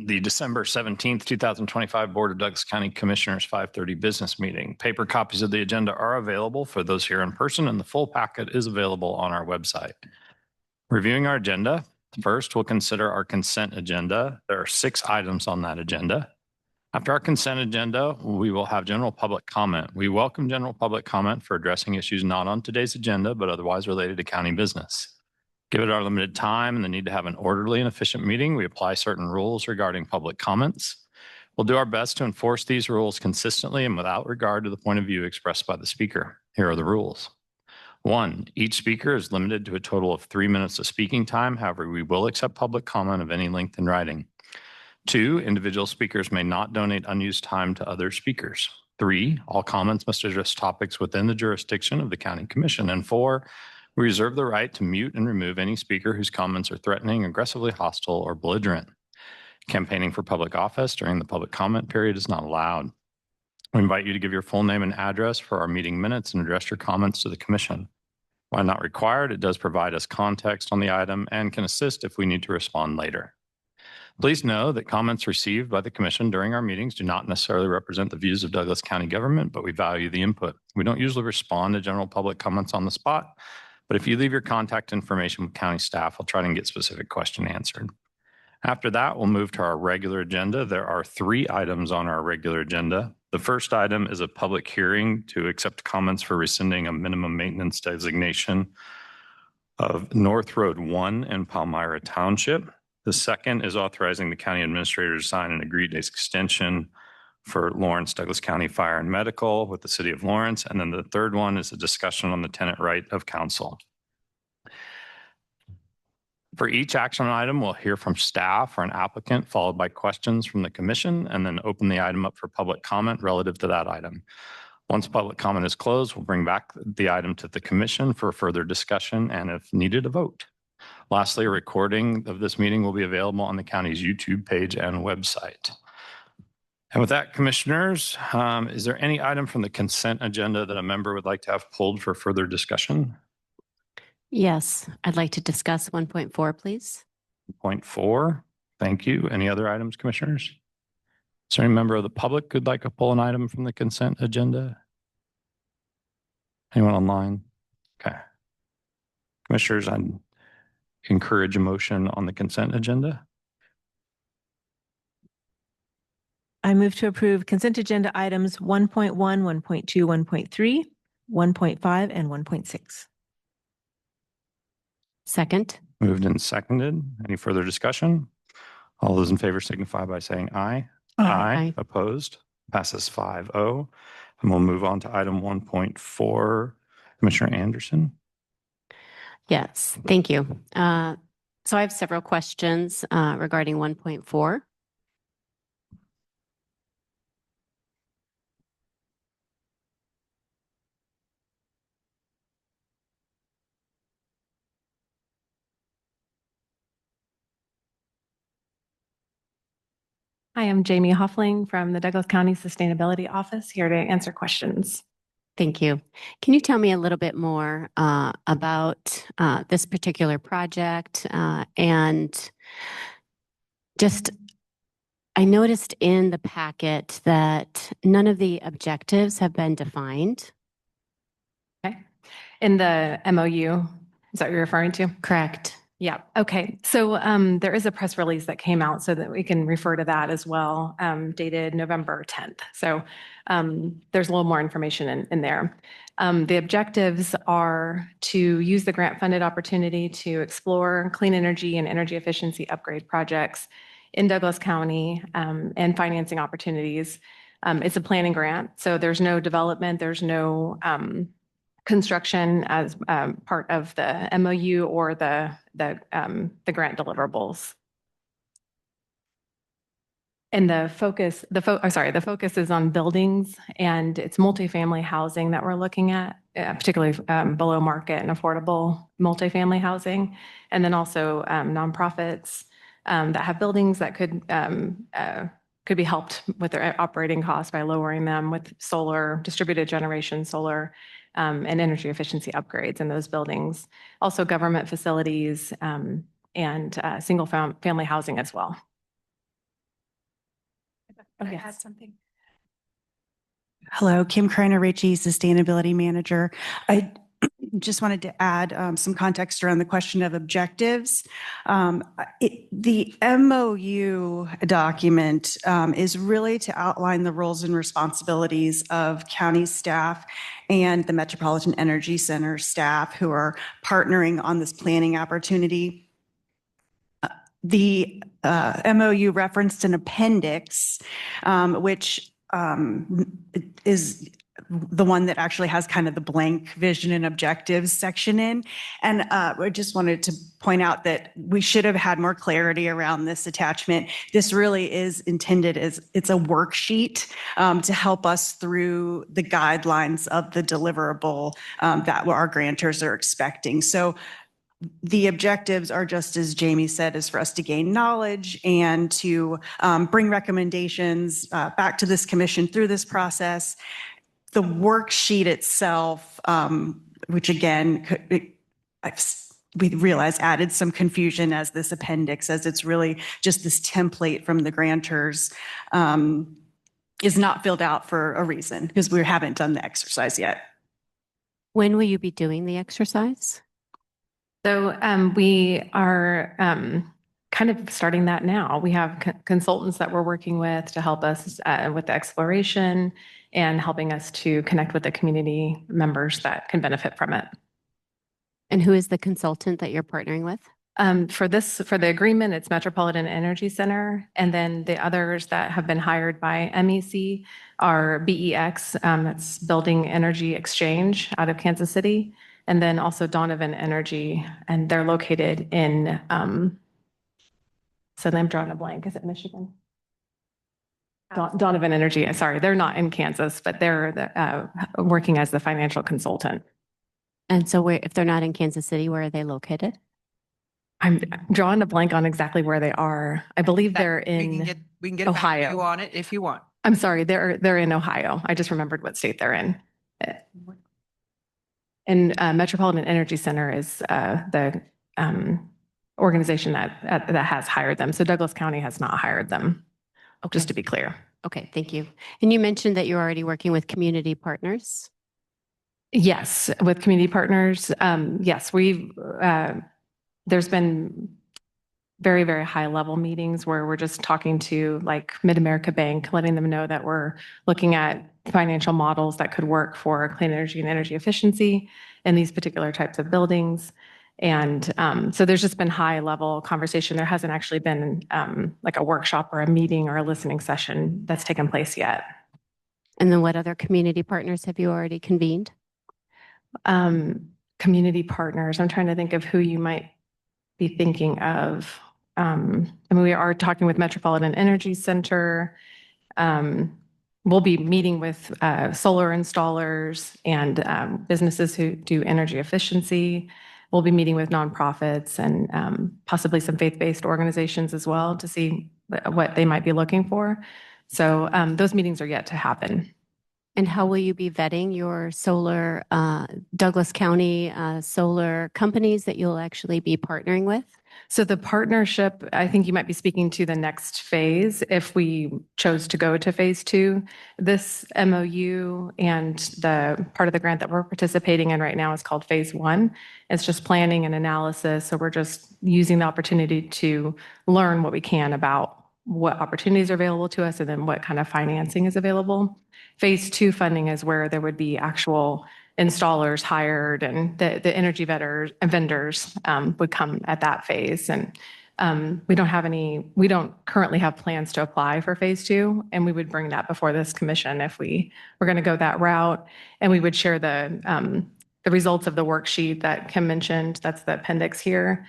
the December 17th, 2025 Board of Douglas County Commissioners 5:30 business meeting. Paper copies of the agenda are available for those here in person, and the full packet is available on our website. Reviewing our agenda, first we'll consider our consent agenda. There are 6 items on that agenda. After our consent agenda, we will have general public comment. We welcome general public comment for addressing issues not on today's agenda, but otherwise related to county business. Given our limited time and the need to have an orderly and efficient meeting, we apply certain rules regarding public comments. We'll do our best to enforce these rules consistently and without regard to the point of view expressed by the speaker. Here are the rules. 1, each speaker is limited to a total of 3 minutes of speaking time. However, we will accept public comment of any length in writing. 2, individual speakers may not donate unused time to other speakers. 3, all comments must address topics within the jurisdiction of the County Commission. And 4, we reserve the right to mute and remove any speaker whose comments are threatening, aggressively hostile, or belligerent. Campaigning for public office during the public comment period is not allowed. We invite you to give your full name and address for our meeting minutes and address your comments to the Commission. While not required, it does provide us context on the item and can assist if we need to respond later. Please know that comments received by the Commission during our meetings do not necessarily represent the views of Douglas County government, but we value the input. We don't usually respond to general public comments on the spot, but if you leave your contact information with county staff, I'll try to get specific question answered. After that, we'll move to our regular agenda. There are 3 items on our regular agenda. The first item is a public hearing to accept comments for rescinding a minimum maintenance designation of North Road 1 in Palmyra Township. The second is authorizing the county administrator to sign an agreed extension for Lawrence Douglas County Fire and Medical with the City of Lawrence. And then the third one is a discussion on the tenant right of council. For each action item, we'll hear from staff or an applicant, followed by questions from the Commission, and then open the item up for public comment relative to that item. Once public comment is closed, we'll bring back the item to the Commission for further discussion and, if needed, a vote. Lastly, a recording of this meeting will be available on the county's YouTube page and website. And with that, Commissioners, is there any item from the consent agenda that a member would like to have pulled for further discussion? Yes, I'd like to discuss 1.4, please. 1.4, thank you. Any other items, Commissioners? Is there any member of the public who'd like to pull an item from the consent agenda? Anyone online? Okay. Commissioners, I encourage a motion on the consent agenda. I move to approve consent agenda items 1.1, 1.2, 1.3, 1.5, and 1.6. Second. Moved and seconded. Any further discussion? All those in favor signify by saying aye. Aye. Opposed? Passes 5-0. And we'll move on to item 1.4. Commissioner Anderson. Yes, thank you. So I have several questions regarding 1.4. Hi, I'm Jamie Hoffling from the Douglas County Sustainability Office, here to answer questions. Thank you. Can you tell me a little bit more about this particular project? And just, I noticed in the packet that none of the objectives have been defined. Okay. In the MOU, is that what you're referring to? Correct. Yeah. Okay. So there is a press release that came out so that we can refer to that as well, dated November 10th. So there's a little more information in there. The objectives are to use the grant funded opportunity to explore clean energy and energy efficiency upgrade projects in Douglas County and financing opportunities. It's a planning grant, so there's no development, there's no construction as part of the MOU or the grant deliverables. And the focus is on buildings, and it's multifamily housing that we're looking at, particularly below market and affordable multifamily housing, and then also nonprofits that have buildings that could be helped with their operating costs by lowering them with solar, distributed generation solar, and energy efficiency upgrades in those buildings. Also government facilities and single family housing as well. Oh, I yes. had something. Hello, Kim Kreiner Ritchie, Sustainability Manager. I just wanted to add some context around the question of objectives. The MOU document is really to outline the roles and responsibilities of county staff and the Metropolitan Energy Center staff who are partnering on this planning opportunity. The MOU referenced an appendix, which is the one that actually has kind of the blank vision and objectives section in. And I just wanted to point out that we should have had more clarity around this attachment. This really is intended as it's a worksheet to help us through the guidelines of the deliverable that our grantors are expecting. So the objectives are, just as Jamie said, is for us to gain knowledge and to bring recommendations back to this commission through this process. The worksheet itself, which again, we realize added some confusion as this appendix, as it's really just this template from the grantors, is not filled out for a reason because we haven't done the exercise yet. When will you be doing the exercise? So we are kind of starting that now. We have consultants that we're working with to help us with the exploration and helping us to connect with the community members that can benefit from it. And who is the consultant that you're partnering with? For the agreement, it's Metropolitan Energy Center. And then the others that have been hired by MEC are BEX, that's Building Energy Exchange out of Kansas City. And then also Donovan Energy, and they're located in, so I'm drawing a blank. Is it Michigan? Donovan Energy, sorry, they're not in Kansas, but they're working as the financial consultant. And so if they're not in Kansas City, where are they located? I'm drawing a blank on exactly where they are. I believe they're We can get back to Ohio. you on it if you want. I'm sorry, they're in Ohio. I just remembered what state they're in. And Metropolitan Energy Center is the organization that has hired them. So Douglas County has not hired them, just to be clear. Okay, thank you. And you mentioned that you're already working with community partners. Yes, with community partners. Yes, there's been very, very high level meetings where we're just talking to like Mid-America Bank, letting them know that we're looking at financial models that could work for clean energy and energy efficiency in these particular types of buildings. And so there's just been high level conversation. There hasn't actually been like a workshop or a meeting or a listening session that's taken place yet. And then what other community partners have you already convened? Community partners. I'm trying to think of who you might be thinking of. I mean, we are talking with Metropolitan Energy Center. We'll be meeting with solar installers and businesses who do energy efficiency. We'll be meeting with nonprofits and possibly some faith-based organizations as well to see what they might be looking for. So those meetings are yet to happen. And how will you be vetting your solar, Douglas County solar companies that you'll actually be partnering with? So the partnership, I think you might be speaking to the next phase if we chose to go to phase 2. This MOU and the part of the grant that we're participating in right now is called phase 1. It's just planning and analysis. So we're just using the opportunity to learn what we can about what opportunities are available to us and then what kind of financing is available. Phase 2 funding is where there would be actual installers hired and the energy vendors would come at that phase. And we don't currently have plans to apply for phase 2, and we would bring that before this commission if we were going to go that route. And we would share the results of the worksheet that Kim mentioned. That's the appendix here.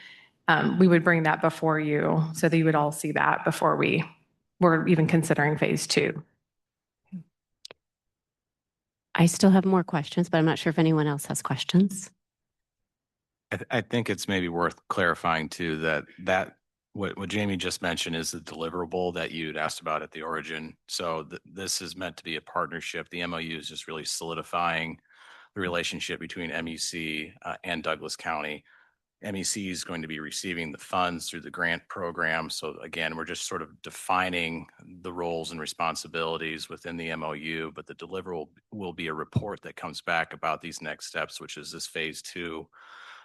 We would bring that before you so that you would all see that before we were even considering phase 2. I still have more questions, but I'm not sure if anyone else has questions. I think it's maybe worth clarifying too that what Jamie just mentioned is the deliverable that you'd asked about at the origin. So this is meant to be a partnership. The MOU is just really solidifying the relationship between MEC and Douglas County. MEC is going to be receiving the funds through the grant program. So again, we're just sort of defining the roles and responsibilities within the MOU, but the deliverable will be a report that comes back about these next steps, which is this phase 2.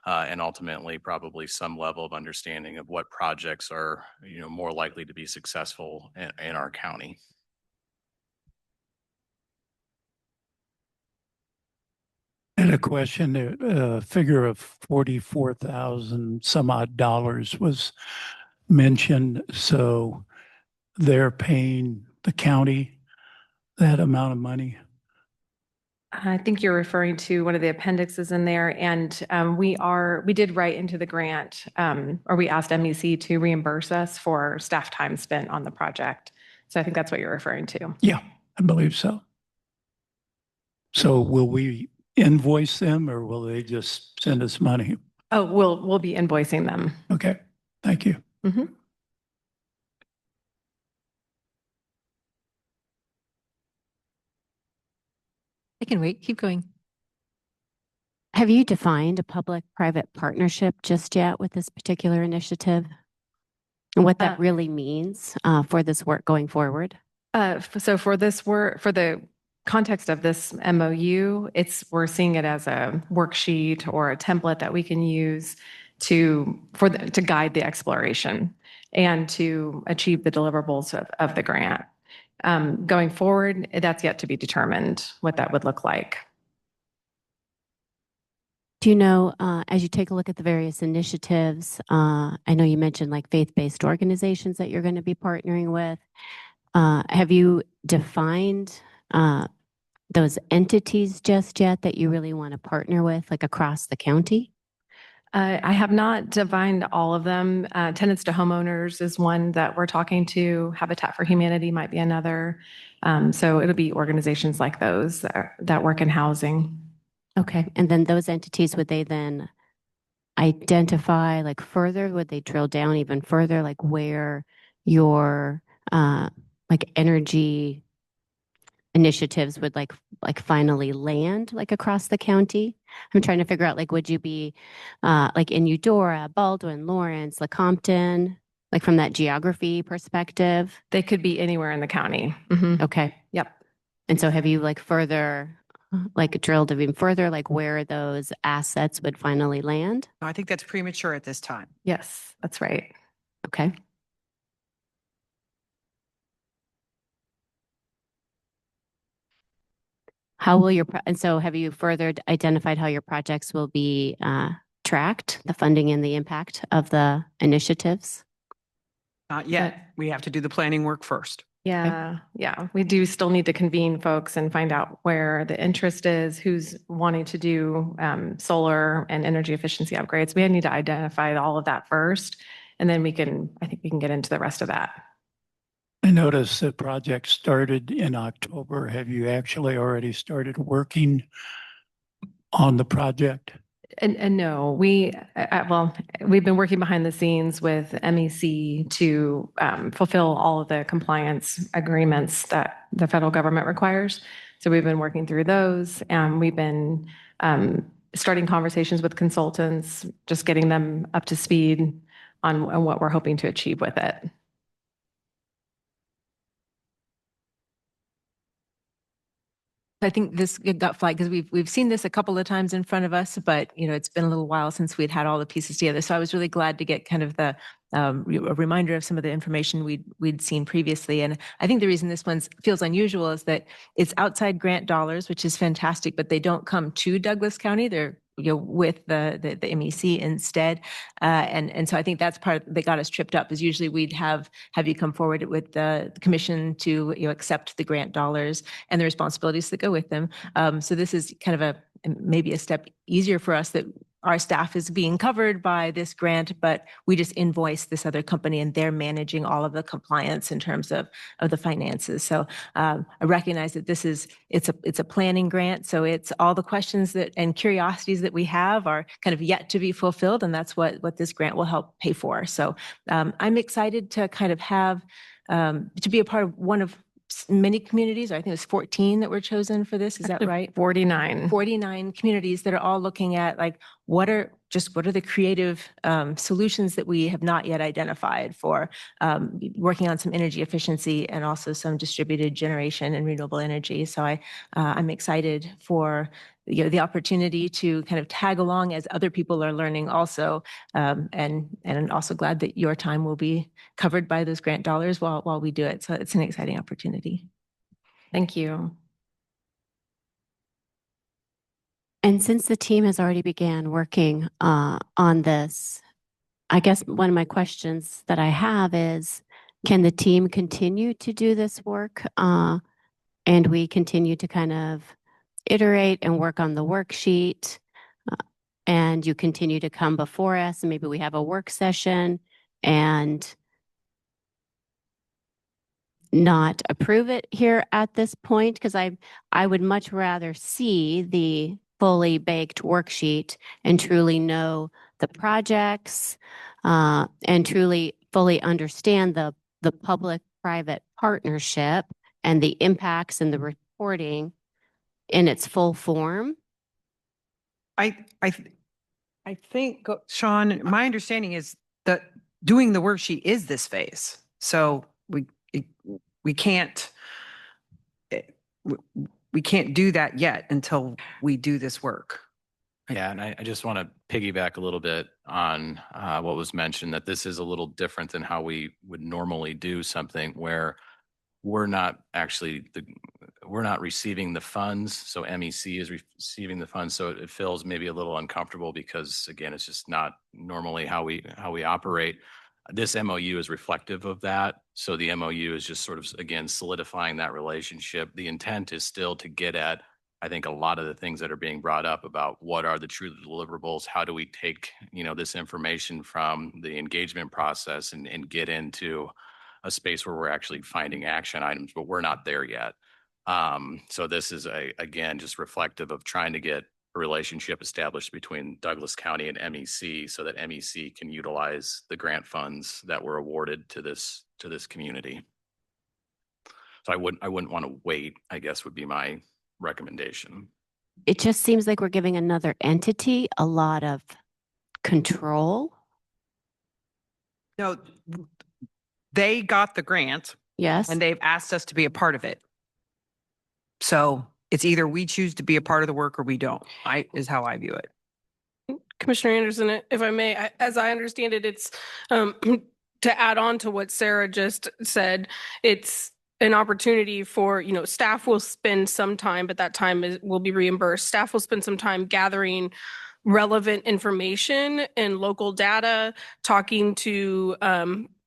And ultimately probably some level of understanding of what projects are, more likely to be successful in our county. And a question, a figure of 44,000 some odd dollars was mentioned. So they're paying the county that amount of money? I think you're referring to one of the appendixes in there, and we did write into the grant, or we asked MEC to reimburse us for staff time spent on the project. So I think that's what you're referring to. Yeah, I believe so. So will we invoice them or will they just send us money? Oh, we'll be invoicing them. Okay, thank you. Mhm. I can wait. Keep going. Have you defined a public-private partnership just yet with this particular initiative? And what that really means for this work going forward? So for this work, for the context of this MOU, we're seeing it as a worksheet or a template that we can use to guide the exploration and to achieve the deliverables of the grant. Going forward, that's yet to be determined what that would look like. Do you know, as you take a look at the various initiatives, I know you mentioned like faith-based organizations that you're going to be partnering with. Have you defined those entities just yet that you really want to partner with, like across the county? I have not defined all of them. Tenants to homeowners is one that we're talking to. Habitat for Humanity might be another. So it'll be organizations like those that work in housing. Okay. And then those entities, would they then identify like further? Would they drill down even further, like where your like energy initiatives would like finally land like across the county? I'm trying to figure out like, would you be like in Eudora, Baldwin, Lawrence, Lecompton, like from that geography perspective? They could be anywhere in the county. Mhm. Okay. Yep. And so have you like further like drilled even further, like where those assets would finally land? I think that's premature at this time. Yes, that's right. Okay. How will and so have you further identified how your projects will be tracked, the funding and the impact of the initiatives? Not yet. We have to do the planning work first. Yeah, yeah. We do still need to convene folks and find out where the interest is, who's wanting to do solar and energy efficiency upgrades. We need to identify all of that first, and then I think we can get into the rest of that. I noticed the project started in October. Have you actually already started working on the project? And no, we've been working behind the scenes with MEC to fulfill all of the compliance agreements that the federal government requires. So we've been working through those, and we've been starting conversations with consultants, just getting them up to speed on what we're hoping to achieve with it. I think this got flagged because we've seen this a couple of times in front of us, but it's been a little while since we'd had all the pieces together. So I was really glad to get kind of a reminder of some of the information we'd seen previously. And I think the reason this one feels unusual is that it's outside grant dollars, which is fantastic, but they don't come to Douglas County. They're with the MEC instead. And so I think that's part that got us tripped up, is usually we'd have you come forward with the commission to accept the grant dollars and the responsibilities that go with them. So this is kind of maybe a step easier for us, that our staff is being covered by this grant, but we just invoice this other company and they're managing all of the compliance in terms of the finances. So I recognize that it's a planning grant. So it's all the questions and curiosities that we have are kind of yet to be fulfilled. And that's what this grant will help pay for. So I'm excited to kind of have, to be a part of one of many communities. I think it was 14 that were chosen for this. Is that right? 49. 49 communities that are all looking at like, what are the creative solutions that we have not yet identified for working on some energy efficiency and also some distributed generation and renewable energy. So I'm excited for the opportunity to kind of tag along as other people are learning also, and also glad that your time will be covered by those grant dollars while we do it. So it's an exciting opportunity. Thank you. And since the team has already began working on this, I guess one of my questions that I have is, can the team continue to do this work? And we continue to kind of iterate and work on the worksheet, and you continue to come before us, and maybe we have a work session and not approve it here at this point, because I would much rather see the fully baked worksheet and truly know the projects and truly fully understand the public-private partnership and the impacts and the reporting in its full form. I think, Sean, my understanding is that doing the worksheet is this phase. So we can't do that yet until we do this work. Yeah, and I just want to piggyback a little bit on what was mentioned, that this is a little different than how we would normally do something where we're not receiving the funds. So MEC is receiving the funds. So it feels maybe a little uncomfortable because, again, it's just not normally how we operate. This MOU is reflective of that. So the MOU is just sort of, again, solidifying that relationship. The intent is still to get at, I think, a lot of the things that are being brought up about what are the true deliverables, how do we take, this information from the engagement process and get into a space where we're actually finding action items, but we're not there yet. So this is again, just reflective of trying to get a relationship established between Douglas County and MEC so that MEC can utilize the grant funds that were awarded to this community. So I wouldn't want to wait, I guess, would be my recommendation. It just seems like we're giving another entity a lot of control. No, they got the grant Yes. and they've asked us to be a part of it. So it's either we choose to be a part of the work or we don't, is how I view it. Commissioner Anderson, if I may, as I understand it, it's to add on to what Sarah just said, it's an opportunity for, staff will spend some time, but that time will be reimbursed. Staff will spend some time gathering relevant information and local data, talking to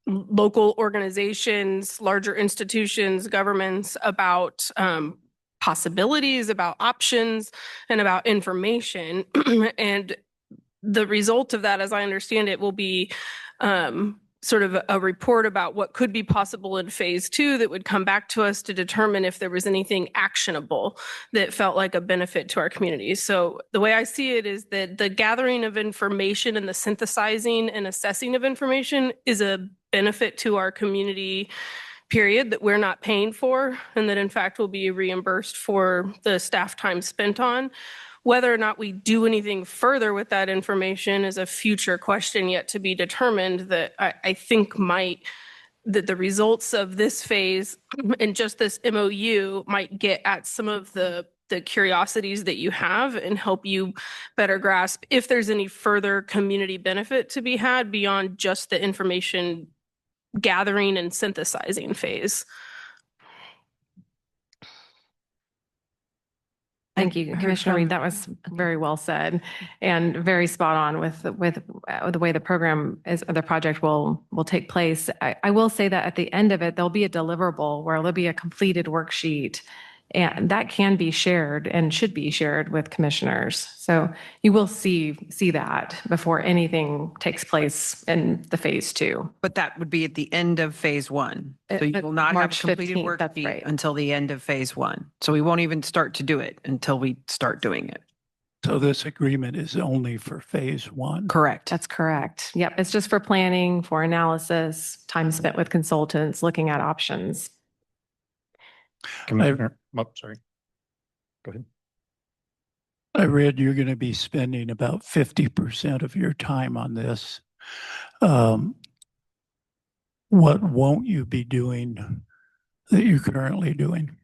local organizations, larger institutions, governments about possibilities, about options, and about information. And the result of that, as I understand it, will be sort of a report about what could be possible in phase 2 that would come back to us to determine if there was anything actionable that felt like a benefit to our community. So the way I see it is that the gathering of information and the synthesizing and assessing of information is a benefit to our community, period, that we're not paying for, and that in fact will be reimbursed for the staff time spent on. Whether or not we do anything further with that information is a future question yet to be determined, that I think that the results of this phase and just this MOU might get at some of the curiosities that you have and help you better grasp if there's any further community benefit to be had beyond just the information gathering and synthesizing phase. Thank you, Commissioner Reed. That was very well said and very spot on with the way the program the project will take place. I will say that at the end of it, there'll be a deliverable where there'll be a completed worksheet, and that can be shared and should be shared with commissioners. So you will see that before anything takes place in the phase 2. But that would be at the end of phase 1. So you will not have a March completed 15th, that's worksheet right. until the end of phase 1. So we won't even start to do it until we start doing it. So this agreement is only for phase 1? Correct. That's correct. Yep. It's just for planning, for analysis, time spent with consultants, looking at options. Commissioner, sorry. Go ahead. I read you're going to be spending about 50% of your time on this. What won't you be doing that you're currently doing?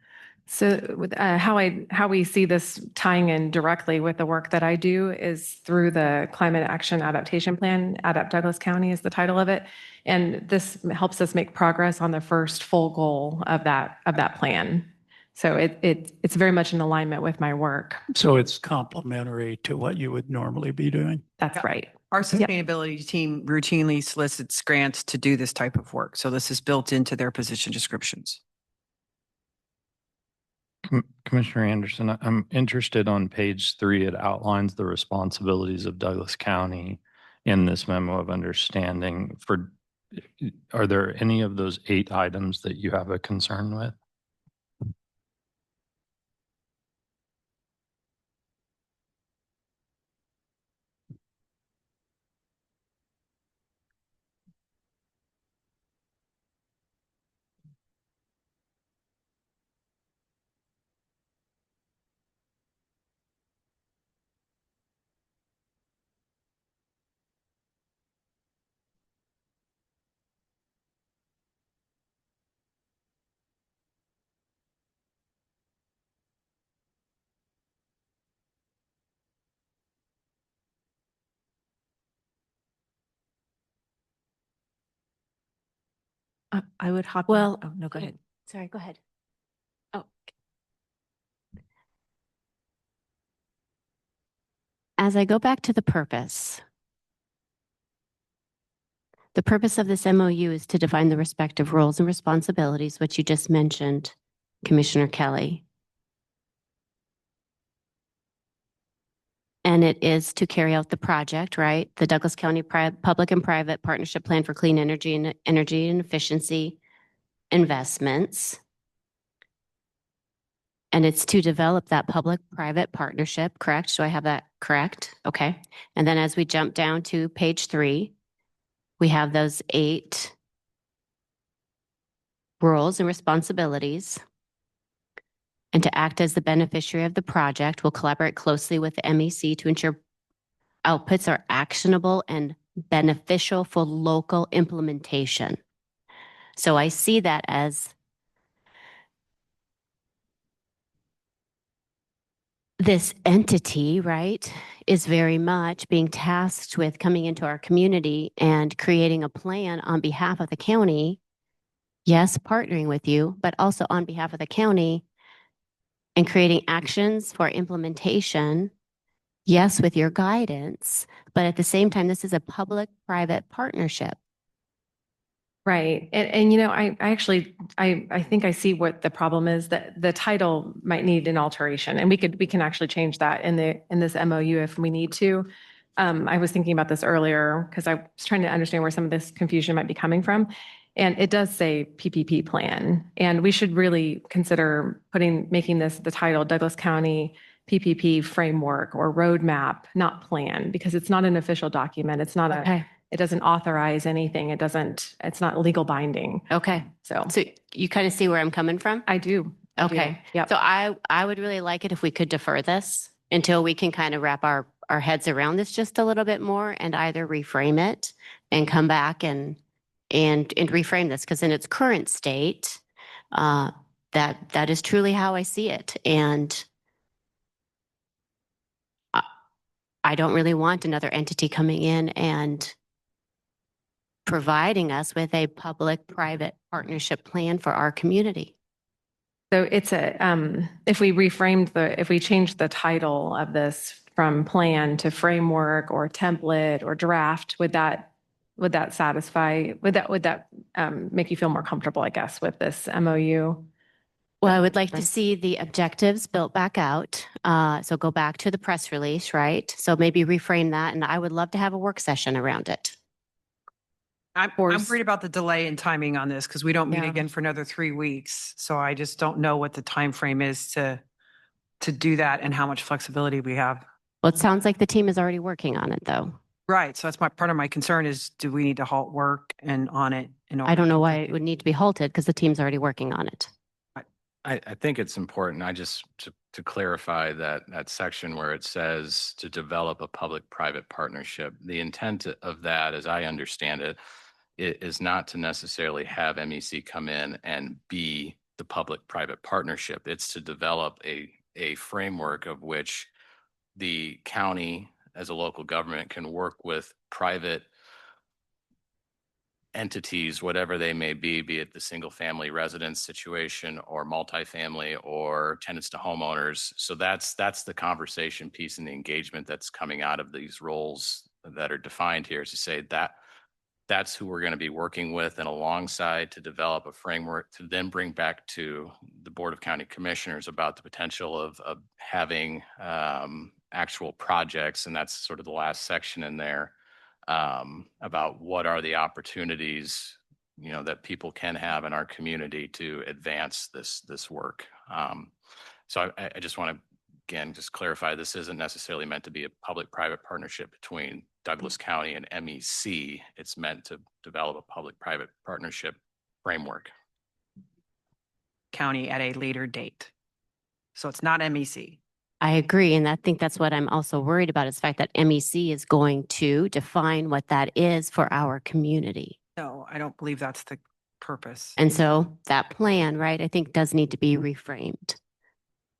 So with how we see this tying in directly with the work that I do is through the Climate Action Adaptation Plan. Adapt Douglas County is the title of it. And this helps us make progress on the first full goal of that plan. So it's very much in alignment with my work. So it's complementary to what you would normally be doing. That's right. Our sustainability team routinely solicits grants to do this type of work. So this is built into their position descriptions. Commissioner Anderson, I'm interested on page 3. It outlines the responsibilities of Douglas County in this memo of understanding. Are there any of those 8 items that you have a concern with? I would hop. Well, Oh, no, go ahead. Sorry, go ahead. Oh. As I go back to the purpose of this MOU is to define the respective roles and responsibilities, which you just mentioned, Commissioner Kelly. And it is to carry out the project, right? The Douglas County Public and Private Partnership Plan for Clean Energy and Efficiency Investments. And it's to develop that public-private partnership, correct? Do I have that correct? Okay. And then as we jump down to page 3, we have those 8 roles and responsibilities. And to act as the beneficiary of the project, we'll collaborate closely with the MEC to ensure outputs are actionable and beneficial for local implementation. So I see that as this entity, right, is very much being tasked with coming into our community and creating a plan on behalf of the county. Yes, partnering with you, but also on behalf of the county and creating actions for implementation. Yes, with your guidance, but at the same time, this is a public-private partnership. Right. And you know, I actually think I see what the problem is, that the title might need an alteration, and we can actually change that in this MOU if we need to. I was thinking about this earlier because I was trying to understand where some of this confusion might be coming from. And it does say PPP plan, and we should really consider making this the title Douglas County PPP framework or roadmap, not plan, because it's not an official document. It's not it doesn't authorize anything. It's not legal binding. Okay. So You kind of see where I'm coming from? I do. Okay. Yep. So I would really like it if we could defer this until we can kind of wrap our heads around this just a little bit more and either reframe it and come back and reframe this, because in its current state, that is truly how I see it. And I don't really want another entity coming in and providing us with a public-private partnership plan for our community. So it's if we changed the title of this from plan to framework or template or draft, would that satisfy, would that make you feel more comfortable, I guess, with this MOU? Well, I would like to see the objectives built back out. So go back to the press release, right? So maybe reframe that, and I would love to have a work session around it. I'm worried about the delay in timing on this because we don't meet Yeah. again for another 3 weeks. So I just don't know what the time frame is to do that and how much flexibility we have. Well, it sounds like the team is already working on it, though. Right. So that's part of my concern is, do we need to halt work and on it? I don't know why it would need to be halted because the team's already working on it. I think it's important. To to clarify that section where it says to develop a public-private partnership, the intent of that, as I understand it, is not to necessarily have MEC come in and be the public-private partnership. It's to develop a framework of which the county as a local government can work with private entities, whatever they may be it the single family residence situation or multifamily or tenants to homeowners. So that's the conversation piece and the engagement that's coming out of these roles that are defined here, is to say that that's who we're going to be working with and alongside to develop a framework to then bring back to the Board of County Commissioners about the potential of having actual projects. And that's sort of the last section in there, about what are the opportunities, that people can have in our community to advance this work. So I just want to, again, just clarify, this isn't necessarily meant to be a public-private partnership between Douglas County and MEC. It's meant to develop a public-private partnership framework. County at a later date. So it's not MEC. I agree. And I think that's what I'm also worried about, is the fact that MEC is going to define what that is for our community. No, I don't believe that's the purpose. And so that plan, right, I think does need to be reframed.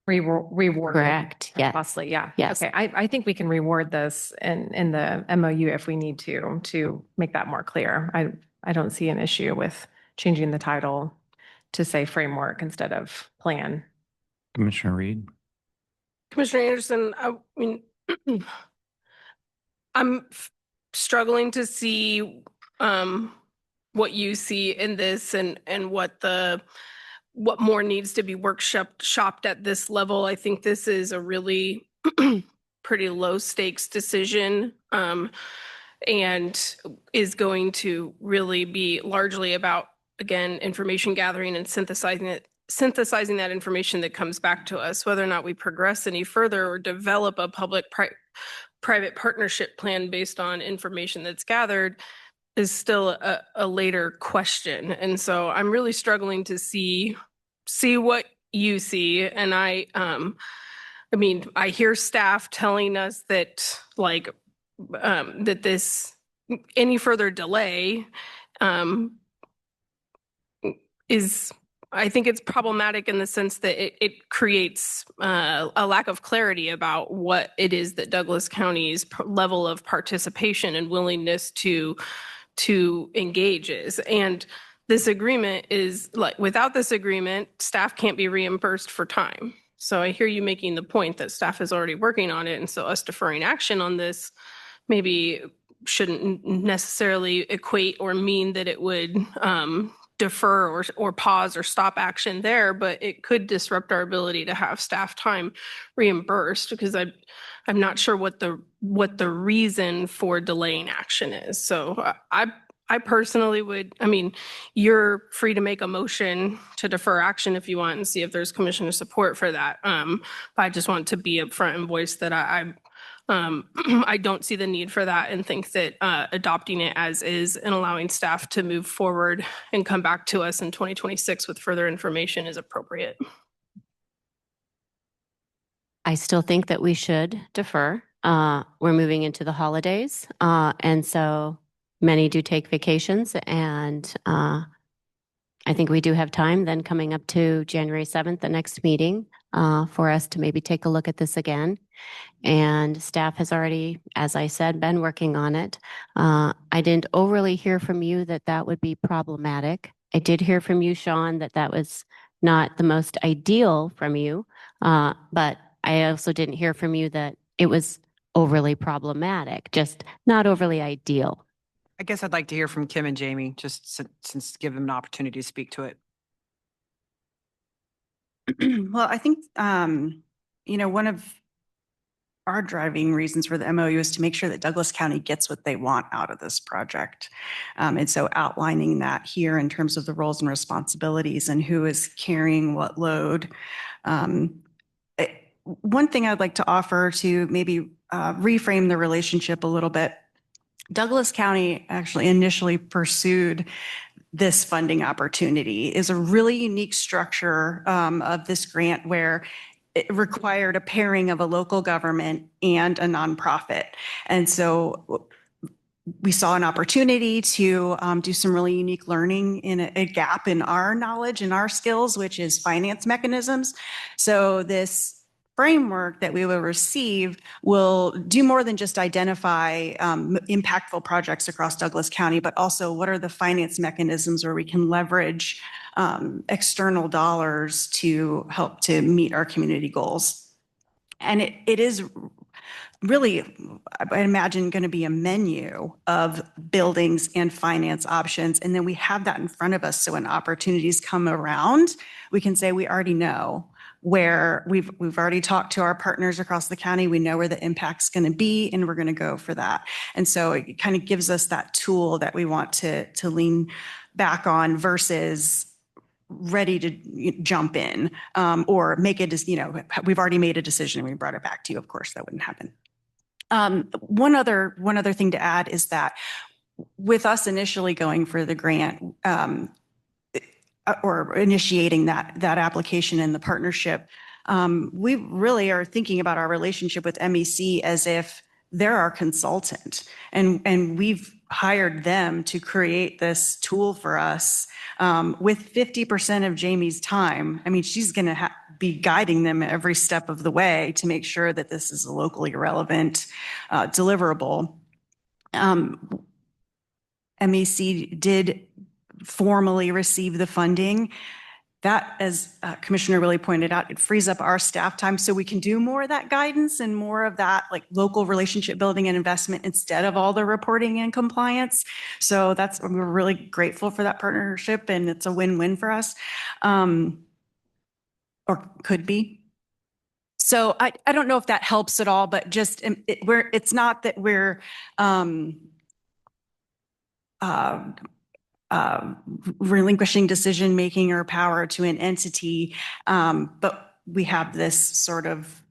Reward. Correct. Yeah. Possibly, yeah. Yes. Okay, I think we can reward this in the MOU if we need to make that more clear. I don't see an issue with changing the title to say framework instead of plan. Commissioner Reed. Commissioner Anderson, I mean, I'm struggling to see what you see in this and what more needs to be shopped at this level. I think this is a really pretty low stakes decision, and is going to really be largely about, again, information gathering and synthesizing that information that comes back to us. Whether or not we progress any further or develop a public-private partnership plan based on information that's gathered is still a later question. And so I'm really struggling to see what you see. And I mean, I hear staff telling us that that this, any further delay is, I think it's problematic in the sense that it creates a lack of clarity about what it is that Douglas County's level of participation and willingness to engage is. And this agreement is without this agreement, staff can't be reimbursed for time. So I hear you making the point that staff is already working on it. And so us deferring action on this maybe shouldn't necessarily equate or mean that it would defer or pause or stop action there, but it could disrupt our ability to have staff time reimbursed, because I'm not sure what the reason for delaying action is. So I personally would, I mean, you're free to make a motion to defer action if you want and see if there's commissioner support for that. But I just want to be upfront and voice that I don't see the need for that, and think that adopting it as is and allowing staff to move forward and come back to us in 2026 with further information is appropriate. I still think that we should defer. We're moving into the holidays. And so many do take vacations, and I think we do have time then coming up to January 7th, the next meeting, for us to maybe take a look at this again. And staff has already, as I said, been working on it. I didn't overly hear from you that that would be problematic. I did hear from you, Sean, that that was not the most ideal from you. But I also didn't hear from you that it was overly problematic, just not overly ideal. I guess I'd like to hear from Kim and Jamie, just since give them an opportunity to speak to it. Well, I think, one of our driving reasons for the MOU is to make sure that Douglas County gets what they want out of this project. And so outlining that here in terms of the roles and responsibilities and who is carrying what load. One thing I'd like to offer to maybe reframe the relationship a little bit. Douglas County actually initially pursued this funding opportunity. Is a really unique structure of this grant where it required a pairing of a local government and a nonprofit. And so we saw an opportunity to do some really unique learning in a gap in our knowledge and our skills, which is finance mechanisms. So this framework that we will receive will do more than just identify impactful projects across Douglas County, but also what are the finance mechanisms where we can leverage external dollars to help to meet our community goals. And it is really, I imagine, going to be a menu of buildings and finance options. And then we have that in front of us. So when opportunities come around, we can say we already know where we've already talked to our partners across the county. We know where the impact's going to be, and we're going to go for that. And so it kind of gives us that tool that we want to lean back on versus ready to jump in or make it as, we've already made a decision and we brought it back to you. Of course, that wouldn't happen. One other thing to add is that with us initially going for the grant or initiating that application and the partnership, we really are thinking about our relationship with MEC as if they're our consultant, and we've hired them to create this tool for us with 50% of Jamie's time. I mean, she's going to be guiding them every step of the way to make sure that this is a locally relevant deliverable. MEC did formally receive the funding. That, as Commissioner Willie pointed out, it frees up our staff time so we can do more of that guidance and more of that like local relationship building and investment instead of all the reporting and compliance. So we're really grateful for that partnership, and it's a win-win for us, or could be. So I don't know if that helps at all, but just it's not that we're relinquishing decision-making or power to an entity, but we have this sort of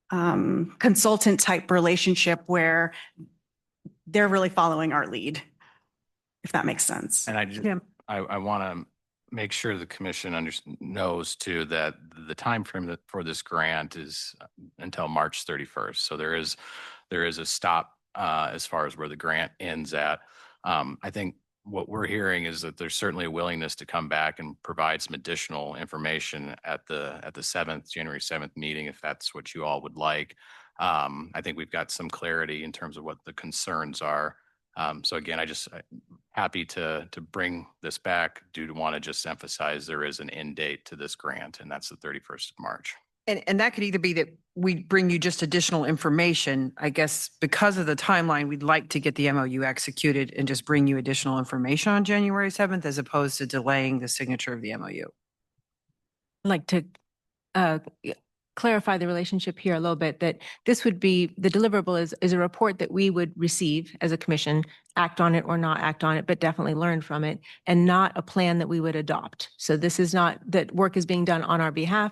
consultant-type relationship where they're really following our lead, if that makes sense. And I want to make sure the commission knows too that the time frame for this grant is until March 31st. So there is a stop as far as where the grant ends at. I think what we're hearing is that there's certainly a willingness to come back and provide some additional information at the January 7th meeting, if that's what you all would like. I think we've got some clarity in terms of what the concerns are. So again, I'm happy to bring this back. Do want to just emphasize there is an end date to this grant, and that's the 31st of March. And that could either be that we bring you just additional information. I guess because of the timeline, we'd like to get the MOU executed and just bring you additional information on January 7th, as opposed to delaying the signature of the MOU. I'd like to clarify the relationship here a little bit, that this would be, the deliverable is a report that we would receive as a commission, act on it or not act on it, but definitely learn from it, and not a plan that we would adopt. So this is not that work is being done on our behalf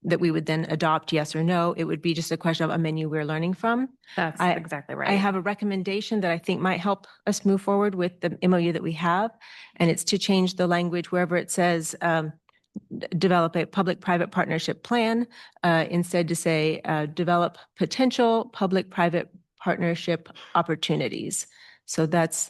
that we would then adopt yes or no. It would be just a question of a menu we're learning from. That's exactly right. I have a recommendation that I think might help us move forward with the MOU that we have, and it's to change the language wherever it says develop a public-private partnership plan, instead to say develop potential public-private partnership opportunities. So that's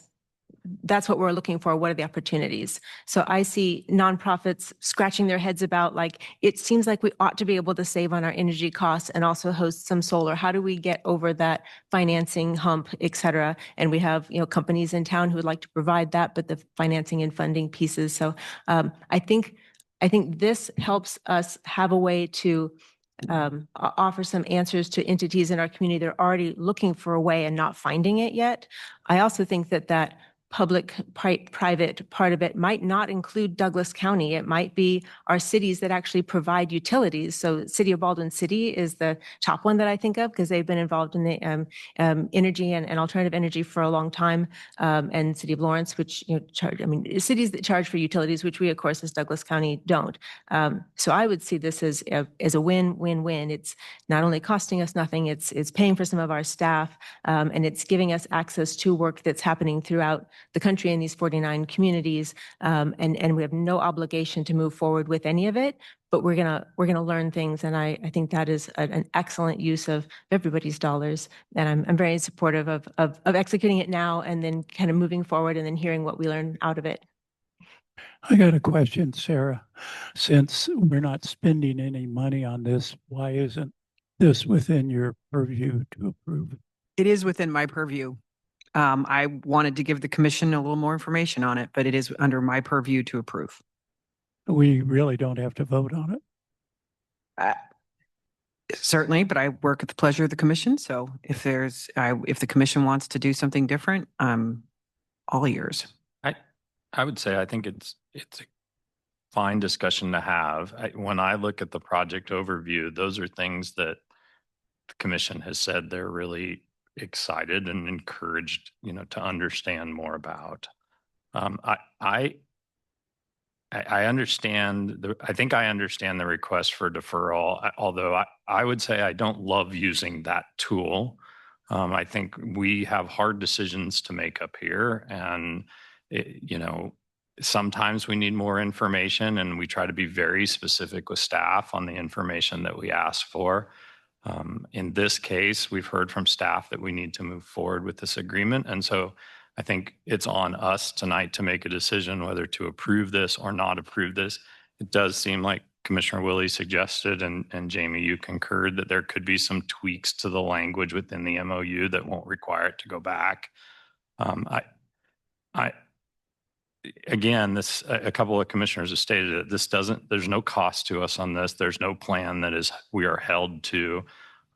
what we're looking for. What are the opportunities? So I see nonprofits scratching their heads about, like, it seems like we ought to be able to save on our energy costs and also host some solar. How do we get over that financing hump, et cetera? And we have, companies in town who would like to provide that, but the financing and funding pieces. So I think this helps us have a way to offer some answers to entities in our community that are already looking for a way and not finding it yet. I also think that public-private part of it might not include Douglas County. It might be our cities that actually provide utilities. So City of Baldwin City is the top one that I think of, because they've been involved in the energy and alternative energy for a long time. And City of Lawrence, which cities that charge for utilities, which we, of course, as Douglas County don't. So I would see this as a win-win-win. It's not only costing us nothing, it's paying for some of our staff, and it's giving us access to work that's happening throughout the country and these 49 communities. And we have no obligation to move forward with any of it, but we're gonna learn things. And I think that is an excellent use of everybody's dollars. And I'm very supportive of executing it now and then kind of moving forward and then hearing what we learn out of it. I got a question, Sarah. Since we're not spending any money on this, why isn't this within your purview to approve? It is within my purview. I wanted to give the commission a little more information on it, but it is under my purview to approve. We really don't have to vote on it. Certainly, but I work at the pleasure of the commission. So if if the commission wants to do something different, I'm all ears. I would say I think it's a fine discussion to have. When I look at the project overview, those are things that the commission has said they're really excited and encouraged, to understand more about. I understand I think I understand the request for deferral, although I would say I don't love using that tool. I think we have hard decisions to make up here, and sometimes we need more information, and we try to be very specific with staff on the information that we ask for. In this case, we've heard from staff that we need to move forward with this agreement. And so I think it's on us tonight to make a decision whether to approve this or not approve this. It does seem like Commissioner Willie suggested, and Jamie, you concurred, that there could be some tweaks to the language within the MOU that won't require it to go back. Again, a couple of commissioners have stated that there's no cost to us on this. There's no plan that we are held to.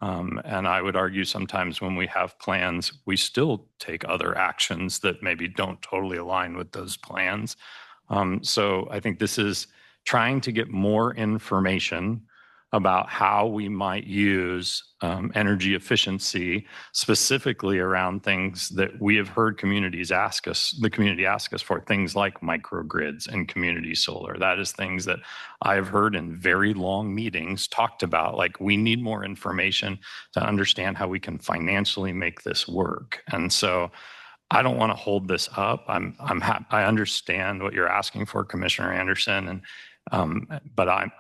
And I would argue sometimes when we have plans, we still take other actions that maybe don't totally align with those plans. So I think this is trying to get more information about how we might use energy efficiency, specifically around things that we have heard the community ask us for, things like microgrids and community solar. That is things that I have heard in very long meetings talked about, like we need more information to understand how we can financially make this work. And so I don't want to hold this up. I understand what you're asking for, Commissioner Anderson, but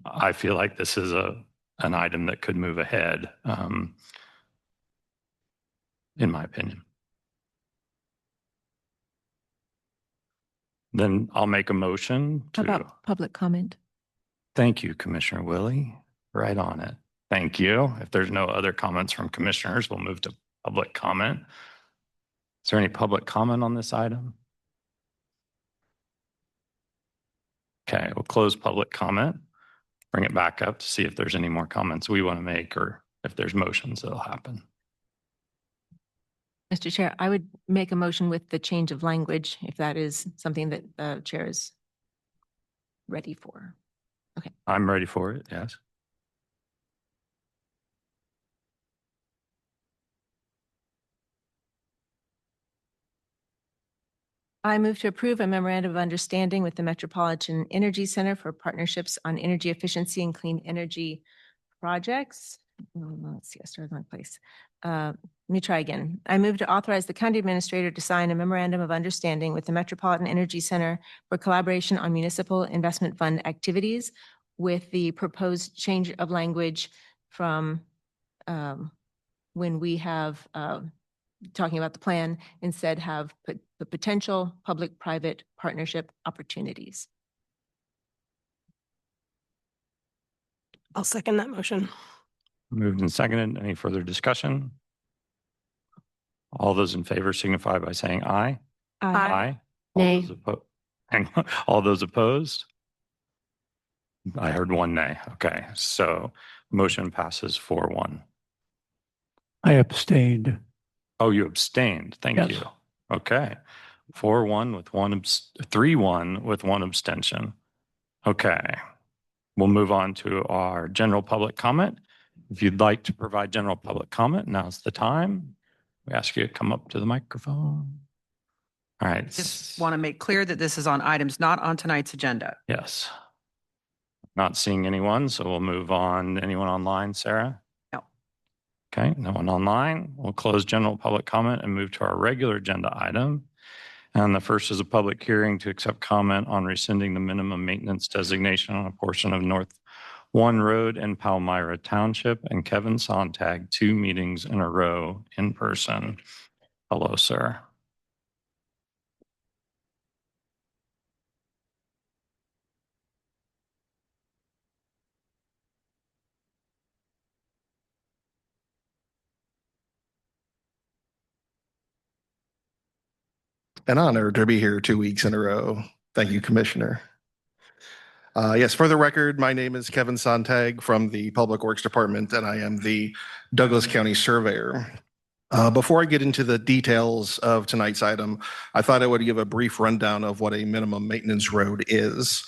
I feel like this is an item that could move ahead, in my opinion. Then I'll make a motion How to. about public comment? Thank you, Commissioner Willie. Right on it. Thank you. If there's no other comments from commissioners, we'll move to public comment. Is there any public comment on this item? Okay, we'll close public comment. Bring it back up to see if there's any more comments we want to make or if there's motions that'll happen. Mr. Chair, I would make a motion with the change of language if that is something that the chair is ready for. Okay. I'm ready for it, yes. I move to approve a memorandum of understanding with the Metropolitan Energy Center for partnerships on energy efficiency and clean energy projects. Let's see, I started in the wrong place. Let me try again. I move to authorize the county administrator to sign a memorandum of understanding with the Metropolitan Energy Center for collaboration on municipal investment fund activities with the proposed change of language from when we have talking about the plan, instead have the potential public-private partnership opportunities. I'll second that motion. Moved and seconded. Any further discussion? All those in favor signify by saying aye. Aye. Nay. All those opposed? I heard one nay. Okay, so motion passes 4-1. I abstained. Oh, you abstained. Thank Yes. you. Okay. 4-1 with 3-1 with one abstention. Okay. We'll move on to our general public comment. If you'd like to provide general public comment, now's the time. We ask you to come up to the microphone. All right. Just want to make clear that this is on items not on tonight's agenda. Yes. Not seeing anyone, so we'll move on. Anyone online, Sarah? No. Okay, no one online. We'll close general public comment and move to our regular agenda item. And the first is a public hearing to accept comment on rescinding the minimum maintenance designation on a portion of North One Road in Palmyra Township. And Kevin Sontag, 2 meetings in a row in person. Hello, sir. An honor to be here 2 weeks in a row. Thank you, Commissioner. Yes, for the record, my name is Kevin Sontag from the Public Works Department, and I am the Douglas County Surveyor. Before I get into the details of tonight's item, I thought I would give a brief rundown of what a minimum maintenance road is.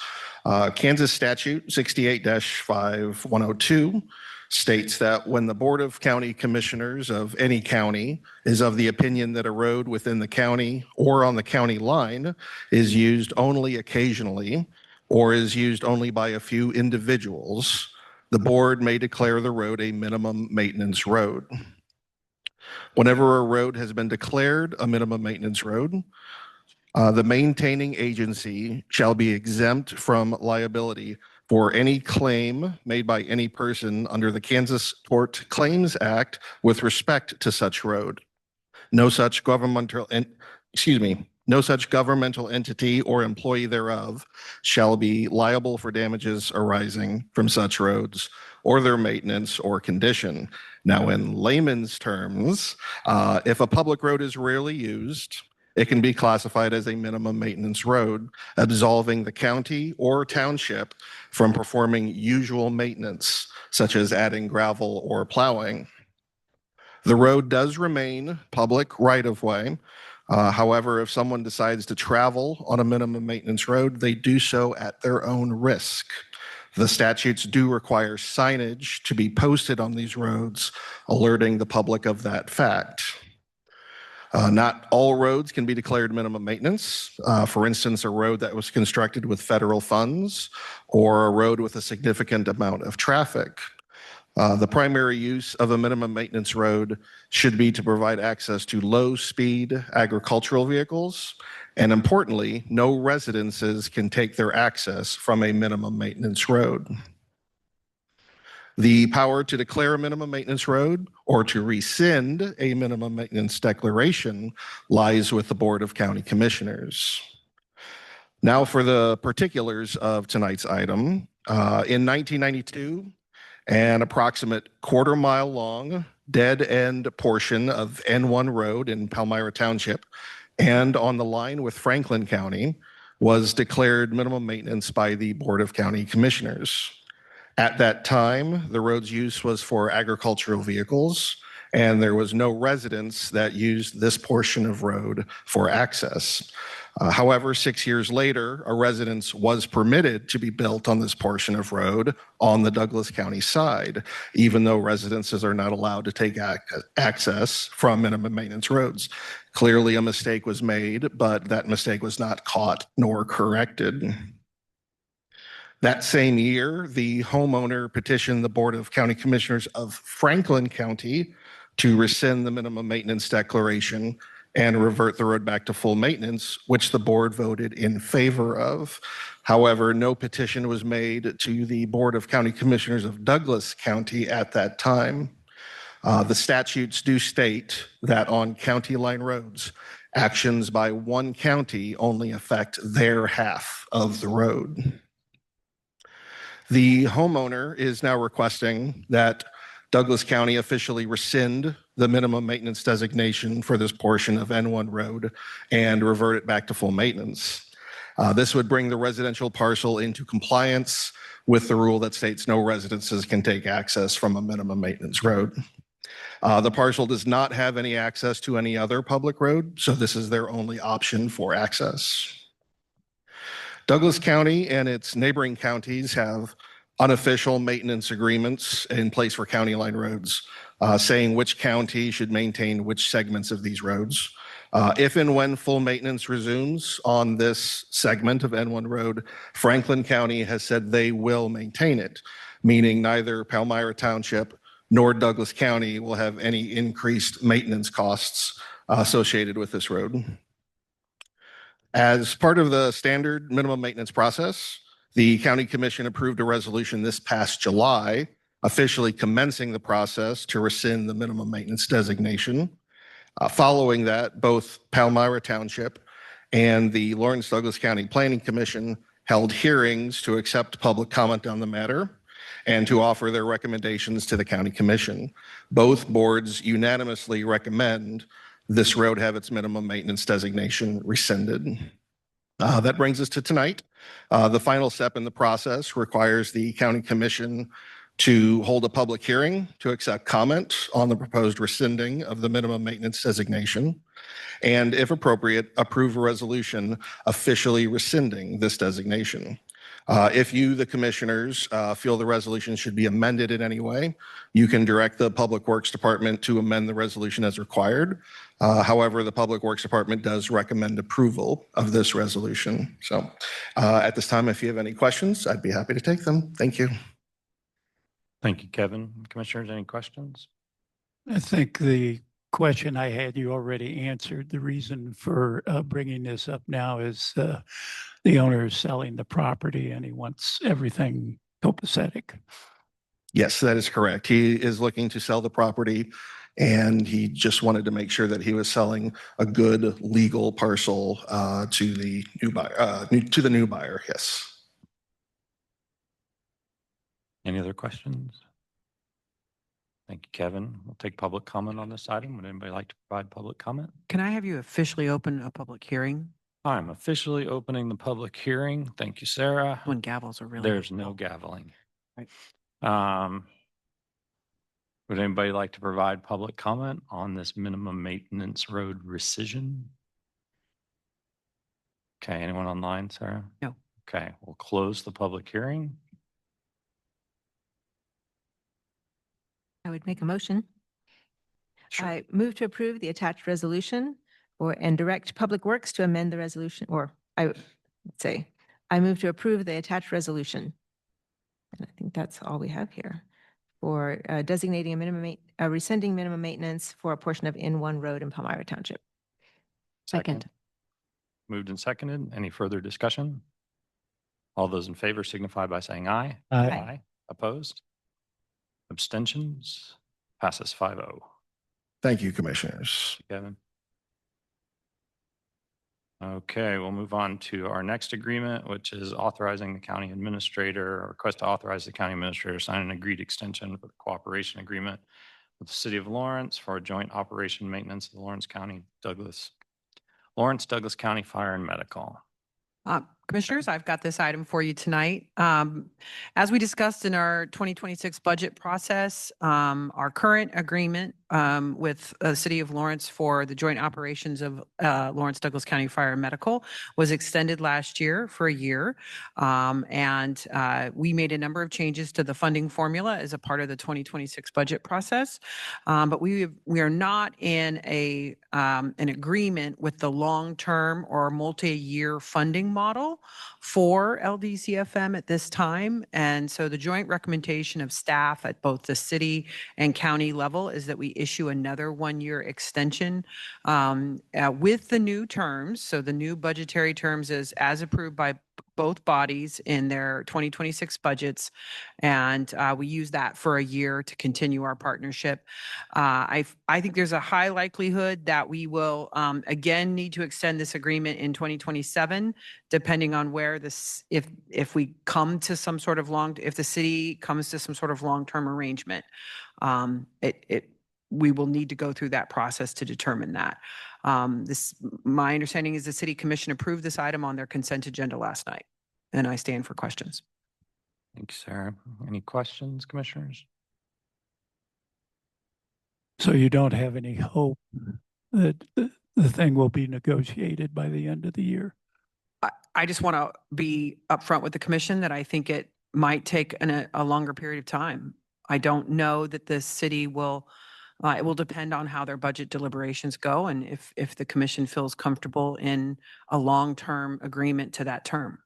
Kansas Statute 68-5102 states that when the Board of County Commissioners of any county is of the opinion that a road within the county or on the county line is used only occasionally or is used only by a few individuals, the board may declare the road a minimum maintenance road. Whenever a road has been declared a minimum maintenance road, the maintaining agency shall be exempt from liability for any claim made by any person under the Kansas Tort Claims Act with respect to such road. No such governmental entity or employee thereof shall be liable for damages arising from such roads or their maintenance or condition. Now, in layman's terms, if a public road is rarely used, it can be classified as a minimum maintenance road, absolving the county or township from performing usual maintenance, such as adding gravel or plowing. The road does remain public right-of-way. However, if someone decides to travel on a minimum maintenance road, they do so at their own risk. The statutes do require signage to be posted on these roads, alerting the public of that fact. Not all roads can be declared minimum maintenance. For instance, a road that was constructed with federal funds or a road with a significant amount of traffic. The primary use of a minimum maintenance road should be to provide access to low-speed agricultural vehicles. And importantly, no residences can take their access from a minimum maintenance road. The power to declare a minimum maintenance road or to rescind a minimum maintenance declaration lies with the Board of County Commissioners. Now for the particulars of tonight's item. In 1992, an approximate quarter-mile long dead-end portion of N1 Road in Palmyra Township and on the line with Franklin County was declared minimum maintenance by the Board of County Commissioners. At that time, the road's use was for agricultural vehicles, and there was no residence that used this portion of road for access. However, 6 years later, a residence was permitted to be built on this portion of road on the Douglas County side, even though residences are not allowed to take access from minimum maintenance roads. Clearly, a mistake was made, but that mistake was not caught nor corrected. That same year, the homeowner petitioned the Board of County Commissioners of Franklin County to rescind the minimum maintenance declaration and revert the road back to full maintenance, which the board voted in favor of. However, no petition was made to the Board of County Commissioners of Douglas County at that time. The statutes do state that on county line roads, actions by one county only affect their half of the road. The homeowner is now requesting that Douglas County officially rescind the minimum maintenance designation for this portion of N1 Road and revert it back to full maintenance. This would bring the residential parcel into compliance with the rule that states no residences can take access from a minimum maintenance road. The parcel does not have any access to any other public road, so this is their only option for access. Douglas County and its neighboring counties have unofficial maintenance agreements in place for county line roads, saying which county should maintain which segments of these roads. If and when full maintenance resumes on this segment of N1 Road, Franklin County has said they will maintain it, meaning neither Palmyra Township nor Douglas County will have any increased maintenance costs associated with this road. As part of the standard minimum maintenance process, the county commission approved a resolution this past July, officially commencing the process to rescind the minimum maintenance designation. Following that, both Palmyra Township and the Lawrence Douglas County Planning Commission held hearings to accept public comment on the matter and to offer their recommendations to the county commission. Both boards unanimously recommend this road have its minimum maintenance designation rescinded. That brings us to tonight. The final step in the process requires the county commission to hold a public hearing to accept comment on the proposed rescinding of the minimum maintenance designation, and if appropriate, approve a resolution officially rescinding this designation. If you, the commissioners, feel the resolution should be amended in any way, you can direct the Public Works Department to amend the resolution as required. However, the Public Works Department does recommend approval of this resolution. So at this time, if you have any questions, I'd be happy to take them. Thank you. Thank you, Kevin. Commissioners, any questions? I think the question I had, you already answered. The reason for bringing this up now is the owner is selling the property and he wants everything copacetic. Yes, that is correct. He is looking to sell the property and he just wanted to make sure that he was selling a good legal parcel to the new buyer. Yes. Any other questions? Thank you, Kevin. We'll take public comment on this item. Would anybody like to provide public comment? Can I have you officially open a public hearing? I'm officially opening the public hearing. Thank you, Sarah. When gavels are really. There's no gaveling. Right. Would anybody like to provide public comment on this minimum maintenance road rescission? Okay, anyone online, Sarah? No. Okay, we'll close the public hearing. I would make a motion. Sure. I move to approve the attached resolution and direct Public Works to amend the resolution, or I would say, I move to approve the attached resolution. And I think that's all we have here for designating rescinding minimum maintenance for a portion of N1 Road in Palmyra Township. Second. Moved and seconded. Any further discussion? All those in favor signify by saying aye. Aye. Opposed? Abstentions? Passes 5-0. Thank you, commissioners. Kevin. Okay, we'll move on to our next agreement, which is authorizing the county administrator, or request to authorize the county administrator to sign an agreed extension for the cooperation agreement with the city of Lawrence for a joint operation maintenance of the Lawrence Douglas County Fire and Medical. Commissioners, I've got this item for you tonight. As we discussed in our 2026 budget process, our current agreement with the City of Lawrence for the joint operations of Lawrence Douglas County Fire and Medical was extended last year for a year. And we made a number of changes to the funding formula as a part of the 2026 budget process. But we are not in an agreement with the long-term or multi-year funding model for LDCFM at this time. And so the joint recommendation of staff at both the city and county level is that we issue another one-year extension with the new terms. So the new budgetary terms is as approved by both bodies in their 2026 budgets. And we use that for a year to continue our partnership. I think there's a high likelihood that we will again need to extend this agreement in 2027, depending on where this, if we come to some sort of if the city comes to some sort of long-term arrangement, we will need to go through that process to determine that. My understanding is the city commission approved this item on their consent agenda last night, and I stand for questions. Thanks, Sarah. Any questions, commissioners? So you don't have any hope that the thing will be negotiated by the end of the year? I just want to be upfront with the commission that I think it might take a longer period of time. I don't know that the city will. It will depend on how their budget deliberations go and if the commission feels comfortable in a long-term agreement to that term.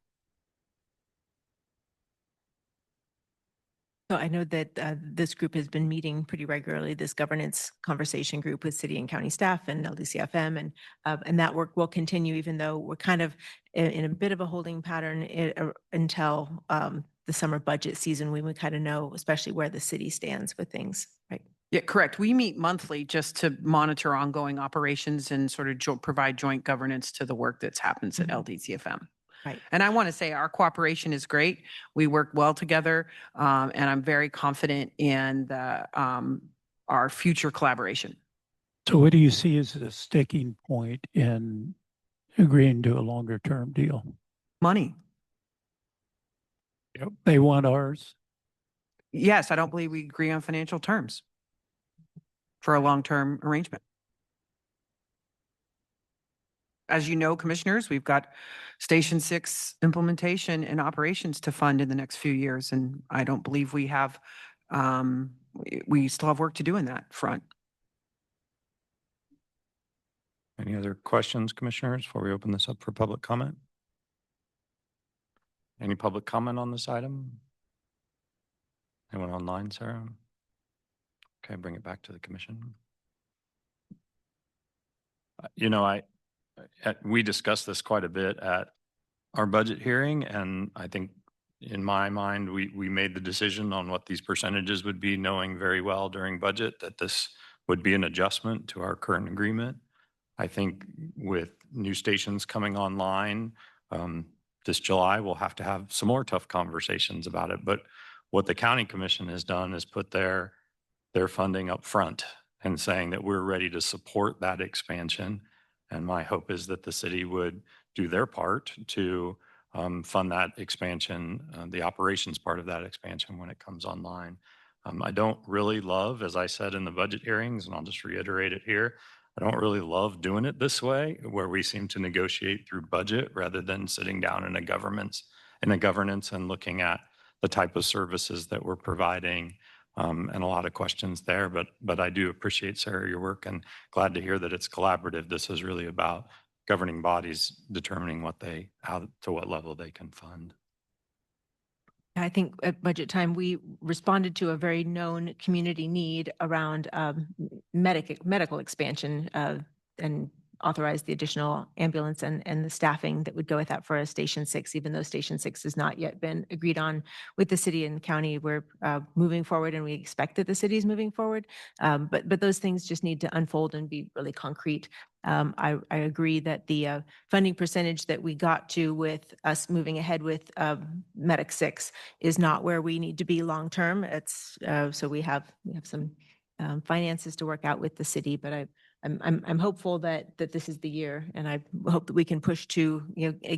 So I know that this group has been meeting pretty regularly, this governance conversation group with city and county staff and LDCFM, and that work will continue, even though we're kind of in a bit of a holding pattern until the summer budget season, when we kind of know, especially where the city stands with things, right? Yeah, correct. We meet monthly just to monitor ongoing operations and sort of provide joint governance to the work that happens at LDCFM. Right. And I want to say our cooperation is great. We work well together, and I'm very confident in our future collaboration. So what do you see as a sticking point in agreeing to a longer term deal? Money. Yep. They want ours. Yes, I don't believe we agree on financial terms for a long-term arrangement. As you know, commissioners, we've got Station 6 implementation and operations to fund in the next few years, and I don't believe we have, we still have work to do in that front. Any other questions, commissioners, before we open this up for public comment? Any public comment on this item? Anyone online, Sarah? Okay, bring it back to the commission. You know, we discussed this quite a bit at our budget hearing, and I think in my mind, we made the decision on what these percentages would be, knowing very well during budget that this would be an adjustment to our current agreement. I think with new stations coming online this July, we'll have to have some more tough conversations about it. But what the county commission has done is put their funding up front and saying that we're ready to support that expansion. And my hope is that the city would do their part to fund that expansion, the operations part of that expansion when it comes online. I don't really love, as I said in the budget hearings, and I'll just reiterate it here, I don't really love doing it this way, where we seem to negotiate through budget rather than sitting down in a governance and looking at the type of services that we're providing, and a lot of questions there. But I do appreciate, Sarah, your work, and glad to hear that it's collaborative. This is really about governing bodies determining to what level they can fund. I think at budget time, we responded to a very known community need around medical expansion and authorized the additional ambulance and the staffing that would go with that for a Station 6, even though Station 6 has not yet been agreed on with the city and county. We're moving forward, and we expect that the city is moving forward. But those things just need to unfold and be really concrete. I agree that the funding percentage that we got to with us moving ahead with Medic 6 is not where we need to be long term. It's so we have some finances to work out with the city, but I'm hopeful that this is the year, and I hope that we can push to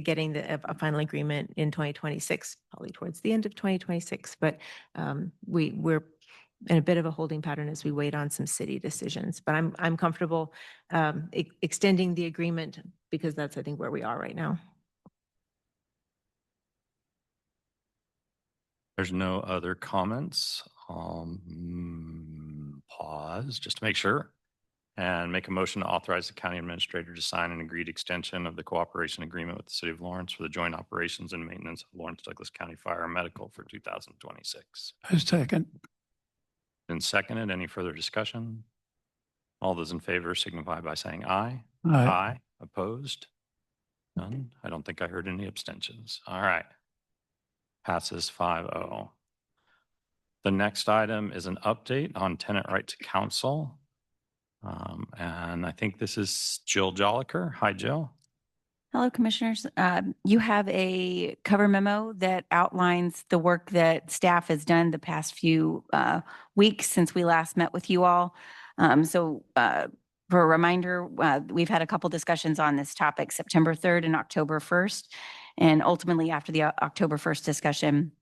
getting a final agreement in 2026, probably towards the end of 2026. But we're in a bit of a holding pattern as we wait on some city decisions. But I'm comfortable extending the agreement, because that's, I think, where we are right now. There's no other comments. Pause just to make sure, and make a motion to authorize the county administrator to sign an agreed extension of the cooperation agreement with the city of Lawrence for the joint operations and maintenance of Lawrence Douglas County Fire and Medical for 2026. A second. Been seconded. Any further discussion? All those in favor signify by saying aye. Aye. Aye. Opposed? None. I don't think I heard any abstentions. All right. Passes 5-0. The next item is an update on tenant right to counsel. And I think this is Jill Joliker. Hi, Jill. Hello, Commissioners. You have a cover memo that outlines the work that staff has done the past few weeks since we last met with you all. For a reminder, we've had a couple discussions on this topic, September 3rd and October 1st. And ultimately, after the October 1st discussion,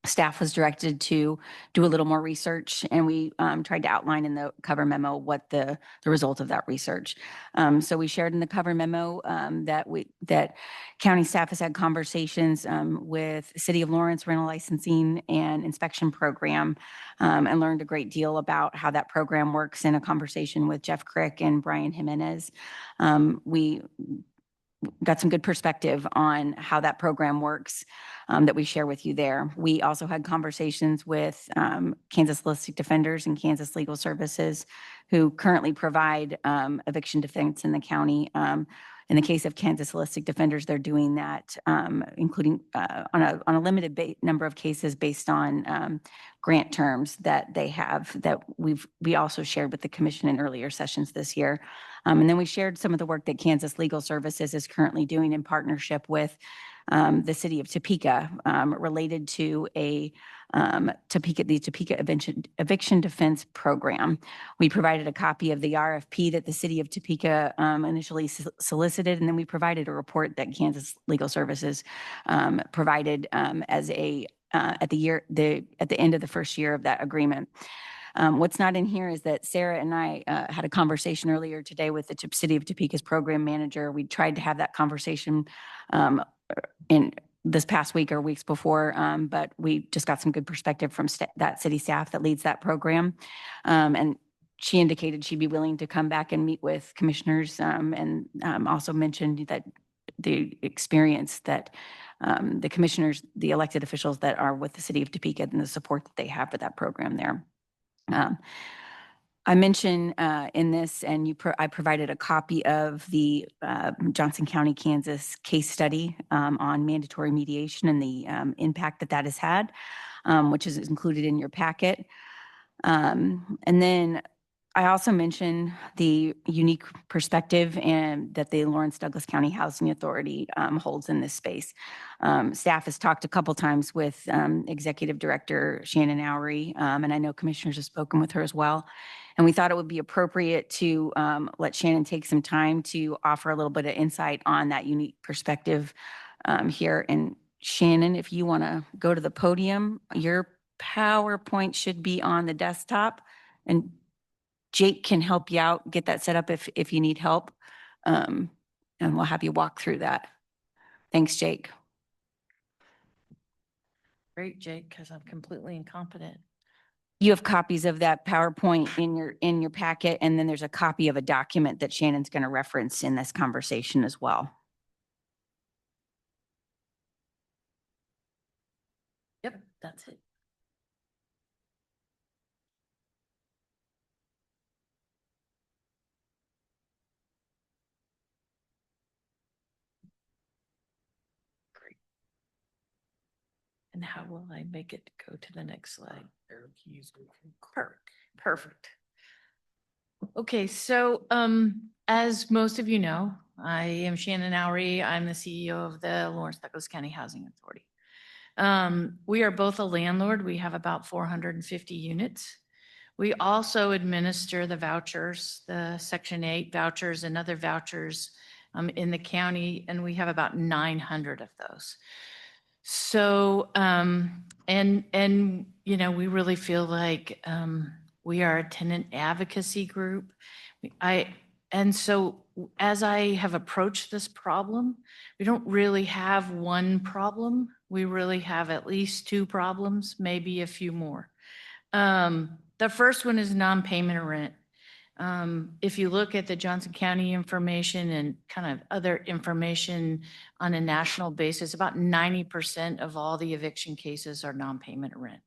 staff was directed to do a little more research, and we tried to outline in the cover memo what the result of that research. So we shared in the cover memo that county staff has had conversations with City of Lawrence rental licensing and inspection program, and learned a great deal about how that program works in a conversation with Jeff Crick and Brian Jimenez. We got some good perspective on how that program works that we share with you there. We also had conversations with Kansas Holistic Defenders and Kansas Legal Services, who currently provide eviction defense in the county. In the case of Kansas Holistic Defenders, they're doing that, including on a limited number of cases based on grant terms that they have that we also shared with the commission in earlier sessions this year. And then we shared some of the work that Kansas Legal Services is currently doing in partnership with the city of Topeka related to the Topeka Eviction Defense Program. We provided a copy of the RFP that the city of Topeka initially solicited, and then we provided a report that Kansas Legal Services provided as a at the end of the first year of that agreement. What's not in here is that Sarah and I had a conversation earlier today with the city of Topeka's program manager. We tried to have that conversation in this past week or weeks before, but we just got some good perspective from that city staff that leads that program. And she indicated she'd be willing to come back and meet with commissioners and also mentioned that the experience that the commissioners, the elected officials that are with the city of Topeka and the support that they have for that program there. I mentioned in this, and I provided a copy of the Johnson County, Kansas case study on mandatory mediation and the impact that has had, which is included in your packet. And then I also mentioned the unique perspective and that the Lawrence Douglas County Housing Authority holds in this space. Staff has talked a couple times with Executive Director Shannon Oury, and I know commissioners have spoken with her as well. And we thought it would be appropriate to let Shannon take some time to offer a little bit of insight on that unique perspective here. And Shannon, if you want to go to the podium, your PowerPoint should be on the desktop, and Jake can help you out, get that set up if you need help. And we'll have you walk through that. Thanks, Jake. Great, Jake, because I'm completely incompetent. You have copies of that PowerPoint in your packet, and then there's a copy of a document that Shannon's going to reference in this conversation as well. Yep, that's it. And how will I make it go to the next slide? Perfect. Okay, so as most of you know, I am Shannon Oury. I'm the CEO of the Lawrence Douglas County Housing Authority. We are both a landlord. We have about 450 units. We also administer the vouchers, the Section 8 vouchers and other vouchers in the county, and we have about 900 of those. So, and you know, we really feel like we are a tenant advocacy group. And so as I have approached this problem, we don't really have one problem. We really have at least two problems, maybe a few more. The first one is non-payment of rent. If you look at the Johnson County information and kind of other information on a national basis, about 90% of all the eviction cases are non-payment of rent.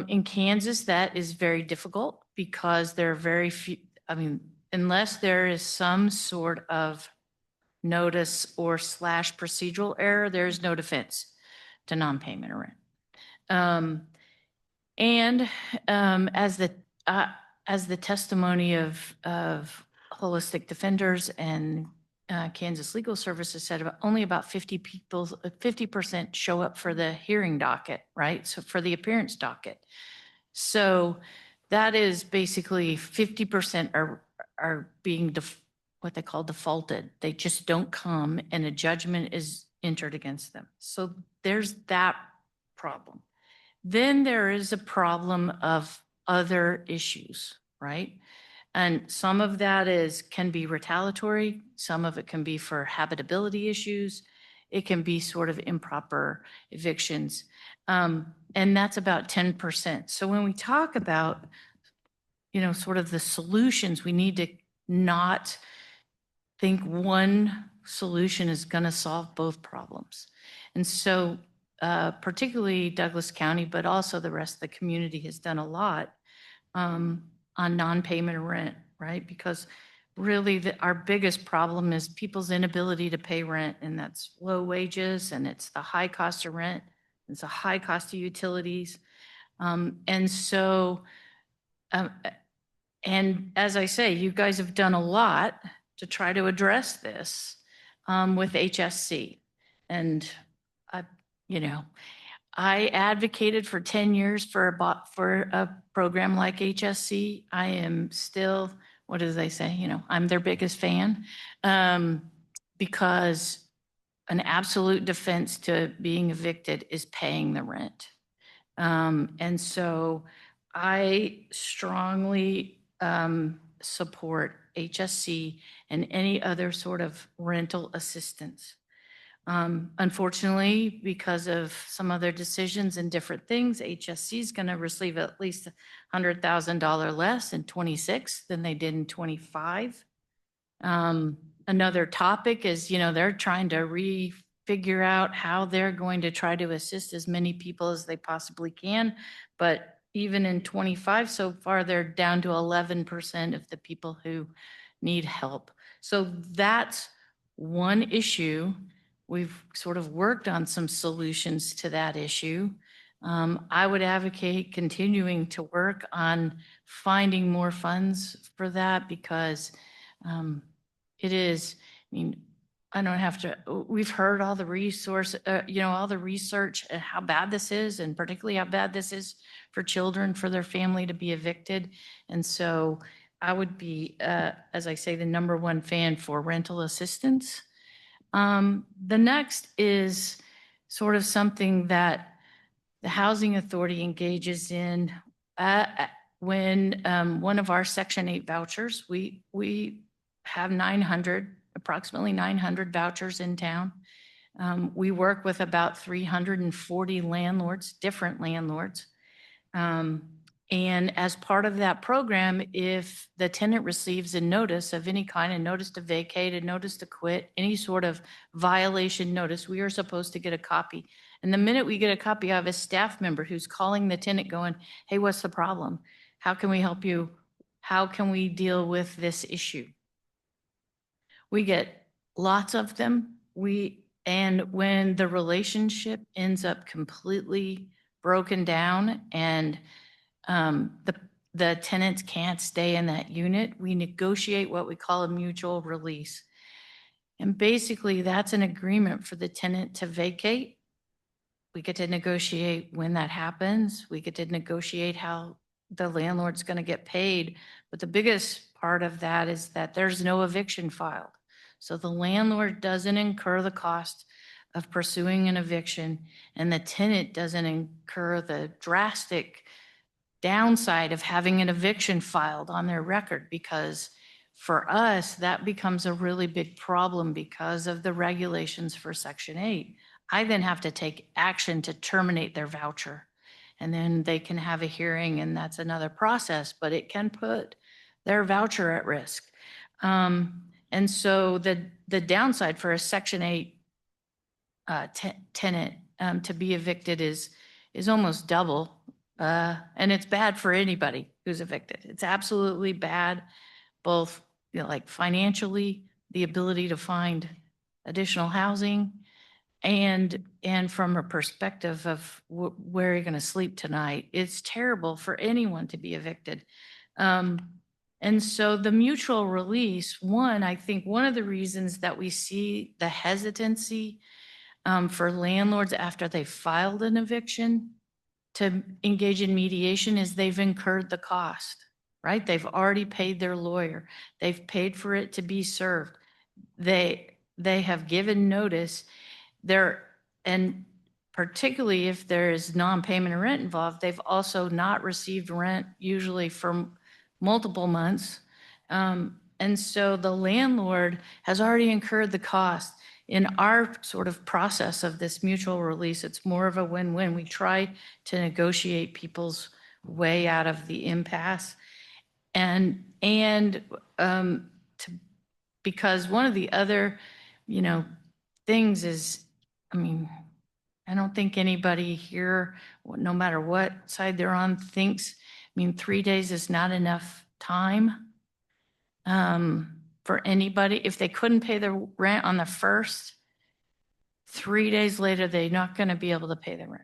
In Kansas, that is very difficult because there are very few, I mean, unless there is some sort of notice or / procedural error, there is no defense to non-payment of rent. As the testimony of Holistic Defenders and Kansas Legal Services said, only about 50% show up for the hearing docket, right? So for the appearance docket. So that is basically 50% are being what they call defaulted. They just don't come and a judgment is entered against them. So there's that problem. Then there is a problem of other issues, right? And some of that can be retaliatory. Some of it can be for habitability issues. It can be sort of improper evictions. And that's about 10%. So when we talk about, you know, sort of the solutions, we need to not think one solution is going to solve both problems. And so particularly Douglas County, but also the rest of the community has done a lot on non-payment of rent, right? Because really our biggest problem is people's inability to pay rent, and that's low wages, and it's the high cost of rent, it's a high cost of utilities. And so, and as I say, you guys have done a lot to try to address this with HSC. And I advocated for 10 years for a program like HSC. I am still, what do they say? I'm their biggest fan because an absolute defense to being evicted is paying the rent. And so I strongly support HSC and any other sort of rental assistance. Unfortunately, because of some other decisions and different things, HSC is going to receive at least $100,000 less in 26 than they did in 25. Another topic is, they're trying to figure out how they're going to try to assist as many people as they possibly can. But even in 25 so far, they're down to 11% of the people who need help. So that's one issue. We've sort of worked on some solutions to that issue. I would advocate continuing to work on finding more funds for that because it is, I don't have to, we've heard all the all the research and how bad this is, and particularly how bad this is for children, for their family to be evicted. And so I would be, as I say, the #1 fan for rental assistance. The next is sort of something that the Housing Authority engages in when one of our Section 8 vouchers, we have approximately 900 vouchers in town. We work with about 340 landlords, different landlords. And as part of that program, if the tenant receives a notice of any kind, a notice to vacate, a notice to quit, any sort of violation notice, we are supposed to get a copy. And the minute we get a copy, I have a staff member who's calling the tenant going, hey, what's the problem? How can we help you? How can we deal with this issue? We get lots of them. And when the relationship ends up completely broken down and the tenants can't stay in that unit, we negotiate what we call a mutual release. And basically that's an agreement for the tenant to vacate. We get to negotiate when that happens. We get to negotiate how the landlord's going to get paid. But the biggest part of that is that there's no eviction filed. So the landlord doesn't incur the cost of pursuing an eviction, and the tenant doesn't incur the drastic downside of having an eviction filed on their record, because for us, that becomes a really big problem because of the regulations for Section 8. I then have to take action to terminate their voucher, and then they can have a hearing, and that's another process, but it can put their voucher at risk. And so the downside for a Section 8 tenant to be evicted is almost double. And it's bad for anybody who's evicted. It's absolutely bad, both like financially, the ability to find additional housing, and from a perspective of where you're going to sleep tonight. It's terrible for anyone to be evicted. And so the mutual release, I think one of the reasons that we see the hesitancy for landlords after they filed an eviction to engage in mediation is they've incurred the cost, right? They've already paid their lawyer. They've paid for it to be served. They have given notice there, and particularly if there is non-payment of rent involved, they've also not received rent usually for multiple months. And so the landlord has already incurred the cost. In our sort of process of this mutual release, it's more of a win-win. We try to negotiate people's way out of the impasse. And because one of the other things is, I mean, I don't think anybody here, no matter what side they're on, thinks, 3 days is not enough time for anybody. If they couldn't pay the rent on the first, 3 days later, they're not going to be able to pay the rent.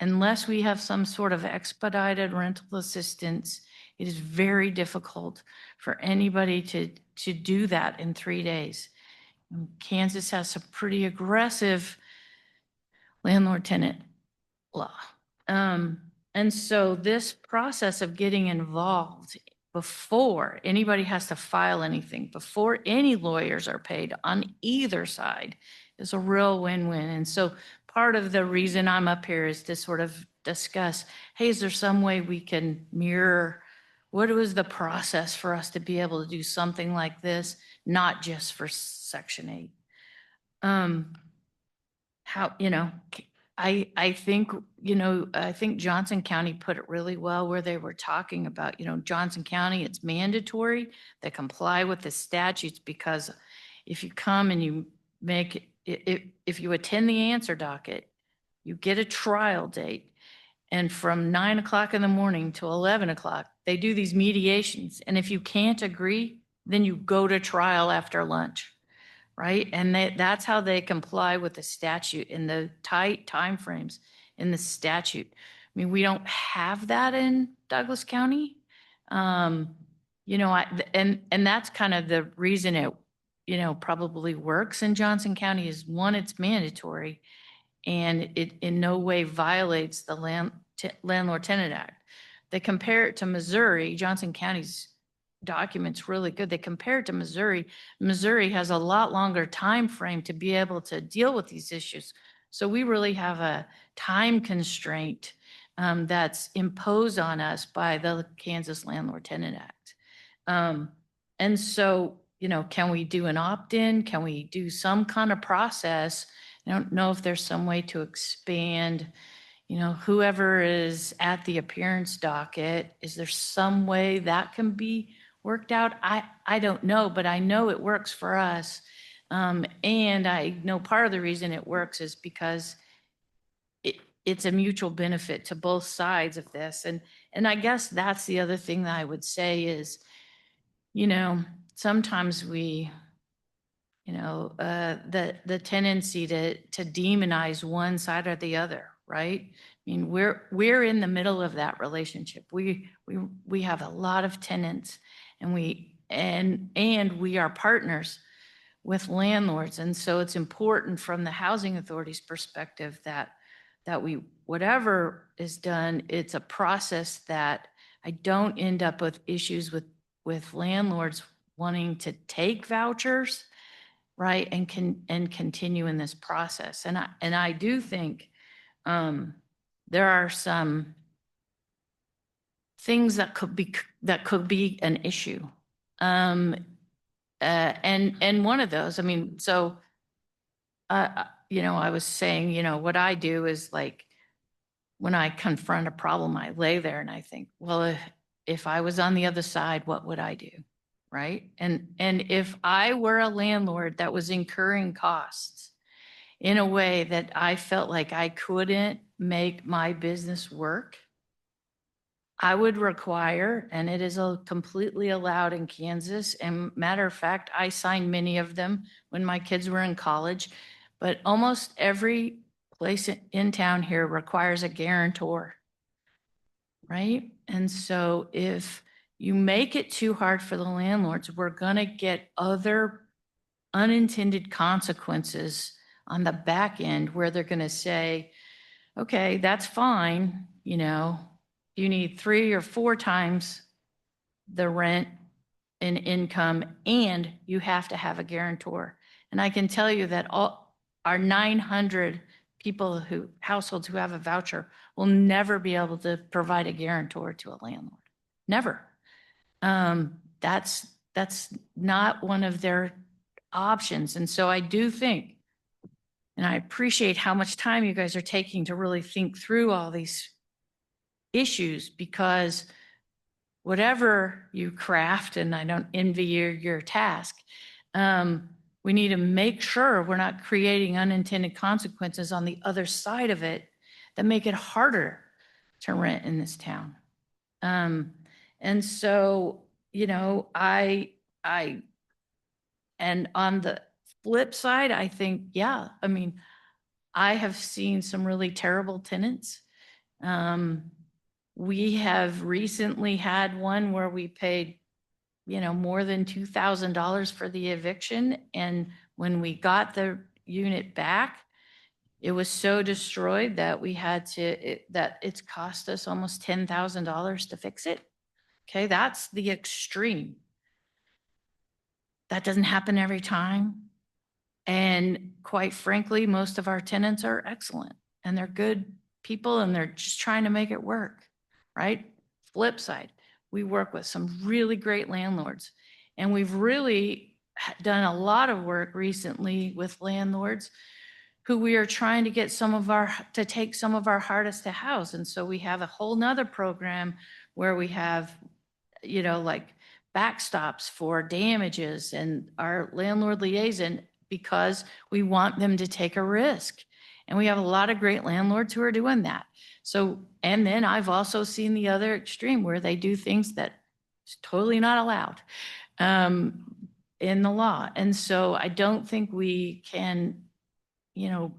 Unless we have some sort of expedited rental assistance, it is very difficult for anybody to do that in 3 days. Kansas has some pretty aggressive landlord-tenant law. And so this process of getting involved before anybody has to file anything, before any lawyers are paid on either side, is a real win-win. And so part of the reason I'm up here is to sort of discuss, hey, is there some way we can mirror what was the process for us to be able to do something like this, not just for Section 8? I think Johnson County put it really well where they were talking about, Johnson County, it's mandatory to comply with the statutes, because if you come and you if you attend the answer docket, you get a trial date, and from 9 o'clock in the morning to 11 o'clock, they do these mediations. And if you can't agree, then you go to trial after lunch. Right. And that's how they comply with the statute in the tight timeframes in the statute. We don't have that in Douglas County. And that's kind of the reason it, probably works in Johnson County is, one, it's mandatory, and it in no way violates the Landlord-Tenant Act. They compare it to Missouri. Johnson County's document's really good. They compare it to Missouri. Missouri has a lot longer time frame to be able to deal with these issues. So we really have a time constraint that's imposed on us by the Kansas Landlord-Tenant Act. And so, can we do an opt-in? Can we do some kind of process? I don't know if there's some way to expand, whoever is at the appearance docket, is there some way that can be worked out? I don't know, but I know it works for us. And I know part of the reason it works is because it's a mutual benefit to both sides of this. And I guess that's the other thing that I would say is, sometimes we, the tendency to demonize one side or the other, right? We're in the middle of that relationship. We have a lot of tenants, and we are partners with landlords. And so it's important from the housing authority's perspective that we, whatever is done, it's a process that I don't end up with issues with landlords wanting to take vouchers, right? And continue in this process. And I do think there are some things that could be an issue. And one of those, I was saying, what I do is, like, when I confront a problem, I lay there and I think, well, if I was on the other side, what would I do? Right. And if I were a landlord that was incurring costs in a way that I felt like I couldn't make my business work, I would require, and it is completely allowed in Kansas. And matter of fact, I signed many of them when my kids were in college, but almost every place in town here requires a guarantor, right? And so if you make it too hard for the landlords, we're going to get other unintended consequences on the back end where they're going to say, okay, that's fine. You need 3 or 4 times the rent and income, and you have to have a guarantor. And I can tell you that all our 900 households who have a voucher will never be able to provide a guarantor to a landlord. Never. That's not one of their options. And so I do think, and I appreciate how much time you guys are taking to really think through all these issues, because whatever you craft, and I don't envy your task, We need to make sure we're not creating unintended consequences on the other side of it that make it harder to rent in this town. And so, you know, and on the flip side, I think, yeah, I mean, I have seen some really terrible tenants. We have recently had one where we paid, you know, more than $2,000 for the eviction. And when we got the unit back, it was so destroyed that we had to, that it's cost us almost $10,000 to fix it. Okay, that's the extreme. That doesn't happen every time. And quite frankly, most of our tenants are excellent and they're good people and they're just trying to make it work, right? Flip side, we work with some really great landlords and we've really done a lot of work recently with landlords who we are trying to get to take some of our hardest to house. And so we have a whole nother program where we have, you know, like backstops for damages and our landlord liaison, because we want them to take a risk. And we have a lot of great landlords who are doing that. So, and then I've also seen the other extreme where they do things that is totally not allowed in the law. And so I don't think we can, you know,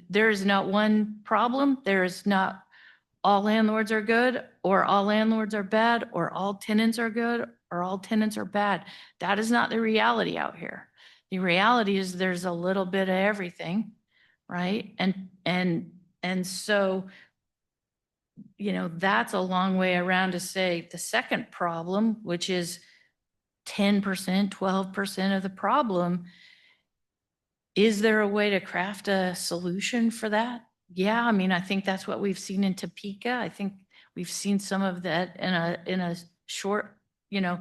there is not one problem. There is not all landlords are good or all landlords are bad or all tenants are good or all tenants are bad. That is not the reality out here. The reality is there's a little bit of everything, right? And so, you know, that's a long way around to say the second problem, which is 10%, 12% of the problem. Is there a way to craft a solution for that? Yeah, I mean, I think that's what we've seen in Topeka. I think we've seen some of that in a short, you know,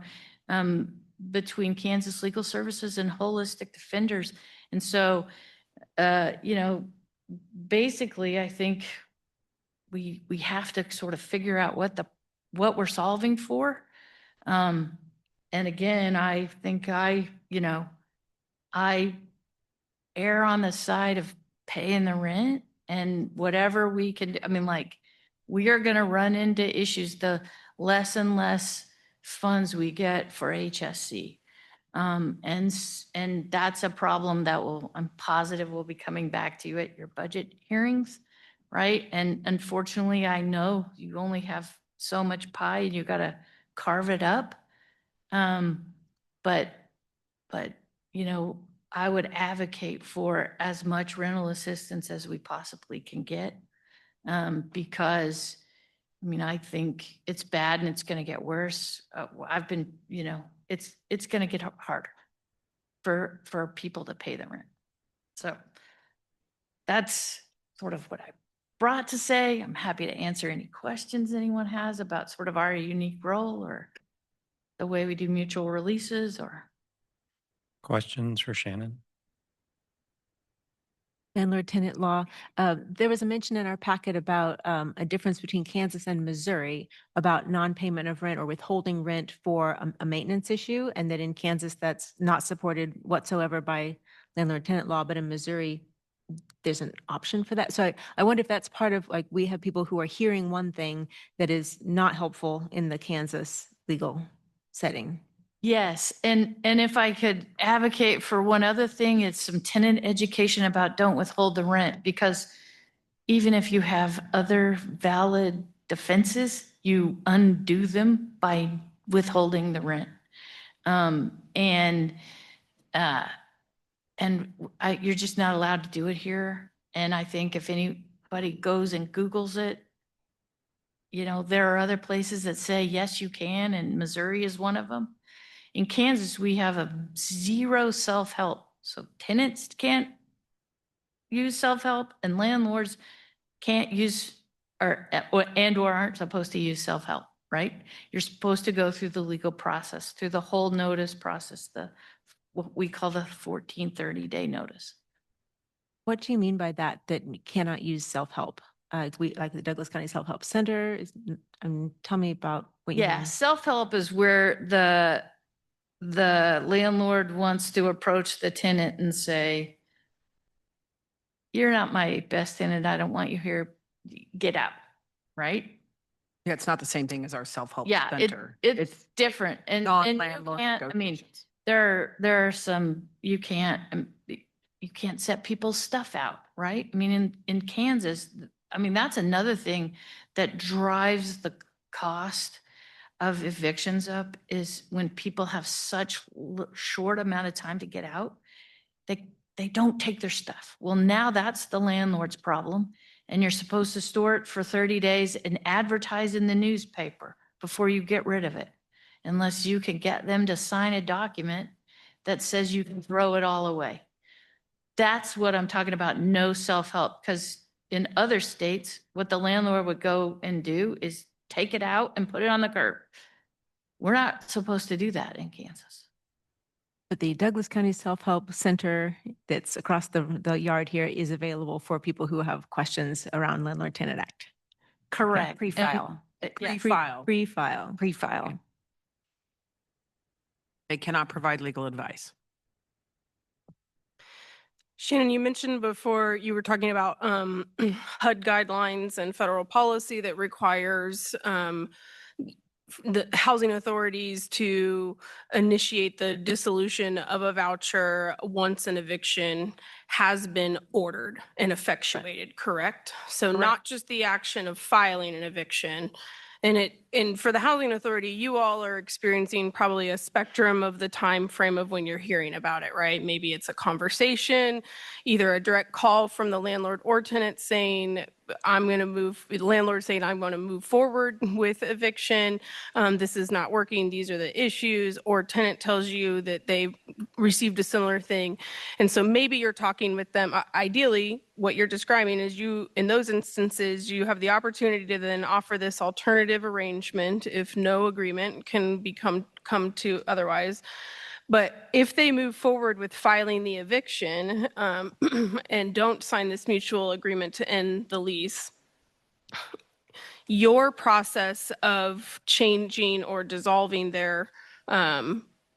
between Kansas Legal Services and Holistic Defenders. And so, you know, basically, I think we have to sort of figure out what we're solving for. And again, I think you know, I err on the side of paying the rent and whatever we can do. I mean, like, we are going to run into issues the less and less funds we get for HSC. And that's a problem that I'm positive will be coming back to you at your budget hearings, right? And unfortunately, I know you only have so much pie and you got to carve it up. But, you know, I would advocate for as much rental assistance as we possibly can get. Because I mean, I think it's bad and it's going to get worse. I've been, you know, it's going to get harder for people to pay the rent. So that's sort of what I brought to say. I'm happy to answer any questions anyone has about sort of our unique role or the way we do mutual releases or. Questions for Shannon? Landlord tenant law. There was a mention in our packet about a difference between Kansas and Missouri about non-payment of rent or withholding rent for a maintenance issue, and that in Kansas that's not supported whatsoever by landlord tenant law, but in Missouri there's an option for that. So I wonder if that's part of, like, we have people who are hearing one thing that is not helpful in the Kansas legal setting. Yes, and if I could advocate for one other thing, it's some tenant education about don't withhold the rent, because even if you have other valid defenses, you undo them by withholding the rent. You're just not allowed to do it here. And I think if anybody goes and Googles it, you know, there are other places that say, yes, you can, and Missouri is one of them. In Kansas, we have a zero self-help. So tenants can't use self-help and landlords can't use or aren't supposed to use self-help, right? You're supposed to go through the legal process, through the whole notice process, what we call the 1430-day notice. What do you mean by that we cannot use self-help? We like the Douglas County Self-Help Center. Tell me about what you mean. Yeah, self-help is where the landlord wants to approach the tenant and say, you're not my best tenant. I don't want you here. Get out, right? Yeah, it's not the same thing as our self-help Yeah, center. it's different. And you non-landlord can't, I mean, negotiations. there are some, you can't set people's stuff out, right? I mean, in Kansas, I mean, that's another thing that drives the cost of evictions up is when people have such short amount of time to get out, they don't take their stuff. Well, now that's the landlord's problem. And you're supposed to store it for 30 days and advertise in the newspaper before you get rid of it. Unless you can get them to sign a document that says you can throw it all away. That's what I'm talking about, no self-help. Because in other states, what the landlord would go and do is take it out and put it on the curb. We're not supposed to do that in Kansas. But the Douglas County Self-Help Center that's across the yard here is available for people who have questions around Landlord Tenant Act. Correct. Pre-file, Pre-file. Pre-file. pre-file. They cannot provide legal advice. Shannon, you mentioned before you were talking about HUD guidelines and federal policy that requires the housing authorities to initiate the dissolution of a voucher once an eviction has been ordered and effectuated, correct? So not just the action of filing an eviction. And for the housing authority, you all are experiencing probably a spectrum of the time frame of when you're hearing about it, right? Maybe it's a conversation, either a direct call from the landlord or tenant saying, landlord saying, I'm going to move forward with eviction. This is not working. These are the issues. Or tenant tells you that they received a similar thing. And so maybe you're talking with them. Ideally, what you're describing is in those instances, you have the opportunity to then offer this alternative arrangement if no agreement can come to otherwise. But if they move forward with filing the eviction and don't sign this mutual agreement to end the lease, your process of changing or dissolving their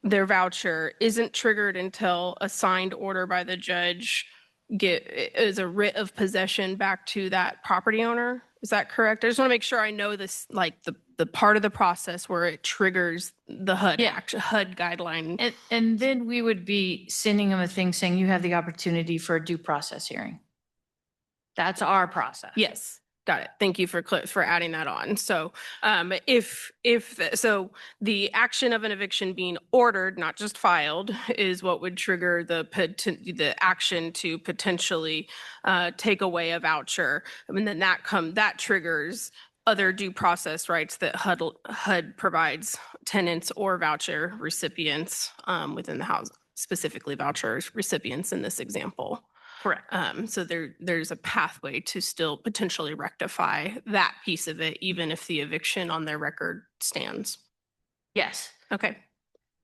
voucher isn't triggered until a signed order by the judge is a writ of possession back to that property owner. Is that correct? I just want to make sure I know this, like the part of the process where it triggers the HUD HUD guideline. And then we would be sending them a thing saying you have the opportunity for a due process hearing. That's our process. Yes. Got it. Thank you for adding that on. So so the action of an eviction being ordered, not just filed, is what would trigger the action to potentially take away a voucher. I mean, then that triggers other due process rights that HUD provides tenants or voucher recipients within the house, specifically voucher recipients in this example. Correct. So there's a pathway to still potentially rectify that piece of it, even if the eviction on their record stands. Yes. Okay.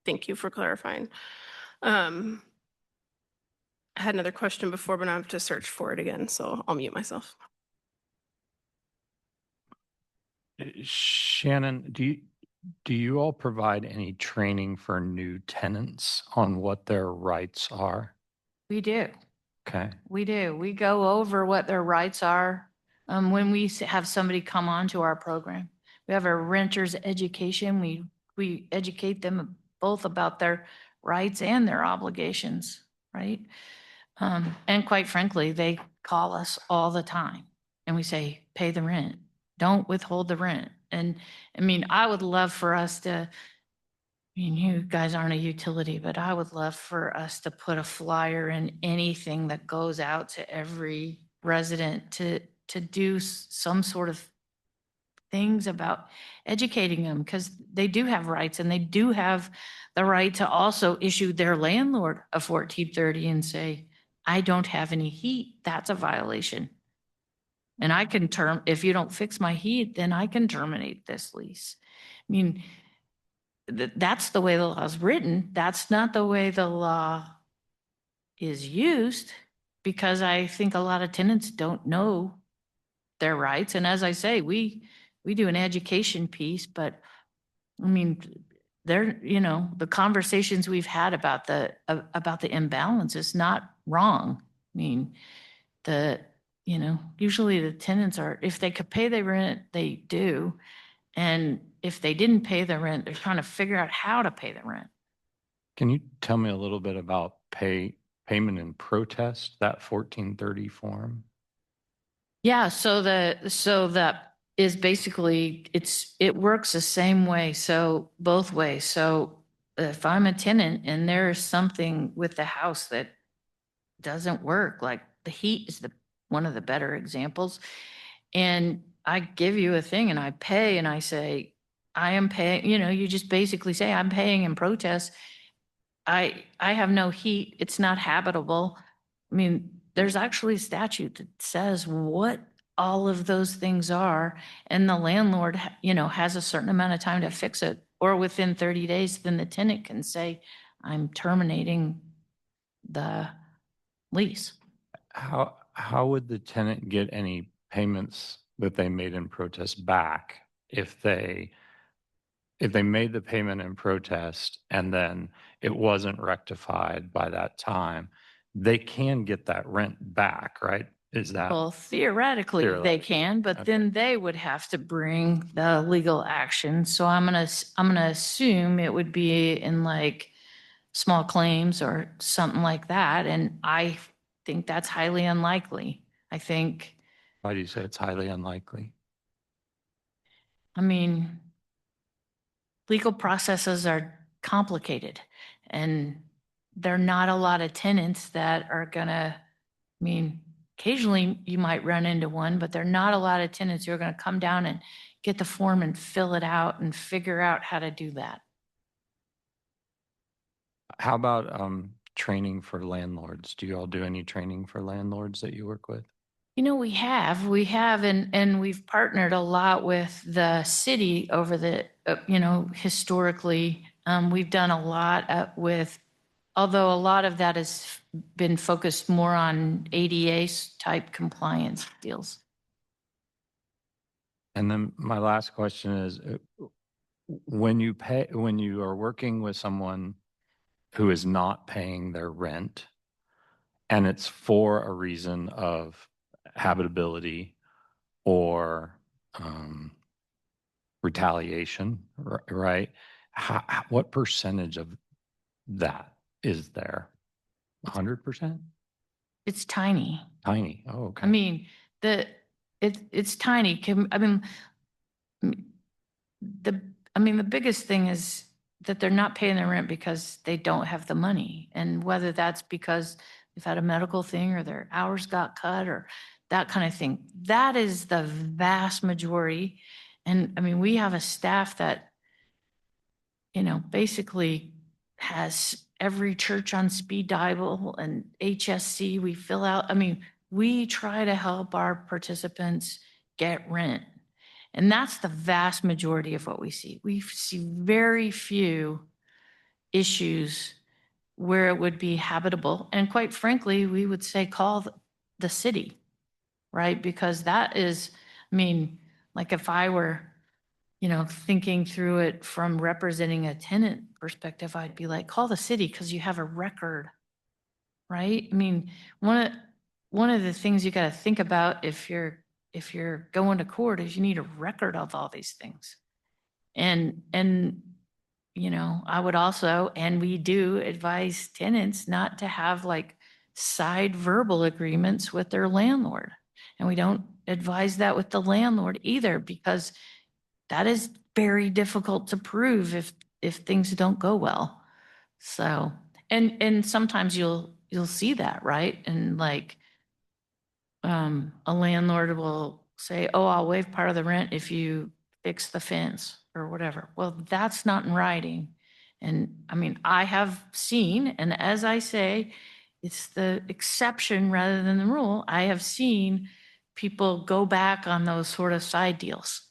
Thank you for clarifying. I had another question before, but I have to search for it again, so I'll mute myself. Shannon, do you all provide any training for new tenants on what their rights are? We do. Okay. We do. We go over what their rights are when we have somebody come on to our program. We have a renter's education. We educate them both about their rights and their obligations, right? And quite frankly, they call us all the time and we say, pay the rent. Don't withhold the rent. And I mean, I would love for us to, I mean, you guys aren't a utility, but I would love for us to put a flyer in anything that goes out to every resident to do some sort of things about educating them, because they do have rights and they do have the right to also issue their landlord a 1430 and say, I don't have any heat. That's a violation. And I can if you don't fix my heat, then I can terminate this lease. I mean, that's the way the law is written. That's not the way the law is used, because I think a lot of tenants don't know their rights. And as I say, we do an education piece, but I mean, they're, you know, the conversations we've had about the imbalance is not wrong. I mean, you know, usually the tenants are, if they could pay their rent, they do. And if they didn't pay the rent, they're trying to figure out how to pay the rent. Can you tell me a little bit about payment in protest, that 1430 form? Yeah, so that is basically, it works the same way, so both ways. So if I'm a tenant and there is something with the house that doesn't work, like the heat is one of the better examples, and I give you a thing and I pay and I say, I am paying, you know, you just basically say, I'm paying in protest. I have no heat. It's not habitable. I mean, there's actually a statute that says what all of those things are, and the landlord, you know, has a certain amount of time to fix it, or within 30 days, then the tenant can say, I'm terminating the lease. How would the tenant get any payments that they made in protest back if they made the payment in protest and then it wasn't rectified by that time? They can get that rent back, right? Is that? Well, theoretically, they Theoretically, can, but okay. then they would have to bring the legal action. So I'm gonna assume it would be in like small claims or something like that. And I think that's highly unlikely. I think, Why do you say it's highly unlikely? I mean, legal processes are complicated, and there are not a lot of tenants that are gonna, I mean, occasionally you might run into one, but there are not a lot of tenants who are gonna come down and get the form and fill it out and figure out how to do that. How about training for landlords? Do you all do any training for landlords that you work with? You know, we have, and we've partnered a lot with the city over the, you know, historically. We've done a lot with, although a lot of that has been focused more on ADA type compliance deals. And then my last question is, when you are working with someone who is not paying their rent, and it's for a reason of habitability or retaliation, right? What percentage of that is there? 100%? It's tiny. Tiny. Oh, okay. I mean, it's tiny. The biggest thing is that they're not paying their rent because they don't have the money. And whether that's because they've had a medical thing or their hours got cut or that kind of thing, that is the vast majority. And I mean, we have a staff that, you know, basically has every church on speed dial and HSC. We fill out, I mean, we try to help our participants get rent. And that's the vast majority of what we see. We see very few issues where it would be habitable. And quite frankly, we would say call the city, right? Because that is, I mean, like if I were, you know, thinking through it from representing a tenant perspective, I'd be like, call the city because you have a record, right? I mean, one of the things you got to think about if you're going to court is you need a record of all these things. And, you know, I would also, and we do advise tenants not to have like side verbal agreements with their landlord. And we don't advise that with the landlord either, because that is very difficult to prove if things don't go well. So, and sometimes you'll see that, right? And like, a landlord will say, oh, I'll waive part of the rent if you fix the fence or whatever. Well, that's not in writing. And I mean, I have seen, and as I say, it's the exception rather than the rule. I have seen people go back on those sort of side deals.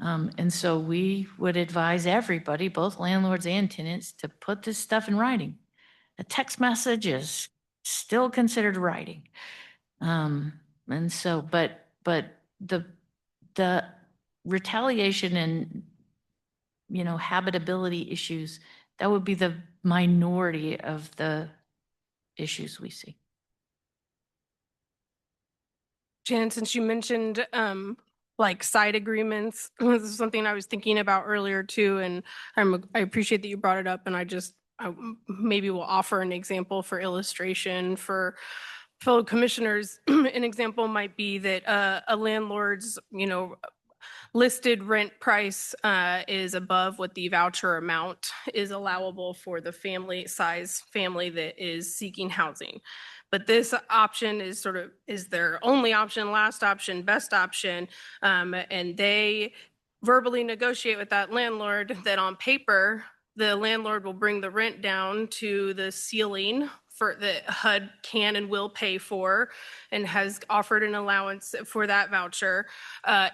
And so we would advise everybody, both landlords and tenants, to put this stuff in writing. A text message is still considered writing. And so, but the retaliation and habitability issues, that would be the minority of the issues we see. Jan, since you mentioned like side agreements, this is something I was thinking about earlier too, and I appreciate that you brought it up, and I maybe will offer an example for illustration for fellow commissioners. An example might be that a landlord's, listed rent price is above what the voucher amount is allowable for the family that is seeking housing. But this option is their only option, last option, best option. And they verbally negotiate with that landlord that on paper, the landlord will bring the rent down to the ceiling for that HUD can and will pay for, and has offered an allowance for that voucher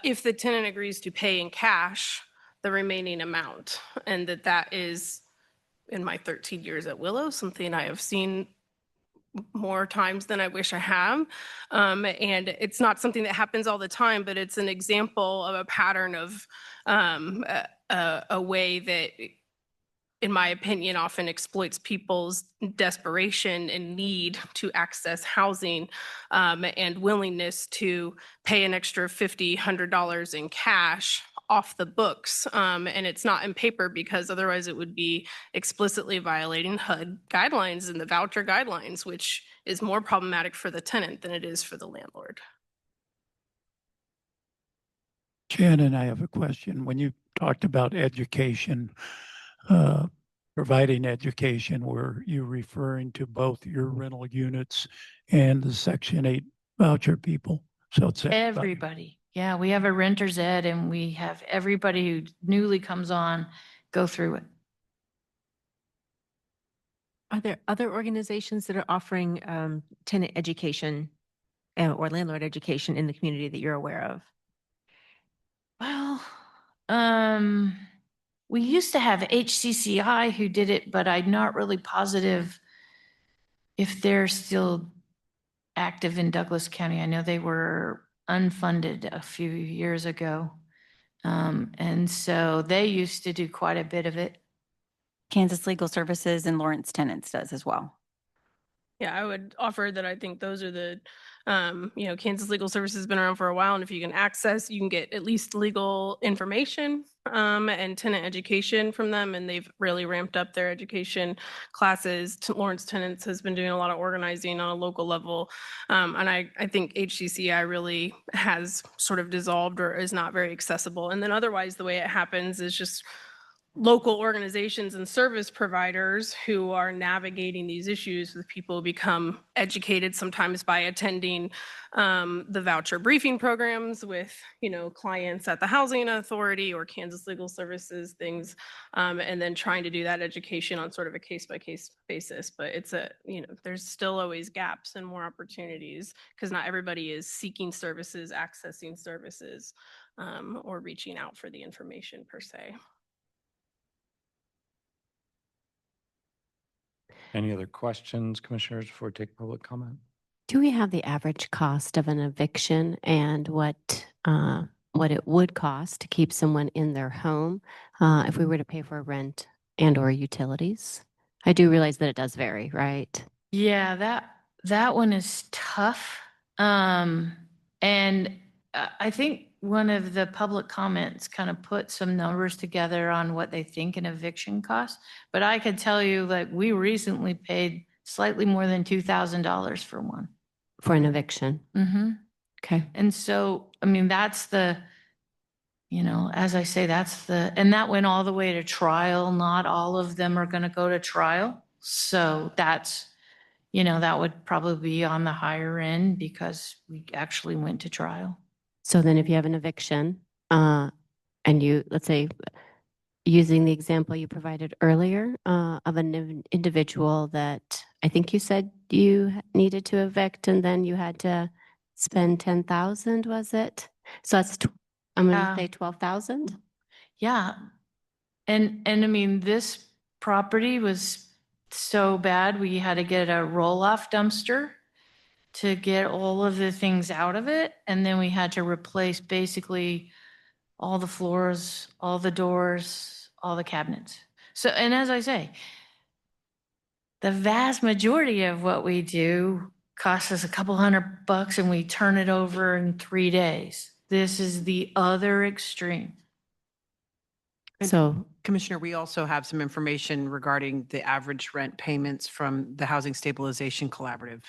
if the tenant agrees to pay in cash the remaining amount. And that is, in my 13 years at Willow, something I have seen more times than I wish I have. And it's not something that happens all the time, but it's an example of a pattern of a way that, in my opinion, often exploits people's desperation and need to access housing and willingness to pay an extra $50, $100 in cash off the books. And it's not in paper because otherwise it would be explicitly violating HUD guidelines and the voucher guidelines, which is more problematic for the tenant than it is for the landlord. Shannon, I have a question. When you talked about education, providing education, were you referring to both your rental units and the Section 8 voucher people? So it's Everybody. Yeah, we have a renter's ed, and we have everybody who newly comes on go through it. Are there other organizations that are offering tenant education or landlord education in the community that you're aware of? Well, we used to have HCCI who did it, but I'm not really positive if they're still active in Douglas County. I know they were unfunded a few years ago. And so they used to do quite a bit of it. Kansas Legal Services and Lawrence Tenants does as well. Yeah, I would offer that I think those are the, Kansas Legal Services has been around for a while, and if you can get at least legal information and tenant education from them, and they've really ramped up their education classes. Lawrence Tenants has been doing a lot of organizing on a local level, and I think HCCI really has sort of dissolved or is not very accessible. And then otherwise, the way it happens is just local organizations and service providers who are navigating these issues with people become educated sometimes by attending the voucher briefing programs with, clients at the Housing Authority or Kansas Legal Services things, and then trying to do that education on sort of a case-by-case basis. But it's there's still always gaps and more opportunities because not everybody is seeking services, accessing services, or reaching out for the information per se. Any other questions, commissioners, before we take public comment? Do we have the average cost of an eviction and what it would cost to keep someone in their home if we were to pay for rent and or utilities? I do realize that it does vary, right? Yeah, that one is tough. And I think one of the public comments kind of put some numbers together on what they think an eviction costs. But I could tell you, like, we recently paid slightly more than $2,000 for one. For an eviction. Mm-hmm. Okay. And so, I mean, that's the, as I say, and that went all the way to trial. Not all of them are going to go to trial. So that's, that would probably be on the higher end because we actually went to trial. So then if you have an eviction and you, let's say, using the example you provided earlier of an individual that I think you said you needed to evict and then you had to spend 10,000, was it? So that's, I'm going to say 12,000. Yeah. And I mean, this property was so bad, we had to get a roll-off dumpster to get all of the things out of it. And then we had to replace basically all the floors, all the doors, all the cabinets. So, and as I say, the vast majority of what we do costs us a couple $100 and we turn it over in 3 days. This is the other extreme. And So, Commissioner, we also have some information regarding the average rent payments from the Housing Stabilization Collaborative.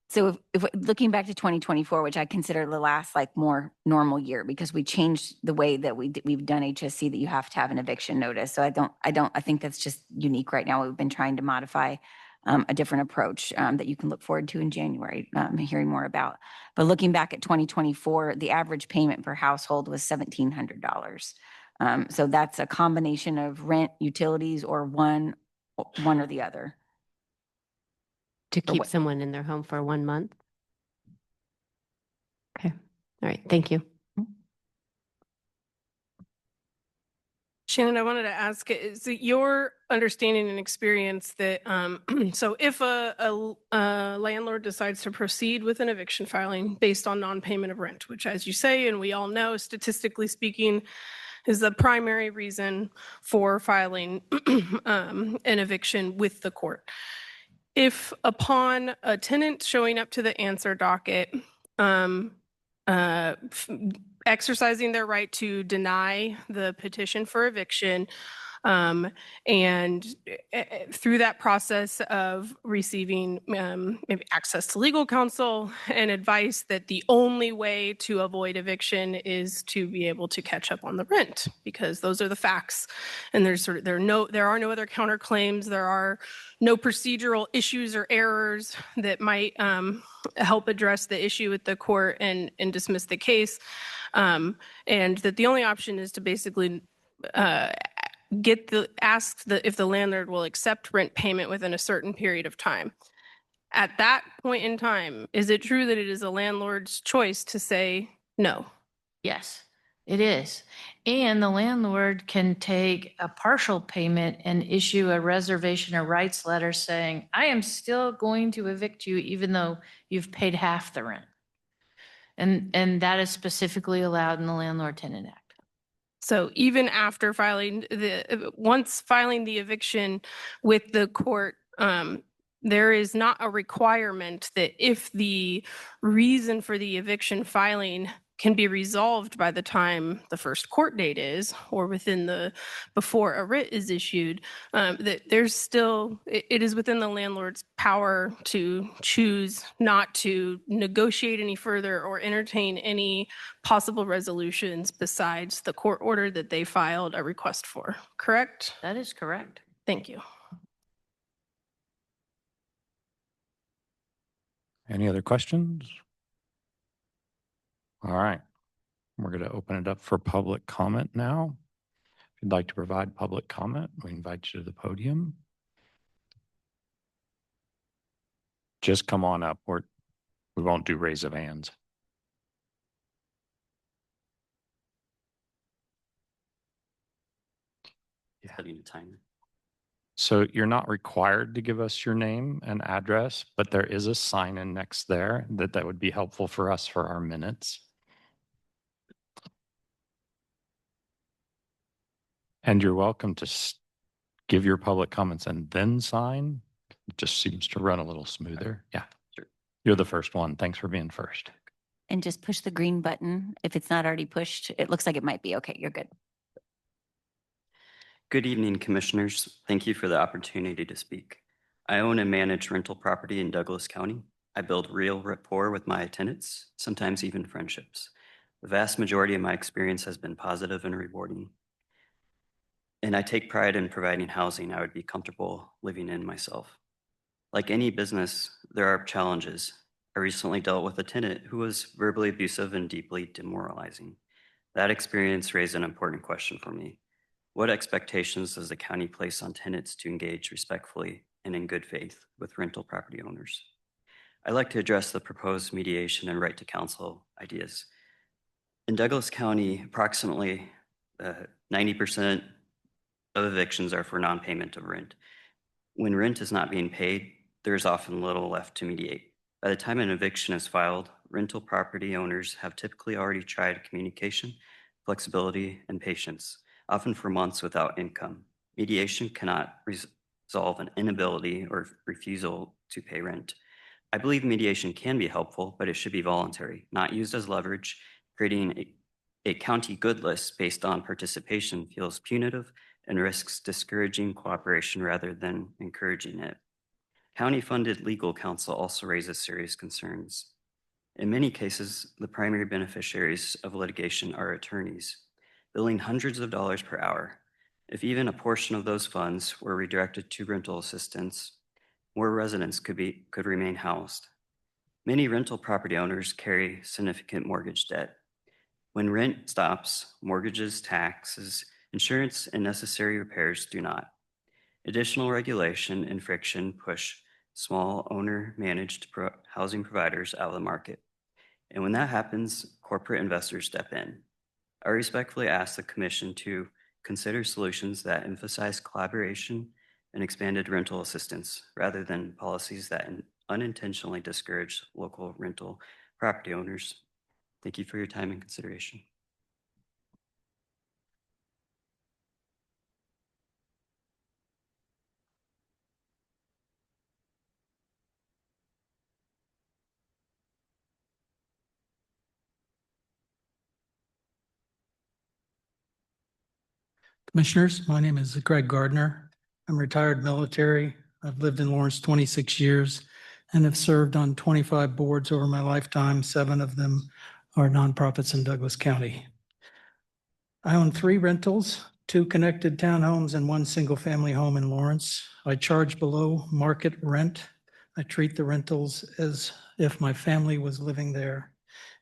So if looking back to 2024, which I consider the last like more normal year because we changed the way that we've done HSC, that you have to have an eviction notice. So I think that's just unique right now. We've been trying to modify a different approach that you can look forward to in January, hearing more about. But looking back at 2024, the average payment per household was $1,700. So that's a combination of rent, utilities, or one or the other. to Or keep what- someone in their home for 1 month? Okay. All right. Thank you. Shannon, I wanted to ask, is it your understanding and experience that, so if a landlord decides to proceed with an eviction filing based on non-payment of rent, which as you say, and we all know, statistically speaking, is the primary reason for filing an eviction with the court. If upon a tenant showing up to the answer docket, exercising their right to deny the petition for eviction, and through that process of receiving maybe access to legal counsel and advice that the only way to avoid eviction is to be able to catch up on the rent, because those are the facts. And there are no other counterclaims. There are no procedural issues or errors that might help address the issue with the court and dismiss the case. And that the only option is to basically ask if the landlord will accept rent payment within a certain period of time. At that point in time, is it true that it is a landlord's choice to say no? Yes, it is. And the landlord can take a partial payment and issue a reservation of rights letter saying, I am still going to evict you even though you've paid half the rent. And that is specifically allowed in the Landlord Tenant Act. So even after once filing the eviction with the court, there is not a requirement that if the reason for the eviction filing can be resolved by the time the first court date is, or before a writ is issued, that there's still, it is within the landlord's power to choose not to negotiate any further or entertain any possible resolutions besides the court order that they filed a request for, correct? That is correct. Thank you. Any other questions? All right. We're going to open it up for public comment now. If you'd like to provide public comment, we invite you to the podium. Just come on up. We won't do raise of hands. Setting a timer. So you're not required to give us your name and address, but there is a sign in next there that would be helpful for us for our minutes. And you're welcome to give your public comments and then sign. It just seems to run a little smoother. Yeah. Sure. You're the first one. Thanks for being first. And just push the green button. If it's not already pushed, it looks like it might be. Okay, you're good. Good evening, Commissioners. Thank you for the opportunity to speak. I own and manage rental property in Douglas County. I build real rapport with my tenants, sometimes even friendships. The vast majority of my experience has been positive and rewarding. And I take pride in providing housing I would be comfortable living in myself. Like any business, there are challenges. I recently dealt with a tenant who was verbally abusive and deeply demoralizing. That experience raised an important question for me. What expectations does the county place on tenants to engage respectfully and in good faith with rental property owners? I'd like to address the proposed mediation and right to counsel ideas. In Douglas County, approximately 90% of evictions are for non-payment of rent. When rent is not being paid, there's often little left to mediate. By the time an eviction is filed, rental property owners have typically already tried communication, flexibility, and patience. often for months without income. Mediation cannot resolve an inability or refusal to pay rent. I believe mediation can be helpful, but it should be voluntary, not used as leverage. Creating a county good list based on participation feels punitive and risks discouraging cooperation rather than encouraging it. County-funded legal counsel also raises serious concerns. In many cases, the primary beneficiaries of litigation are attorneys, billing hundreds of dollars per hour. If even a portion of those funds were redirected to rental assistance, more residents could remain housed. Many rental property owners carry significant mortgage debt. When rent stops, mortgages, taxes, insurance, and necessary repairs do not. Additional regulation and friction push small owner-managed housing providers out of the market. And when that happens, corporate investors step in. I respectfully ask the Commission to consider solutions that emphasize collaboration and expanded rental assistance rather than policies that unintentionally discourage local rental property owners. Thank you for your time and consideration. Commissioners, my name is Greg Gardner. I'm retired military. I've lived in Lawrence 26 years and have served on 25 boards over my lifetime. 7 of them are nonprofits in Douglas County. I own 3 rentals, 2 connected townhomes and 1 single-family home in Lawrence. I charge below market rent. I treat the rentals as if my family was living there,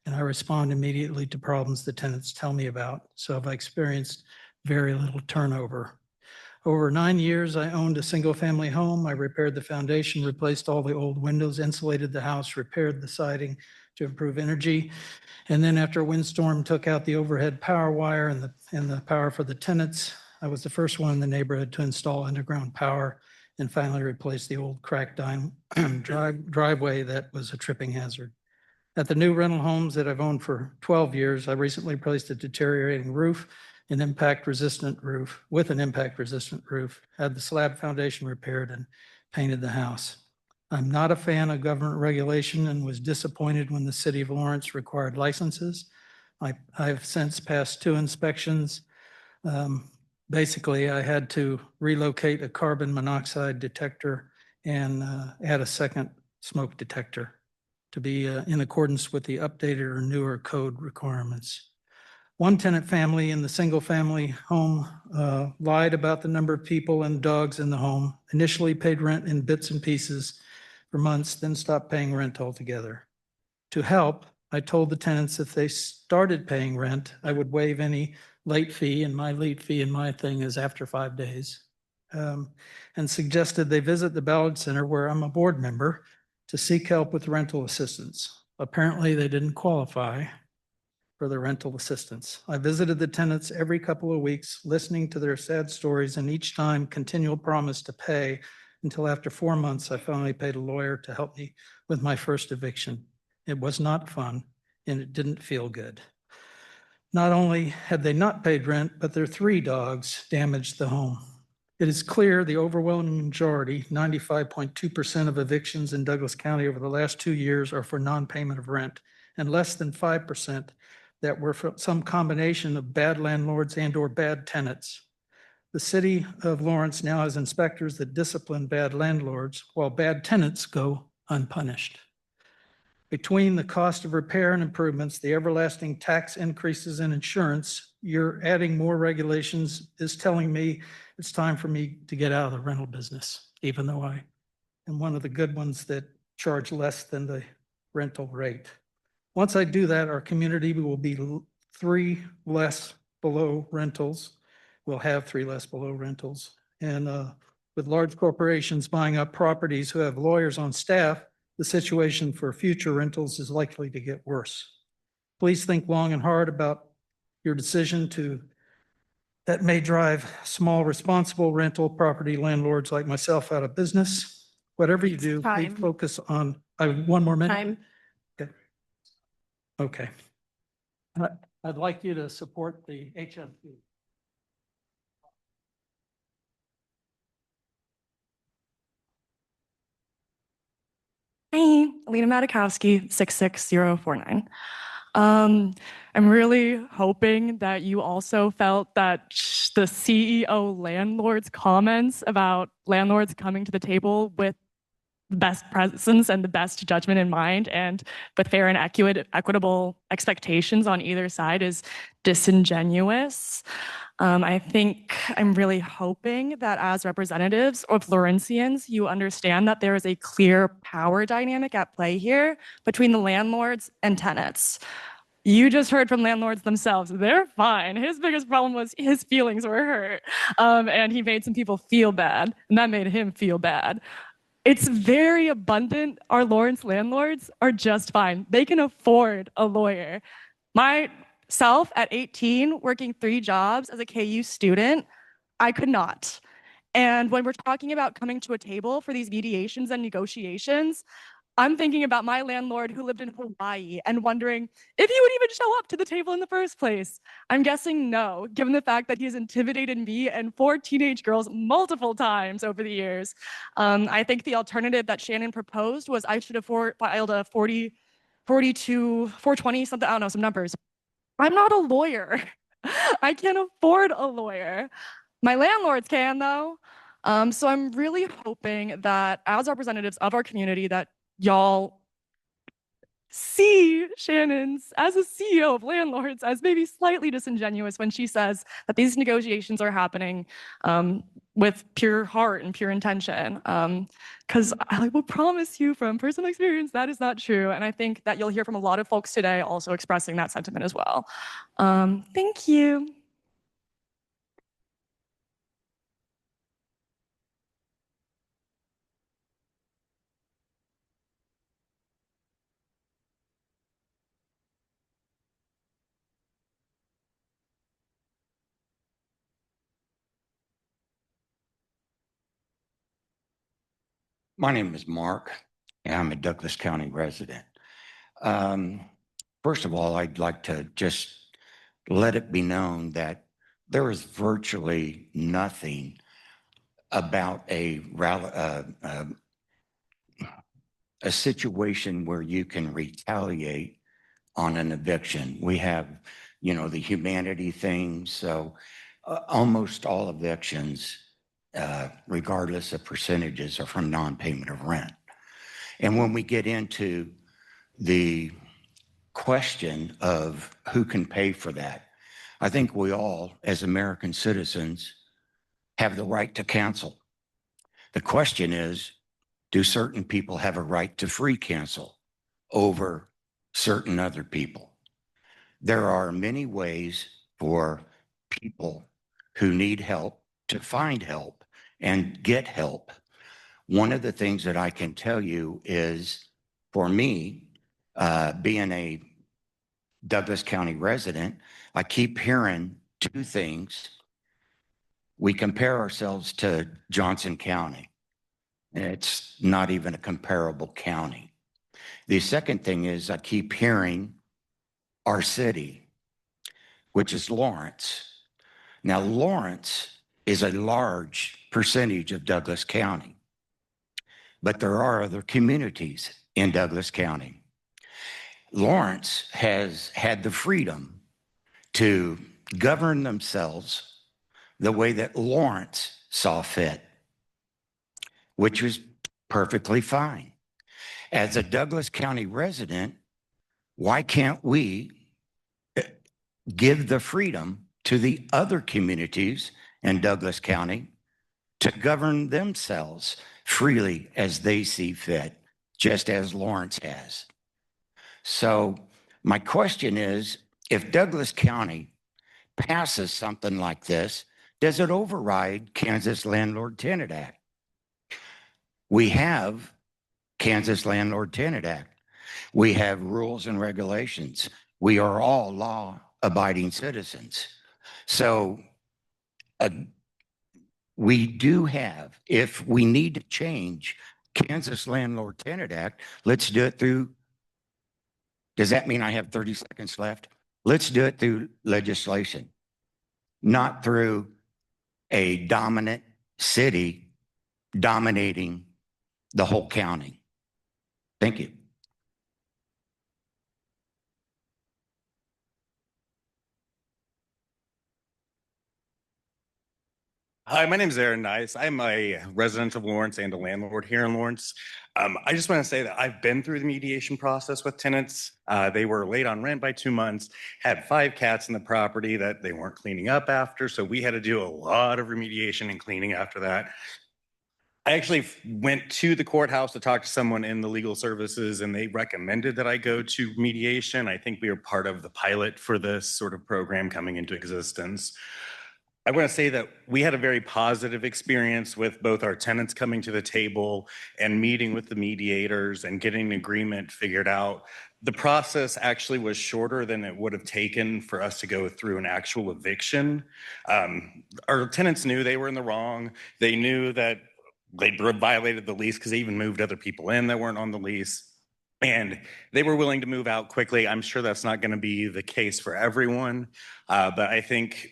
and I respond immediately to problems the tenants tell me about. So I've experienced very little turnover. Over 9 years, I owned a single-family home. I repaired the foundation, replaced all the old windows, insulated the house, repaired the siding to improve energy. And then after a windstorm, took out the overhead power wire and the power for the tenants. I was the first one in the neighborhood to install underground power and finally replaced the old cracked driveway that was a tripping hazard. At the new rental homes that I've owned for 12 years, I recently replaced a deteriorating roof, an impact-resistant roof, had the slab foundation repaired and painted the house. I'm not a fan of government regulation and was disappointed when the city of Lawrence required licenses. I've since passed 2 inspections. Basically, I had to relocate a carbon monoxide detector and add a second smoke detector to be in accordance with the updated or newer code requirements. 1 tenant family in the single family home lied about the number of people and dogs in the home, initially paid rent in bits and pieces for months, then stopped paying rent altogether. To help, I told the tenants if they started paying rent, I would waive any late fee, and my late fee in my thing is after 5 days, and suggested they visit the Ballard Center, where I'm a board member, to seek help with rental assistance. Apparently, they didn't qualify for the rental assistance. I visited the tenants every couple of weeks, listening to their sad stories, and each time continual promise to pay until after 4 months, I finally paid a lawyer to help me with my first eviction. It was not fun, and it didn't feel good. Not only had they not paid rent, but their 3 dogs damaged the home. It is clear the overwhelming majority, 95.2% of evictions in Douglas County over the last 2 years are for non-payment of rent, and less than 5% that were for some combination of bad landlords and/or bad tenants. The city of Lawrence now has inspectors that discipline bad landlords while bad tenants go unpunished. Between the cost of repair and improvements, the everlasting tax increases in insurance, you're adding more regulations is telling me it's time for me to get out of the rental business, even though I am one of the good ones that charge less than the rental rate. Once I do that, our community will be 3 less below rentals. We'll have 3 less below rentals. And with large corporations buying up properties who have lawyers on staff, the situation for future rentals is likely to get worse. Please think long and hard about your decision that may drive small, responsible rental property landlords like myself out of business. Whatever you do, please focus on, 1 more minute. Time. Okay. I'd like you to support the HFP. Hi, Lena Matakowski, 66049. I'm really hoping that you also felt that the CEO landlord's comments about landlords coming to the table with the best presence and the best judgment in mind and with fair and equitable expectations on either side is disingenuous. I think I'm really hoping that as representatives of Lawrencians, you understand that there is a clear power dynamic at play here between the landlords and tenants. You just heard from landlords themselves. They're fine. His biggest problem was his feelings were hurt. And he made some people feel bad, and that made him feel bad. It's very abundant. Our Lawrence landlords are just fine. They can afford a lawyer. Myself at 18, working 3 jobs as a KU student, I could not. And when we're talking about coming to a table for these mediations and negotiations, I'm thinking about my landlord who lived in Hawaii and wondering if he would even show up to the table in the first place. I'm guessing no, given the fact that he has intimidated me and 4 teenage girls multiple times over the years. I think the alternative that Shannon proposed was I should have filed a 42, 420, something, I don't know, some numbers. I'm not a lawyer. I can't afford a lawyer. My landlords can though. So I'm really hoping that as representatives of our community that y'all see Shannon's as a CEO of landlords as maybe slightly disingenuous when she says that these negotiations are happening with pure heart and pure intention. Because I will promise you from personal experience, that is not true. And I think that you'll hear from a lot of folks today also expressing that sentiment as well. Thank you. My name is Mark, and I'm a Douglas County resident. First of all, I'd like to just let it be known that there is virtually nothing about a situation where you can retaliate on an eviction. We have, the humanity thing. So almost all evictions, regardless of percentages, are from non-payment of rent. And when we get into the question of who can pay for that, I think we all, as American citizens, have the right to cancel. The question is, do certain people have a right to free cancel over certain other people? There are many ways for people who need help to find help and get help. One of the things that I can tell you is, for me, being a Douglas County resident, I keep hearing 2 things. We compare ourselves to Johnson County. It's not even a comparable county. The second thing is I keep hearing our city, which is Lawrence. Now, Lawrence is a large percentage of Douglas County, but there are other communities in Douglas County. Lawrence has had the freedom to govern themselves the way that Lawrence saw fit, which was perfectly fine. As a Douglas County resident, why can't we give the freedom to the other communities in Douglas County to govern themselves freely as they see fit, just as Lawrence has? So my question is, if Douglas County passes something like this, does it override Kansas Landlord-Tenant Act? We have Kansas Landlord-Tenant Act. We have rules and regulations. We are all law-abiding citizens. So we do have, if we need to change Kansas Landlord-Tenant Act, let's do it through, does that mean I have 30 seconds left? Let's do it through legislation, not through a dominant city dominating the whole county. Thank you. Hi, my name is Aaron Nice. I'm a resident of Lawrence and a landlord here in Lawrence. I just want to say that I've been through the mediation process with tenants. They were late on rent by 2 months, had 5 cats in the property that they weren't cleaning up after. So we had to do a lot of remediation and cleaning after that. I actually went to the courthouse to talk to someone in the legal services, and they recommended that I go to mediation. I think we are part of the pilot for this sort of program coming into existence. I want to say that we had a very positive experience with both our tenants coming to the table and meeting with the mediators and getting an agreement figured out. The process actually was shorter than it would have taken for us to go through an actual eviction. Our tenants knew they were in the wrong. They knew that they violated the lease because they even moved other people in that weren't on the lease. And they were willing to move out quickly. I'm sure that's not going to be the case for everyone, but I think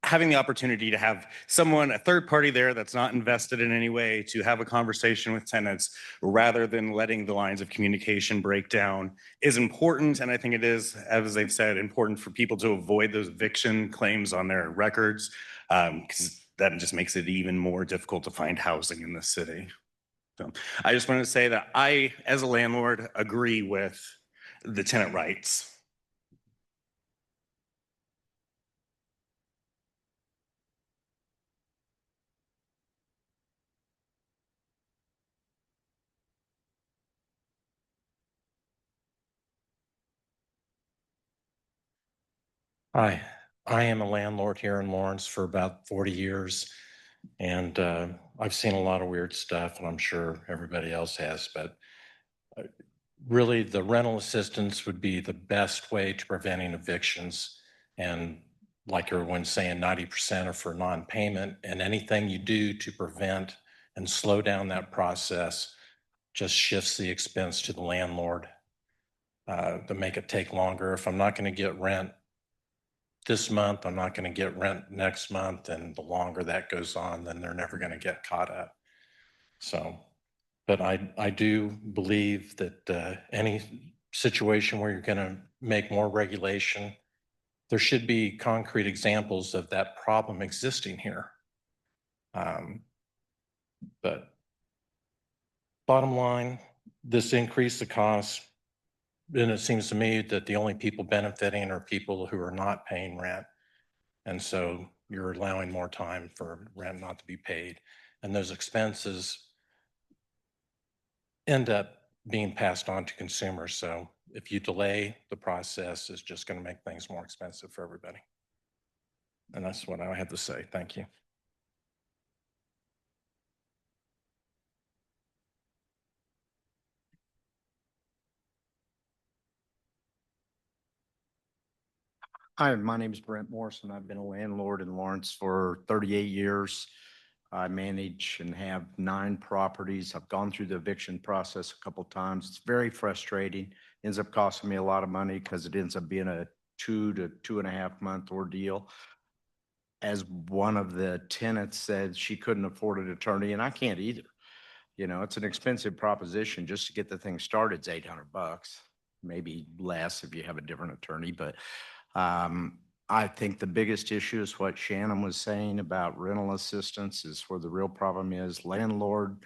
having the opportunity to have someone, a third party there that's not invested in any way, to have a conversation with tenants rather than letting the lines of communication break down is important. And I think it is, as they've said, important for people to avoid those eviction claims on their records, because that just makes it even more difficult to find housing in the city. So I just wanted to say that I, as a landlord, agree with the tenant rights. Hi, I am a landlord here in Lawrence for about 40 years, and I've seen a lot of weird stuff, and I'm sure everybody else has, but really the rental assistance would be the best way to preventing evictions. And like everyone's saying, 90% are for non-payment, and anything you do to prevent and slow down that process just shifts the expense to the landlord to make it take longer. If I'm not going to get rent this month, I'm not going to get rent next month. And the longer that goes on, then they're never going to get caught up. So, but I do believe that any situation where you're going to make more regulation, there should be concrete examples of that problem existing here. But bottom line, this increased the cost. And it seems to me that the only people benefiting are people who are not paying rent. And so you're allowing more time for rent not to be paid. And those expenses end up being passed on to consumers. So if you delay the process, it's just going to make things more expensive for everybody. And that's what I have to say. Thank you. Hi, my name is Brent Morrison. I've been a landlord in Lawrence for 38 years. I manage and have 9 properties. I've gone through the eviction process a couple of times. It's very frustrating. Ends up costing me a lot of money because it ends up being a 2 to 2.5 month ordeal. As one of the tenants said, she couldn't afford an attorney, and I can't either. You know, it's an expensive proposition just to get the thing started. It's $800, maybe less if you have a different attorney, but I think the biggest issue is what Shannon was saying about rental assistance is where the real problem is. Landlord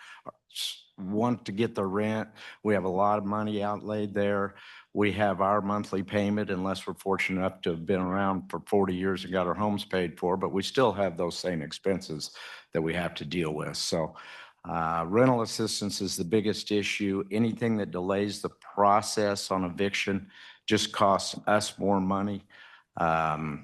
want to get the rent. We have a lot of money outlaid there. We have our monthly payment, unless we're fortunate enough to have been around for 40 years and got our homes paid for, but we still have those same expenses that we have to deal with. So rental assistance is the biggest issue. Anything that delays the process on eviction just costs us more money. I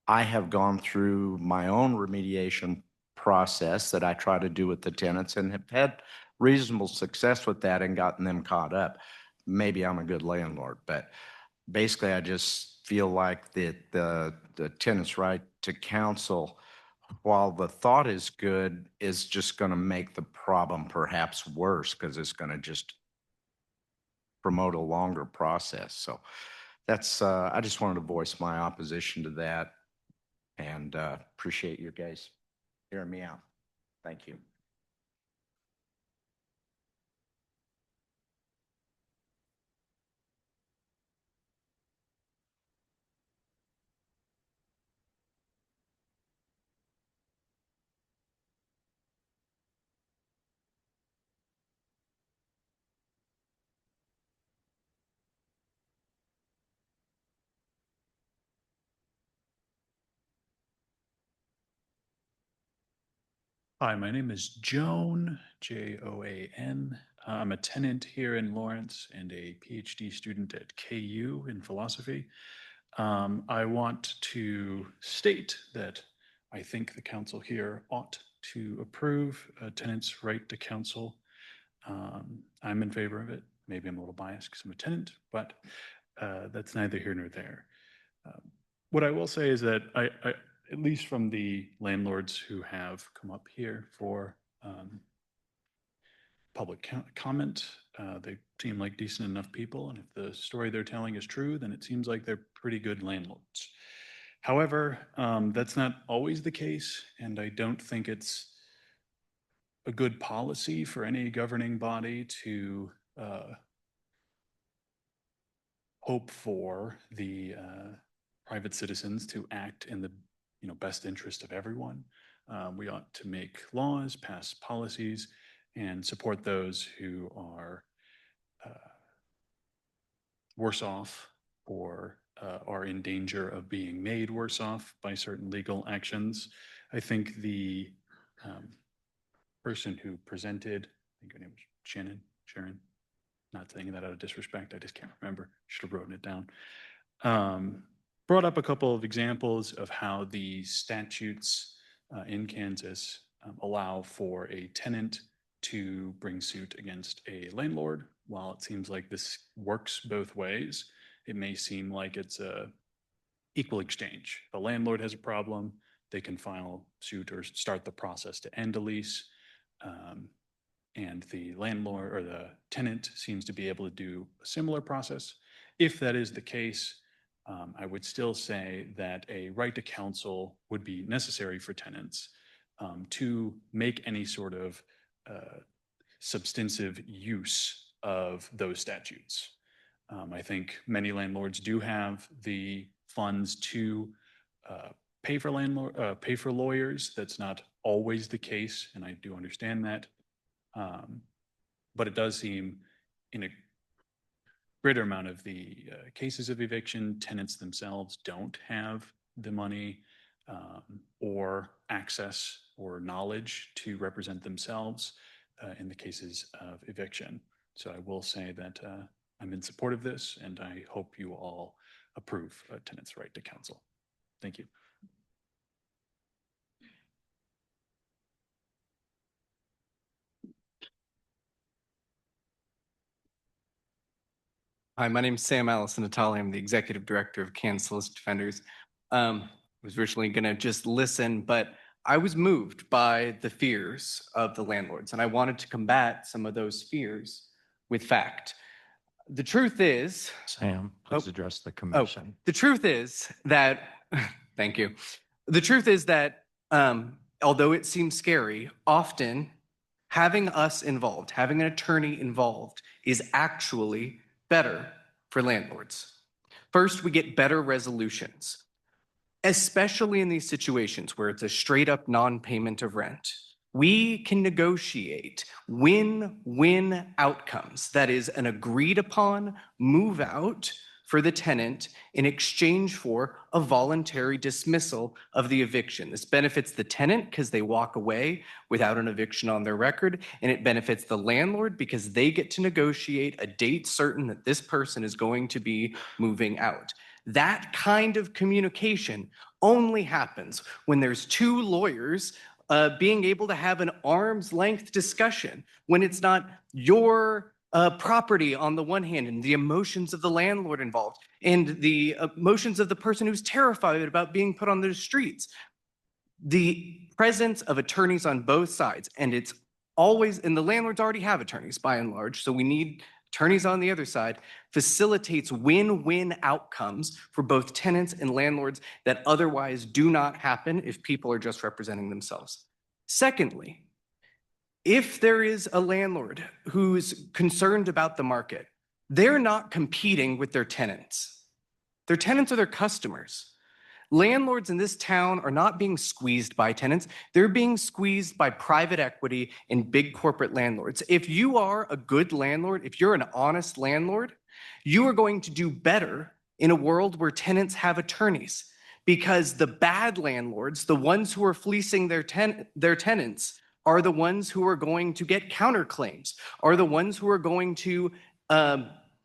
have gone through my own remediation process that I try to do with the tenants and have had reasonable success with that and gotten them caught up. Maybe I'm a good landlord, but basically I just feel like that the tenant's right to counsel, while the thought is good, is just going to make the problem perhaps worse because it's going to just promote a longer process. So that's, I just wanted to voice my opposition to that and appreciate you guys hearing me out. Thank you. Hi, my name is Joan, Joan. I'm a tenant here in Lawrence and a PhD student at KU in philosophy. I want to state that I think the council here ought to approve a tenant's right to counsel. I'm in favor of it. Maybe I'm a little biased because I'm a tenant, but that's neither here nor there. What I will say is that I at least from the landlords who have come up here for public comment, they seem like decent enough people. And if the story they're telling is true, then it seems like they're pretty good landlords. However, that's not always the case. And I don't think it's a good policy for any governing body to hope for the private citizens to act in the best interest of everyone. We ought to make laws, pass policies, and support those who are worse off or are in danger of being made worse off by certain legal actions. I think the person who presented, I think her name was Sharon, not saying that out of disrespect, I just can't remember, should have written it down. Brought up a couple of examples of how the statutes in Kansas allow for a tenant to bring suit against a landlord. While it seems like this works both ways, it may seem like it's a equal exchange. The landlord has a problem, they can file suit or start the process to end a lease. And the landlord or the tenant seems to be able to do a similar process. If that is the case, I would still say that a right to counsel would be necessary for tenants to make any sort of substantive use of those statutes. I think many landlords do have the funds to pay for lawyers. That's not always the case, and I do understand that. But it does seem in a greater amount of the cases of eviction, tenants themselves don't have the money or access or knowledge to represent themselves in the cases of eviction. So I will say that I'm in support of this, and I hope you all approve a tenant's right to counsel. Thank you. Hi, my name is Sam Allison Natali. I'm the Executive Director of Kansas Solicitors Defenders. Was originally going to just listen, but I was moved by the fears of the landlords, and I wanted to combat some of those fears with fact. The truth is... Sam, please address the Oh, commission. the truth is that... Thank you. The truth is that although it seems scary, often having us involved, having an attorney involved is actually better for landlords. First, we get better resolutions, especially in these situations where it's a straight up non-payment of rent. We can negotiate win-win outcomes. That is an agreed upon move out for the tenant in exchange for a voluntary dismissal of the eviction. This benefits the tenant because they walk away without an eviction on their record, and it benefits the landlord because they get to negotiate a date certain that this person is going to be moving out. That kind of communication only happens when there's two lawyers being able to have an arm's length discussion, when it's not your property on the one hand and the emotions of the landlord involved and the emotions of the person who's terrified about being put on the streets. The presence of attorneys on both sides, and it's always, and the landlords already have attorneys by and large, so we need attorneys on the other side, facilitates win-win outcomes for both tenants and landlords that otherwise do not happen if people are just representing themselves. Secondly, if there is a landlord who's concerned about the market, they're not competing with their tenants. Their tenants are their customers. Landlords in this town are not being squeezed by tenants. They're being squeezed by private equity and big corporate landlords. If you are a good landlord, if you're an honest landlord, you are going to do better in a world where tenants have attorneys, because the bad landlords, the ones who are fleecing their tenants, are the ones who are going to get counterclaims, are the ones who are going to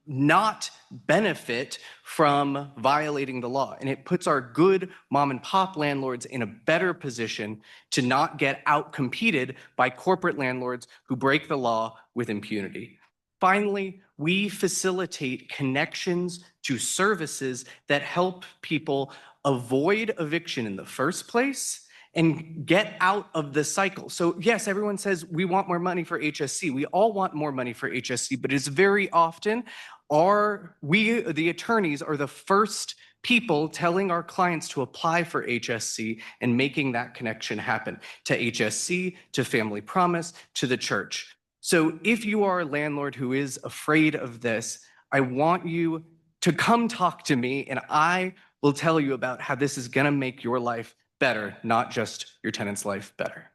not benefit from violating the law. And it puts our good mom and pop landlords in a better position to not get outcompeted by corporate landlords who break the law with impunity. Finally, we facilitate connections to services that help people avoid eviction in the first place and get out of the cycle. So yes, everyone says we want more money for HSC. We all want more money for HSC, but it's very often the attorneys are the first people telling our clients to apply for HSC and making that connection happen to HSC, to Family Promise, to the church. So if you are a landlord who is afraid of this, I want you to come talk to me and I will tell you about how this is going to make your life better, not just your tenant's life better.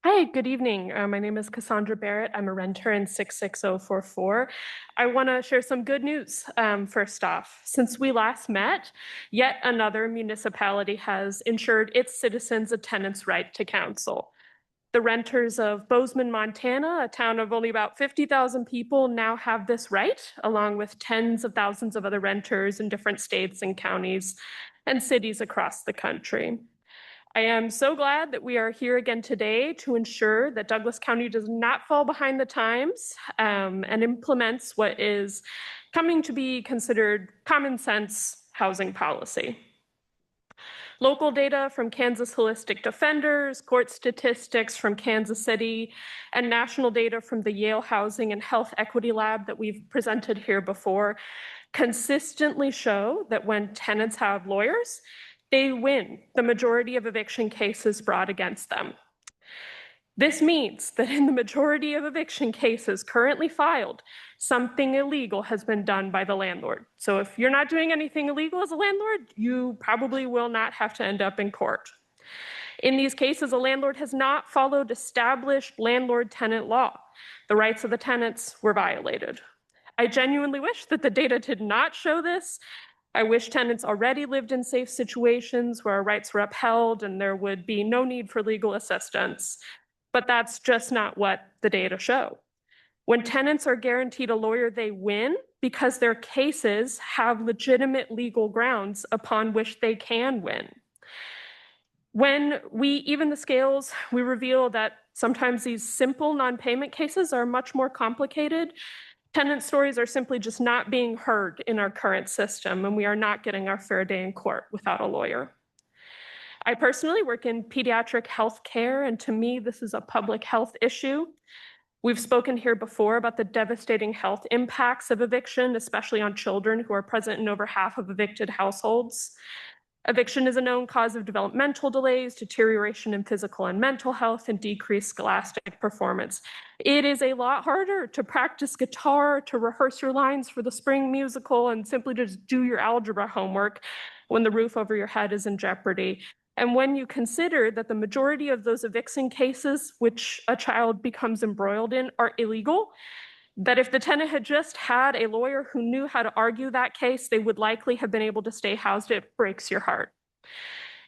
Hi, good evening. My name is Cassandra Barrett. I'm a renter in 66044. I want to share some good news first off. Since we last met, yet another municipality has ensured its citizens a tenant's right to counsel. The renters of Bozeman, Montana, a town of only about 50,000 people, now have this right, along with tens of thousands of other renters in different states and counties and cities across the country. I am so glad that we are here again today to ensure that Douglas County does not fall behind the times and implements what is coming to be considered common sense housing policy. Local data from Kansas Holistic Defenders, court statistics from Kansas City, and national data from the Yale Housing and Health Equity Lab that we've presented here before consistently show that when tenants have lawyers, they win the majority of eviction cases brought against them. This means that in the majority of eviction cases currently filed, something illegal has been done by the landlord. So if you're not doing anything illegal as a landlord, you probably will not have to end up in court. In these cases, a landlord has not followed established landlord-tenant law. The rights of the tenants were violated. I genuinely wish that the data did not show this. I wish tenants already lived in safe situations where our rights were upheld and there would be no need for legal assistance. But that's just not what the data show. When tenants are guaranteed a lawyer, they win because their cases have legitimate legal grounds upon which they can win. When we even the scales, we reveal that sometimes these simple non-payment cases are much more complicated. Tenant stories are simply just not being heard in our current system, and we are not getting our fair day in court without a lawyer. I personally work in pediatric health care, and to me, this is a public health issue. We've spoken here before about the devastating health impacts of eviction, especially on children who are present in over half of evicted households. Eviction is a known cause of developmental delays, deterioration in physical and mental health, and decreased scholastic performance. It is a lot harder to practice guitar, to rehearse your lines for the spring musical, and simply just do your algebra homework when the roof over your head is in jeopardy. And when you consider that the majority of those eviction cases which a child becomes embroiled in are illegal, that if the tenant had just had a lawyer who knew how to argue that case, they would likely have been able to stay housed. It breaks your heart.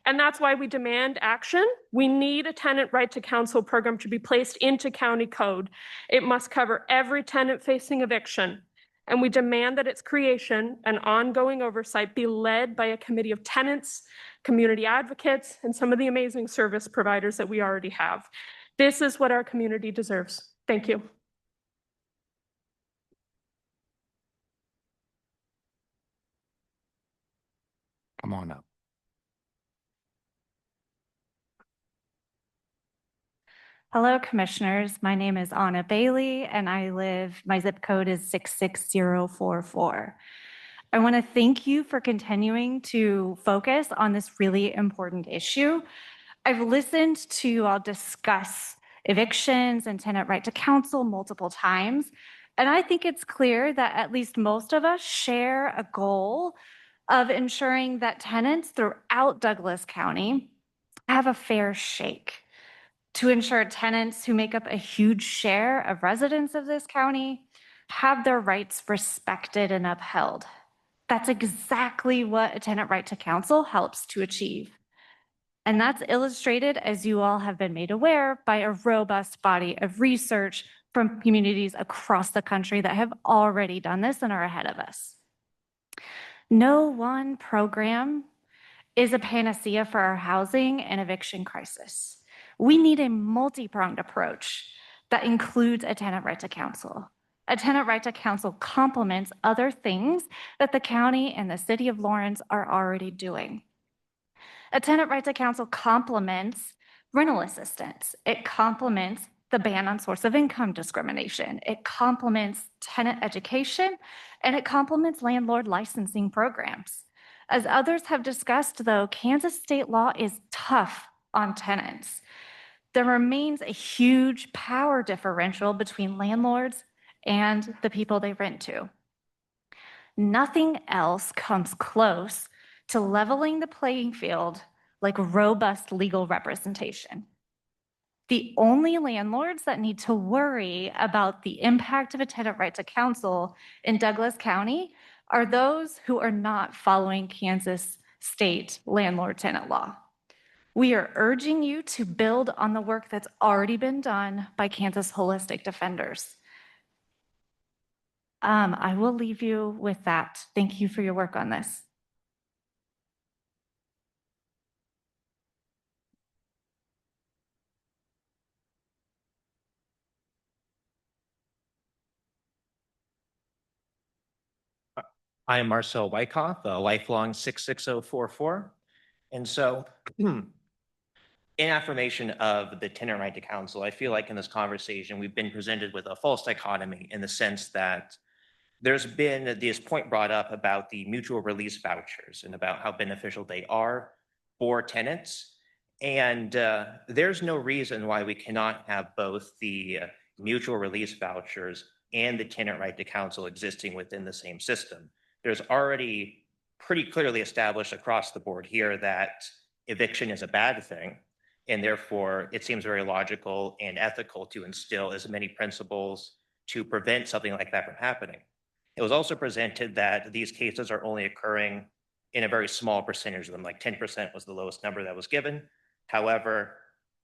And that's why we demand action. We need a tenant right to counsel program to be placed into county code. It must cover every tenant facing eviction. And we demand that its creation and ongoing oversight be led by a committee of tenants, community advocates, and some of the amazing service providers that we already have. This is what our community deserves. Thank you. Come on up. Hello, commissioners. My name is Anna Bailey, and my zip code is 66044. I want to thank you for continuing to focus on this really important issue. I've listened to you all discuss evictions and tenant right to counsel multiple times, and I think it's clear that at least most of us share a goal of ensuring that tenants throughout Douglas County have a fair shake, to ensure tenants who make up a huge share of residents of this county have their rights respected and upheld. That's exactly what a tenant right to counsel helps to achieve. And that's illustrated, as you all have been made aware, by a robust body of research from communities across the country that have already done this and are ahead of us. No one program is a panacea for our housing and eviction crisis. We need a multi-pronged approach that includes a tenant right to counsel. A tenant right to counsel complements other things that the county and the city of Lawrence are already doing. A tenant right to counsel complements rental assistance. It complements the ban on source of income discrimination. It complements tenant education, and it complements landlord licensing programs. As others have discussed, though, Kansas state law is tough on tenants. There remains a huge power differential between landlords and the people they rent to. Nothing else comes close to leveling the playing field like robust legal representation. The only landlords that need to worry about the impact of a tenant right to counsel in Douglas County are those who are not following Kansas state landlord-tenant law. We are urging you to build on the work that's already been done by Kansas Holistic Defenders. I will leave you with that. Thank you for your work on this. I am Marcel Wyckoff, a lifelong 66044. And so in affirmation of the tenant right to counsel, I feel like in this conversation, we've been presented with a false dichotomy in the sense that there's been this point brought up about the mutual release vouchers and about how beneficial they are for tenants. And there's no reason why we cannot have both the mutual release vouchers and the tenant right to counsel existing within the same system. There's already pretty clearly established across the board here that eviction is a bad thing. And therefore, it seems very logical and ethical to instill as many principles to prevent something like that from happening. It was also presented that these cases are only occurring in a very small percentage of them, like 10% was the lowest number that was given. However,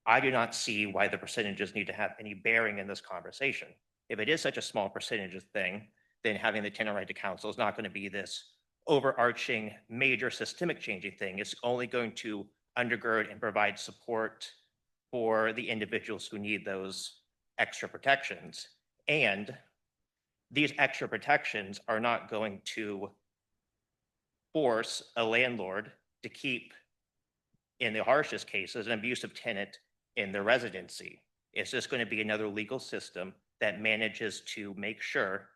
I do not see why the percentages need to have any bearing in this conversation. If it is such a small percentage thing, then having the tenant right to counsel is not going to be this overarching major systemic changing thing. It's only going to undergird and provide support for the individuals who need those extra protections. And these extra protections are not going to force a landlord to keep, in the harshest cases, an abusive tenant in their residency. It's just going to be another legal system that manages to make sure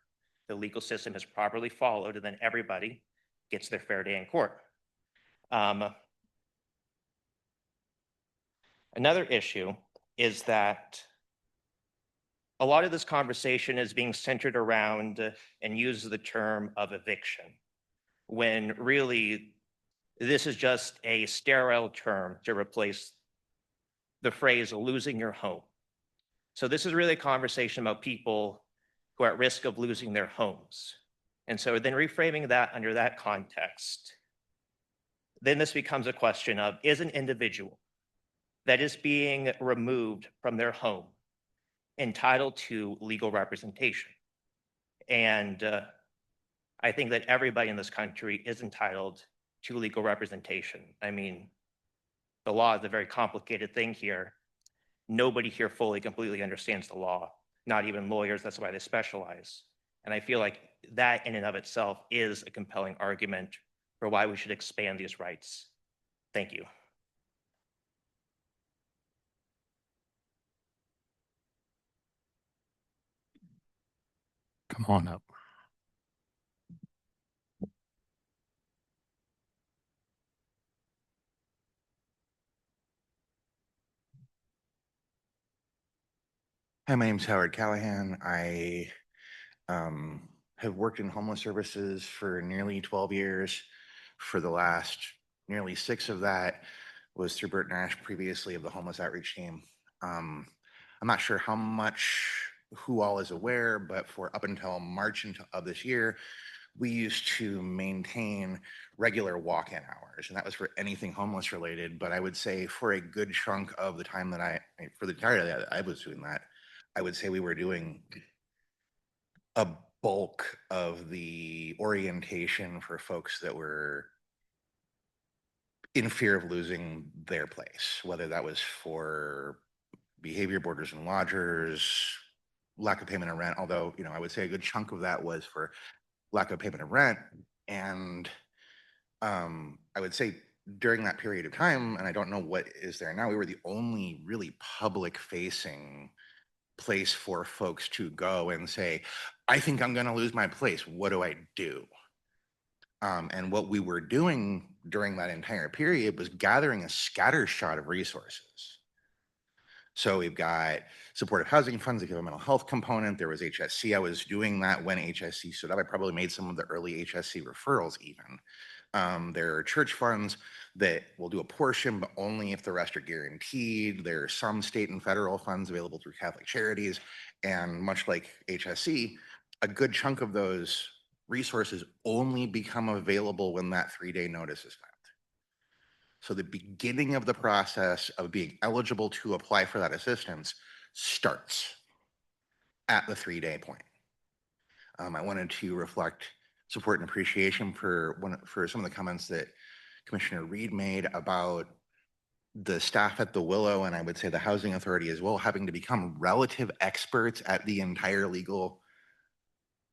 the legal system is properly followed and then everybody gets their fair day in court. Another issue is that a lot of this conversation is being centered around and uses the term of eviction, when really this is just a sterile term to replace the phrase losing your home. So this is really a conversation about people who are at risk of losing their homes. And so then reframing that under that context, then this becomes a question of, is an individual that is being removed from their home entitled to legal representation? And I think that everybody in this country is entitled to legal representation. I mean, the law is a very complicated thing here. Nobody here fully, completely understands the law, not even lawyers. That's why they specialize. And I feel like that in and of itself is a compelling argument for why we should expand these rights. Thank you. Come on up. Hi, my name's Howard Callahan. I have worked in homeless services for nearly 12 years. For the last nearly 6 of that was through Bert Nash, previously of the homeless outreach team. I'm not sure how much who all is aware, but for up until March of this year, we used to maintain regular walk-in hours, and that was for anything homeless related. But I would say for a good chunk of the time that for the entirety that I was doing that, I would say we were doing a bulk of the orientation for folks that were in fear of losing their place, whether that was for behavior boarders and lodgers, lack of payment of rent, although, I would say a good chunk of that was for lack of payment of rent. And I would say during that period of time, and I don't know what is there now, we were the only really public facing place for folks to go and say, I think I'm going to lose my place. What do I do? And what we were doing during that entire period was gathering a scattershot of resources. So we've got supportive housing funds, if you have a mental health component. There was HSC. I was doing that when HSC stood up. I probably made some of the early HSC referrals even. There are church funds that will do a portion, but only if the rest are guaranteed. There are some state and federal funds available through Catholic Charities. And much like HSC, a good chunk of those resources only become available when that 3-day notice is filed. So the beginning of the process of being eligible to apply for that assistance starts at the 3-day point. I wanted to reflect support and appreciation for some of the comments that Commissioner Reed made about the staff at the Willow, and I would say the Housing Authority as well, having to become relative experts at the entire legal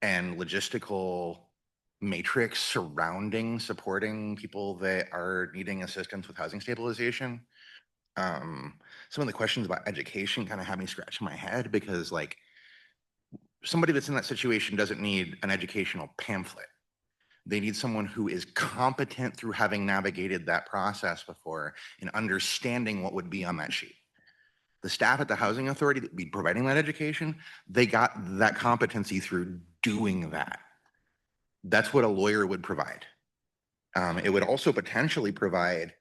and logistical matrix surrounding supporting people that are needing assistance with housing stabilization. Some of the questions about education kind of had me scratching my head, because like somebody that's in that situation doesn't need an educational pamphlet. They need someone who is competent through having navigated that process before and understanding what would be on that sheet. The staff at the Housing Authority that would be providing that education, they got that competency through doing that. That's what a lawyer would provide. It would also potentially provide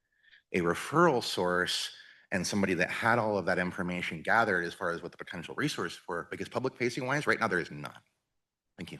a referral source and somebody that had all of that information gathered as far as what the potential resource for, because public facing wise, right now there is none. Thank you.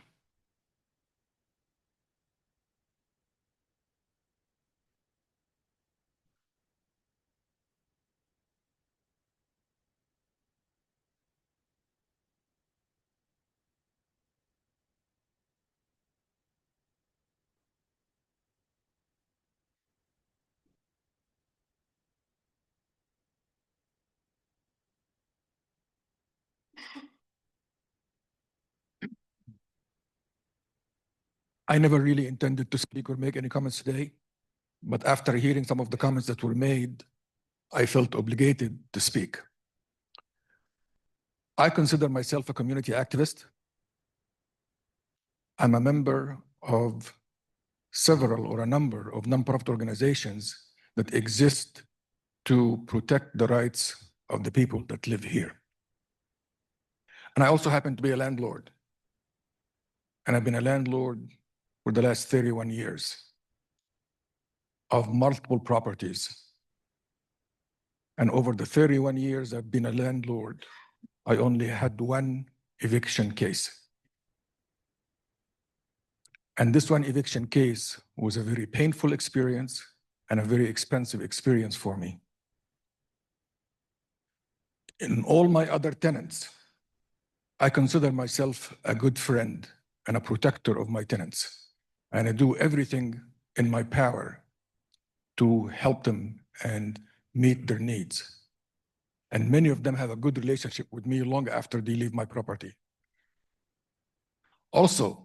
I never really intended to speak or make any comments today, but after hearing some of the comments that were made, I felt obligated to speak. I consider myself a community activist. I'm a member of several or a number of nonprofit organizations that exist to protect the rights of the people that live here. And I also happen to be a landlord. And I've been a landlord for the last 31 years of multiple properties. And over the 31 years I've been a landlord, I only had one eviction case. And this one eviction case was a very painful experience and a very expensive experience for me. In all my other tenants, I consider myself a good friend and a protector of my tenants. And I do everything in my power to help them and meet their needs. And many of them have a good relationship with me long after they leave my property. Also,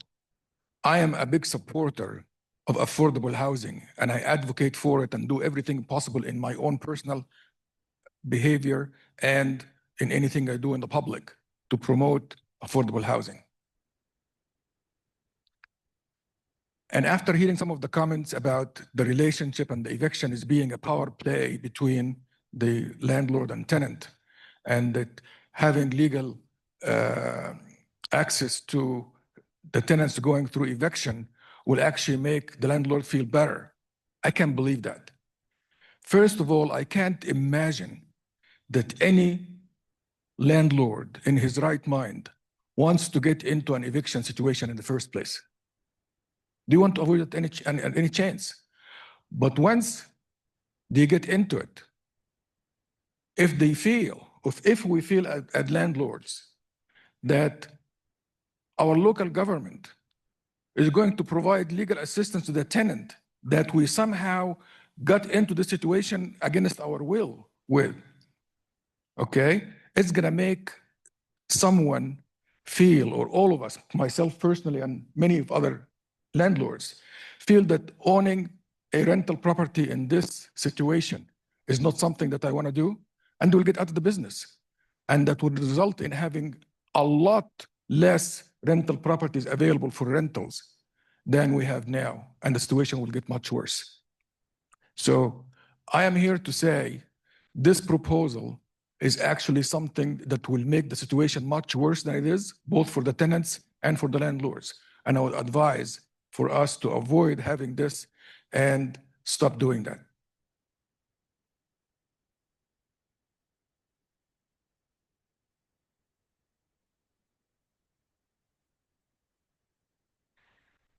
I am a big supporter of affordable housing, and I advocate for it and do everything possible in my own personal behavior and in anything I do in the public to promote affordable housing. And after hearing some of the comments about the relationship and the eviction as being a power play between the landlord and tenant, and that having legal access to the tenants going through eviction will actually make the landlord feel better, I can't believe that. First of all, I can't imagine that any landlord in his right mind wants to get into an eviction situation in the first place. They want to avoid it any chance. But once they get into it, if they feel, if we feel as landlords that our local government is going to provide legal assistance to the tenant that we somehow got into the situation against our will with, okay, it's gonna make someone feel, or all of us, myself personally and many of other landlords, feel that owning a rental property in this situation is not something that I want to do, and will get out of the business. And that would result in having a lot less rental properties available for rentals than we have now, and the situation will get much worse. So I am here to say this proposal is actually something that will make the situation much worse than it is, both for the tenants and for the landlords. And I would advise for us to avoid having this and stop doing that.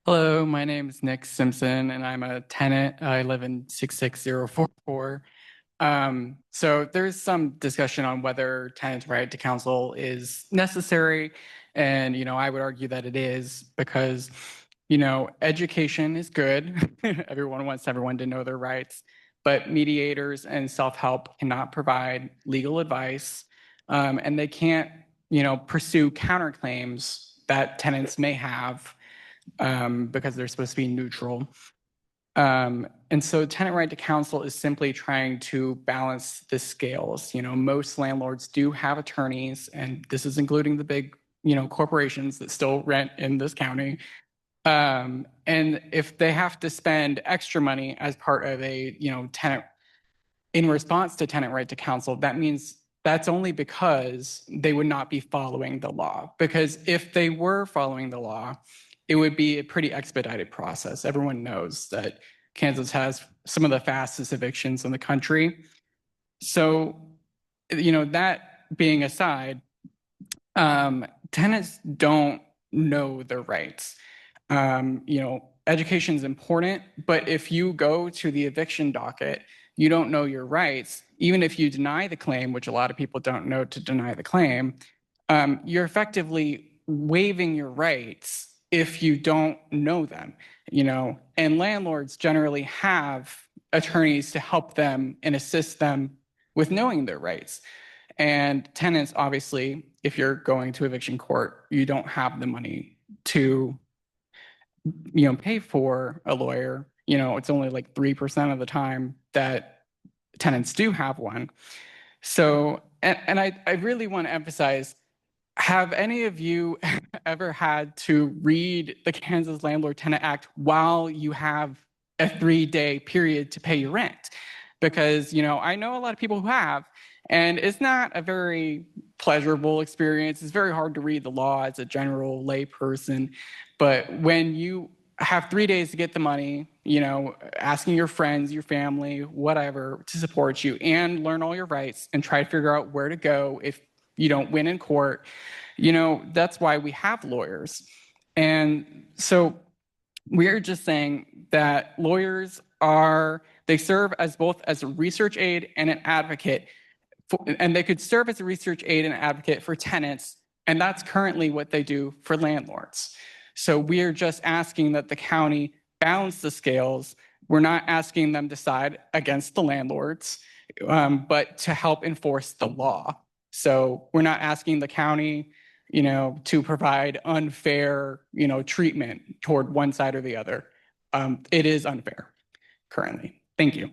Hello, my name is Nick Simpson, and I'm a tenant. I live in 66044. So there's some discussion on whether tenants' right to counsel is necessary. And, I would argue that it is because, education is good. Everyone wants everyone to know their rights, but mediators and self-help cannot provide legal advice. And they can't, pursue counterclaims that tenants may have because they're supposed to be neutral. And so tenant right to counsel is simply trying to balance the scales. Most landlords do have attorneys, and this is including the big, corporations that still rent in this county. And if they have to spend extra money as part of a, tenant in response to tenant right to counsel, that means that's only because they would not be following the law. Because if they were following the law, it would be a pretty expedited process. Everyone knows that Kansas has some of the fastest evictions in the country. So, that being aside, tenants don't know their rights. Education is important, but if you go to the eviction docket, you don't know your rights. Even if you deny the claim, which a lot of people don't know to deny the claim, you're effectively waiving your rights if you don't know them, and landlords generally have attorneys to help them and assist them with knowing their rights. And tenants, obviously, if you're going to eviction court, you don't have the money to, pay for a lawyer. It's only like 3% of the time that tenants do have one. So, and I really want to emphasize, have any of you ever had to read the Kansas Landlord Tenant Act while you have a 3-day period to pay your rent? Because, I know a lot of people who have, and it's not a very pleasurable experience. It's very hard to read the law as a general lay person. But when you have 3 days to get the money, asking your friends, your family, whatever, to support you and learn all your rights and try to figure out where to go if you don't win in court, that's why we have lawyers. And so we're just saying that lawyers they serve as both as a research aid and an advocate, and they could serve as a research aid and advocate for tenants, and that's currently what they do for landlords. So we're just asking that the county balance the scales. We're not asking them to side against the landlords, but to help enforce the law. So we're not asking the county, to provide unfair, treatment toward one side or the other. It is unfair currently. Thank you.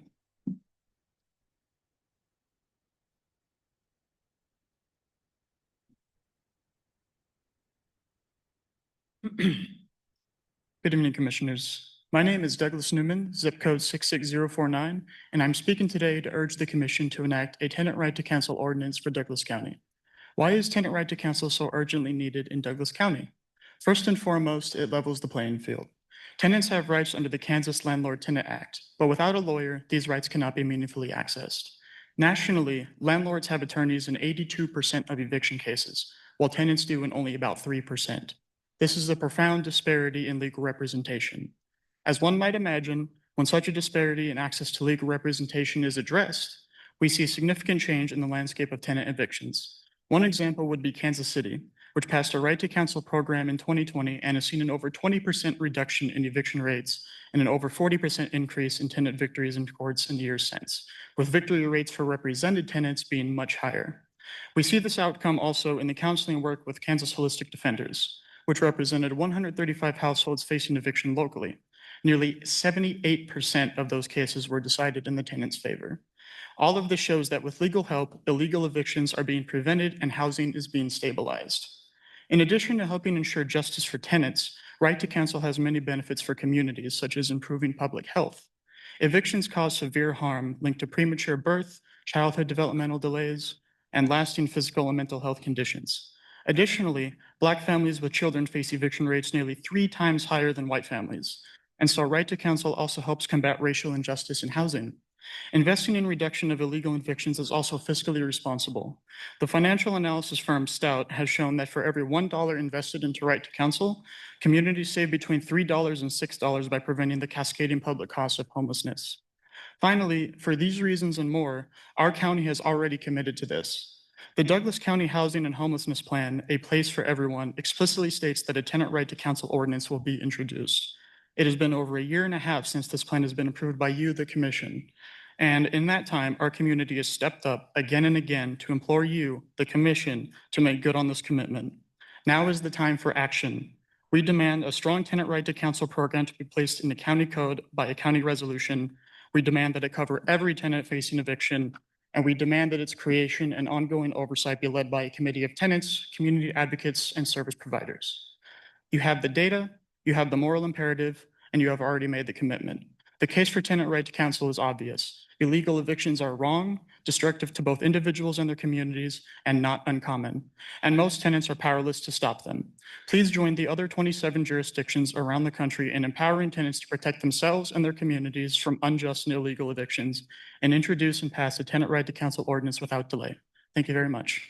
Good evening, Commissioners. My name is Douglas Newman, zip code 66049, and I'm speaking today to urge the Commission to enact a tenant right to counsel ordinance for Douglas County. Why is tenant right to counsel so urgently needed in Douglas County? First and foremost, it levels the playing field. Tenants have rights under the Kansas Landlord Tenant Act, but without a lawyer, these rights cannot be meaningfully accessed. Nationally, landlords have attorneys in 82% of eviction cases, while tenants do in only about 3%. This is a profound disparity in legal representation. As one might imagine, when such a disparity in access to legal representation is addressed, we see significant change in the landscape of tenant evictions. One example would be Kansas City, which passed a right to counsel program in 2020 and has seen an over 20% reduction in eviction rates and an over 40% increase in tenant victories in courts in the years since, with victory rates for represented tenants being much higher. We see this outcome also in the counseling work with Kansas Holistic Defenders, which represented 135 households facing eviction locally. Nearly 78% of those cases were decided in the tenant's favor. All of this shows that with legal help, illegal evictions are being prevented and housing is being stabilized. In addition to helping ensure justice for tenants, right to counsel has many benefits for communities, such as improving public health. Evictions cause severe harm linked to premature birth, childhood developmental delays, and lasting physical and mental health conditions. Additionally, Black families with children face eviction rates nearly 3 times higher than white families. And so right to counsel also helps combat racial injustice in housing. Investing in reduction of illegal evictions is also fiscally responsible. The financial analysis firm Stout has shown that for every $1 invested into right to counsel, communities save between $3 and $6 by preventing the cascading public costs of homelessness. Finally, for these reasons and more, our county has already committed to this. The Douglas County Housing and Homelessness Plan, A Place for Everyone, explicitly states that a tenant right to counsel ordinance will be introduced. It has been over 1.5 years since this plan has been approved by you, the commission. And in that time, our community has stepped up again and again to implore you, the commission, to make good on this commitment. Now is the time for action. We demand a strong tenant right to counsel program to be placed in the county code by a county resolution. We demand that it cover every tenant facing eviction, and we demand that its creation and ongoing oversight be led by a committee of tenants, community advocates, and service providers. You have the data, you have the moral imperative, and you have already made the commitment. The case for tenant right to counsel is obvious. Illegal evictions are wrong, destructive to both individuals and their communities, and not uncommon. And most tenants are powerless to stop them. Please join the other 27 jurisdictions around the country in empowering tenants to protect themselves and their communities from unjust and illegal evictions, and introduce and pass a tenant right to counsel ordinance without delay. Thank you very much.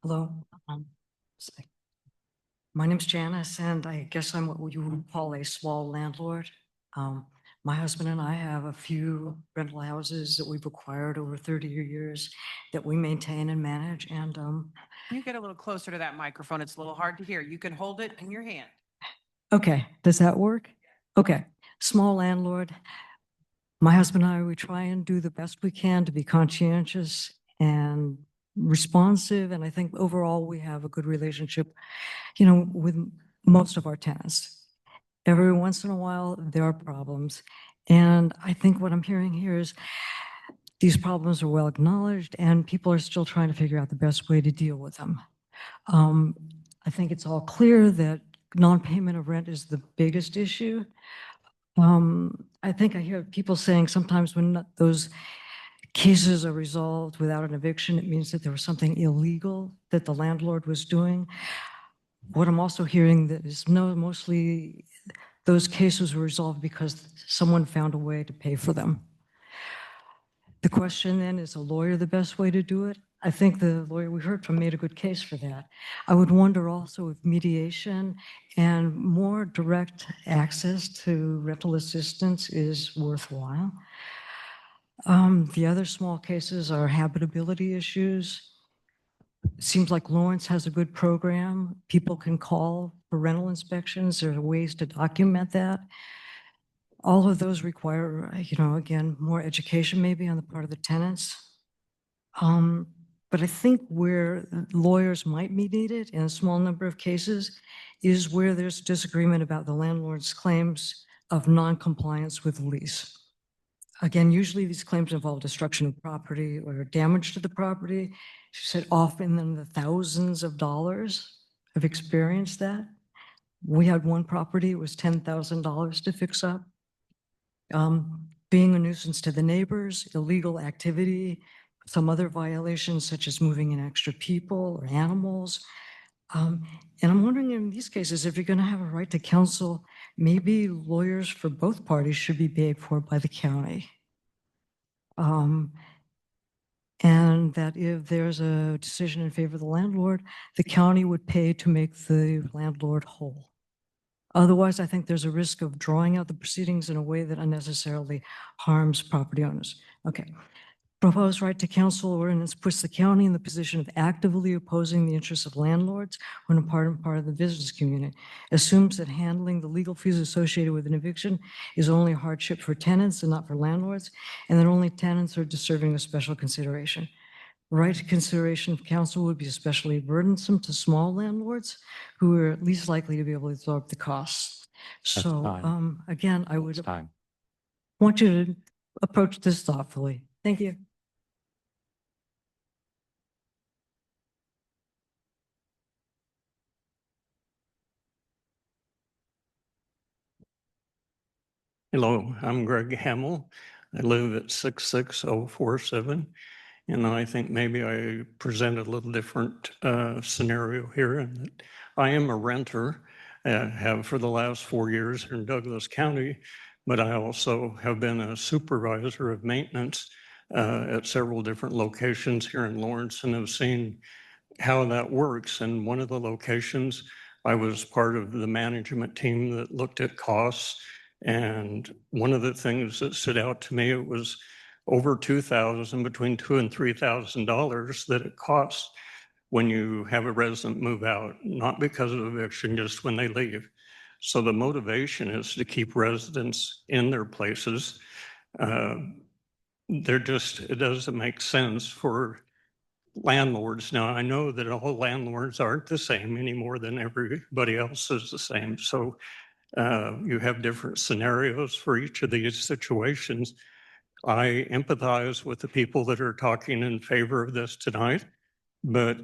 Hello. My name's Janice, and I guess I'm what you would call a small landlord. My husband and I have a few rental houses that we've acquired over 30 years that we maintain and manage. And Can you get a little closer to that microphone? It's a little hard to hear. You can hold it in your hand. okay, does that work? Okay, small landlord. My husband and I, we try and do the best we can to be conscientious and responsive. And I think overall we have a good relationship, with most of our tenants. Every once in a while, there are problems. And I think what I'm hearing here is these problems are well acknowledged and people are still trying to figure out the best way to deal with them. I think it's all clear that non-payment of rent is the biggest issue. I think I hear people saying sometimes when those cases are resolved without an eviction, it means that there was something illegal that the landlord was doing. What I'm also hearing that is mostly those cases were resolved because someone found a way to pay for them. The question then, is a lawyer the best way to do it? I think the lawyer we heard from made a good case for that. I would wonder also if mediation and more direct access to rental assistance is worthwhile. The other small cases are habitability issues. It seems like Lawrence has a good program. People can call for rental inspections. There are ways to document that. All of those require, again, more education maybe on the part of the tenants. But I think where lawyers might be needed in a small number of cases is where there's disagreement about the landlord's claims of non-compliance with the lease. Again, usually these claims involve destruction of property or damage to the property. She said often in the thousands of dollars. I've experienced that. We had one property, it was $10,000 to fix up. Being a nuisance to the neighbors, illegal activity, some other violations such as moving in extra people or animals. And I'm wondering in these cases, if you're going to have a right to counsel, maybe lawyers for both parties should be paid for by the county. And that if there's a decision in favor of the landlord, the county would pay to make the landlord whole. Otherwise, I think there's a risk of drawing out the proceedings in a way that unnecessarily harms property owners. Okay. Proposed right to counsel ordinance puts the county in the position of actively opposing the interests of landlords when a part of the business community, assumes that handling the legal fees associated with an eviction is only a hardship for tenants and not for landlords, and that only tenants are deserving of special consideration. Right to consideration of counsel would be especially burdensome to small landlords who are least likely to be able to absorb the costs. So again, I would want you to approach this thoughtfully. Thank you. Hello, I'm Greg Hamill. I live at 66047, and I think maybe I present a little different scenario here in that I am a renter, have for the last 4 years in Douglas County, but I also have been a supervisor of maintenance at several different locations here in Lawrence and have seen how that works. And one of the locations, I was part of the management team that looked at costs. And one of the things that stood out to me, it was over $2,000, between $2,000 and $3,000 that it costs when you have a resident move out, not because of eviction, just when they leave. So the motivation is to keep residents in their places. It doesn't make sense for landlords. Now, I know that all landlords aren't the same any more than everybody else is the same. So you have different scenarios for each of these situations. I empathize with the people that are talking in favor of this tonight, but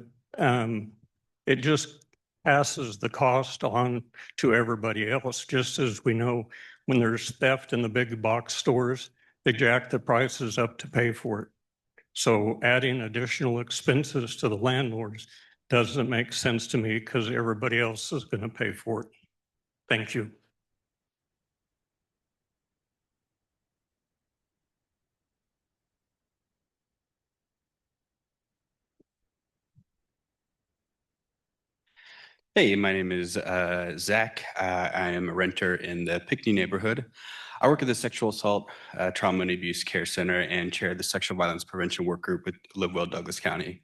it just passes the cost on to everybody else. Just as we know, when there's theft in the big box stores, they jack the prices up to pay for it. So adding additional expenses to the landlords doesn't make sense to me because everybody else is going to pay for it. Thank you. Hey, my name is Zach. I am a renter in the Pinckney neighborhood. I work at the Sexual Assault, Trauma and Abuse Care Center and chair the Sexual Violence Prevention Work Group with Live Well Douglas County.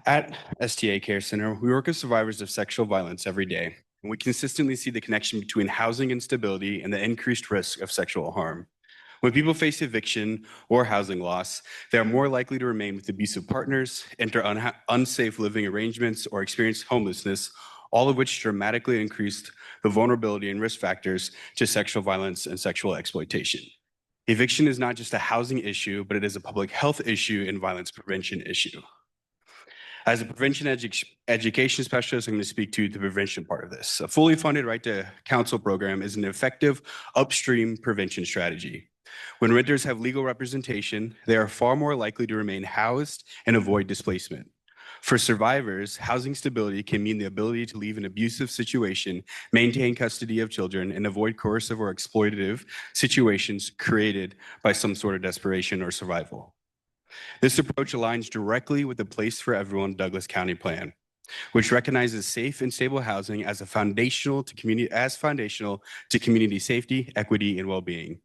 At STA Care Center, we work with survivors of sexual violence every day, and we consistently see the connection between housing instability and the increased risk of sexual harm. When people face eviction or housing loss, they are more likely to remain with abusive partners, enter unsafe living arrangements, or experience homelessness, all of which dramatically increased the vulnerability and risk factors to sexual violence and sexual exploitation. Eviction is not just a housing issue, but it is a public health issue and violence prevention issue. As a prevention education specialist, I'm going to speak to the prevention part of this. A fully funded right to counsel program is an effective upstream prevention strategy. When renters have legal representation, they are far more likely to remain housed and avoid displacement. For survivors, housing stability can mean the ability to leave an abusive situation, maintain custody of children, and avoid coercive or exploitative situations created by some sort of desperation or survival. This approach aligns directly with the Place for Everyone Douglas County plan, which recognizes safe and stable housing as foundational to community safety, equity, and well-being.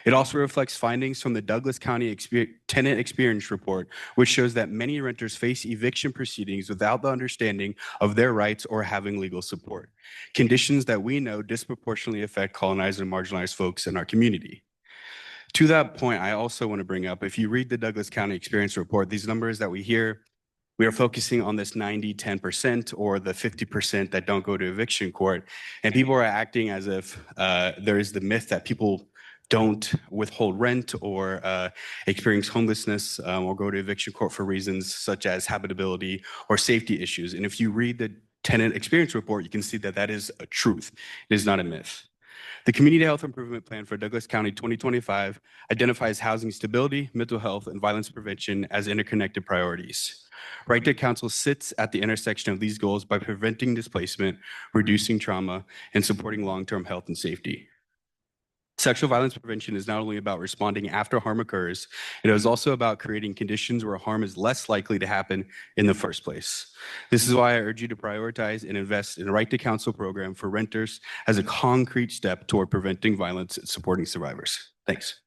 It also reflects findings from the Douglas County Tenant Experience Report, which shows that many renters face eviction proceedings without the understanding of their rights or having legal support, conditions that we know disproportionately affect colonized and marginalized folks in our community. To that point, I also want to bring up, if you read the Douglas County Experience Report, these numbers that we hear, we are focusing on this 90-10% or the 50% that don't go to eviction court. And people are acting as if there is the myth that people don't withhold rent or experience homelessness or go to eviction court for reasons such as habitability or safety issues. And if you read the Tenant Experience Report, you can see that that is a truth. It is not a myth. The Community Health Improvement Plan for Douglas County 2025 identifies housing stability, mental health, and violence prevention as interconnected priorities. Right to Counsel sits at the intersection of these goals by preventing displacement, reducing trauma, and supporting long-term health and safety. Sexual violence prevention is not only about responding after harm occurs, it is also about creating conditions where harm is less likely to happen in the first place. This is why I urge you to prioritize and invest in a Right to Counsel program for renters as a concrete step toward preventing violence and supporting survivors. Thanks.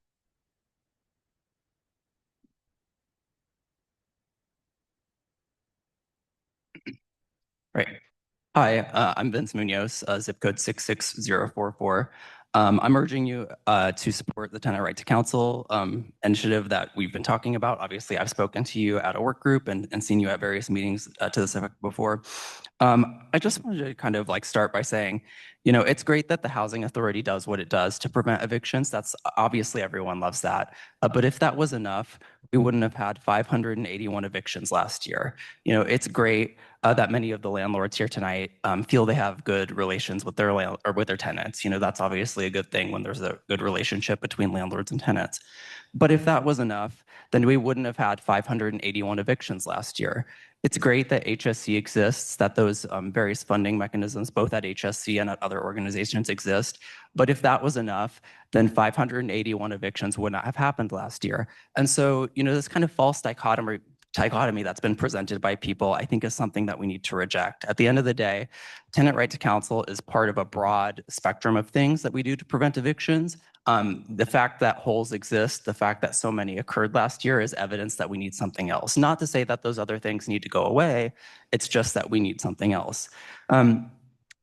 Right. Hi, I'm Vince Munoz, zip code 66044. I'm urging you to support the Tenant Right to Counsel initiative that we've been talking about. Obviously, I've spoken to you at a work group and seen you at various meetings to this effect before. I just wanted to kind of like start by saying, you know, it's great that the Housing Authority does what it does to prevent evictions. That's obviously everyone loves that. But if that was enough, we wouldn't have had 581 evictions last year. You know, it's great that many of the landlords here tonight feel they have good relations with their tenants. You know, that's obviously a good thing when there's a good relationship between landlords and tenants. But if that was enough, then we wouldn't have had 581 evictions last year. It's great that HSC exists, that those various funding mechanisms, both at HSC and at other organizations, exist. But if that was enough, then 581 evictions would not have happened last year. And so, you know, this kind of false dichotomy that's been presented by people, I think, is something that we need to reject. At the end of the day, Tenant Right to Counsel is part of a broad spectrum of things that we do to prevent evictions. The fact that holes exist, the fact that so many occurred last year is evidence that we need something else. Not to say that those other things need to go away, it's just that we need something else.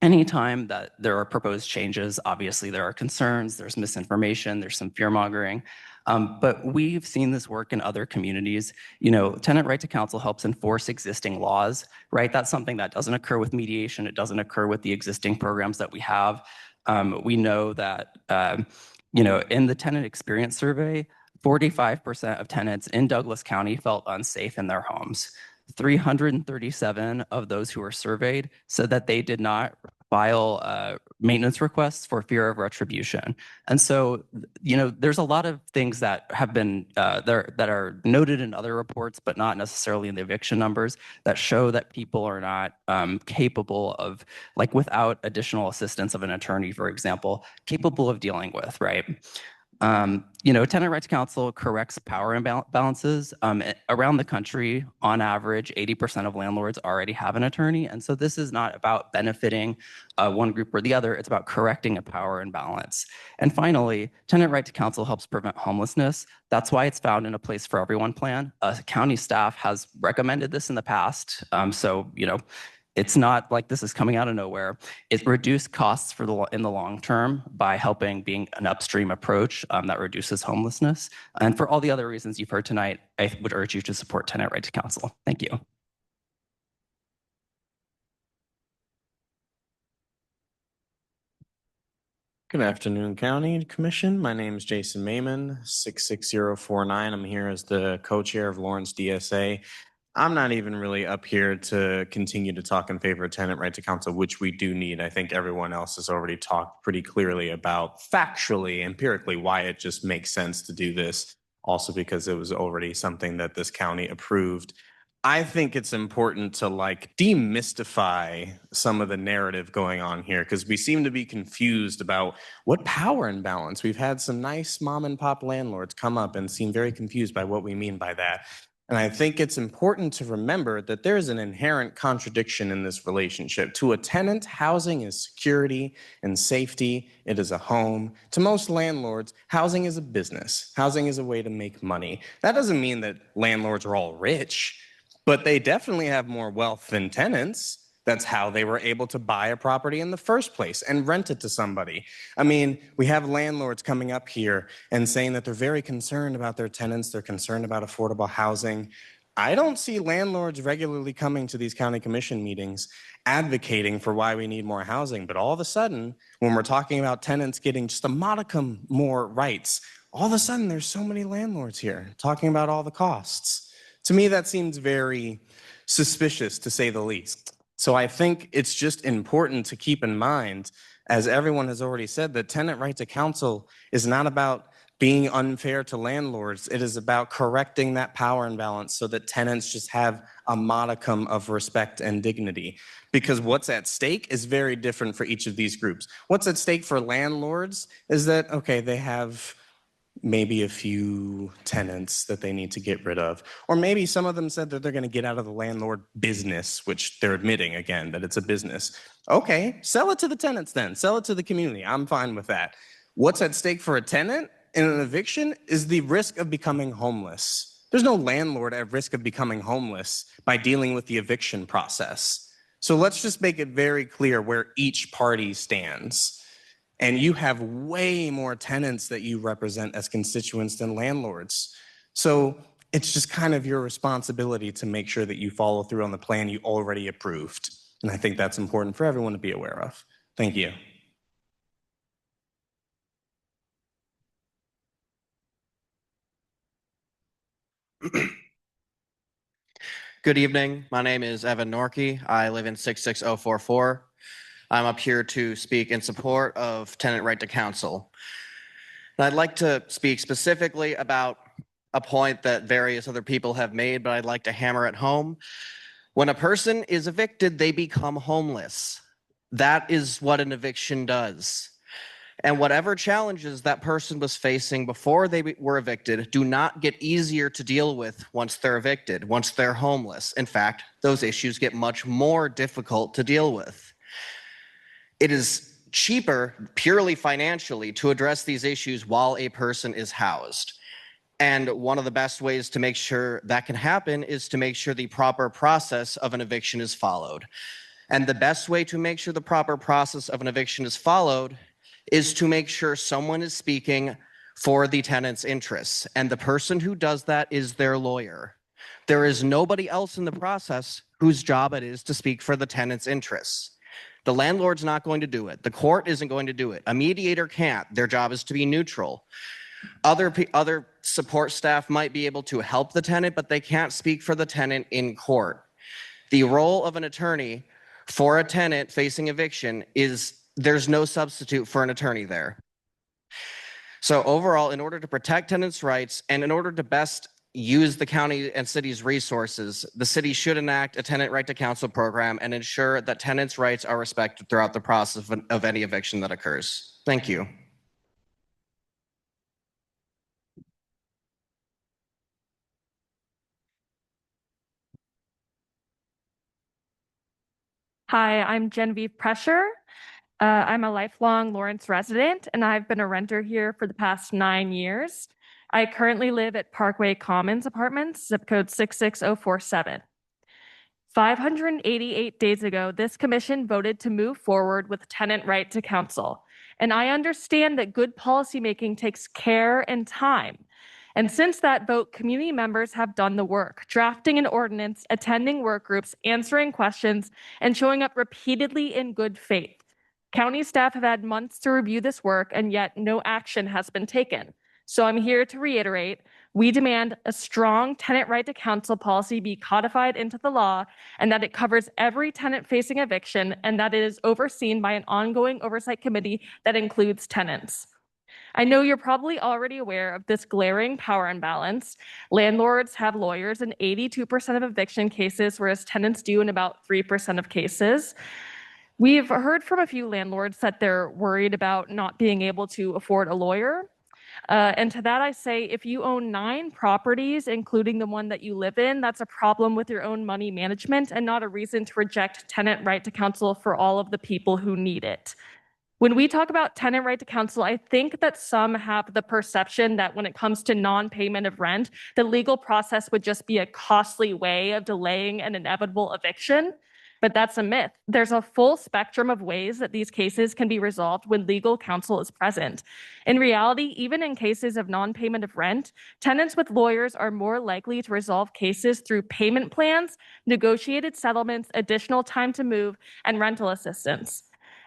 Anytime that there are proposed changes, obviously there are concerns, there's misinformation, there's some fear-mongering. But we've seen this work in other communities. You know, Tenant Right to Counsel helps enforce existing laws, right? That's something that doesn't occur with mediation. It doesn't occur with the existing programs that we have. We know that, you know, in the tenant experience survey, 45% of tenants in Douglas County felt unsafe in their homes. 337 of those who were surveyed said that they did not file maintenance requests for fear of retribution. And so, you know, there's a lot of things that have been that are noted in other reports, but not necessarily in the eviction numbers, that show that people are not capable of, like, without additional assistance of an attorney, for example, capable of dealing with, right? You know, Tenant Right to Counsel corrects power imbalances. Around the country, on average, 80% of landlords already have an attorney. And so this is not about benefiting one group or the other. It's about correcting a power imbalance. And finally, Tenant Right to Counsel helps prevent homelessness. That's why it's found in a Place for Everyone plan. County staff has recommended this in the past. So, you know, it's not like this is coming out of nowhere. It reduced costs in the long term by helping being an upstream approach that reduces homelessness. And for all the other reasons you've heard tonight, I would urge you to support Tenant Right to Counsel. Thank you. Good afternoon, County Commission. My name is Jason Mayman, 66049. I'm here as the co-chair of Lawrence DSA. I'm not even really up here to continue to talk in favor of Tenant Right to Counsel, which we do need. I think everyone else has already talked pretty clearly about factually, empirically, why it just makes sense to do this. Also because it was already something that this county approved. I think it's important to like demystify some of the narrative going on here because we seem to be confused about what power imbalance. We've had some nice mom and pop landlords come up and seem very confused by what we mean by that. And I think it's important to remember that there is an inherent contradiction in this relationship. To a tenant, housing is security and safety. It is a home. To most landlords, housing is a business. Housing is a way to make money. That doesn't mean that landlords are all rich, but they definitely have more wealth than tenants. That's how they were able to buy a property in the first place and rent it to somebody. I mean, we have landlords coming up here and saying that they're very concerned about their tenants. They're concerned about affordable housing. I don't see landlords regularly coming to these county commission meetings advocating for why we need more housing. But all of a sudden, when we're talking about tenants getting just a modicum more rights, all of a sudden there's so many landlords here talking about all the costs. To me, that seems very suspicious, to say the least. So I think it's just important to keep in mind as everyone has already said, the tenant right to counsel is not about being unfair to landlords. It is about correcting that power imbalance so that tenants just have a modicum of respect and dignity. Because what's at stake is very different for each of these groups. What's at stake for landlords is that, okay, they have maybe a few tenants that they need to get rid of. Or maybe some of them said that they're going to get out of the landlord business, which they're admitting again that it's a business. Okay, sell it to the tenants then. Sell it to the community. I'm fine with that. What's at stake for a tenant in an eviction is the risk of becoming homeless. There's no landlord at risk of becoming homeless by dealing with the eviction process. So let's just make it very clear where each party stands. And you have way more tenants that you represent as constituents than landlords. So it's just kind of your responsibility to make sure that you follow through on the plan you already approved. And I think that's important for everyone to be aware of. Thank you. Good evening. My name is Evan Norkey. I live in 66044. I'm up here to speak in support of tenant right to counsel. And I'd like to speak specifically about a point that various other people have made, but I'd like to hammer it home. When a person is evicted, they become homeless. That is what an eviction does. And whatever challenges that person was facing before they were evicted do not get easier to deal with once they're evicted, once they're homeless. In fact, those issues get much more difficult to deal with. It is cheaper, purely financially, to address these issues while a person is housed. And one of the best ways to make sure that can happen is to make sure the proper process of an eviction is followed. And the best way to make sure the proper process of an eviction is followed is to make sure someone is speaking for the tenant's interests. And the person who does that is their lawyer. There is nobody else in the process whose job it is to speak for the tenant's interests. The landlord's not going to do it. The court isn't going to do it. A mediator can't. Their job is to be neutral. Other support staff might be able to help the tenant, but they can't speak for the tenant in court. The role of an attorney for a tenant facing eviction is there's no substitute for an attorney there. So overall, in order to protect tenants' rights and in order to best use the county and city's resources, the city should enact a tenant right to counsel program and ensure that tenants' rights are respected throughout the process of any eviction that occurs. Thank you. Hi, I'm Genevieve Pressure. I'm a lifelong Lawrence resident, and I've been a renter here for the past 9 years. I currently live at Parkway Commons Apartments, zip code 66047. 588 days ago, this commission voted to move forward with tenant right to counsel. And I understand that good policymaking takes care and time. And since that vote, community members have done the work, drafting an ordinance, attending work groups, answering questions, and showing up repeatedly in good faith. County staff have had months to review this work, and yet no action has been taken. So I'm here to reiterate, we demand a strong tenant right to counsel policy be codified into the law and that it covers every tenant facing eviction and that it is overseen by an ongoing oversight committee that includes tenants. I know you're probably already aware of this glaring power imbalance. Landlords have lawyers in 82% of eviction cases, whereas tenants do in about 3% of cases. We've heard from a few landlords that they're worried about not being able to afford a lawyer. And to that I say, if you own 9 properties, including the one that you live in, that's a problem with your own money management and not a reason to reject tenant right to counsel for all of the people who need it. When we talk about tenant right to counsel, I think that some have the perception that when it comes to non-payment of rent, the legal process would just be a costly way of delaying an inevitable eviction. But that's a myth. There's a full spectrum of ways that these cases can be resolved when legal counsel is present. In reality, even in cases of non-payment of rent, tenants with lawyers are more likely to resolve cases through payment plans, negotiated settlements, additional time to move, and rental assistance.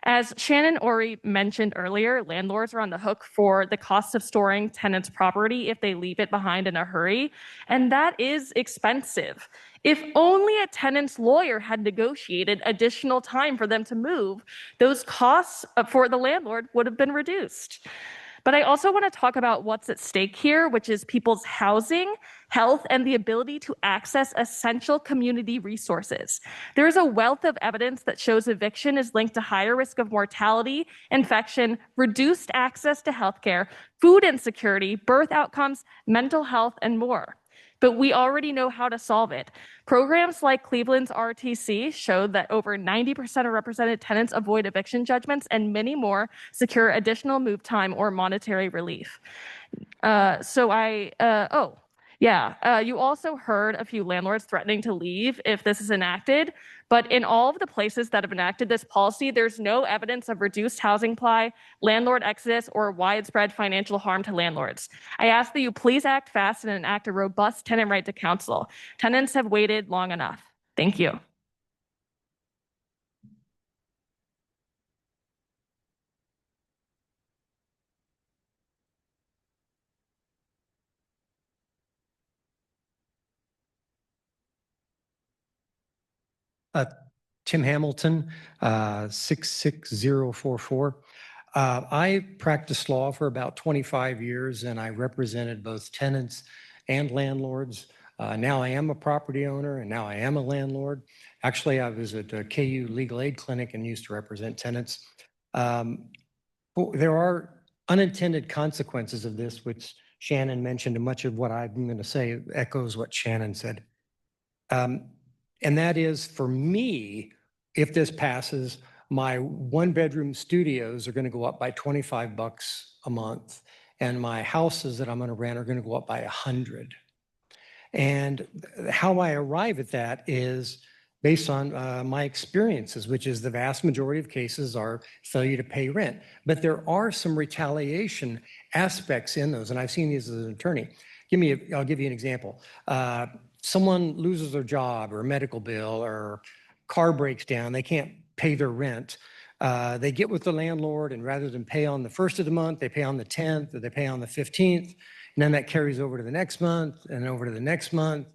As Shannon Ori mentioned earlier, landlords are on the hook for the cost of storing tenants' property if they leave it behind in a hurry, and that is expensive. If only a tenant's lawyer had negotiated additional time for them to move, those costs for the landlord would have been reduced. But I also want to talk about what's at stake here, which is people's housing, health, and the ability to access essential community resources. There is a wealth of evidence that shows eviction is linked to higher risk of mortality, infection, reduced access to healthcare, food insecurity, birth outcomes, mental health, and more. But we already know how to solve it. Programs like Cleveland's RTC showed that over 90% of represented tenants avoid eviction judgments, and many more secure additional move time or monetary relief. You also heard a few landlords threatening to leave if this is enacted, but in all of the places that have enacted this policy, there's no evidence of reduced housing supply, landlord exodus, or widespread financial harm to landlords. I ask that you please act fast and enact a robust tenant right to counsel. Tenants have waited long enough. Thank you. Tim Hamilton, 66044. I practiced law for about 25 years and I represented both tenants and landlords. Now I am a property owner and now I am a landlord. Actually, I was at a KU Legal Aid Clinic and used to represent tenants. There are unintended consequences of this, which Shannon mentioned, and much of what I'm going to say echoes what Shannon said. And that is, for me, if this passes, my one-bedroom studios are going to go up by $25 a month, and my houses that I'm going to rent are going to go up by 100. And how I arrive at that is based on my experiences, which is the vast majority of cases are failure to pay rent. But there are some retaliation aspects in those, and I've seen these as an attorney. I'll give you an example. Someone loses their job or a medical bill or car breaks down, they can't pay their rent. They get with the landlord, and rather than pay on the 1st of the month, they pay on the 10th or they pay on the 15th. And then that carries over to the next month and over to the next month.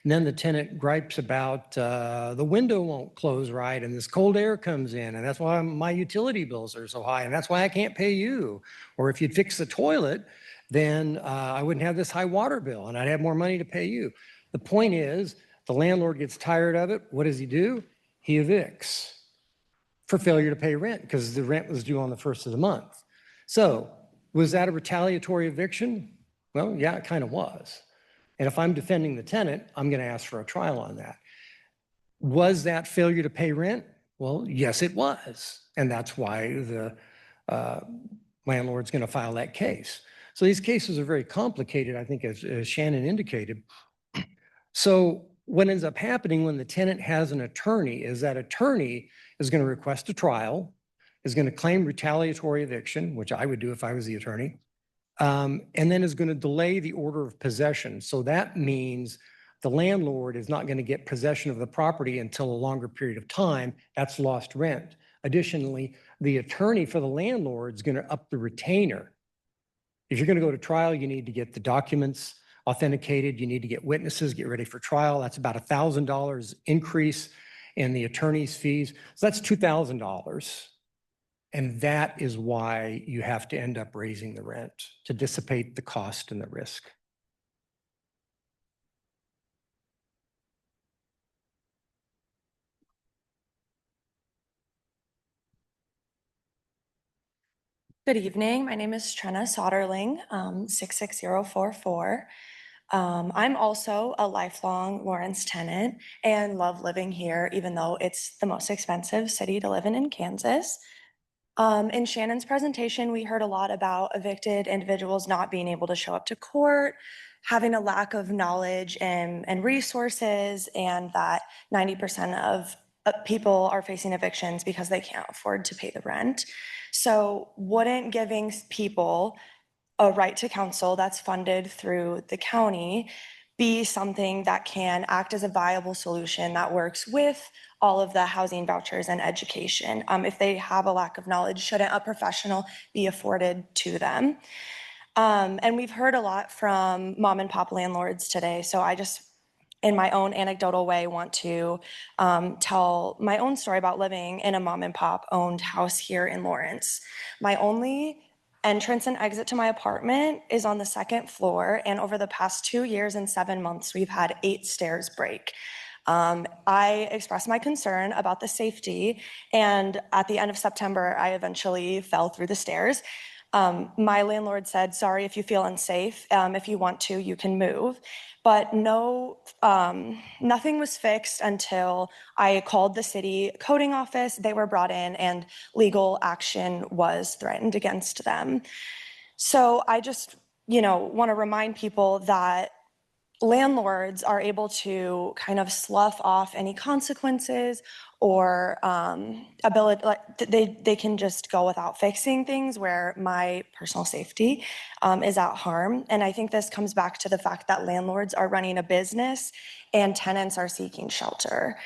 And then the tenant gripes about the window won't close right and this cold air comes in and that's why my utility bills are so high and that's why I can't pay you. Or if you'd fix the toilet, then I wouldn't have this high water bill and I'd have more money to pay you. The point is, the landlord gets tired of it. What does he do? He evicts for failure to pay rent because the rent was due on the 1st of the month. So was that a retaliatory eviction? Well, yeah, it kind of was. And if I'm defending the tenant, I'm going to ask for a trial on that. Was that failure to pay rent? Well, yes, it was. And that's why the landlord's going to file that case. So these cases are very complicated, I think, as Shannon indicated. So what ends up happening when the tenant has an attorney is that attorney is going to request a trial, is going to claim retaliatory eviction, which I would do if I was the attorney, and then is going to delay the order of possession. So that means the landlord is not going to get possession of the property until a longer period of time. That's lost rent. Additionally, the attorney for the landlord is going to up the retainer. If you're going to go to trial, you need to get the documents authenticated. You need to get witnesses, get ready for trial. That's about $1,000 increase in the attorney's fees. So that's $2,000. And that is why you have to end up raising the rent to dissipate the cost and the risk. Good evening. My name is Trenna Soderling, 66044. I'm also a lifelong Lawrence tenant and love living here, even though it's the most expensive city to live in Kansas. In Shannon's presentation, we heard a lot about evicted individuals not being able to show up to court, having a lack of knowledge and resources, and that 90% of people are facing evictions because they can't afford to pay the rent. So wouldn't giving people a right to counsel that's funded through the county be something that can act as a viable solution that works with all of the housing vouchers and education. If they have a lack of knowledge, shouldn't a professional be afforded to them? And we've heard a lot from mom and pop landlords today. So I just, in my own anecdotal way, want to tell my own story about living in a mom and pop owned house here in Lawrence. My only entrance and exit to my apartment is on the second floor. And over the past 2 years and 7 months, we've had 8 stairs break. I expressed my concern about the safety. And at the end of September, I eventually fell through the stairs. My landlord said, sorry if you feel unsafe. If you want to, you can move. But no, nothing was fixed until I called the city coding office. They were brought in and legal action was threatened against them. So I just, want to remind people that landlords are able to kind of slough off any consequences or ability, like they can just go without fixing things where my personal safety is at harm. And I think this comes back to the fact that landlords are running a business and tenants are seeking shelter.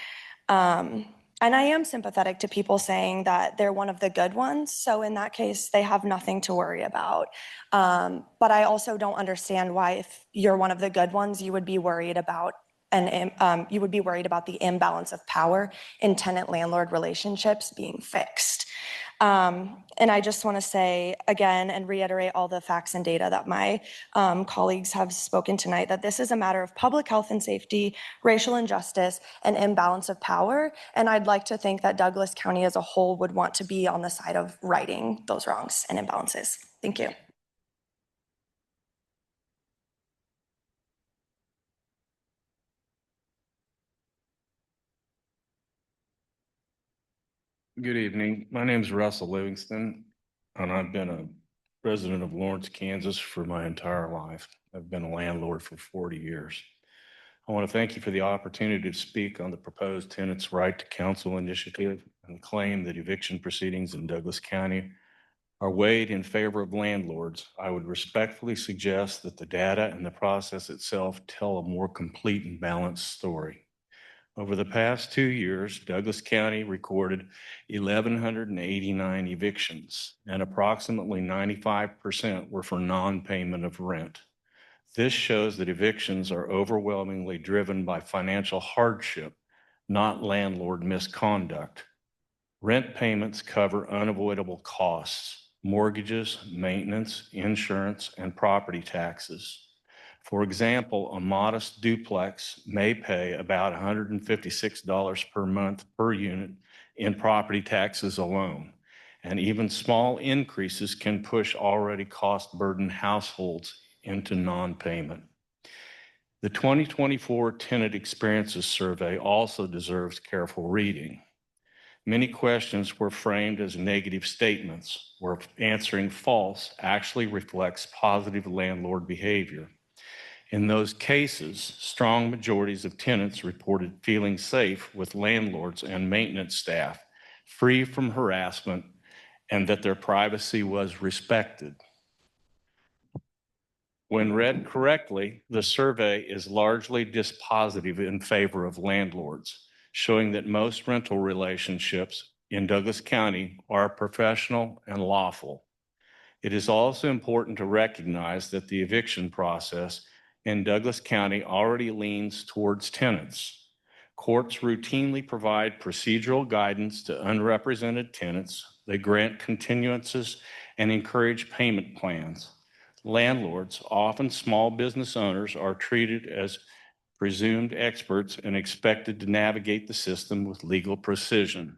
And I am sympathetic to people saying that they're one of the good ones. So in that case, they have nothing to worry about. But I also don't understand why, if you're one of the good ones, you would be worried about the imbalance of power in tenant-landlord relationships being fixed. And I just want to say again and reiterate all the facts and data that my colleagues have spoken tonight, that this is a matter of public health and safety, racial injustice, and imbalance of power. And I'd like to think that Douglas County as a whole would want to be on the side of righting those wrongs and imbalances. Thank you. Good evening. My name is Russell Livingston, and I've been a resident of Lawrence, Kansas for my entire life. I've been a landlord for 40 years. I want to thank you for the opportunity to speak on the proposed Tenants' Right to Counsel initiative and claim that eviction proceedings in Douglas County are weighed in favor of landlords. I would respectfully suggest that the data and the process itself tell a more complete and balanced story. Over the past 2 years, Douglas County recorded 1,189 evictions, and approximately 95% were for non-payment of rent. This shows that evictions are overwhelmingly driven by financial hardship, not landlord misconduct. Rent payments cover unavoidable costs, mortgages, maintenance, insurance, and property taxes. For example, a modest duplex may pay about $156 per month per unit in property taxes alone, and even small increases can push already cost-burdened households into non-payment. The 2024 Tenant Experiences Survey also deserves careful reading. Many questions were framed as negative statements, where answering false actually reflects positive landlord behavior. In those cases, strong majorities of tenants reported feeling safe with landlords and maintenance staff, free from harassment, and that their privacy was respected. When read correctly, the survey is largely dispositive in favor of landlords, showing that most rental relationships in Douglas County are professional and lawful. It is also important to recognize that the eviction process in Douglas County already leans towards tenants. Courts routinely provide procedural guidance to unrepresented tenants. They grant continuances and encourage payment plans. Landlords, often small business owners, are treated as presumed experts and expected to navigate the system with legal precision.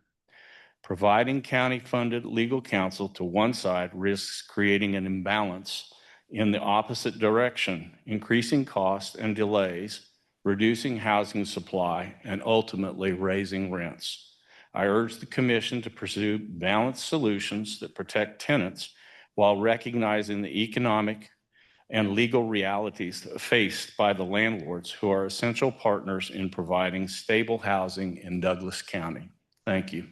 Providing county-funded legal counsel to one side risks creating an imbalance in the opposite direction, increasing costs and delays, reducing housing supply, and ultimately raising rents. I urge the Commission to pursue balanced solutions that protect tenants while recognizing the economic and legal realities faced by the landlords who are essential partners in providing stable housing in Douglas County. Thank you.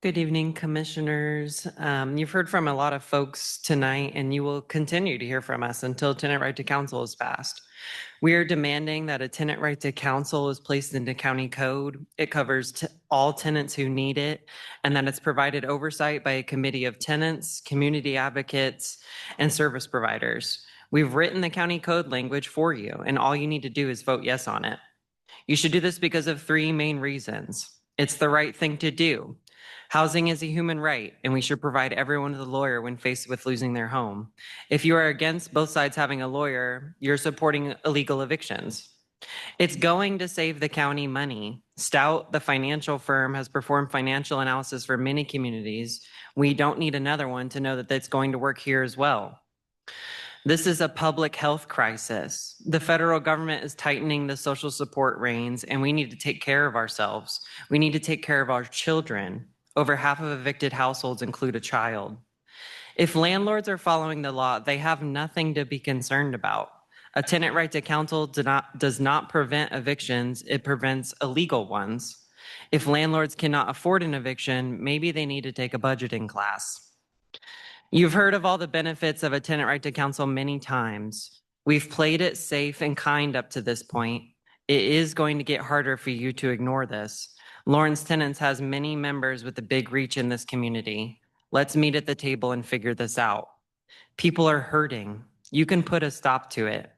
Good evening, commissioners. You've heard from a lot of folks tonight, and you will continue to hear from us until tenant right to counsel is passed. We are demanding that a tenant right to counsel is placed into county code. It covers all tenants who need it, and that it's provided oversight by a committee of tenants, community advocates, and service providers. We've written the county code language for you, and all you need to do is vote yes on it. You should do this because of three main reasons. It's the right thing to do. Housing is a human right, and we should provide everyone with a lawyer when faced with losing their home. If you are against both sides having a lawyer, you're supporting illegal evictions. It's going to save the county money. Stout, the financial firm, has performed financial analysis for many communities. We don't need another one to know that that's going to work here as well. This is a public health crisis. The federal government is tightening the social support reins, and we need to take care of ourselves. We need to take care of our children. Over half of evicted households include a child. If landlords are following the law, they have nothing to be concerned about. A tenant right to counsel does not prevent evictions, it prevents illegal ones. If landlords cannot afford an eviction, maybe they need to take a budgeting class. You've heard of all the benefits of a tenant right to counsel many times. We've played it safe and kind up to this point. It is going to get harder for you to ignore this. Lawrence Tenants has many members with a big reach in this community. Let's meet at the table and figure this out. People are hurting. You can put a stop to it.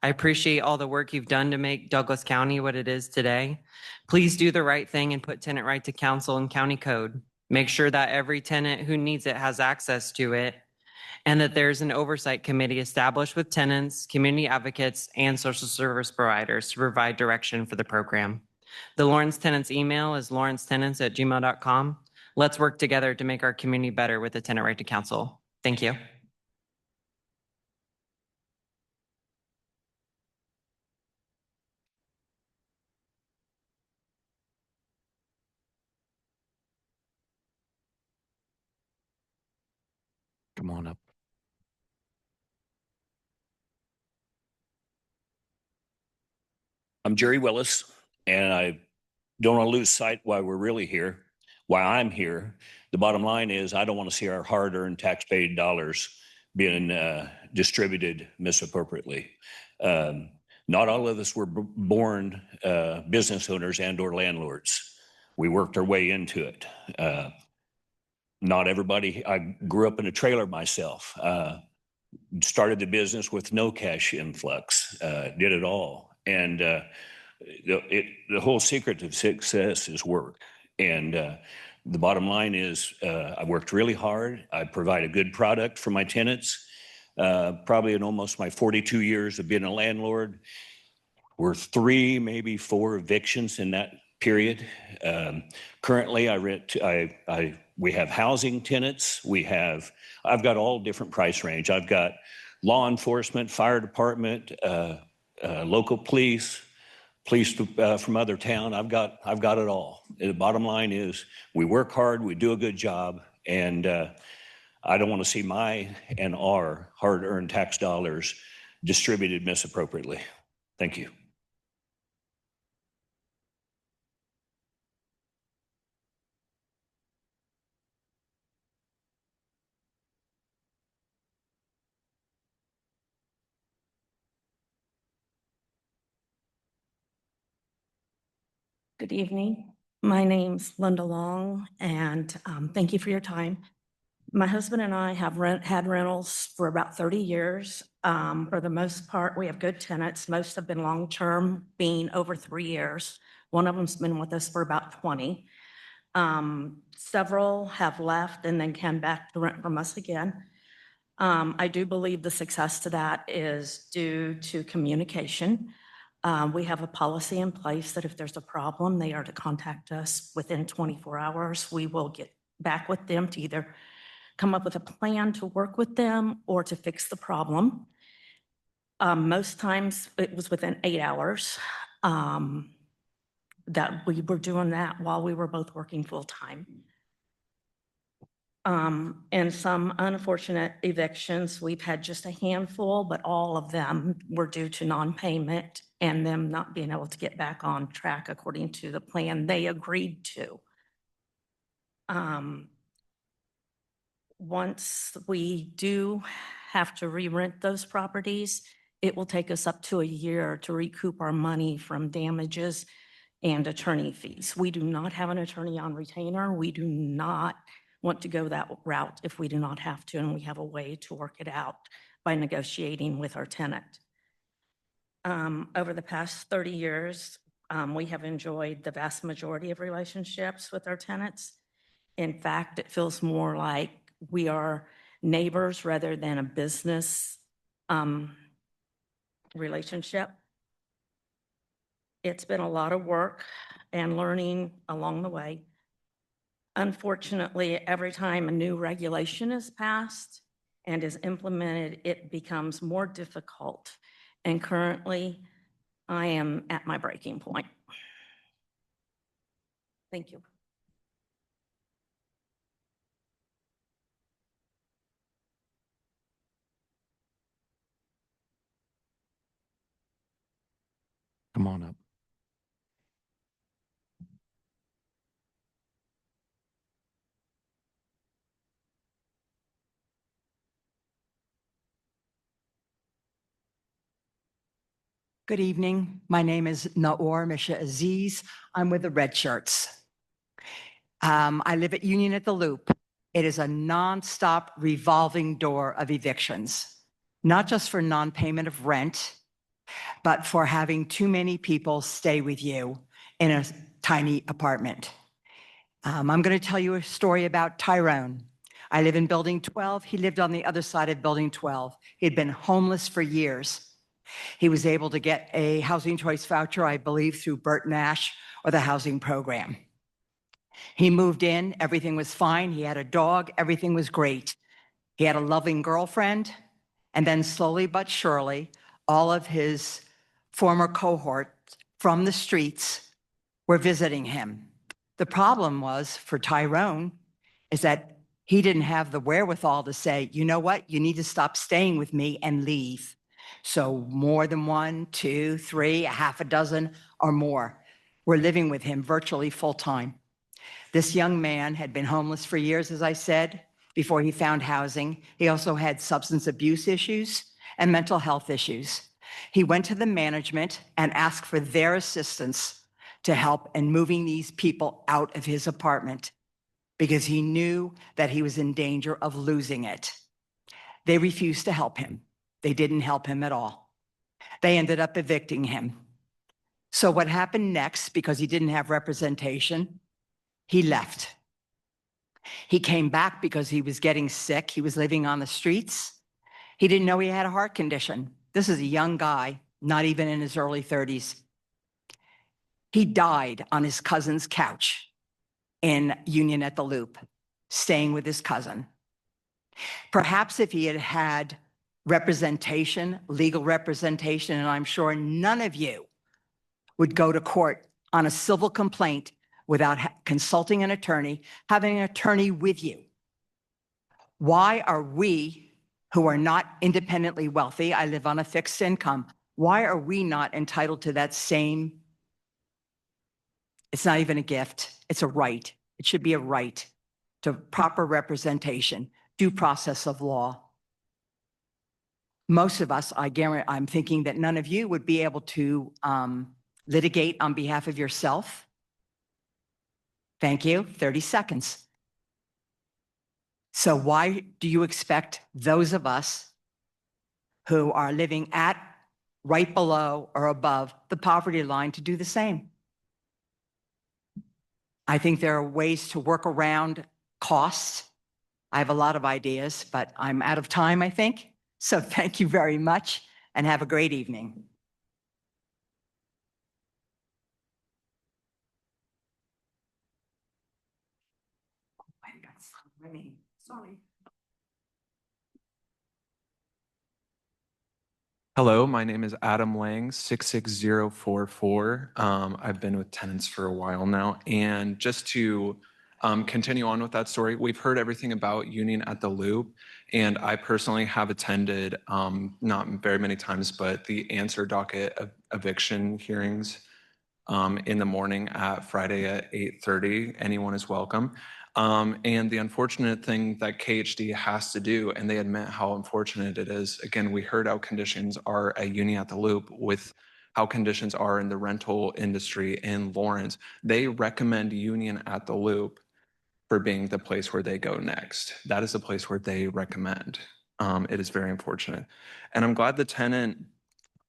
I appreciate all the work you've done to make Douglas County what it is today. Please do the right thing and put tenant right to counsel in county code. Make sure that every tenant who needs it has access to it, and that there's an oversight committee established with tenants, community advocates, and social service providers to provide direction for the program. The Lawrence Tenants email is lawrencetenants@gmail.com. Let's work together to make our community better with the tenant right to counsel. Thank you. Come on up. I'm Jerry Willis, and I don't want to lose sight why we're really here, why I'm here. The bottom line is I don't want to see our hard-earned tax-paid dollars being distributed misappropriately. Not all of us were born business owners and or landlords. We worked our way into it. Not everybody, I grew up in a trailer myself, started the business with no cash influx, did it all. And the whole secret of success is work. And the bottom line is I worked really hard. I provide a good product for my tenants. Probably in almost my 42 years of being a landlord, we're 3, maybe 4 evictions in that period. Currently, we have housing tenants. I've got all different price range. I've got law enforcement, fire department, local police from other town. I've got it all. The bottom line is we work hard, we do a good job, and I don't want to see my and our hard-earned tax dollars distributed misappropriately. Thank you. Good evening. My name's Linda Long, and thank you for your time. My husband and I have had rentals for about 30 years. For the most part, we have good tenants. Most have been long-term, being over 3 years. One of them's been with us for about 20. Several have left and then came back to rent from us again. I do believe the success to that is due to communication. We have a policy in place that if there's a problem, they are to contact us within 24 hours. We will get back with them to either come up with a plan to work with them or to fix the problem. Most times it was within 8 hours that we were doing that while we were both working full time. And some unfortunate evictions, we've had just a handful, but all of them were due to non-payment and them not being able to get back on track according to the plan they agreed to. Once we do have to re-rent those properties, it will take us up to a year to recoup our money from damages and attorney fees. We do not have an attorney on retainer. We do not want to go that route if we do not have to, and we have a way to work it out by negotiating with our tenant. Over the past 30 years, we have enjoyed the vast majority of relationships with our tenants. In fact, it feels more like we are neighbors rather than a business relationship. It's been a lot of work and learning along the way. Unfortunately, every time a new regulation is passed and is implemented, it becomes more difficult. And currently, I am at my breaking point. Thank you. Come on up. Good evening. My name is Naor Misha Aziz. I'm with the Red Shirts. I live at Union at the Loop. It is a nonstop revolving door of evictions, not just for non-payment of rent, but for having too many people stay with you in a tiny apartment. I'm going to tell you a story about Tyrone. I live in Building 12. He lived on the other side of Building 12. He'd been homeless for years. He was able to get a housing choice voucher, I believe, through Bert Nash or the housing program. He moved in, everything was fine. He had a dog, everything was great. He had a loving girlfriend, and then slowly but surely, all of his former cohorts from the streets were visiting him. The problem was for Tyrone is that he didn't have the wherewithal to say, you know what, you need to stop staying with me and leave. So more than 1, 2, 3, a half a dozen or more were living with him virtually full time. This young man had been homeless for years, as I said, before he found housing. He also had substance abuse issues and mental health issues. He went to the management and asked for their assistance to help in moving these people out of his apartment because he knew that he was in danger of losing it. They refused to help him. They didn't help him at all. They ended up evicting him. So what happened next, because he didn't have representation, he left. He came back because he was getting sick. He was living on the streets. He didn't know he had a heart condition. This is a young guy, not even in his early 30s. He died on his cousin's couch in Union at the Loop, staying with his cousin. Perhaps if he had had representation, legal representation, and I'm sure none of you would go to court on a civil complaint without consulting an attorney, having an attorney with you. Why are we, who are not independently wealthy, I live on a fixed income, why are we not entitled to that same, it's not even a gift, it's a right. It should be a right to proper representation, due process of law. Most of us, I guarantee, I'm thinking that none of you would be able to litigate on behalf of yourself. Thank you, 30 seconds. So why do you expect those of us who are living at, right below, or above the poverty line to do the same? I think there are ways to work around costs. I have a lot of ideas, but I'm out of time, I think. So thank you very much and have a great evening. Sorry. Hello, my name is Adam Lang, 66044. I've been with tenants for a while now. And just to continue on with that story, we've heard everything about Union at the Loop. And I personally have attended, not very many times, but the answer docket eviction hearings in the morning at Friday at 8:30. Anyone is welcome. And the unfortunate thing that KHD has to do, and they admit how unfortunate it is. Again, we heard how conditions are at Uni at the Loop with how conditions are in the rental industry in Lawrence. They recommend Union at the Loop for being the place where they go next. That is the place where they recommend. It is very unfortunate. And I'm glad the tenant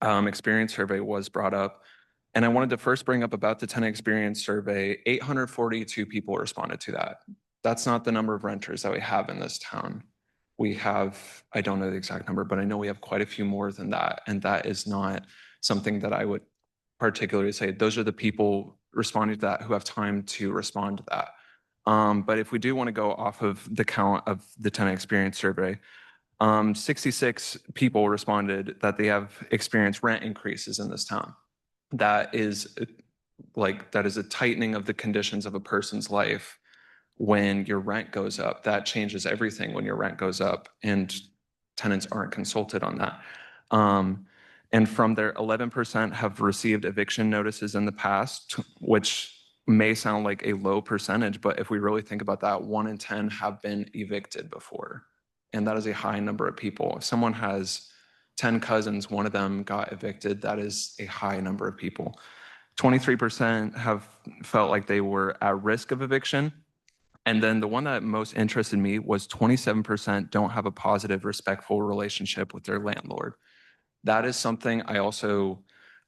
experience survey was brought up. And I wanted to first bring up about the tenant experience survey. 842 people responded to that. That's not the number of renters that we have in this town. We have, I don't know the exact number, but I know we have quite a few more than that. And that is not something that I would particularly say. Those are the people responding to that who have time to respond to that. But if we do want to go off of the count of the tenant experience survey, 66 people responded that they have experienced rent increases in this town. That is a tightening of the conditions of a person's life when your rent goes up. That changes everything when your rent goes up, and tenants aren't consulted on that. And from there, 11% have received eviction notices in the past, which may sound like a low percentage, but if we really think about that, 1 in 10 have been evicted before. And that is a high number of people. If someone has 10 cousins, one of them got evicted, that is a high number of people. 23% have felt like they were at risk of eviction. And then the one that most interested me was 27% don't have a positive, respectful relationship with their landlord. That is something I also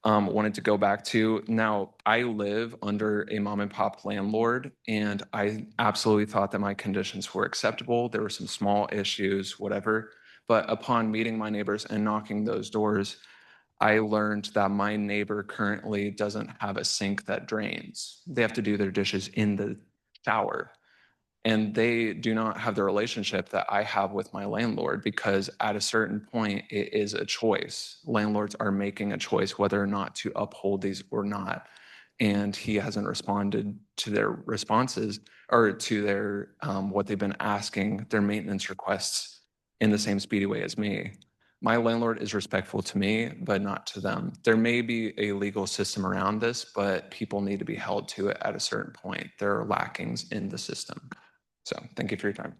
wanted to go back to. Now, I live under a mom and pop landlord, and I absolutely thought that my conditions were acceptable. There were some small issues, whatever. But upon meeting my neighbors and knocking those doors, I learned that my neighbor currently doesn't have a sink that drains. They have to do their dishes in the shower. And they do not have the relationship that I have with my landlord, because at a certain point, it is a choice. Landlords are making a choice whether or not to uphold these or not. And he hasn't responded to their responses or to their what they've been asking, their maintenance requests in the same speedy way as me. My landlord is respectful to me, but not to them. There may be a legal system around this, but people need to be held to it at a certain point. There are lackings in the system. So thank you for your time.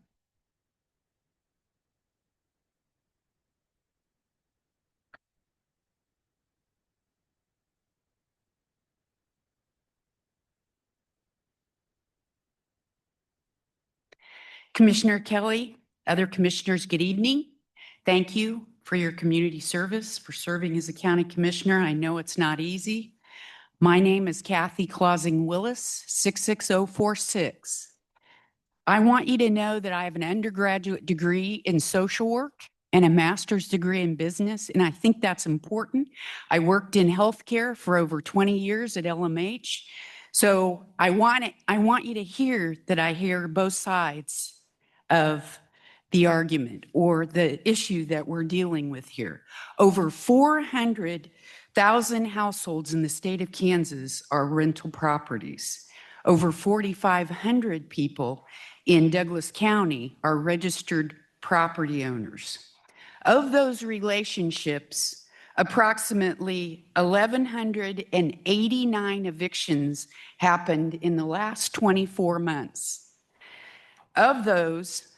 Commissioner Kelly, other commissioners, good evening. Thank you for your community service, for serving as a county commissioner. I know it's not easy. My name is Kathy Clausing Willis, 66046. I want you to know that I have an undergraduate degree in social work and a master's degree in business, and I think that's important. I worked in healthcare for over 20 years at LMH. So I want you to hear that I hear both sides of the argument or the issue that we're dealing with here. Over 400,000 households in the state of Kansas are rental properties. Over 4,500 people in Douglas County are registered property owners. Of those relationships, approximately 1,189 evictions happened in the last 24 months. Of those,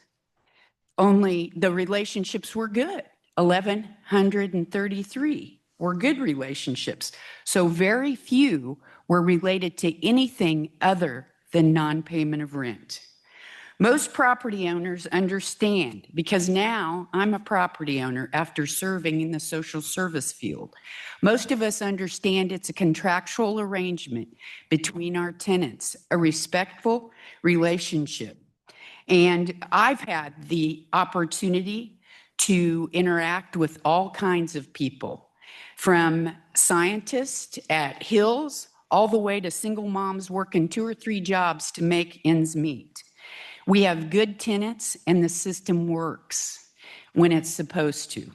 only the relationships were good. 1,133 were good relationships. So very few were related to anything other than non-payment of rent. Most property owners understand, because now I'm a property owner after serving in the social service field. Most of us understand it's a contractual arrangement between our tenants, a respectful relationship. And I've had the opportunity to interact with all kinds of people, from scientists at Hills all the way to single moms working 2 or 3 jobs to make ends meet. We have good tenants, and the system works when it's supposed to.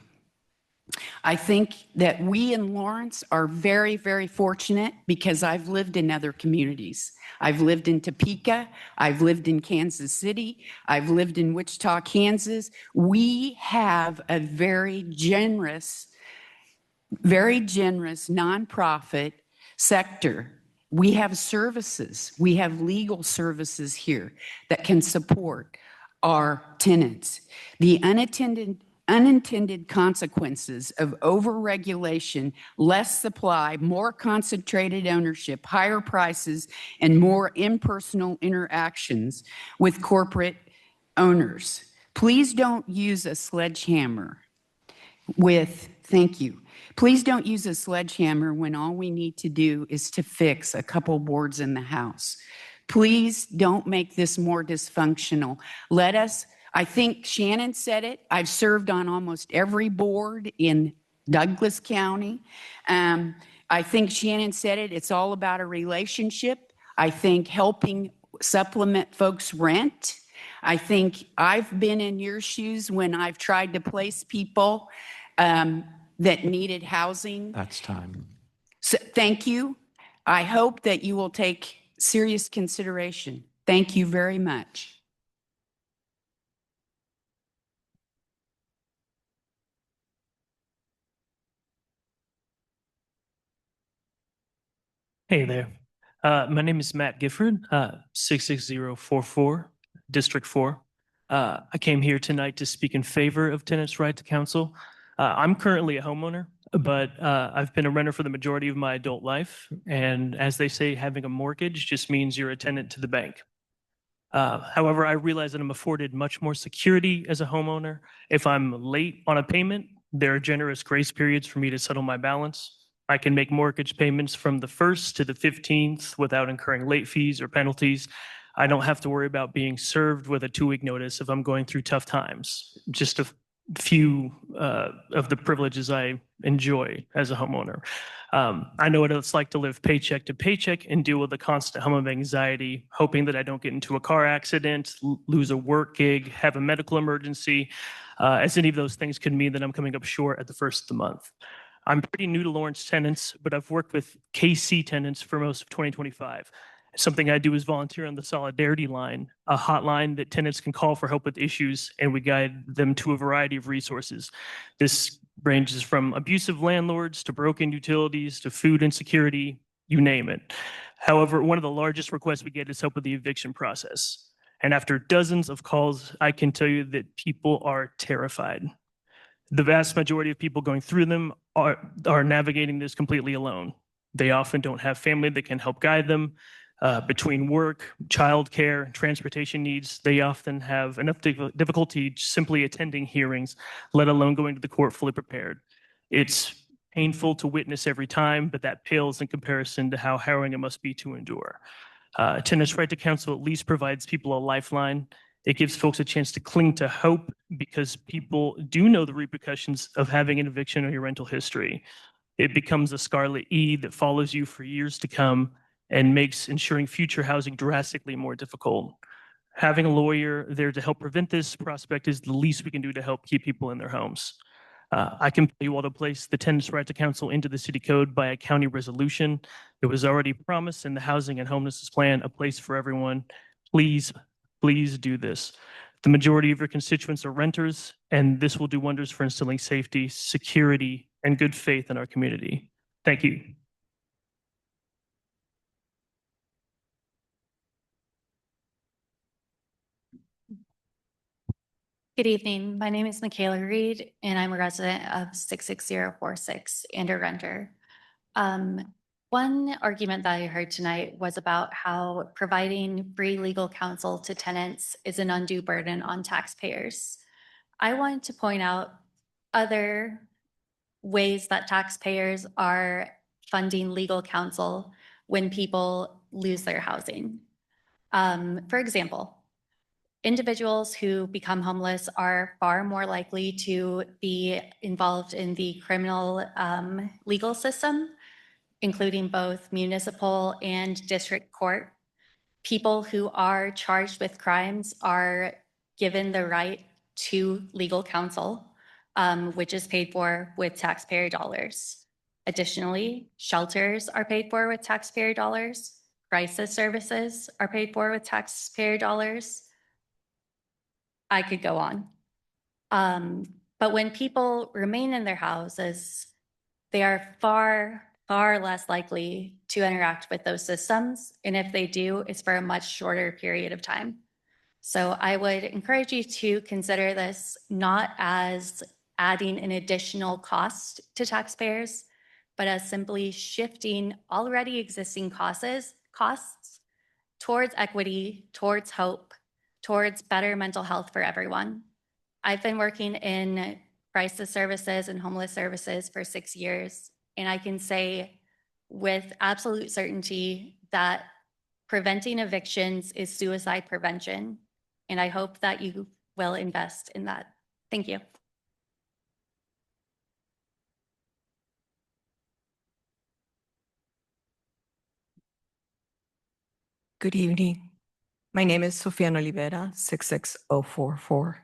I think that we in Lawrence are very, very fortunate, because I've lived in other communities. I've lived in Topeka. I've lived in Kansas City. I've lived in Wichita, Kansas. We have a very generous nonprofit sector We have services, we have legal services here that can support our tenants. The unintended consequences of overregulation, less supply, more concentrated ownership, higher prices, and more impersonal interactions with corporate owners. Please don't use a sledgehammer thank you. Please don't use a sledgehammer when all we need to do is to fix a couple boards in the house. Please don't make this more dysfunctional. I think Shannon said it. I've served on almost every board in Douglas County. I think Shannon said it. It's all about a relationship. I think helping supplement folks' rent. I think I've been in your shoes when I've tried to place people that needed housing. That's time. So, thank you. I hope that you will take serious consideration. Thank you very much. Hey there. My name is Matt Gifford, 66044, District 4. I came here tonight to speak in favor of tenants' right to counsel. I'm currently a homeowner, but I've been a renter for the majority of my adult life. And as they say, having a mortgage just means you're a tenant to the bank. However, I realize that I'm afforded much more security as a homeowner. If I'm late on a payment, there are generous grace periods for me to settle my balance. I can make mortgage payments from the 1st to the 15th without incurring late fees or penalties. I don't have to worry about being served with a 2-week notice if I'm going through tough times. Just a few of the privileges I enjoy as a homeowner. I know what it's like to live paycheck to paycheck and deal with the constant hum of anxiety, hoping that I don't get into a car accident, lose a work gig, have a medical emergency, as any of those things could mean that I'm coming up short at the first of the month. I'm pretty new to Lawrence tenants, but I've worked with KC tenants for most of 2025. Something I do is volunteer on the Solidarity Line, a hotline that tenants can call for help with issues, and we guide them to a variety of resources. This ranges from abusive landlords to broken utilities to food insecurity, you name it. However, one of the largest requests we get is help with the eviction process. And after dozens of calls, I can tell you that people are terrified. The vast majority of people going through them are navigating this completely alone. They often don't have family that can help guide them. Between work, childcare, transportation needs, they often have enough difficulty simply attending hearings, let alone going to the court fully prepared. It's painful to witness every time, but that pales in comparison to how harrowing it must be to endure. Tenants' right to counsel at least provides people a lifeline. It gives folks a chance to cling to hope because people do know the repercussions of having an eviction or your rental history. It becomes a scarlet E that follows you for years to come and makes ensuring future housing drastically more difficult. Having a lawyer there to help prevent this prospect is the least we can do to help keep people in their homes. I can tell you all to place the tenants' right to counsel into the city code by a county resolution. It was already promised in the housing and homelessness plan, a place for everyone. Please, please do this. The majority of your constituents are renters, and this will do wonders for instilling safety, security, and good faith in our community. Thank you. Good evening. My name is Michaela Reed, and I'm a resident of 66046 and a renter. One argument that I heard tonight was about how providing free legal counsel to tenants is an undue burden on taxpayers. I wanted to point out other ways that taxpayers are funding legal counsel when people lose their housing. For example, individuals who become homeless are far more likely to be involved in the criminal legal system, including both municipal and district court. People who are charged with crimes are given the right to legal counsel, which is paid for with taxpayer dollars. Additionally, shelters are paid for with taxpayer dollars. Crisis services are paid for with taxpayer dollars. I could go on. But when people remain in their houses, they are far far less likely to interact with those systems. And if they do, it's for a much shorter period of time. So I would encourage you to consider this not as adding an additional cost to taxpayers, but as simply shifting already existing costs towards equity, towards hope, towards better mental health for everyone. I've been working in crisis services and homeless services for 6 years, and I can say with absolute certainty that preventing evictions is suicide prevention, and I hope that you will invest in that. Thank you. Good evening. My name is Sofiana Olivera, 66044.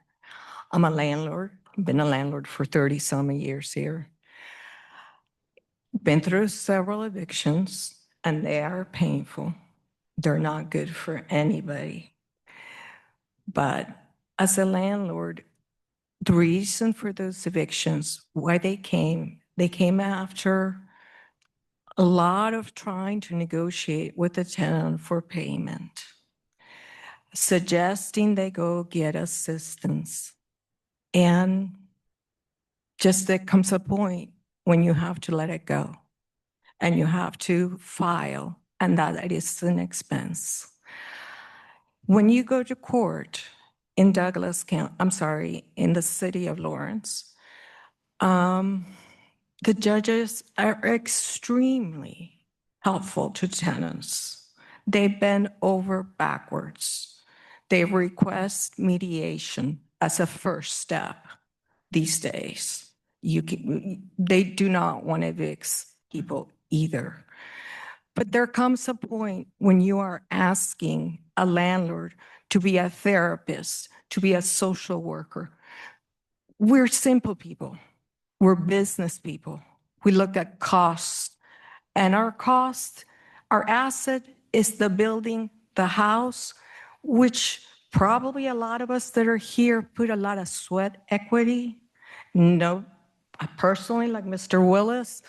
I'm a landlord, been a landlord for 30-some years here. Been through several evictions, and they are painful. They're not good for anybody. But as a landlord, the reason for those evictions, why they came after a lot of trying to negotiate with the tenant for payment, suggesting they go get assistance. And just there comes a point when you have to let it go and you have to file, and that is an expense. When you go to court in Douglas County, in the city of Lawrence, the judges are extremely helpful to tenants. They bend over backwards. They request mediation as a first step these days. They do not want to evict people either. But there comes a point when you are asking a landlord to be a therapist, to be a social worker. We're simple people. We're business people. We look at costs, and our asset is the building, the house, which probably a lot of us that are here put a lot of sweat equity. No, personally, like Mr. Willis,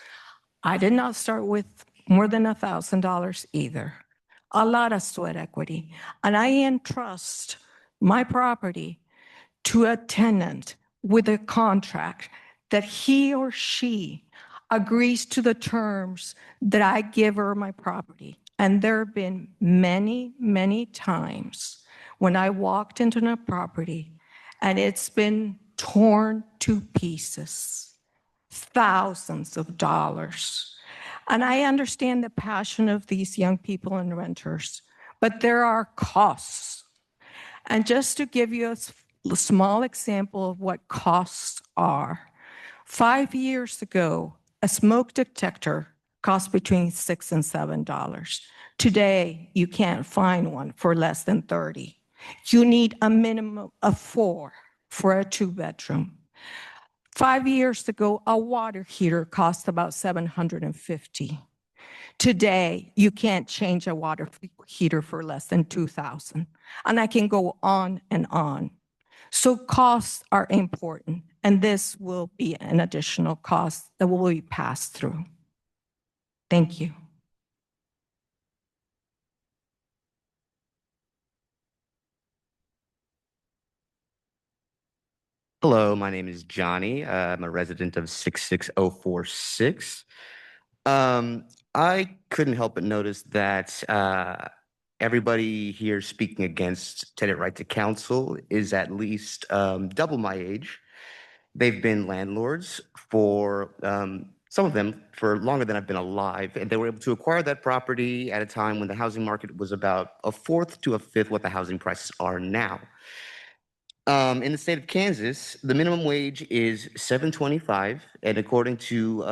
I did not start with more than $1,000 either. A lot of sweat equity. And I entrust my property to a tenant with a contract that he or she agrees to the terms that I give her my property. And there have been many, many times when I walked into a property and it's been torn to pieces, thousands of dollars. And I understand the passion of these young people and renters, but there are costs. And just to give you a small example of what costs are, 5 years ago, a smoke detector cost between $6 and $7. Today, you can't find one for less than $30. You need a minimum of 4 for a 2-bedroom. 5 years ago, a water heater cost about $750. Today, you can't change a water heater for less than $2,000. And I can go on and on. So costs are important, and this will be an additional cost that will be passed through. Thank you. Hello, my name is Johnny. I'm a resident of 66046. I couldn't help but notice that everybody here speaking against tenant right to counsel is at least double my age. They've been landlords for, some of them, for longer than I've been alive, and they were able to acquire that property at a time when the housing market was about a fourth to a fifth what the housing prices are now. In the state of Kansas, the minimum wage is $7.25, and according to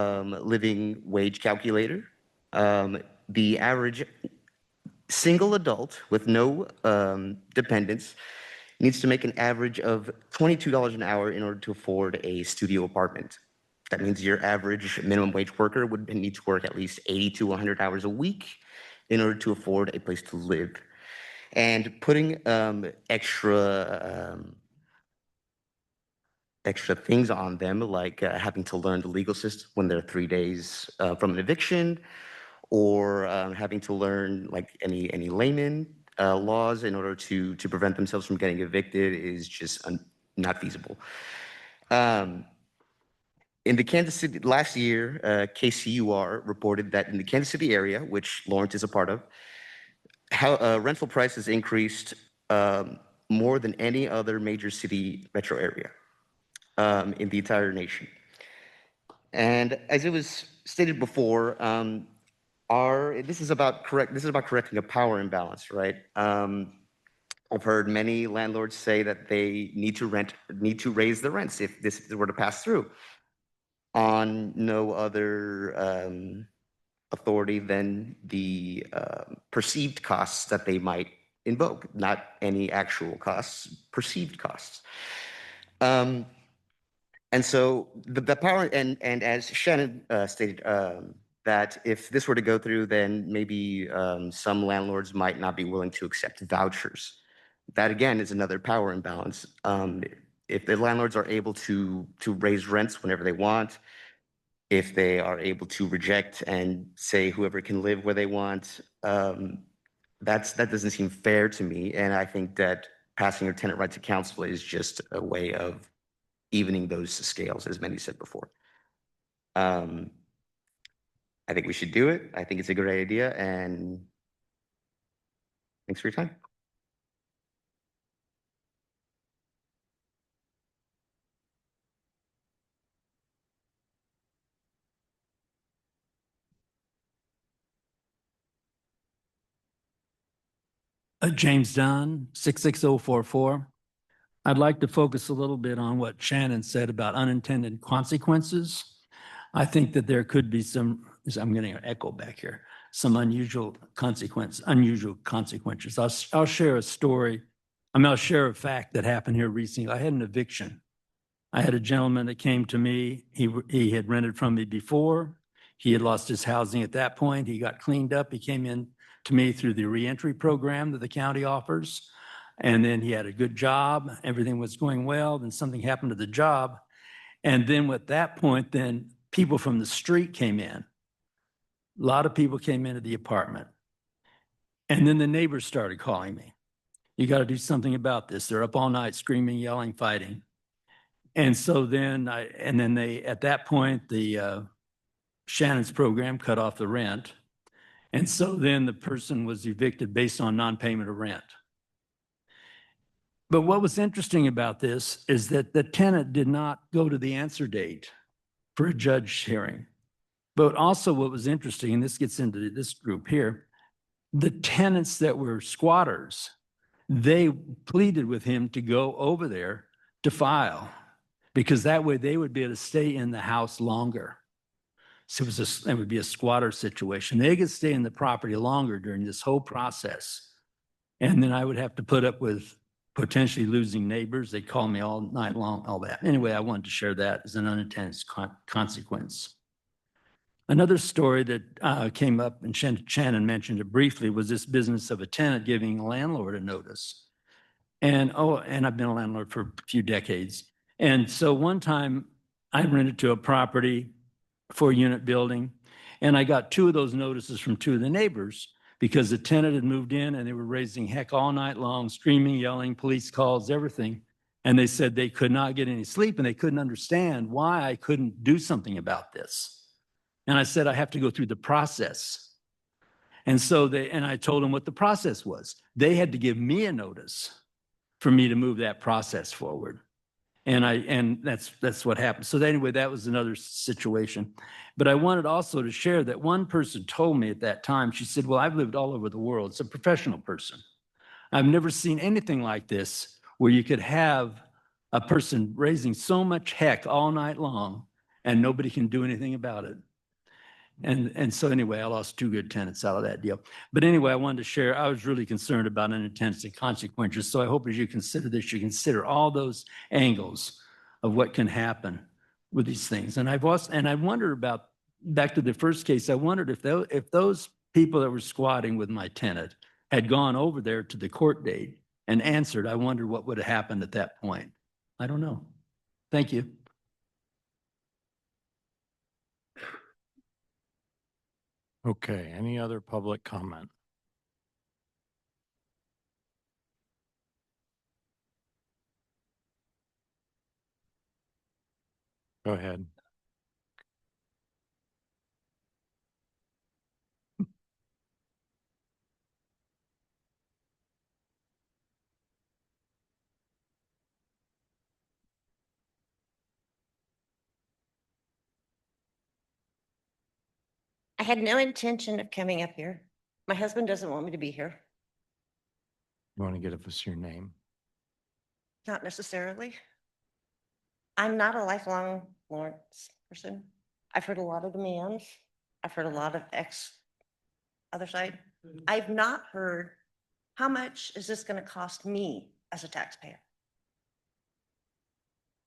Living Wage Calculator, the average single adult with no dependents needs to make an average of $22 an hour in order to afford a studio apartment. That means your average minimum wage worker would need to work at least 80 to 100 hours a week in order to afford a place to live. And putting extra extra things on them, like having to learn the legal system when they're 3 days from an eviction, or having to learn like any layman laws in order to prevent themselves from getting evicted is just not feasible. In the Kansas City last year, KCUR reported that in the Kansas City area, which Lawrence is a part of, how rental prices increased more than any other major city metro area in the entire nation. And as it was stated before, this is about correcting a power imbalance, right? I've heard many landlords say that they need to raise the rents if this were to pass through on no other authority than the perceived costs that they might invoke, not any actual costs, perceived costs. And so the power, and as Shannon stated, that if this were to go through, then maybe some landlords might not be willing to accept vouchers. That again is another power imbalance. If the landlords are able to raise rents whenever they want, if they are able to reject and say whoever can live where they want, that doesn't seem fair to me. And I think that passing your tenant right to counsel is just a way of evening those scales, as many said before. I think we should do it. I think it's a great idea, and thanks for your time. James Dunn, 66044. I'd like to focus a little bit on what Shannon said about unintended consequences. I think that there could be some, I'm getting an echo back here, some unusual consequences. I'll share a story. I'll share a fact that happened here recently. I had an eviction. I had a gentleman that came to me. He had rented from me before. He had lost his housing at that point. He got cleaned up. He came in to me through the reentry program that the county offers. And then he had a good job. Everything was going well. Then something happened to the job. And then at that point, then people from the street came in. A lot of people came into the apartment. And then the neighbors started calling me. You got to do something about this. They're up all night screaming, yelling, fighting. And so then at that point, the Shannon's program cut off the rent. And so then the person was evicted based on non-payment of rent. But what was interesting about this is that the tenant did not go to the answer date for a judge hearing. But also what was interesting, and this gets into this group here, the tenants that were squatters, they pleaded with him to go over there to file, because that way they would be able to stay in the house longer. So it would be a squatter situation. They could stay in the property longer during this whole process. And then I would have to put up with potentially losing neighbors. They call me all night long, all that. Anyway, I wanted to share that as an unintended consequence. Another story that came up, and Shannon mentioned it briefly, was this business of a tenant giving a landlord a notice. And I've been a landlord for a few decades. And so one time I rented to a property, 4-unit building, and I got 2 of those notices from 2 of the neighbors because the tenant had moved in and they were raising heck all night long, screaming, yelling, police calls, everything. And they said they could not get any sleep and they couldn't understand why I couldn't do something about this. And I said, I have to go through the process. And so I told them what the process was. They had to give me a notice for me to move that process forward. And that's what happened. So anyway, that was another situation. But I wanted also to share that one person told me at that time, she said, well, I've lived all over the world. It's a professional person. I've never seen anything like this where you could have a person raising so much heck all night long and nobody can do anything about it. And so anyway, I lost 2 good tenants out of that deal. But anyway, I wanted to share, I was really concerned about unintended consequences. So I hope as you consider this, you consider all those angles of what can happen with these things. And I wondered about, back to the first case, I wondered if those people that were squatting with my tenant had gone over there to the court date and answered, I wondered what would have happened at that point. I don't know. Thank you. Okay, any other public comment? Go ahead. I had no intention of coming up here. My husband doesn't want me to be here. You want to give us your name? Not necessarily. I'm not a lifelong Lawrence person. I've heard a lot of demands. I've heard a lot of other side. I've not heard, how much is this going to cost me as a taxpayer?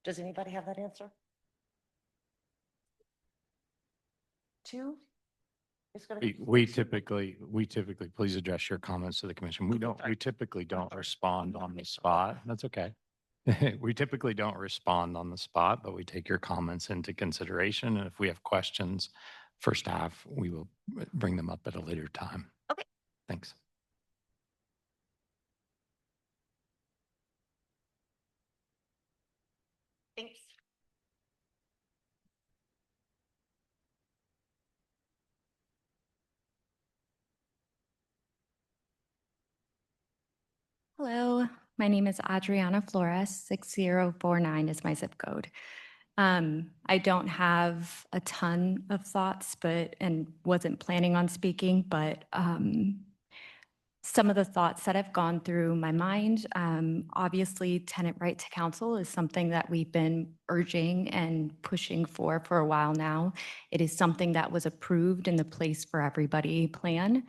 Does anybody have that answer? Two? It's gonna We typically, please address your comments to the commission. We typically don't respond on the spot. That's okay. We typically don't respond on the spot, but we take your comments into consideration. And if we have questions for staff, we will bring them up at a later time. Okay. Thanks. Thanks. Hello, my name is Adriana Flores. 6049 is my zip code. I don't have a ton of thoughts, and wasn't planning on speaking, but some of the thoughts that have gone through my mind, obviously tenant right to counsel is something that we've been urging and pushing for a while now. It is something that was approved in the Place for Everybody plan.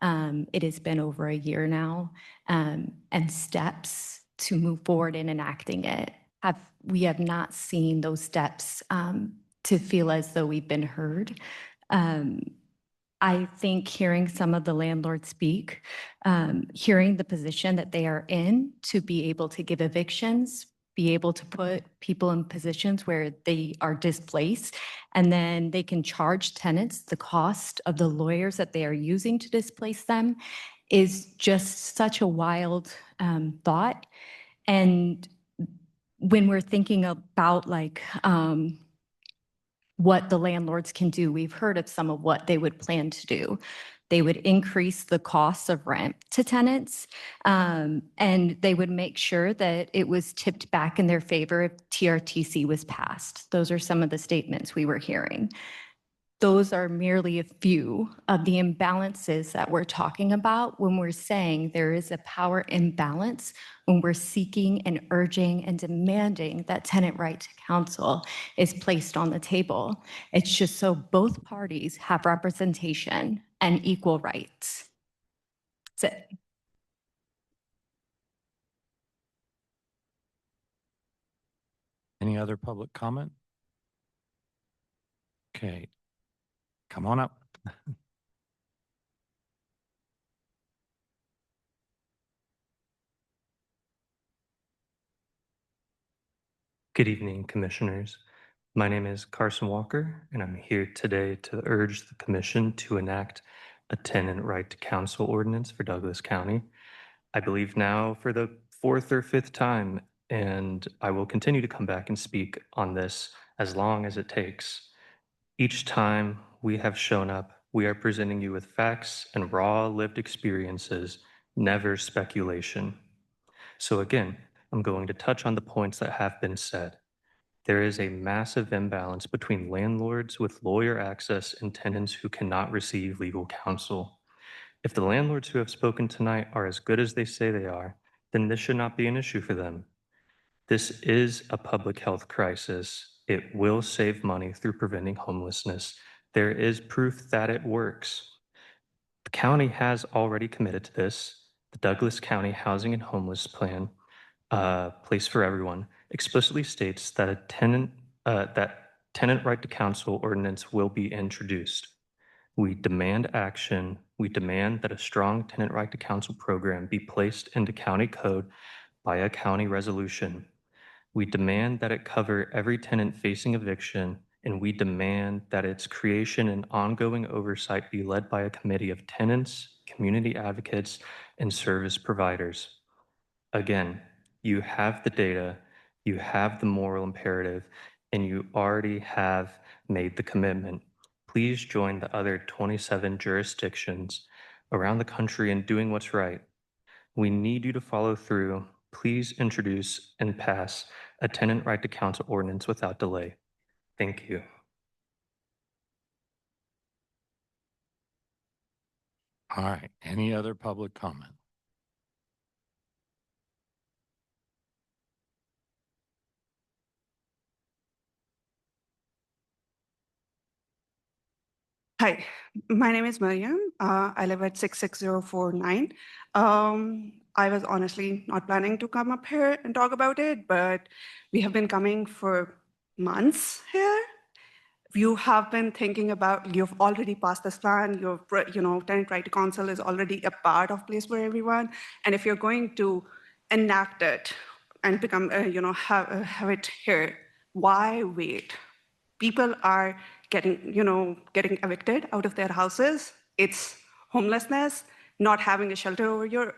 It has been over a year now, and steps to move forward in enacting it we have not seen those steps to feel as though we've been heard. I think hearing some of the landlords speak, hearing the position that they are in to be able to give evictions, be able to put people in positions where they are displaced, and then they can charge tenants the cost of the lawyers that they are using to displace them is just such a wild thought. And when we're thinking about what the landlords can do, we've heard of some of what they would plan to do. They would increase the cost of rent to tenants, and they would make sure that it was tipped back in their favor if TRTC was passed. Those are some of the statements we were hearing. Those are merely a few of the imbalances that we're talking about when we're saying there is a power imbalance when we're seeking and urging and demanding that tenant right to counsel is placed on the table. It's just so both parties have representation and equal rights. That's it. Any other public comment? Okay. Come on up. Good evening, commissioners. My name is Carson Walker, and I'm here today to urge the commission to enact a tenant right to counsel ordinance for Douglas County. I believe now for the fourth or fifth time, and I will continue to come back and speak on this as long as it takes. Each time we have shown up, we are presenting you with facts and raw lived experiences, never speculation. So again, I'm going to touch on the points that have been said. There is a massive imbalance between landlords with lawyer access and tenants who cannot receive legal counsel. If the landlords who have spoken tonight are as good as they say they are, then this should not be an issue for them. This is a public health crisis. It will save money through preventing homelessness. There is proof that it works. The county has already committed to this. The Douglas County Housing and Homeless Plan, Place for Everyone, explicitly states that a tenant right to counsel ordinance will be introduced. We demand action. We demand that a strong tenant right to counsel program be placed into county code by a county resolution. We demand that it cover every tenant facing eviction, and we demand that its creation and ongoing oversight be led by a committee of tenants, community advocates, and service providers. Again, you have the data, you have the moral imperative, and you already have made the commitment. Please join the other 27 jurisdictions around the country in doing what's right. We need you to follow through. Please introduce and pass a tenant right to counsel ordinance without delay. Thank you. All right. Any other public comment? Hi, my name is Mariam. I live at 66049. I was honestly not planning to come up here and talk about it, but we have been coming for months here. You have been thinking about, you've already passed this plan, tenant right to counsel is already a part of place for everyone. And if you're going to enact it and become, have it here, why wait? People are getting evicted out of their houses. It's homelessness. Not having a shelter over your,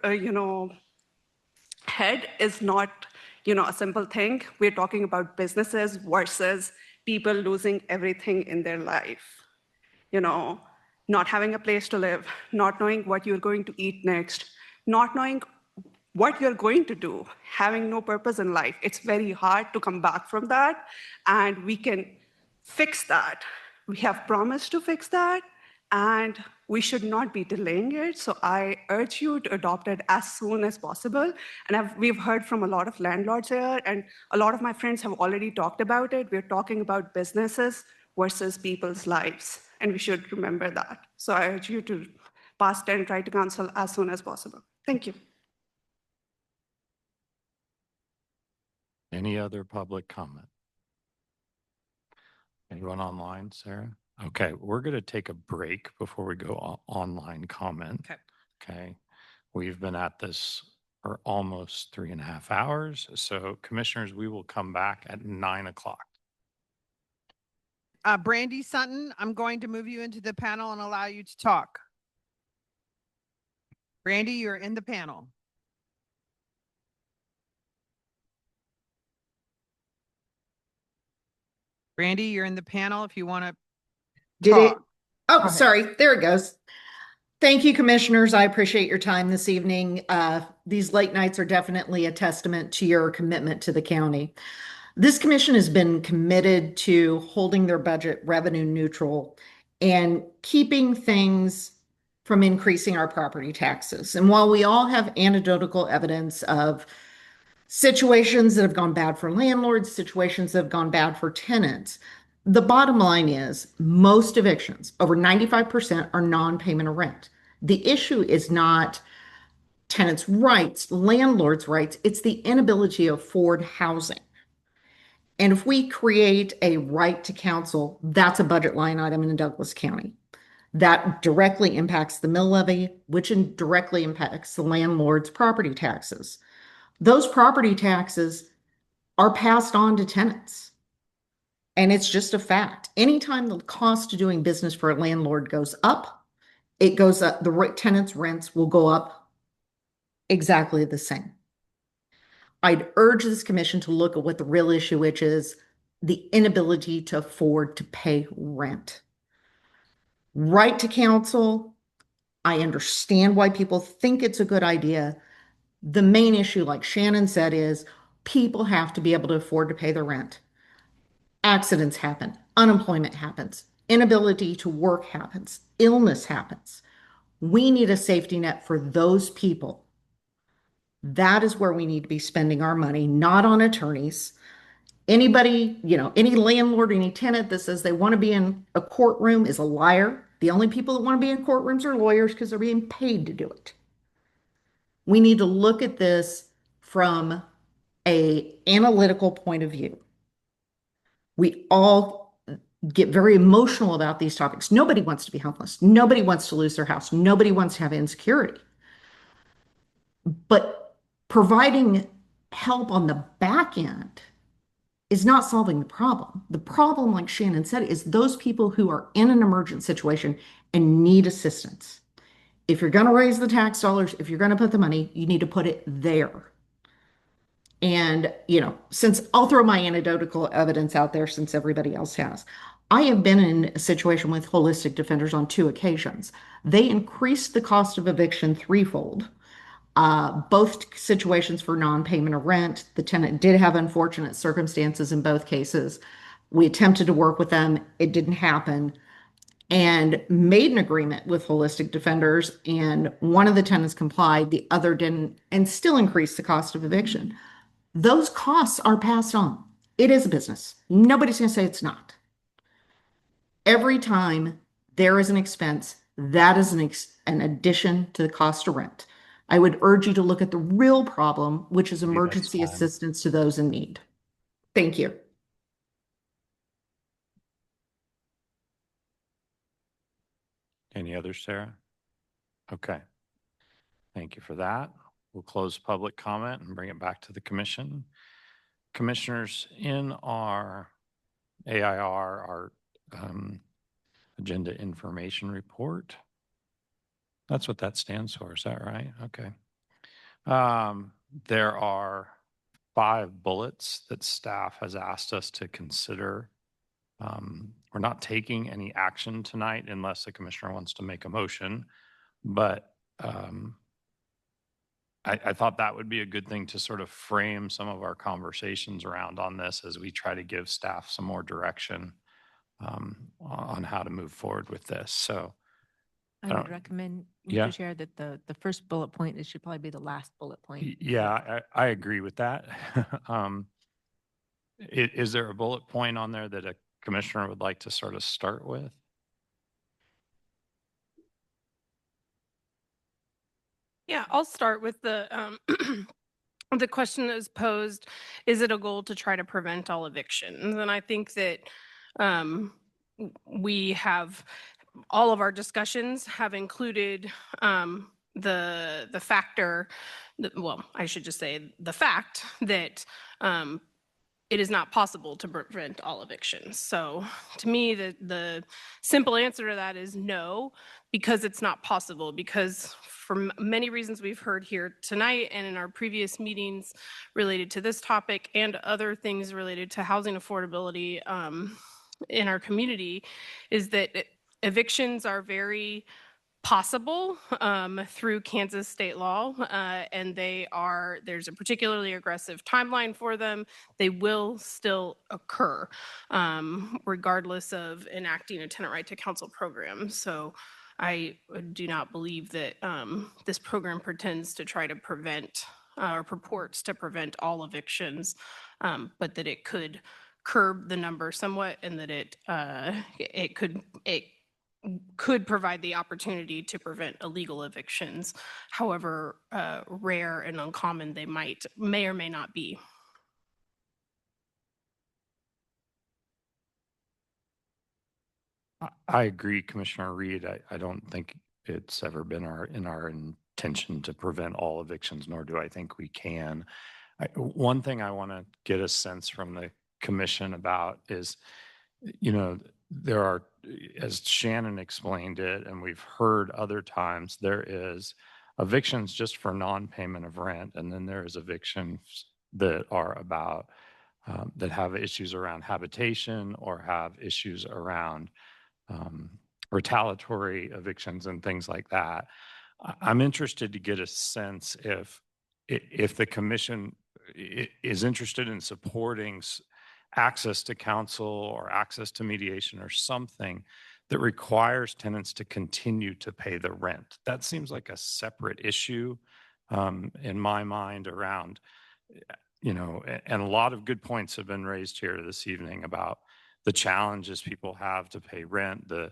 head is not, a simple thing. We're talking about businesses versus people losing everything in their life. Not having a place to live, not knowing what you're going to eat next, not knowing what you're going to do, having no purpose in life. It's very hard to come back from that, and we can fix that. We have promised to fix that, and we should not be delaying it. So I urge you to adopt it as soon as possible. And we've heard from a lot of landlords here, and a lot of my friends have already talked about it. We're talking about businesses versus people's lives, and we should remember that. So I urge you to pass tenant right to counsel as soon as possible. Thank you. Any other public comment? Anyone online, Sarah? Okay, we're going to take a break before we go online comment. Okay. We've been at this for almost 3.5 hours. So commissioners, we will come back at 9 o'clock. Brandy Sutton, I'm going to move you into the panel and allow you to talk. Brandy, you're in the panel. Brandy, you're in the panel if you want to Did it? talk. Oh, sorry. There it goes. Thank you, commissioners. I appreciate your time this evening. These late nights are definitely a testament to your commitment to the county. This commission has been committed to holding their budget revenue neutral and keeping things from increasing our property taxes. And while we all have anecdotal evidence of situations that have gone bad for landlords, situations that have gone bad for tenants, the bottom line is most evictions, over 95%, are non-payment of rent. The issue is not tenants' rights, landlords' rights, it's the inability to afford housing. And if we create a right to counsel, that's a budget line item in Douglas County. That directly impacts the mill levy, which directly impacts the landlord's property taxes. Those property taxes are passed on to tenants. And it's just a fact. Anytime the cost of doing business for a landlord goes up, it goes up, the tenants' rents will go up exactly the same. I'd urge this commission to look at what the real issue, which is the inability to afford to pay rent. Right to counsel, I understand why people think it's a good idea. The main issue, like Shannon said, is people have to be able to afford to pay their rent. Accidents happen, unemployment happens, inability to work happens, illness happens. We need a safety net for those people. That is where we need to be spending our money, not on attorneys. Anybody, any landlord, any tenant that says they want to be in a courtroom is a liar. The only people that want to be in courtrooms are lawyers because they're being paid to do it. We need to look at this from an analytical point of view. We all get very emotional about these topics. Nobody wants to be homeless. Nobody wants to lose their house. Nobody wants to have insecurity. But providing help on the back end is not solving the problem. The problem, like Shannon said, is those people who are in an emergent situation and need assistance. If you're going to raise the tax dollars, if you're going to put the money, you need to put it there. And, since I'll throw my anecdotal evidence out there since everybody else has, I have been in a situation with Holistic Defenders on 2 occasions. They increased the cost of eviction threefold. Both situations for non-payment of rent. The tenant did have unfortunate circumstances in both cases. We attempted to work with them. It didn't happen. And made an agreement with Holistic Defenders, and one of the tenants complied, the other didn't, and still increased the cost of eviction. Those costs are passed on. It is a business. Nobody's going to say it's not. Every time there is an expense, that is an addition to the cost of rent. I would urge you to look at the real problem, which is emergency assistance to those in need. Thank you. Any others, Sarah? Okay. Thank you for that. We'll close public comment and bring it back to the commission. Commissioners, in our AIR, our Agenda Information Report, that's what that stands for, is that right? Okay. There are 5 bullets that staff has asked us to consider. We're not taking any action tonight unless the commissioner wants to make a motion, but I thought that would be a good thing to sort of frame some of our conversations around on this as we try to give staff some more direction on how to move forward with this. So I would recommend, yeah. Mr. Chair, that the first bullet point, it should probably be the last bullet point. Yeah, I agree with that. Is there a bullet point on there that a commissioner would like to sort of start with? Yeah, I'll start with the the question that was posed, is it a goal to try to prevent all evictions? And I think that we have, all of our discussions have included the factor, well, I should just say the fact that it is not possible to prevent all evictions. So to me, the simple answer to that is no, because it's not possible, because for many reasons we've heard here tonight and in our previous meetings related to this topic and other things related to housing affordability in our community, is that evictions are very possible through Kansas state law, and there's a particularly aggressive timeline for them. They will still occur regardless of enacting a tenant right to counsel program. So I do not believe that this program pretends to try to prevent or purports to prevent all evictions, but that it could curb the number somewhat, and that it could provide the opportunity to prevent illegal evictions, however rare and uncommon they may or may not be. I agree, Commissioner Reed. I don't think it's ever been in our intention to prevent all evictions, nor do I think we can. One thing I want to get a sense from the commission about is, there are, as Shannon explained it, and we've heard other times, there is evictions just for non-payment of rent, and then there is evictions that are about, that have issues around habitation or have issues around retaliatory evictions and things like that. I'm interested to get a sense if the commission is interested in supporting access to counsel or access to mediation or something that requires tenants to continue to pay the rent. That seems like a separate issue in my mind around, and a lot of good points have been raised here this evening about the challenges people have to pay rent, the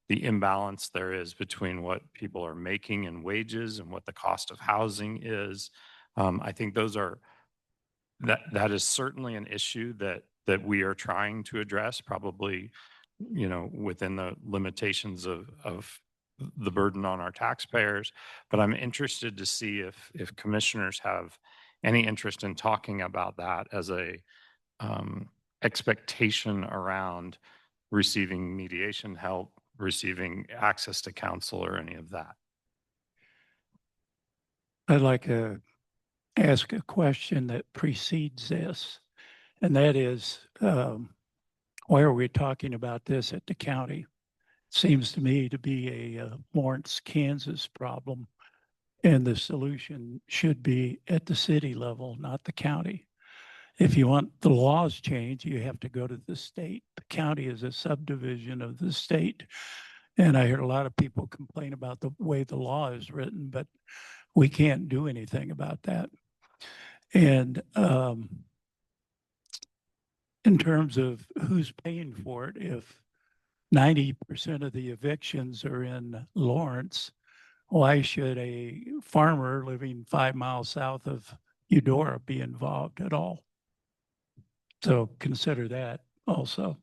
imbalance there is between what people are making in wages and what the cost of housing is. I think that is certainly an issue that we are trying to address, probably, within the limitations of the burden on our taxpayers. But I'm interested to see if commissioners have any interest in talking about that as expectation around receiving mediation help, receiving access to counsel, or any of that. I'd like to ask a question that precedes this, and that is, why are we talking about this at the county? Seems to me to be a Lawrence, Kansas problem, and the solution should be at the city level, not the county. If you want the laws changed, you have to go to the state. The county is a subdivision of the state. And I heard a lot of people complain about the way the law is written, but we can't do anything about that. And in terms of who's paying for it, if 90% of the evictions are in Lawrence, why should a farmer living 5 miles south of Eudora be involved at all? So consider that also.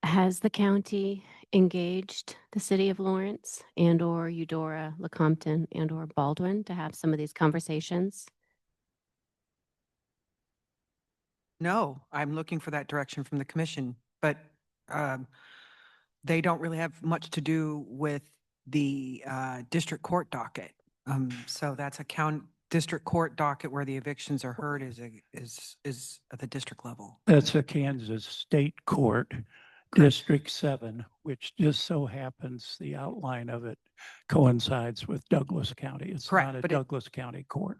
Has the county engaged the city of Lawrence and or Eudora, Lecompton and or Baldwin to have some of these conversations? No, I'm looking for that direction from the commission, but they don't really have much to do with the district court docket. So that's a district court docket where the evictions are heard is at the district level. That's a Kansas State Court, District 7, which just so happens the outline of it coincides with Douglas County. It's Correct, not a but Douglas County court.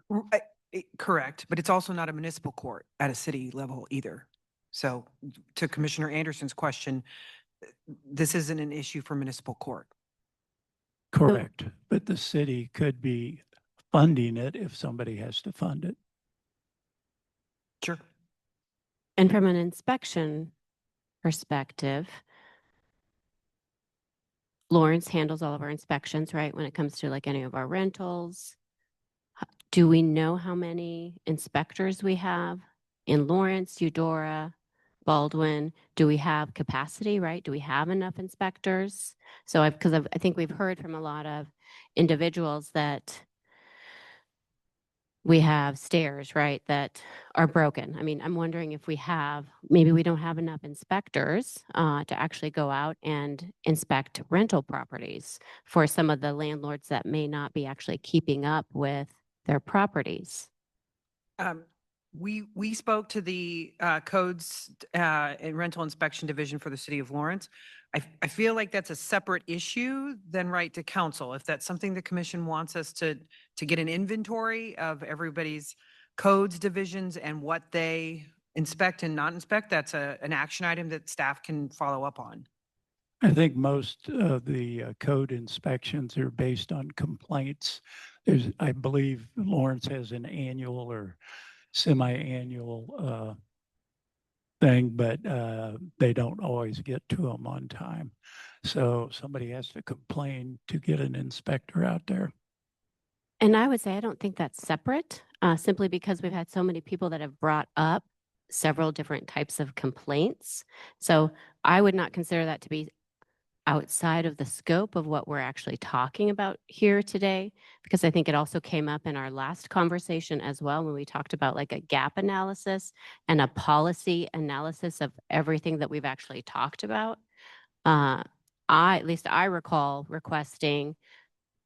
Correct, but it's also not a municipal court at a city level either. So to Commissioner Anderson's question, this isn't an issue for municipal court. Correct, but the city could be funding it if somebody has to fund it. Sure. And from an inspection perspective, Lawrence handles all of our inspections, right? When it comes to like any of our rentals. Do we know how many inspectors we have in Lawrence, Eudora, Baldwin? Do we have capacity, right? Do we have enough inspectors? So I think we've heard from a lot of individuals that we have stairs, right, that are broken. I mean, I'm wondering if maybe we don't have enough inspectors to actually go out and inspect rental properties for some of the landlords that may not be actually keeping up with their properties. We spoke to the codes and rental inspection division for the city of Lawrence. I feel like that's a separate issue than right to counsel. If that's something the commission wants us to get an inventory of everybody's codes divisions and what they inspect and not inspect, that's an action item that staff can follow up on. I think most of the code inspections are based on complaints. I believe Lawrence has an annual or semi-annual thing, but they don't always get to them on time. So somebody has to complain to get an inspector out there. And I would say I don't think that's separate, simply because we've had so many people that have brought up several different types of complaints. So I would not consider that to be outside of the scope of what we're actually talking about here today, because I think it also came up in our last conversation as well when we talked about like a gap analysis and a policy analysis of everything that we've actually talked about. At least I recall requesting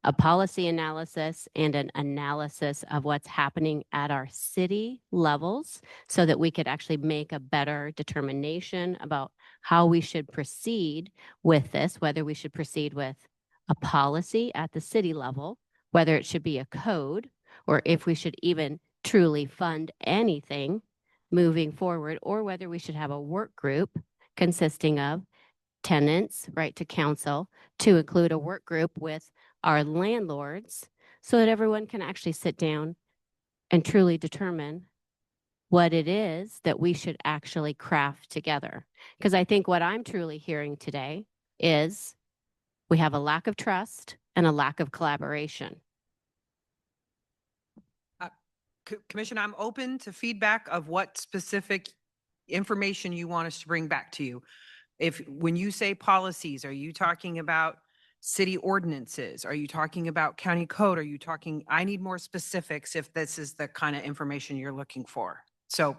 a policy analysis and an analysis of what's happening at our city levels so that we could actually make a better determination about how we should proceed with this, whether we should proceed with a policy at the city level, whether it should be a code, or if we should even truly fund anything moving forward, or whether we should have a work group consisting of tenants, right to counsel, to include a work group with our landlords so that everyone can actually sit down and truly determine what it is that we should actually craft together. Because I think what I'm truly hearing today is we have a lack of trust and a lack of collaboration. Commissioner, I'm open to feedback of what specific information you want us to bring back to you. When you say policies, are you talking about city ordinances? Are you talking about county code? I need more specifics if this is the kind of information you're looking for. So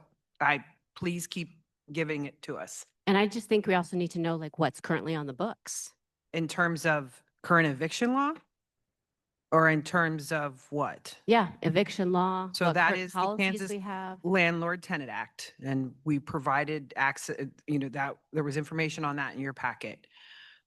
please keep giving it to us. And I just think we also need to know like what's currently on the books. In terms of current eviction law? Or in terms of what? Yeah, eviction law. So what that current is the policies Kansas we have. Landlord Tenant Act, and we provided access, that there was information on that in your packet.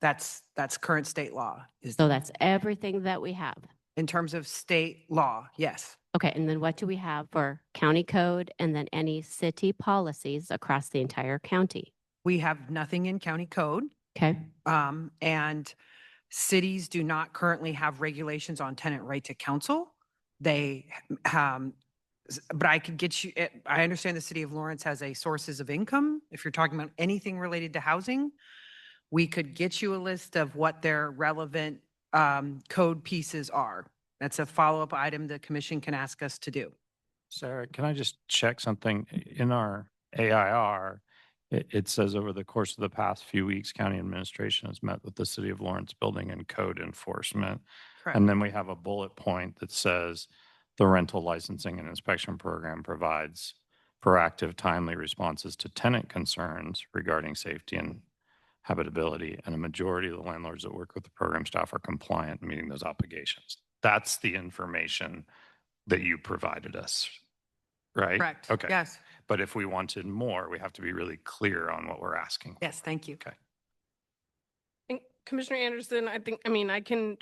That's current state law. So that's everything that we have. In terms of state law, yes. Okay, and then what do we have for county code and then any city policies across the entire county? We have nothing in county code. Okay. And cities do not currently have regulations on tenant right to counsel. They, but I could get you, I understand the city of Lawrence has a sources of income. If you're talking about anything related to housing, we could get you a list of what their relevant code pieces are. That's a follow-up item the commission can ask us to do. Sarah, can I just check something? In our AIR, it says over the course of the past few weeks, county administration has met with the city of Lawrence Building and Code Enforcement. Correct. And then we have a bullet point that says the rental licensing and inspection program provides proactive, timely responses to tenant concerns regarding safety and habitability. And a majority of the landlords that work with the program staff are compliant in meeting those obligations. That's the information that you provided us, right? Correct. Okay. Yes. But if we wanted more, we have to be really clear on what we're asking. Yes, thank you. Okay. And Commissioner Anderson, I can,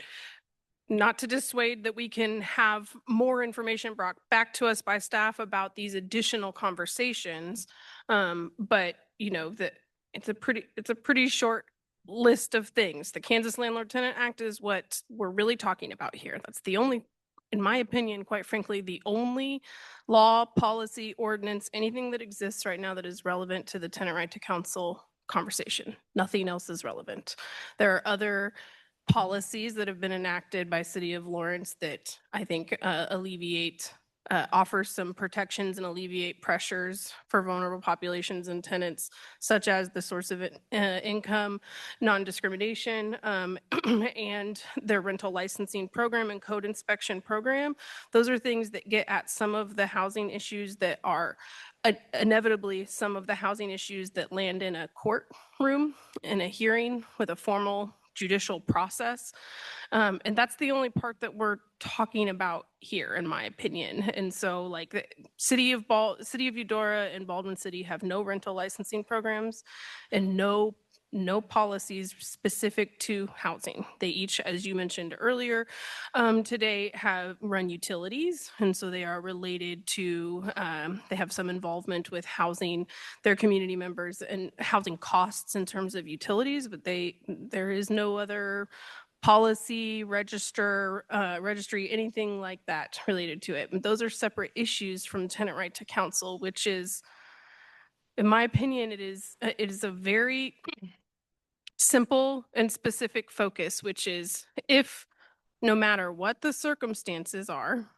not to dissuade that we can have more information brought back to us by staff about these additional conversations. But that it's a pretty short list of things. The Kansas Landlord Tenant Act is what we're really talking about here. That's the only, in my opinion, quite frankly, the only law, policy, ordinance, anything that exists right now that is relevant to the tenant right to counsel conversation. Nothing else is relevant. There are other policies that have been enacted by City of Lawrence that I think offer some protections and alleviate pressures for vulnerable populations and tenants, such as the source of income, non-discrimination, and their rental licensing program and code inspection program. Those are things that get at some of the housing issues that are inevitably some of the housing issues that land in a courtroom, in a hearing with a formal judicial process. And that's the only part that we're talking about here, in my opinion. And so like the City of Eudora and Baldwin City have no rental licensing programs and no policies specific to housing. They each, as you mentioned earlier, today have run utilities. And so they are related to, they have some involvement with housing their community members and housing costs in terms of utilities, but there is no other policy, registry, anything like that related to it. And those are separate issues from tenant right to counsel, which is, in my opinion, it is a very simple and specific focus, which is if no matter what the circumstances are,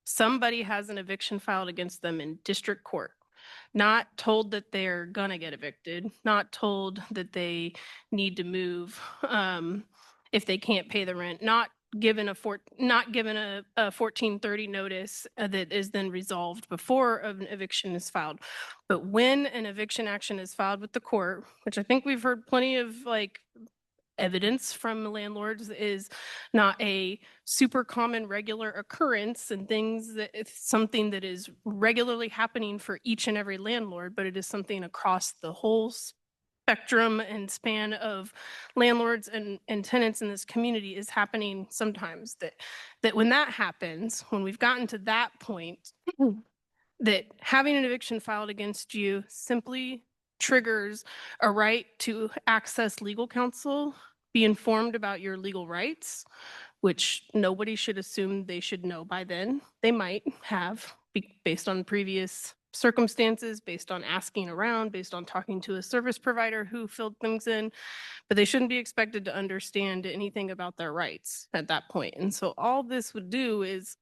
somebody has an eviction filed against them in district court, not told that they're gonna get evicted, not told that they need to move if they can't pay the rent, not given a 1430 notice that is then resolved before an eviction is filed. But when an eviction action is filed with the court, which I think we've heard plenty of like evidence from landlords is not a super common regular occurrence and things that it's something that is regularly happening for each and every landlord, but it is something across the whole spectrum and span of landlords and tenants in this community is happening sometimes that when that happens, when we've gotten to that point, that having an eviction filed against you simply triggers a right to access legal counsel, be informed about your legal rights, which nobody should assume they should know by then. They might have, based on previous circumstances, based on asking around, based on talking to a service provider who filled things in, but they shouldn't be expected to understand anything about their rights at that point. And so all this would do is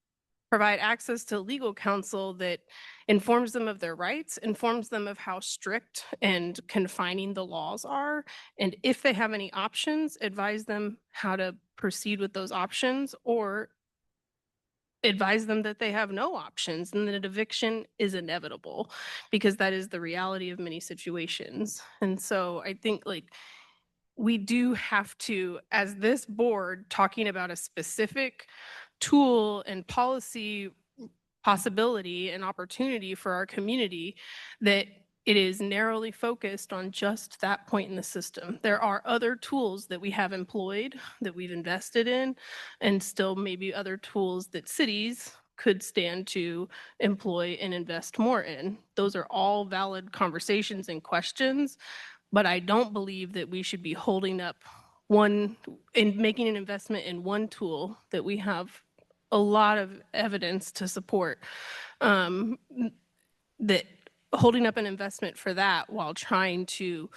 provide access to legal counsel that informs them of their rights, informs them of how strict and confining the laws are, and if they have any options, advise them how to proceed with those options, or advise them that they have no options and that eviction is inevitable, because that is the reality of many situations. And so I think like we do have to, as this board, talking about a specific tool and policy possibility and opportunity for our community, that it is narrowly focused on just that point in the system. There are other tools that we have employed, that we've invested in, and still maybe other tools that cities could stand to employ and invest more in. Those are all valid conversations and questions, but I don't believe that we should be holding up one and making an investment in one tool that we have a lot of evidence to support, that holding up an investment for that while trying to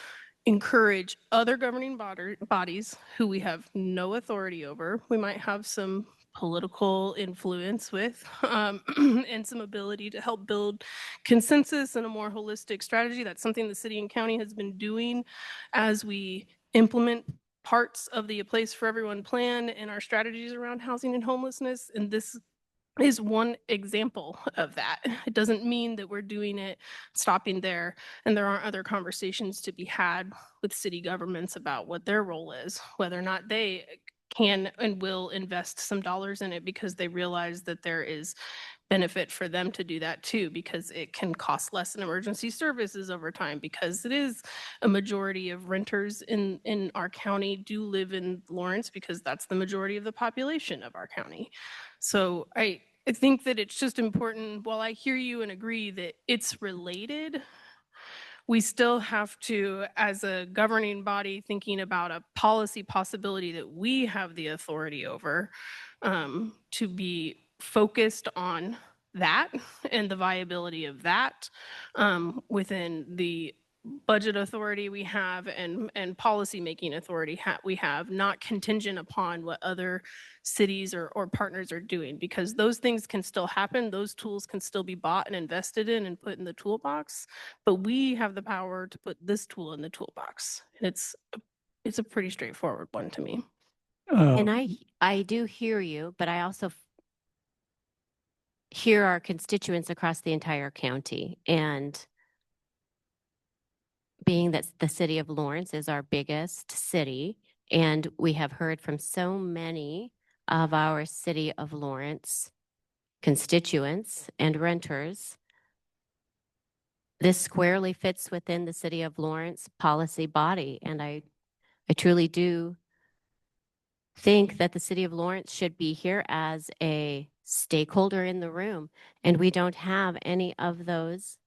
encourage other governing bodies who we have no authority over. We might have some political influence with, and some ability to help build consensus and a more holistic strategy. That's something the city and county has been doing as we implement parts of the A Place for Everyone plan and our strategies around housing and homelessness. And this is one example of that. It doesn't mean that we're doing it, stopping there, and there aren't other conversations to be had with city governments about what their role is, whether or not they can and will invest some dollars in it, because they realize that there is benefit for them to do that too, because it can cost less in emergency services over time, because it is a majority of renters in our county do live in Lawrence, because that's the majority of the population of our county. So I think that it's just important, while I hear you and agree that it's related, we still have to, as a governing body, thinking about a policy possibility that we have the authority over, to be focused on that and the viability of that, within the budget authority we have and policy-making authority we have, not contingent upon what other cities or partners are doing, because those things can still happen. Those tools can still be bought and invested in and put in the toolbox, but we have the power to put this tool in the toolbox. It's a pretty straightforward one to me. And I do hear you, but I also hear our constituents across the entire county. And being that the city of Lawrence is our biggest city, and we have heard from so many of our city of Lawrence constituents and renters, this squarely fits within the city of Lawrence policy body. And I truly do think that the city of Lawrence should be here as a stakeholder in the room. And we don't have any of those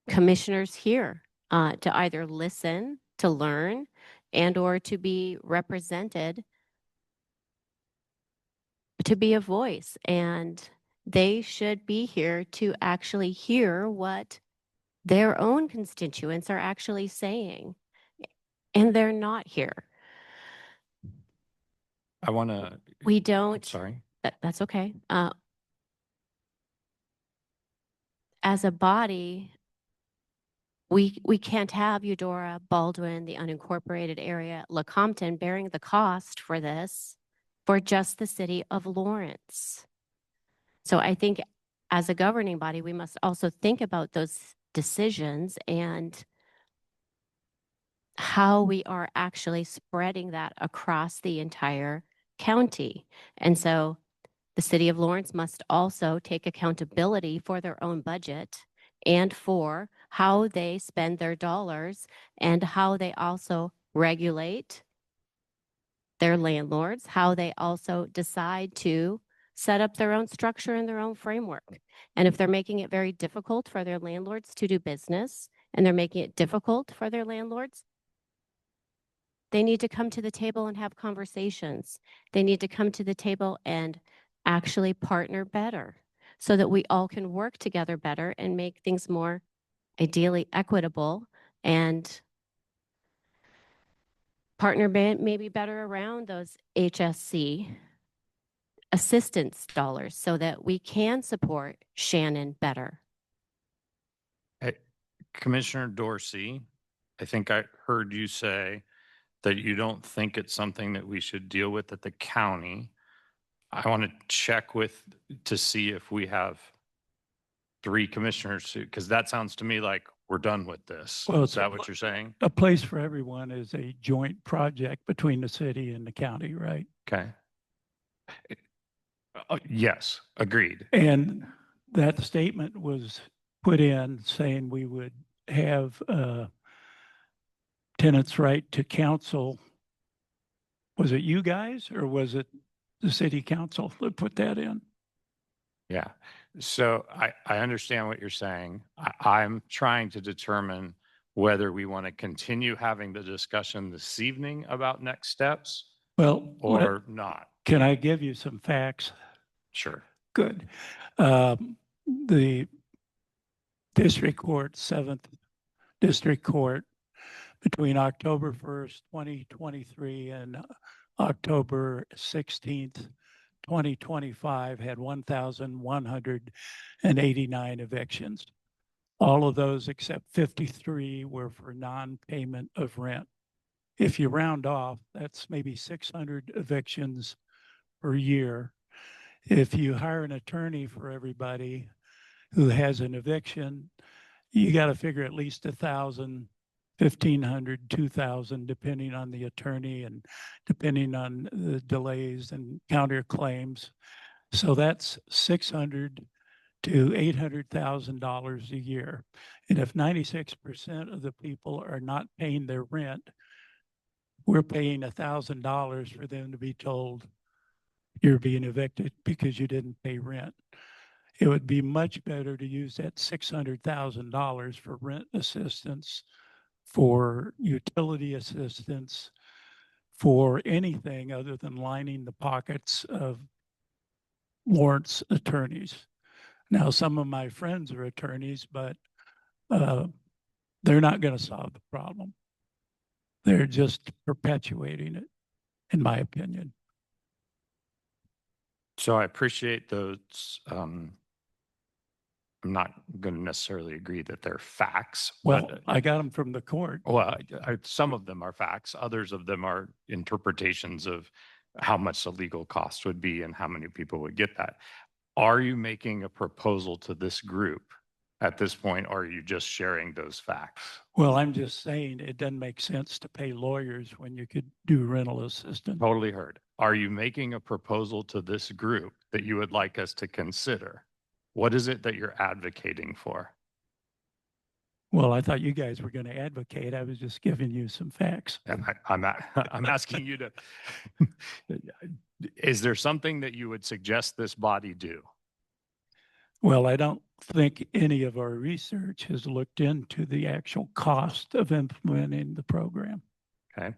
commissioners here to either listen, to learn, and or to be represented, to be a voice. And they should be here to actually hear what their own constituents are actually saying. And they're not here. I want to. We don't. Sorry. That's okay. As a body, we can't have Eudora, Baldwin, the unincorporated area, Lecompton bearing the cost for this for just the city of Lawrence. So I think as a governing body, we must also think about those decisions and how we are actually spreading that across the entire county. And so the city of Lawrence must also take accountability for their own budget and for how they spend their dollars and how they also regulate their landlords, how they also decide to set up their own structure and their own framework. And if they're making it very difficult for their landlords to do business, and they're making it difficult for their landlords, they need to come to the table and have conversations. They need to come to the table and actually partner better so that we all can work together better and make things more ideally equitable and partner maybe better around those HSC assistance dollars so that we can support Shannon better. Hey, Commissioner Dorsey, I think I heard you say that you don't think it's something that we should deal with at the county. I want to check to see if we have 3 commissioners, because that sounds to me like we're done with this. Well, Is that what you're saying? A place for everyone is a joint project between the city and the county, right? Okay. Yes, agreed. And that statement was put in saying we would have tenants' right to counsel. Was it you guys or was it the city council that put that in? Yeah. So I understand what you're saying. I'm trying to determine whether we want to continue having the discussion this evening about next steps Well, or not. Can I give you some facts? Sure. Good. The district court, 7th District Court, between October 1st, 2023 and October 16th, 2025 had 1,189 evictions. All of those except 53 were for non-payment of rent. If you round off, that's maybe 600 evictions per year. If you hire an attorney for everybody who has an eviction, you got to figure at least 1,000, 1,500, 2,000, depending on the attorney and depending on the delays and counterclaims. So that's $600,000 to $800,000 a year. And if 96% of the people are not paying their rent, we're paying $1,000 for them to be told you're being evicted because you didn't pay rent. It would be much better to use that $600,000 for rent assistance, for utility assistance, for anything other than lining the pockets of Lawrence attorneys. Now, some of my friends are attorneys, but they're not going to solve the problem. They're just perpetuating it, in my opinion. So I appreciate those. I'm not going to necessarily agree that they're facts. Well, but, I got them from the court. well, some of them are facts. Others of them are interpretations of how much the legal cost would be and how many people would get that. Are you making a proposal to this group at this point, or are you just sharing those facts? Well, I'm just saying it doesn't make sense to pay lawyers when you could do rental assistance. Totally heard. Are you making a proposal to this group that you would like us to consider? What is it that you're advocating for? Well, I thought you guys were going to advocate. I was just giving you some facts. And I'm asking you to, is there something that you would suggest this body do? Well, I don't think any of our research has looked into the actual cost of implementing the program. Okay.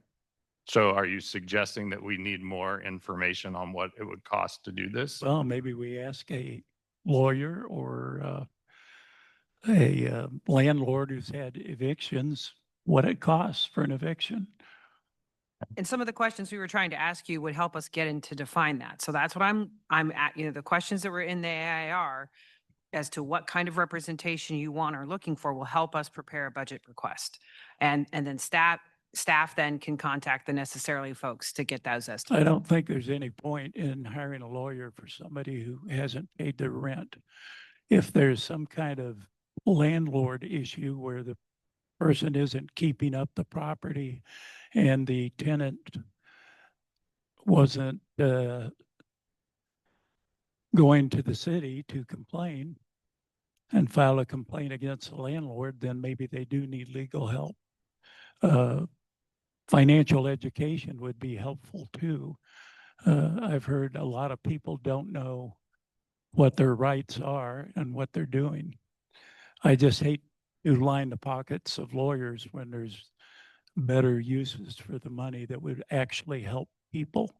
So are you suggesting that we need more information on what it would cost to do this? Well, maybe we ask a lawyer or a landlord who's had evictions what it costs for an eviction. And some of the questions we were trying to ask you would help us get into define that. So that's what I'm at, the questions that were in the AIR as to what kind of representation you want or looking for will help us prepare a budget request. And then staff then can contact the necessarily folks to get those estimates. I don't think there's any point in hiring a lawyer for somebody who hasn't paid their rent. If there's some kind of landlord issue where the person isn't keeping up the property and the tenant wasn't going to the city to complain and file a complaint against the landlord, then maybe they do need legal help. Financial education would be helpful too. I've heard a lot of people don't know what their rights are and what they're doing. I just hate to line the pockets of lawyers when there's better uses for the money that would actually help people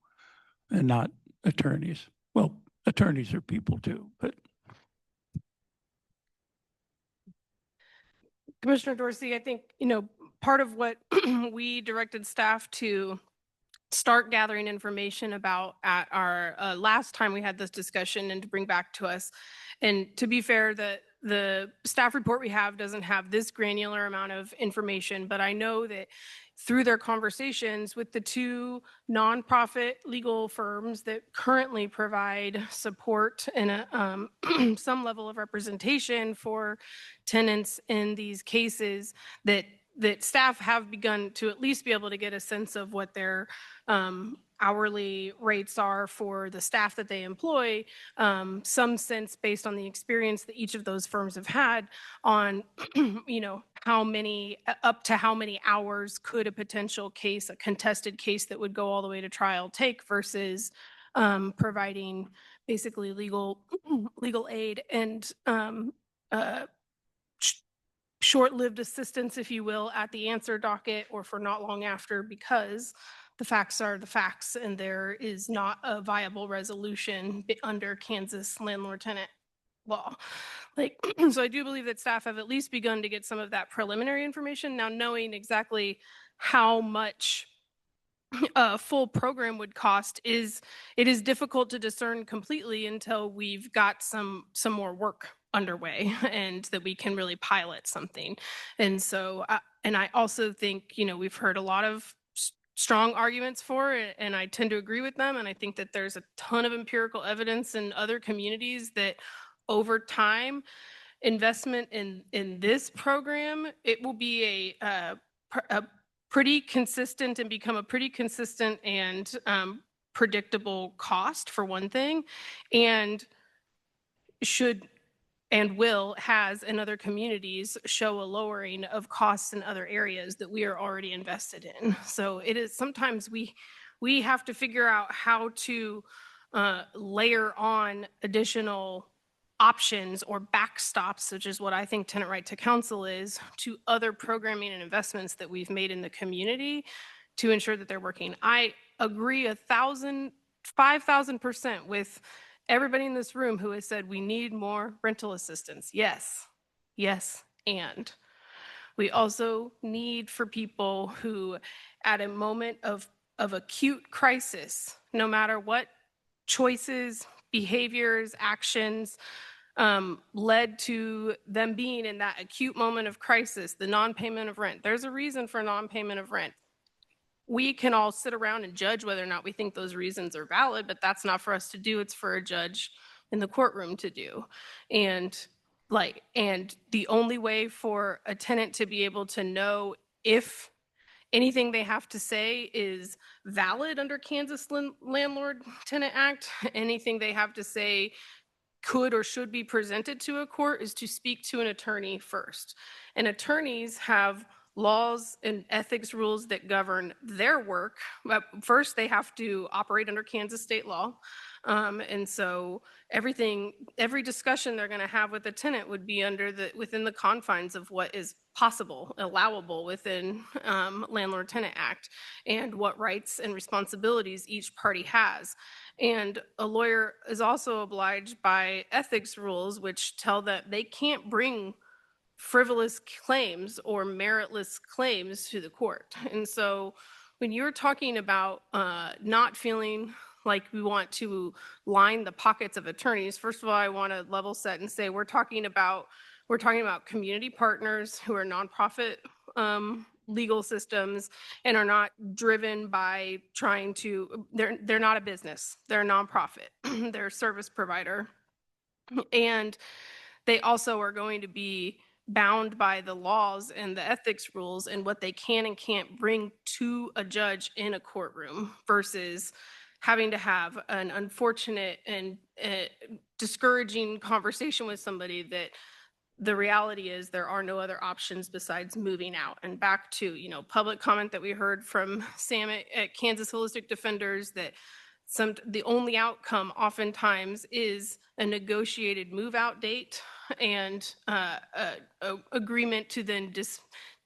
and not attorneys. Well, attorneys are people too, but. Commissioner Dorsey, I think, part of what we directed staff to start gathering information about at our last time we had this discussion and to bring back to us. And to be fair, the staff report we have doesn't have this granular amount of information, but I know that through their conversations with the two nonprofit legal firms that currently provide support and some level of representation for tenants in these cases, that staff have begun to at least be able to get a sense of what their hourly rates are for the staff that they employ, some sense based on the experience that each of those firms have had on, how many, up to how many hours could a potential case, a contested case that would go all the way to trial take versus providing basically legal aid and short-lived assistance, if you will, at the answer docket or for not long after, because the facts are the facts and there is not a viable resolution under Kansas landlord-tenant law. So I do believe that staff have at least begun to get some of that preliminary information. Now, knowing exactly how much a full program would cost it is difficult to discern completely until we've got some more work underway and that we can really pilot something. And so, and I also think, we've heard a lot of strong arguments for it, and I tend to agree with them. And I think that there's a ton of empirical evidence in other communities that over time, investment in this program, it will be a pretty consistent and become a pretty consistent and predictable cost, for one thing, and should and will, has in other communities, show a lowering of costs in other areas that we are already invested in. So it is sometimes we have to figure out how to layer on additional options or backstops, which is what I think tenant right to counsel is, to other programming and investments that we've made in the community to ensure that they're working. I agree 5,000% with everybody in this room who has said we need more rental assistance. Yes, and we also need for people who at a moment of acute crisis, no matter what choices, behaviors, actions led to them being in that acute moment of crisis, the non-payment of rent. There's a reason for non-payment of rent. We can all sit around and judge whether or not we think those reasons are valid, but that's not for us to do. It's for a judge in the courtroom to do. And the only way for a tenant to be able to know if anything they have to say is valid under Kansas Landlord-Tenant Act, anything they have to say could or should be presented to a court, is to speak to an attorney first. And attorneys have laws and ethics rules that govern their work. But first, they have to operate under Kansas state law. And so every discussion they're going to have with the tenant would be within the confines of what is possible, allowable within Landlord-Tenant Act, and what rights and responsibilities each party has. And a lawyer is also obliged by ethics rules, which tell that they can't bring frivolous claims or meritless claims to the court. And so when you're talking about not feeling like we want to line the pockets of attorneys, first of all, I want to level set and say we're talking about community partners who are nonprofit legal systems and are not driven by trying to, they're not a business, they're a nonprofit, they're a service provider. And they also are going to be bound by the laws and the ethics rules and what they can and can't bring to a judge in a courtroom versus having to have an unfortunate and discouraging conversation with somebody that the reality is there are no other options besides moving out. And back to, public comment that we heard from Sam at Kansas Holistic Defenders, that the only outcome oftentimes is a negotiated move out date and agreement to then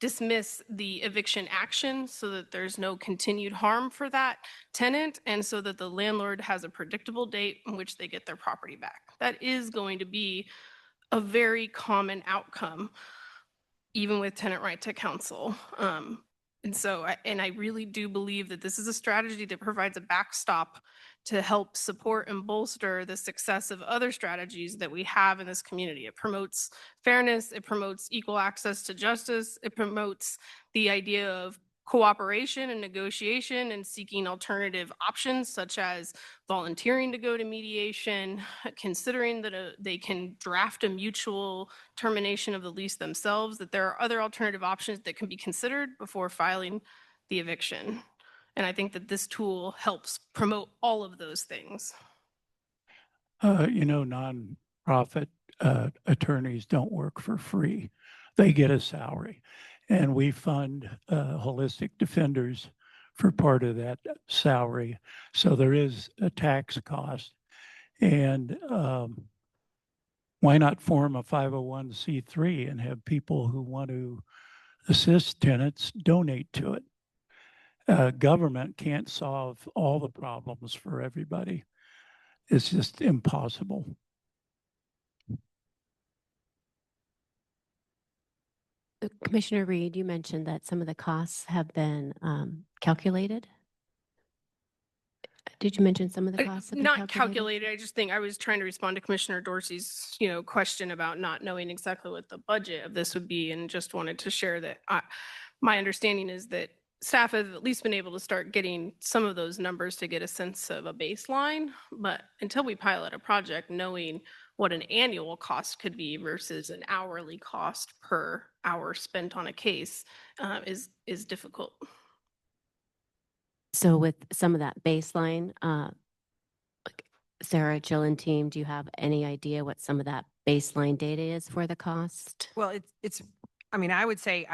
dismiss the eviction action so that there's no continued harm for that tenant, and so that the landlord has a predictable date in which they get their property back. That is going to be a very common outcome, even with tenant right to counsel. And I really do believe that this is a strategy that provides a backstop to help support and bolster the success of other strategies that we have in this community. It promotes fairness, it promotes equal access to justice, it promotes the idea of cooperation and negotiation and seeking alternative options such as volunteering to go to mediation, considering that they can draft a mutual termination of the lease themselves, that there are other alternative options that can be considered before filing the eviction. And I think that this tool helps promote all of those things. Nonprofit attorneys don't work for free. They get a salary. And we fund Holistic Defenders for part of that salary. So there is a tax cost. And why not form a 501c3 and have people who want to assist tenants donate to it? Government can't solve all the problems for everybody. It's just impossible. Commissioner Reed, you mentioned that some of the costs have been calculated. Did you mention some of the costs? Have been Not calculated. I just think I was trying to respond to Commissioner Dorsey's, question about not knowing exactly what the budget of this would be, and just wanted to share that my understanding is that staff have at least been able to start getting some of those numbers to get a sense of a baseline. But until we pilot a project, knowing what an annual cost could be versus an hourly cost per hour spent on a case is difficult. So with some of that baseline, Sarah, Jill, and team, do you have any idea what some of that baseline data is for the cost? Well, I would say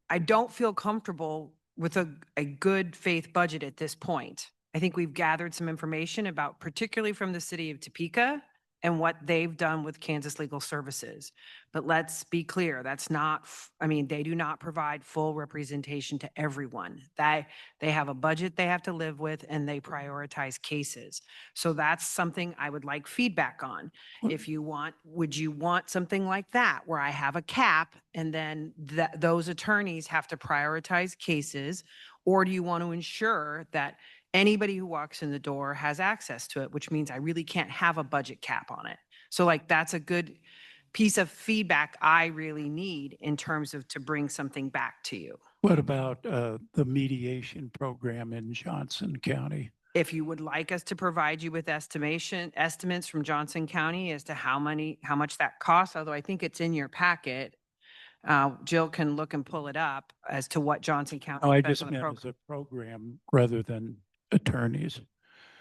I don't feel comfortable with a good faith budget at this point. I think we've gathered some information about, particularly from the city of Topeka, and what they've done with Kansas Legal Services. But let's be clear, that's not, they do not provide full representation to everyone. They have a budget they have to live with, and they prioritize cases. So that's something I would like feedback on. If you want, would you want something like that, where I have a cap and then those attorneys have to prioritize cases? Or do you want to ensure that anybody who walks in the door has access to it, which means I really can't have a budget cap on it? So that's a good piece of feedback I really need in terms of to bring something back to you. What about the mediation program in Johnson County? If you would like us to provide you with estimates from Johnson County as to how much that costs, although I think it's in your packet, Jill can look and pull it up as to what Johnson County. No, I just meant as a program rather than attorneys.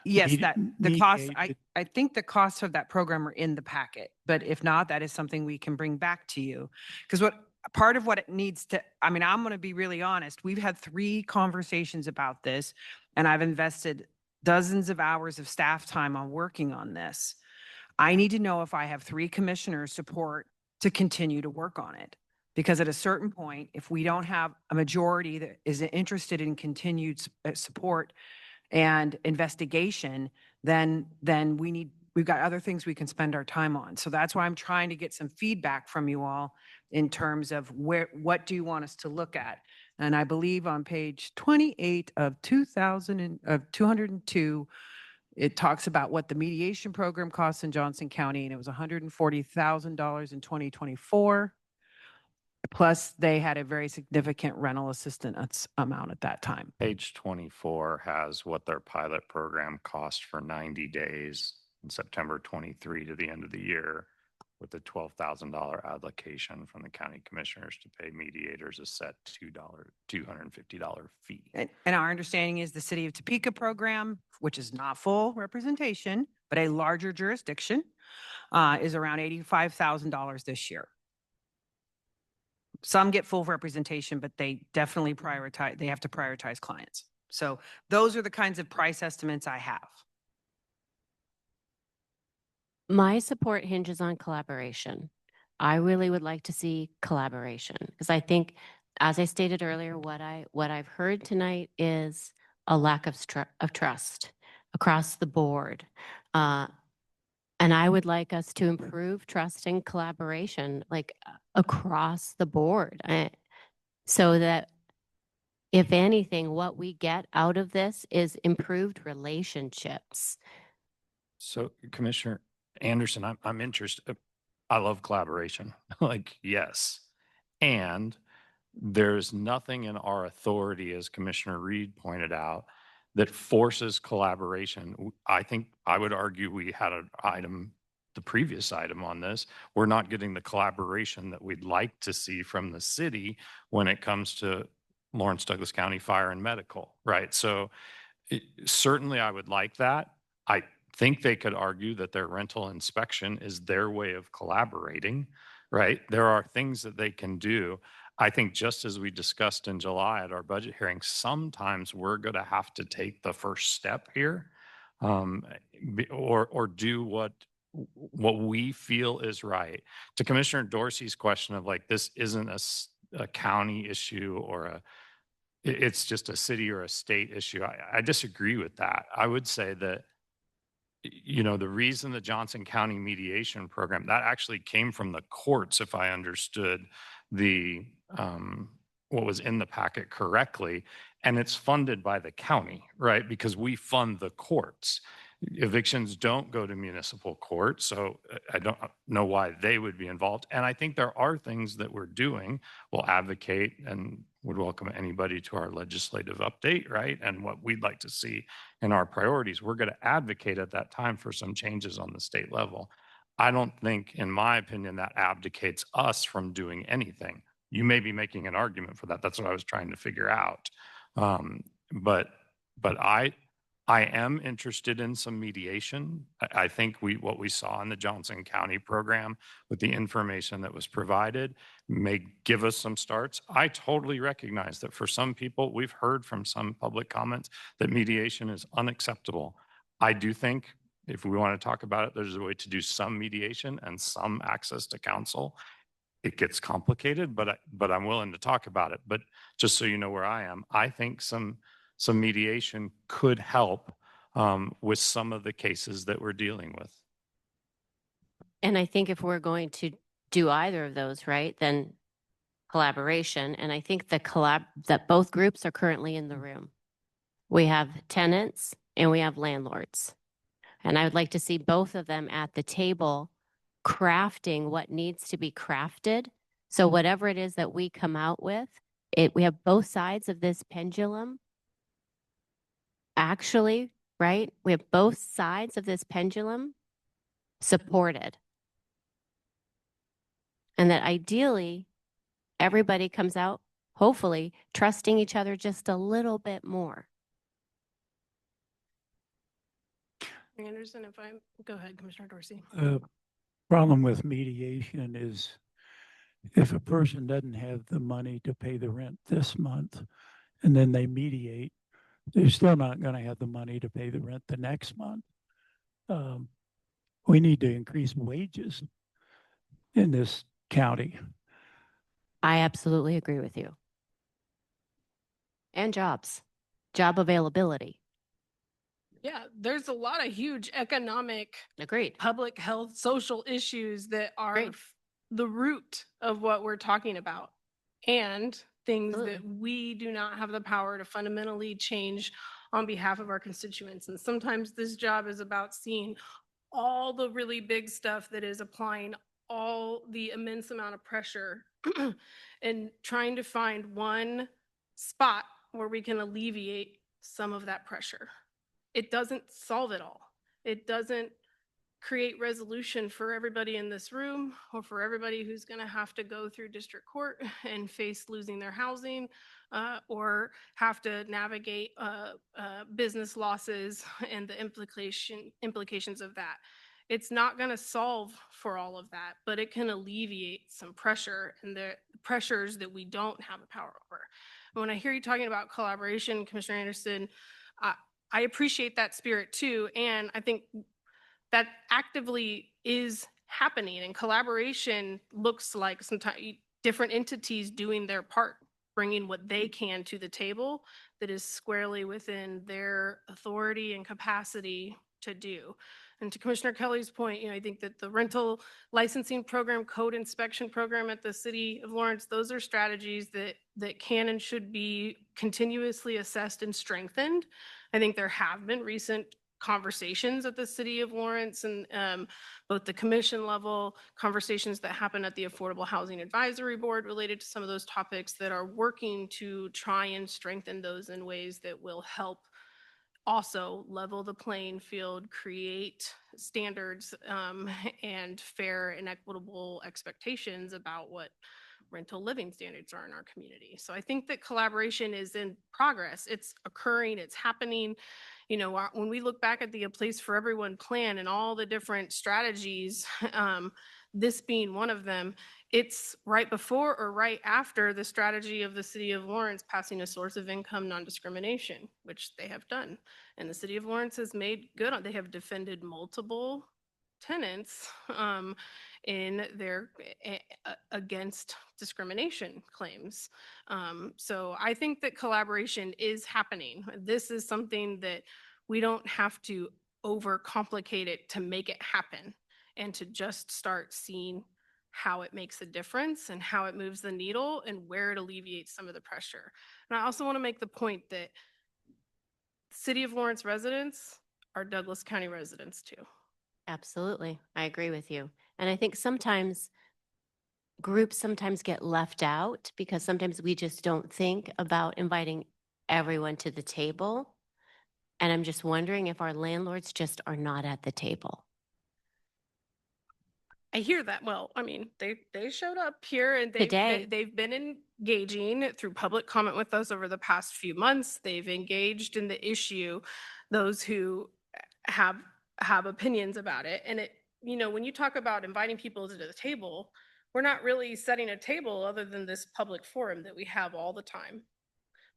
Yes, the cost, I think the costs of that program are in the packet, but if not, that is something we can bring back to you. Because part of what it needs to, I'm going to be really honest, we've had 3 conversations about this, and I've invested dozens of hours of staff time on working on this. I need to know if I have 3 commissioners' support to continue to work on it. Because at a certain point, if we don't have a majority that is interested in continued support and investigation, then we've got other things we can spend our time on. So that's why I'm trying to get some feedback from you all in terms of what do you want us to look at? And I believe on page 28 of 202, it talks about what the mediation program costs in Johnson County, and it was $140,000 in 2024. Plus, they had a very significant rental assistance amount at that time. Page 24 has what their pilot program cost for 90 days in September 23 to the end of the year, with a $12,000 allocation from the county commissioners to pay mediators a set $250 fee. And our understanding is the City of Topeka program, which is not full representation, but a larger jurisdiction, is around $85,000 this year. Some get full representation, but they definitely they have to prioritize clients. So those are the kinds of price estimates I have. My support hinges on collaboration. I really would like to see collaboration, because I think, as I stated earlier, what I've heard tonight is a lack of trust across the board. And I would like us to improve trust and collaboration, across the board, so that if anything, what we get out of this is improved relationships. So Commissioner Anderson, I'm interested. I love collaboration. Like, yes. And there's nothing in our authority, as Commissioner Reed pointed out, that forces collaboration. I think I would argue we had an item, the previous item on this. We're not getting the collaboration that we'd like to see from the city when it comes to Lawrence Douglas County Fire and Medical, right? So certainly I would like that. I think they could argue that their rental inspection is their way of collaborating, right? There are things that they can do. I think just as we discussed in July at our budget hearing, sometimes we're going to have to take the first step here, or do what we feel is right. To Commissioner Dorsey's question of like, this isn't a county issue or it's just a city or a state issue. I disagree with that. I would say that, you know, the reason the Johnson County mediation program, that actually came from the courts, if I understood the what was in the packet correctly, and it's funded by the county, right? Because we fund the courts. Evictions don't go to municipal court, so I don't know why they would be involved. And I think there are things that we're doing. We'll advocate and would welcome anybody to our legislative update, right? And what we'd like to see in our priorities. We're going to advocate at that time for some changes on the state level. I don't think, in my opinion, that abdicates us from doing anything. You may be making an argument for that. That's what I was trying to figure out. But I am interested in some mediation. I think what we saw in the Johnson County program with the information that was provided may give us some starts. I totally recognize that for some people, we've heard from some public comments that mediation is unacceptable. I do think if we want to talk about it, there's a way to do some mediation and some access to counsel. It gets complicated, but I'm willing to talk about it. But just so you know where I am, I think some mediation could help with some of the cases that we're dealing with. And I think if we're going to do either of those, right, then collaboration. And I think that both groups are currently in the room. We have tenants and we have landlords. And I would like to see both of them at the table crafting what needs to be crafted. So whatever it is that we come out with, we have both sides of this pendulum. Actually, right? We have both sides of this pendulum supported. And that ideally, everybody comes out, hopefully, trusting each other just a little bit more. Anderson, go ahead, Commissioner Dorsey. Problem with mediation is if a person doesn't have the money to pay the rent this month and then they mediate, they're still not going to have the money to pay the rent the next month. We need to increase wages in this county. I absolutely agree with you. And jobs, job availability. Yeah, there's a lot of huge economic, agreed, public health, social issues that are the root of what we're talking about, and things that we do not have the power to fundamentally change on behalf of our constituents. And sometimes this job is about seeing all the really big stuff that is applying all the immense amount of pressure and trying to find one spot where we can alleviate some of that pressure. It doesn't solve it all. It doesn't create resolution for everybody in this room or for everybody who's going to have to go through district court and face losing their housing or have to navigate business losses and the implications of that. It's not going to solve for all of that, but it can alleviate some pressure and the pressures that we don't have the power over. When I hear you talking about collaboration, Commissioner Anderson, I appreciate that spirit too. And I think that actively is happening, and collaboration looks like sometimes different entities doing their part, bringing what they can to the table that is squarely within their authority and capacity to do. And to Commissioner Kelly's point, I think that the rental licensing program, code inspection program at the City of Lawrence, those are strategies that that can and should be continuously assessed and strengthened. I think there have been recent conversations at the City of Lawrence and both the commission level, conversations that happen at the Affordable Housing Advisory Board related to some of those topics that are working to try and strengthen those in ways that will help also level the playing field, create standards and fair and equitable expectations about what rental living standards are in our community. So I think that collaboration is in progress. It's occurring, it's happening. You know, when we look back at the A Place for Everyone plan and all the different strategies, this being one of them, it's right before or right after the strategy of the City of Lawrence passing a source of income non-discrimination, which they have done. And the City of Lawrence has made good on, they have defended multiple tenants in their against discrimination claims. So I think that collaboration is happening. This is something that we don't have to overcomplicate it to make it happen, and to just start seeing how it makes a difference and how it moves the needle and where it alleviates some of the pressure. And I also want to make the point that City of Lawrence residents are Douglas County residents too. Absolutely. I agree with you. And I think sometimes groups sometimes get left out because sometimes we just don't think about inviting everyone to the table. And I'm just wondering if our landlords just are not at the table. I hear that. Well, I mean, they showed up here and Today. they've been engaging through public comment with us over the past few months. They've engaged in the issue, those who have opinions about it. And it, you know, when you talk about inviting people to the table, we're not really setting a table other than this public forum that we have all the time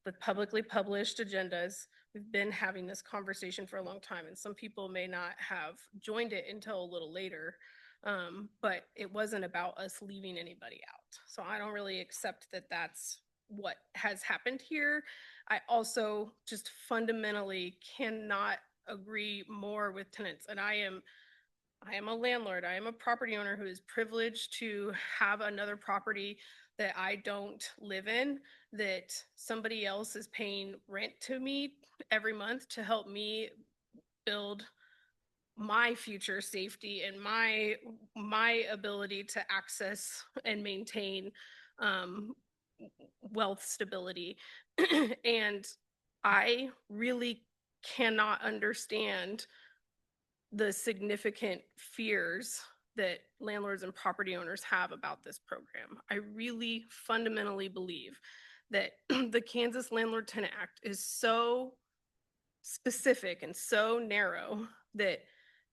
with publicly published agendas. We've been having this conversation for a long time, and some people may not have joined it until a little later. But it wasn't about us leaving anybody out. So I don't really accept that that's what has happened here. I also just fundamentally cannot agree more with tenants. And I am a landlord. I am a property owner who is privileged to have another property that I don't live in, that somebody else is paying rent to me every month to help me build my future safety and my ability to access and maintain wealth stability. And I really cannot understand the significant fears that landlords and property owners have about this program. I really fundamentally believe that the Kansas Landlord Tenant Act is so specific and so narrow that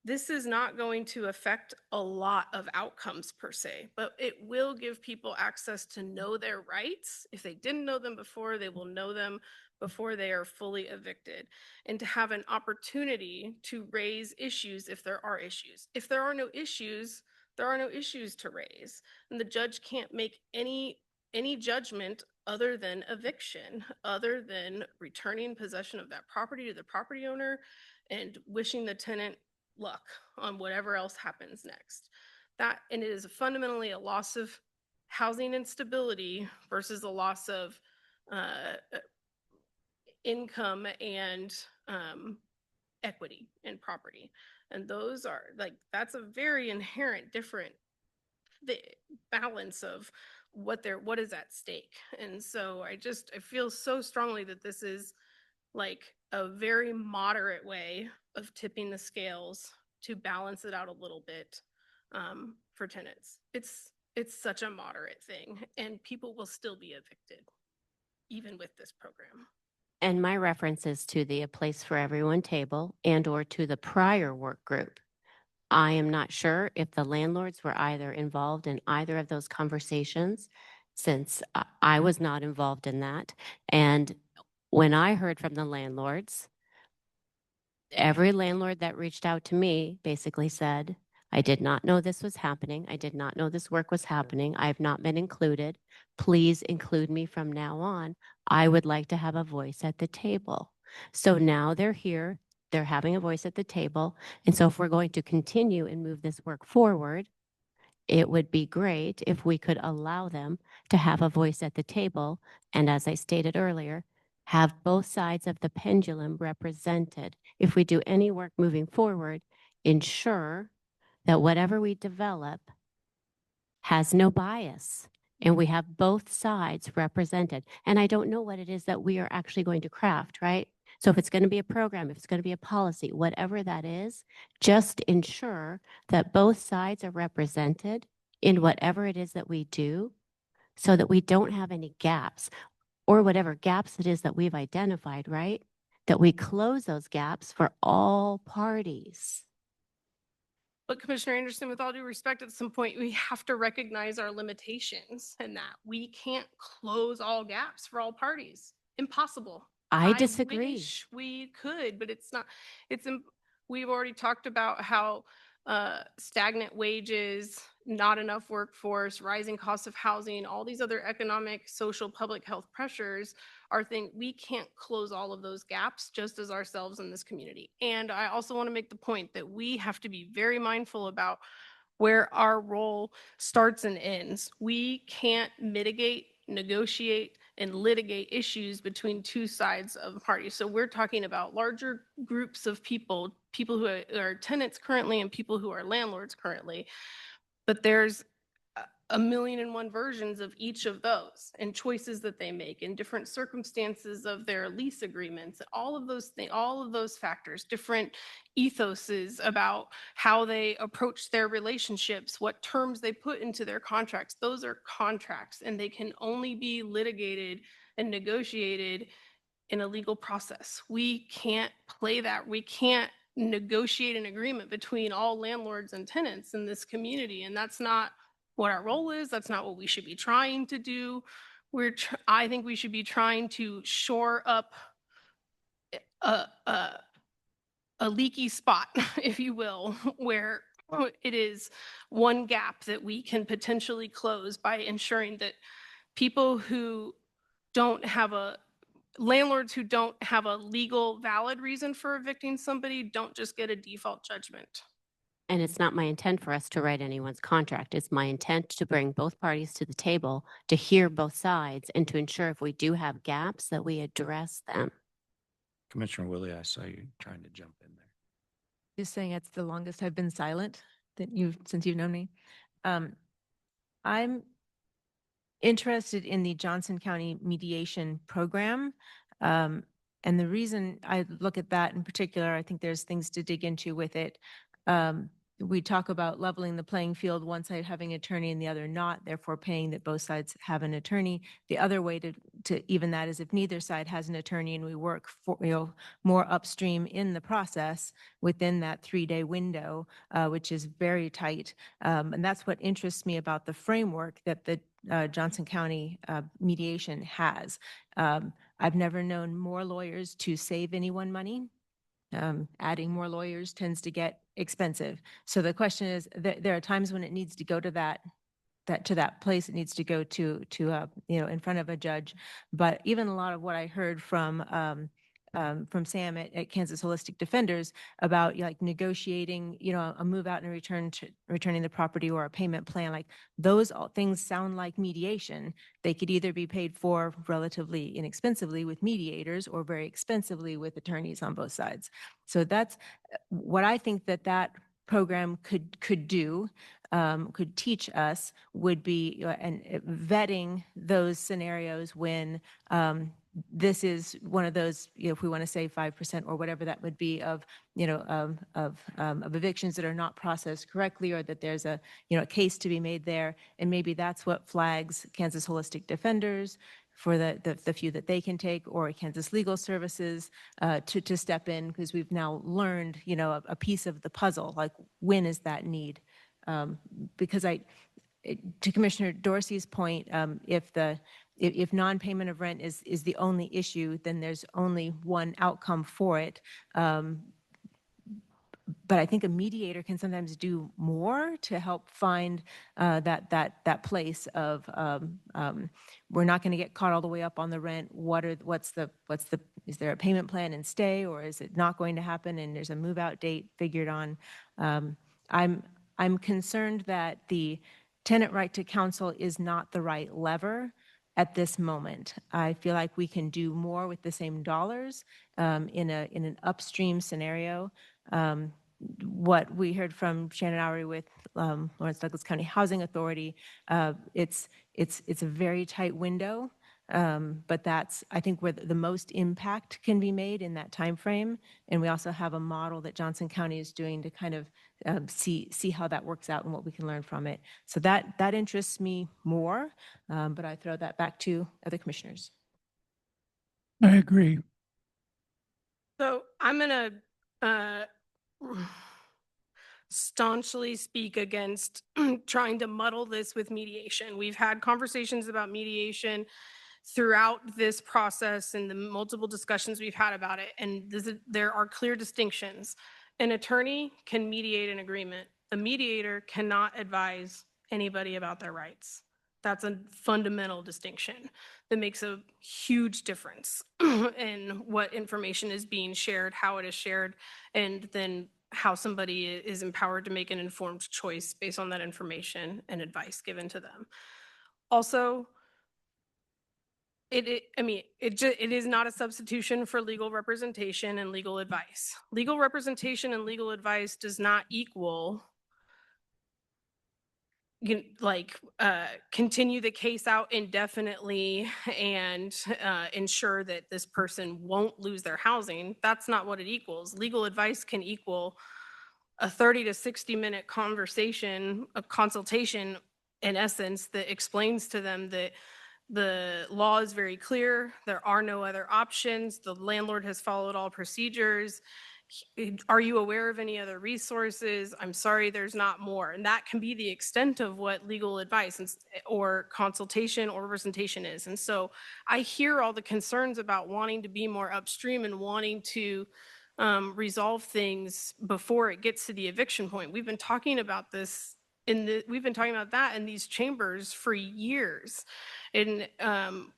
this is not going to affect a lot of outcomes per se, but it will give people access to know their rights. If they didn't know them before, they will know them before they are fully evicted, and to have an opportunity to raise issues if there are issues. If there are no issues, there are no issues to raise, and the judge can't make any judgment other than eviction, other than returning possession of that property to the property owner and wishing the tenant luck on whatever else happens next. That, and it is fundamentally a loss of housing and stability versus a loss of income and equity in property. And those are like, that's a very inherent different balance of what is at stake. And so I feel so strongly that this is like a very moderate way of tipping the scales to balance it out a little bit for tenants. It's such a moderate thing, and people will still be evicted even with this program. And my reference is to the A Place for Everyone table and or to the prior work group. I am not sure if the landlords were either involved in either of those conversations, since I was not involved in that. And when I heard from the landlords, every landlord that reached out to me basically said, I did not know this was happening. I did not know this work was happening. I have not been included. Please include me from now on. I would like to have a voice at the table. So now they're here. They're having a voice at the table. And so if we're going to continue and move this work forward, it would be great if we could allow them to have a voice at the table. And as I stated earlier, have both sides of the pendulum represented. If we do any work moving forward, ensure that whatever we develop has no bias and we have both sides represented. And I don't know what it is that we are actually going to craft, right? So if it's going to be a program, if it's going to be a policy, whatever that is, just ensure that both sides are represented in whatever it is that we do so that we don't have any gaps or whatever gaps it is that we've identified, right? That we close those gaps for all parties. But Commissioner Anderson, with all due respect, at some point, we have to recognize our limitations and that we can't close all gaps for all parties. Impossible. I disagree. Wish we could, but it's not, we've already talked about how stagnant wages, not enough workforce, rising costs of housing, all these other economic, social, public health pressures are things we can't close all of those gaps just as ourselves in this community. And I also want to make the point that we have to be very mindful about where our role starts and ends. We can't mitigate, negotiate, and litigate issues between two sides of the party. So we're talking about larger groups of people who are tenants currently and people who are landlords currently. But there's a million and one versions of each of those and choices that they make in different circumstances of their lease agreements, all of those things, all of those factors, different ethoses about how they approach their relationships, what terms they put into their contracts. Those are contracts and they can only be litigated and negotiated in a legal process. We can't play that. We can't negotiate an agreement between all landlords and tenants in this community. And that's not what our role is. That's not what we should be trying to do. I think we should be trying to shore up a leaky spot, if you will, where it is one gap that we can potentially close by ensuring that people who don't have landlords who don't have a legal valid reason for evicting somebody don't just get a default judgment. And it's not my intent for us to write anyone's contract. It's my intent to bring both parties to the table, to hear both sides, and to ensure if we do have gaps that we address them. Commissioner Willie, I saw you trying to jump in there. Just saying it's the longest I've been silent since you've known me. I'm interested in the Johnson County mediation program. And the reason I look at that in particular, I think there's things to dig into with it. We talk about leveling the playing field, one side having an attorney and the other not, therefore paying that both sides have an attorney. The other way to even that is if neither side has an attorney and we work for, more upstream in the process within that 3-day window, which is very tight. And that's what interests me about the framework that the Johnson County mediation has. I've never known more lawyers to save anyone money. Adding more lawyers tends to get expensive. So the question is, there are times when it needs to go to that place. It needs to go to in front of a judge. But even a lot of what I heard from Sam at Kansas Holistic Defenders about like negotiating, a move out and returning the property or a payment plan, like those all things sound like mediation. They could either be paid for relatively inexpensively with mediators or very expensively with attorneys on both sides. So that's what I think that program could do, could teach us would be and vetting those scenarios when this is one of those, if we want to say 5% or whatever that would be of evictions that are not processed correctly, or that there's a case to be made there, and maybe that's what flags Kansas Holistic Defenders for the few that they can take, or Kansas Legal Services to step in, because we've now learned a piece of the puzzle, like when is that need? Because to Commissioner Dorsey's point, if non-payment of rent is the only issue, then there's only one outcome for it. But I think a mediator can sometimes do more to help find that place of we're not going to get caught all the way up on the rent. Is there a payment plan and stay, or is it not going to happen and there's a move out date figured on? I'm concerned that the tenant right to counsel is not the right lever at this moment. I feel like we can do more with the same dollars in an upstream scenario. What we heard from Shannon Oury with Lawrence Douglas County Housing Authority, it's a very tight window, but that's, I think, where the most impact can be made in that time frame. And we also have a model that Johnson County is doing to kind of see how that works out and what we can learn from it. So that interests me more, but I throw that back to other commissioners. I agree. So I'm going to staunchly speak against trying to muddle this with mediation. We've had conversations about mediation throughout this process and the multiple discussions we've had about it. And there are clear distinctions. An attorney can mediate an agreement. A mediator cannot advise anybody about their rights. That's a fundamental distinction that makes a huge difference in what information is being shared, how it is shared, and then how somebody is empowered to make an informed choice based on that information and advice given to them. Also, it is not a substitution for legal representation and legal advice. Legal representation and legal advice does not equal continue the case out indefinitely and ensure that this person won't lose their housing. That's not what it equals. Legal advice can equal a 30 to 60-minute conversation, a consultation, in essence, that explains to them that the law is very clear. There are no other options. The landlord has followed all procedures. Are you aware of any other resources? I'm sorry, there's not more. And that can be the extent of what legal advice or consultation or representation is. And so I hear all the concerns about wanting to be more upstream and wanting to resolve things before it gets to the eviction point. We've been talking about this we've been talking about that in these chambers for years. And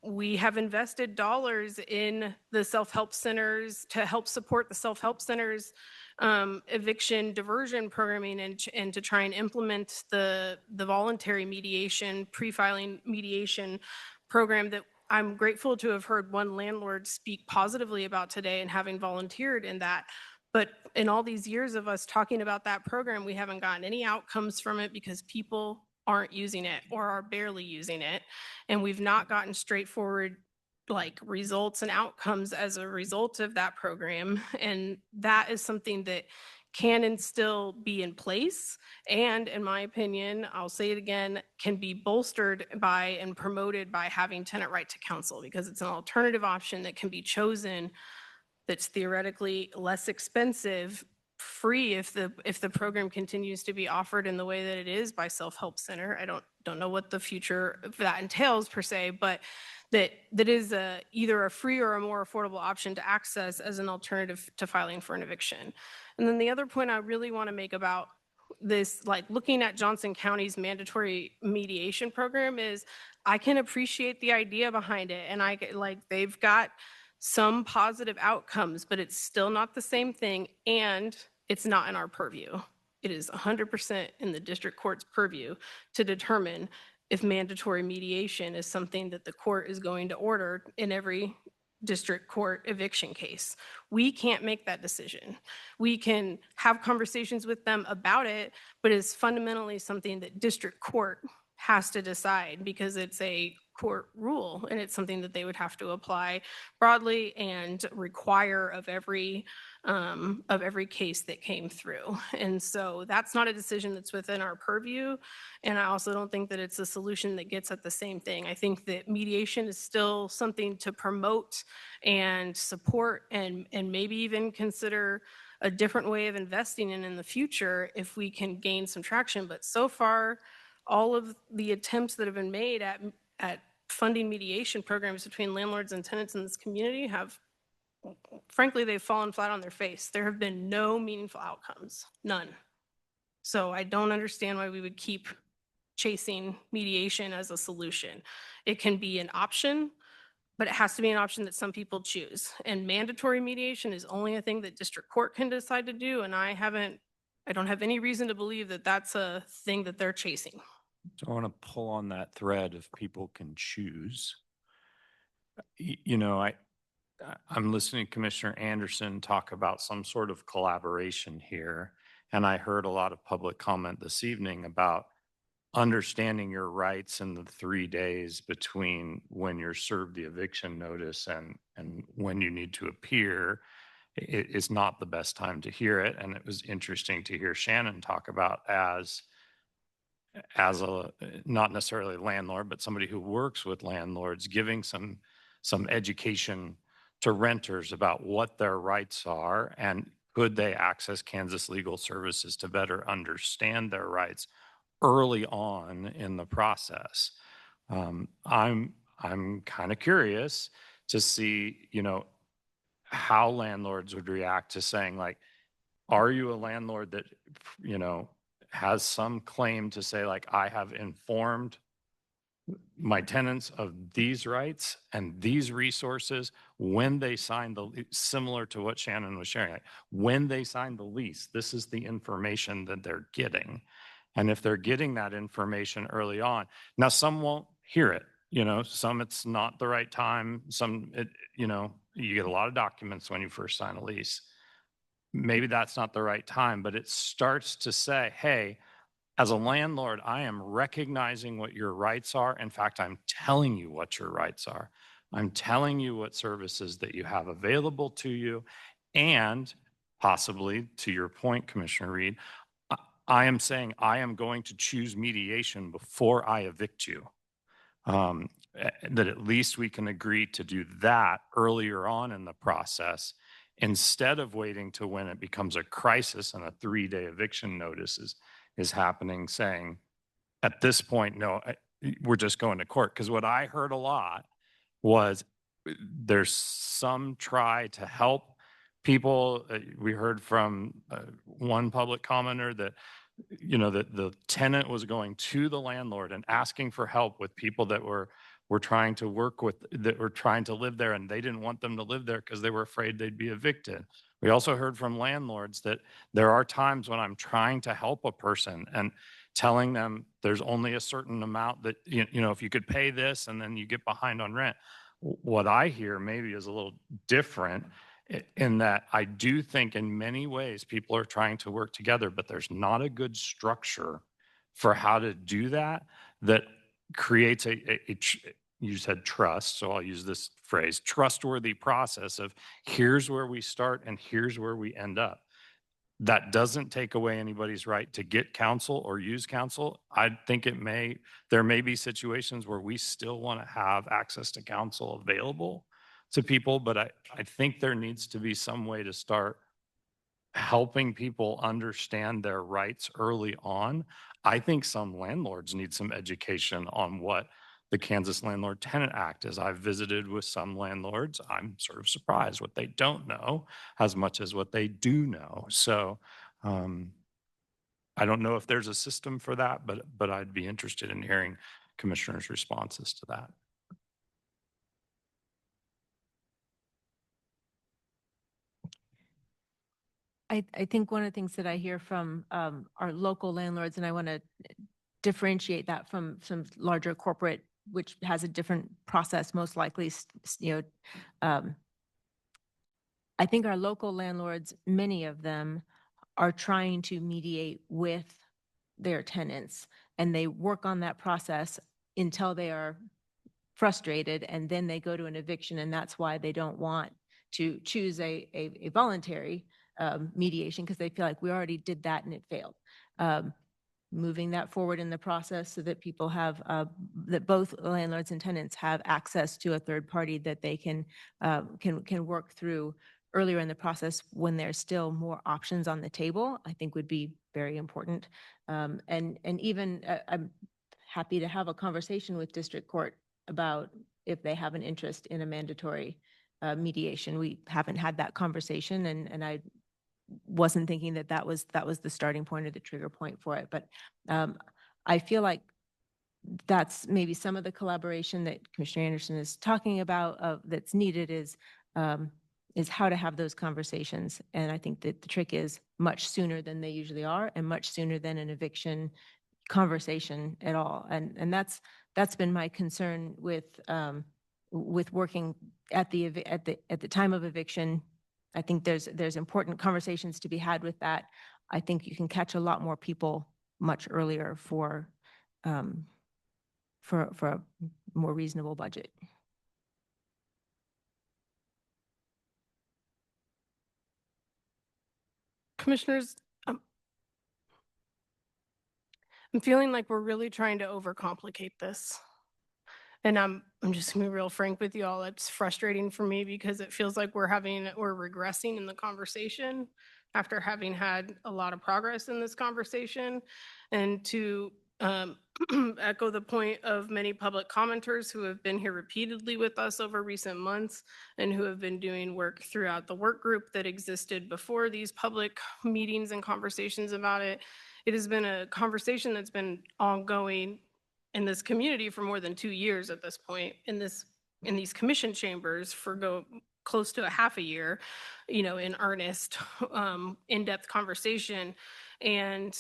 we have invested dollars in the self-help centers to help support the self-help centers eviction diversion programming and to try and implement the voluntary mediation, pre-filing mediation program that I'm grateful to have heard one landlord speak positively about today and having volunteered in that. But in all these years of us talking about that program, we haven't gotten any outcomes from it because people aren't using it or are barely using it. And we've not gotten straightforward results and outcomes as a result of that program. And that is something that can and still be in place. And in my opinion, I'll say it again, can be bolstered by and promoted by having tenant right to counsel, because it's an alternative option that can be chosen that's theoretically less expensive, free if the program continues to be offered in the way that it is by self-help center. I don't know what the future of that entails per se, but that is either a free or a more affordable option to access as an alternative to filing for an eviction. And then the other point I really want to make about this, looking at Johnson County's mandatory mediation program, is I can appreciate the idea behind it, and they've got some positive outcomes, but it's still not the same thing, and it's not in our purview. It is 100% in the district court's purview to determine if mandatory mediation is something that the court is going to order in every district court eviction case. We can't make that decision. We can have conversations with them about it, but it's fundamentally something that district court has to decide because it's a court rule and it's something that they would have to apply broadly and require of every case that came through. And so that's not a decision that's within our purview. And I also don't think that it's a solution that gets at the same thing. I think that mediation is still something to promote and support and maybe even consider a different way of investing in the future if we can gain some traction. But so far, all of the attempts that have been made at funding mediation programs between landlords and tenants in this community have, frankly, they've fallen flat on their face. There have been no meaningful outcomes, none. So I don't understand why we would keep chasing mediation as a solution. It can be an option, but it has to be an option that some people choose. And mandatory mediation is only a thing that district court can decide to do, and I haven't I don't have any reason to believe that that's a thing that they're chasing. So I want to pull on that thread if people can choose. You know, I'm listening to Commissioner Anderson talk about some sort of collaboration here. And I heard a lot of public comment this evening about understanding your rights in the 3 days between when you're served the eviction notice and when you need to appear. It is not the best time to hear it. And it was interesting to hear Shannon talk about as a, not necessarily a landlord, but somebody who works with landlords, giving some education to renters about what their rights are and could they access Kansas Legal Services to better understand their rights early on in the process. I'm kind of curious to see, you know, how landlords would react to saying, like, are you a landlord that, you know, has some claim to say, like, I have informed my tenants of these rights and these resources when they signed similar to what Shannon was sharing, like, when they signed the lease, this is the information that they're getting. And if they're getting that information early on, now some won't hear it, you know, some it's not the right time. Some, you know, you get a lot of documents when you first sign a lease. Maybe that's not the right time, but it starts to say, hey, as a landlord, I am recognizing what your rights are. In fact, I'm telling you what your rights are. I'm telling you what services that you have available to you. And possibly, to your point, Commissioner Reed, I am saying I am going to choose mediation before I evict you. That at least we can agree to do that earlier on in the process instead of waiting to when it becomes a crisis and a 3-day eviction notice is happening, saying at this point, no, we're just going to court. Because what I heard a lot was there's some try to help people. We heard from one public commenter that, you know, that the tenant was going to the landlord and asking for help with people that were trying to work with, that were trying to live there, and they didn't want them to live there because they were afraid they'd be evicted. We also heard from landlords that there are times when I'm trying to help a person and telling them there's only a certain amount that, you know, if you could pay this and then you get behind on rent. What I hear maybe is a little different in that I do think in many ways people are trying to work together, but there's not a good structure for how to do that creates you said trust, so I'll use this phrase, trustworthy process of here's where we start and here's where we end up. That doesn't take away anybody's right to get counsel or use counsel. I think there may be situations where we still want to have access to counsel available to people, but I think there needs to be some way to start helping people understand their rights early on. I think some landlords need some education on what the Kansas Landlord Tenant Act is. I've visited with some landlords. I'm sort of surprised what they don't know as much as what they do know. So I don't know if there's a system for that, but I'd be interested in hearing commissioners' responses to that. I think one of the things that I hear from our local landlords, and I want to differentiate that from some larger corporate, which has a different process, most likely, you know, I think our local landlords, many of them are trying to mediate with their tenants, and they work on that process until they are frustrated, and then they go to an eviction, and that's why they don't want to choose a voluntary mediation, because they feel like we already did that and it failed. Moving that forward in the process so that people have, that both landlords and tenants have access to a third party that they can work through earlier in the process when there's still more options on the table, I think would be very important. And even I'm happy to have a conversation with district court about if they have an interest in a mandatory mediation. We haven't had that conversation, and I wasn't thinking that was the starting point or the trigger point for it. But I feel like that's maybe some of the collaboration that Commissioner Anderson is talking about that's needed is is how to have those conversations. And I think that the trick is much sooner than they usually are and much sooner than an eviction conversation at all. And that's been my concern with working at the time of eviction. I think there's important conversations to be had with that. I think you can catch a lot more people much earlier for a more reasonable budget. Commissioners, I'm feeling like we're really trying to overcomplicate this. And I'm just gonna be real frank with you all. It's frustrating for me because it feels like we're regressing in the conversation after having had a lot of progress in this conversation. And to echo the point of many public commenters who have been here repeatedly with us over recent months and who have been doing work throughout the work group that existed before these public meetings and conversations about it. It has been a conversation that's been ongoing in this community for more than 2 years at this point, in these commission chambers for close to a half a year, in earnest, in-depth conversation. And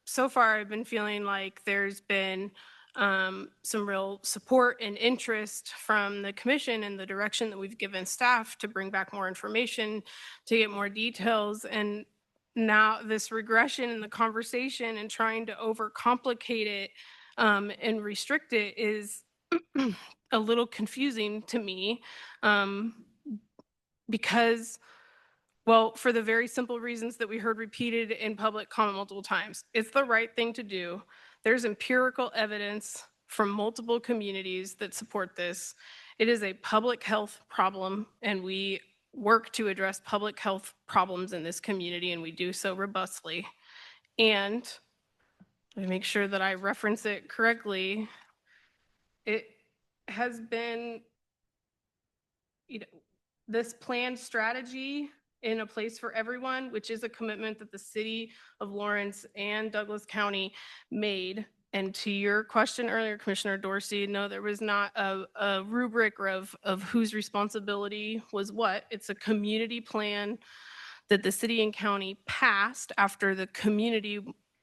so far I've been feeling like there's been some real support and interest from the commission and the direction that we've given staff to bring back more information, to get more details. And now this regression in the conversation and trying to overcomplicate it and restrict it is a little confusing to me because, well, for the very simple reasons that we heard repeated in public comment multiple times. It's the right thing to do. There's empirical evidence from multiple communities that support this. It is a public health problem, and we work to address public health problems in this community, and we do so robustly. And let me make sure that I reference it correctly. It has been, this planned strategy in a place for everyone, which is a commitment that the city of Lawrence and Douglas County made. And to your question earlier, Commissioner Dorsey, no, there was not a rubric of whose responsibility was what. It's a community plan that the city and county passed after the community,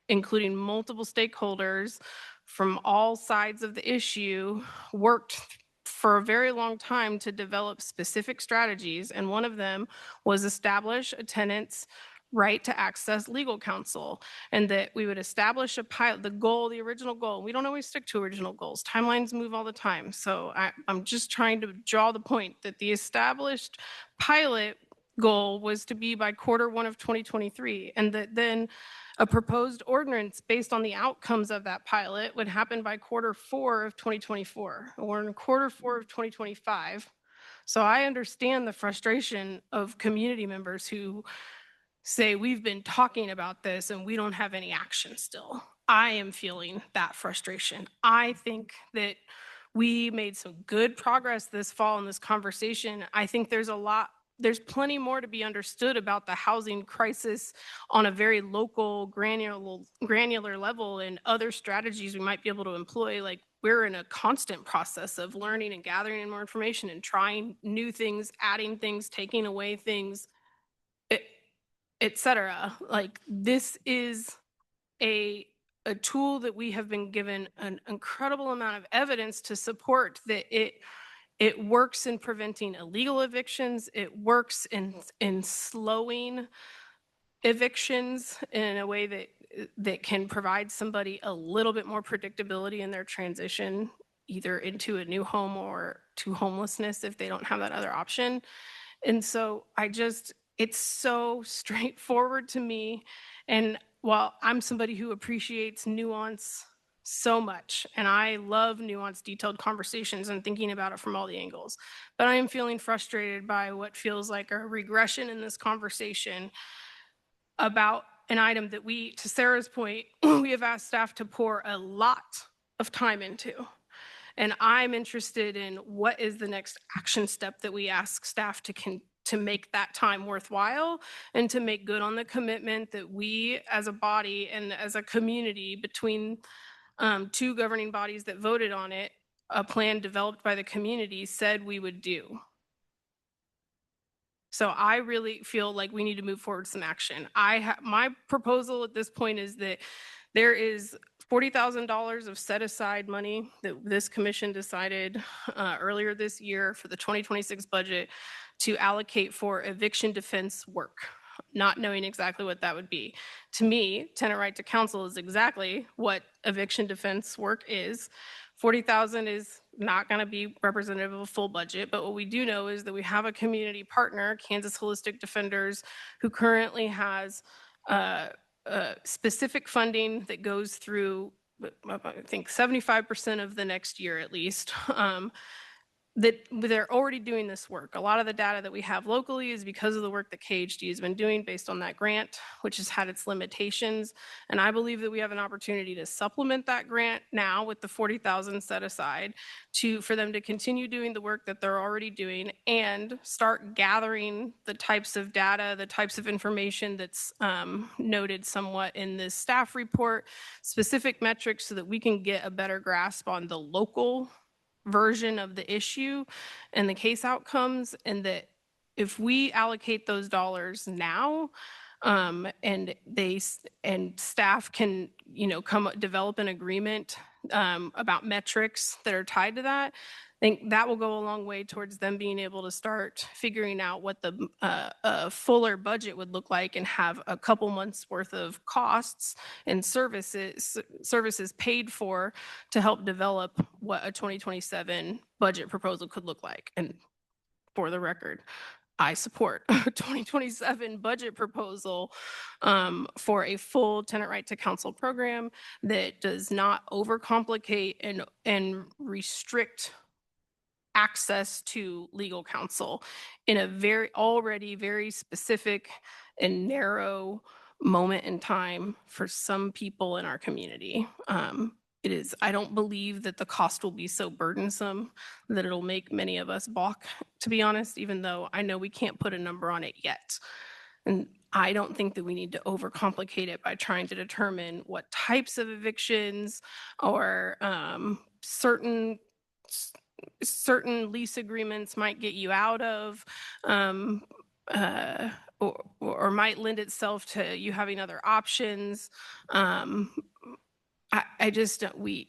including multiple stakeholders from all sides of the issue, worked for a very long time to develop specific strategies. And one of them was establish a tenant's right to access legal counsel, and that we would establish a pilot, the original goal. We don't always stick to original goals. Timelines move all the time. So I'm just trying to draw the point that the established pilot goal was to be by Q1 of 2023, and that then a proposed ordinance based on the outcomes of that pilot would happen by Q4 of 2024. We're in Q4 of 2025. So I understand the frustration of community members who say we've been talking about this and we don't have any action still. I am feeling that frustration. I think that we made some good progress this fall in this conversation. I think there's plenty more to be understood about the housing crisis on a very local, granular level, and other strategies we might be able to employ. Like, we're in a constant process of learning and gathering more information and trying new things, adding things, taking away things, et cetera. Like, this is a tool that we have been given an incredible amount of evidence to support that it works in preventing illegal evictions. It works in slowing evictions in a way that can provide somebody a little bit more predictability in their transition, either into a new home or to homelessness if they don't have that other option. And so it's so straightforward to me. And while I'm somebody who appreciates nuance so much, and I love nuanced, detailed conversations and thinking about it from all the angles, but I am feeling frustrated by what feels like a regression in this conversation about an item that we, to Sarah's point, we have asked staff to pour a lot of time into. And I'm interested in what is the next action step that we ask staff to make that time worthwhile and to make good on the commitment that we as a body and as a community between two governing bodies that voted on it, a plan developed by the community, said we would do. So I really feel like we need to move forward some action. My proposal at this point is that there is $40,000 of set aside money that this commission decided earlier this year for the 2026 budget to allocate for eviction defense work, not knowing exactly what that would be. To me, tenant right to counsel is exactly what eviction defense work is. 40,000 is not going to be representative of a full budget, but what we do know is that we have a community partner, Kansas Holistic Defenders, who currently has specific funding that goes through, I think, 75% of the next year at least. That they're already doing this work. A lot of the data that we have locally is because of the work that KHD has been doing based on that grant, which has had its limitations. And I believe that we have an opportunity to supplement that grant now with the 40,000 set aside for them to continue doing the work that they're already doing and start gathering the types of data, the types of information that's noted somewhat in this staff report, specific metrics so that we can get a better grasp on the local version of the issue and the case outcomes, and that if we allocate those dollars now, and staff can, develop an agreement about metrics that are tied to that, I think that will go a long way towards them being able to start figuring out what the fuller budget would look like and have a couple months worth of costs and services paid for to help develop what a 2027 budget proposal could look like. And for the record, I support a 2027 budget proposal for a full tenant right to counsel program that does not overcomplicate and restrict access to legal counsel in a already very specific and narrow moment in time for some people in our community. I don't believe that the cost will be so burdensome that it'll make many of us balk, to be honest, even though I know we can't put a number on it yet. And I don't think that we need to overcomplicate it by trying to determine what types of evictions or certain lease agreements might get you out of, or might lend itself to you having other options. I just don't, we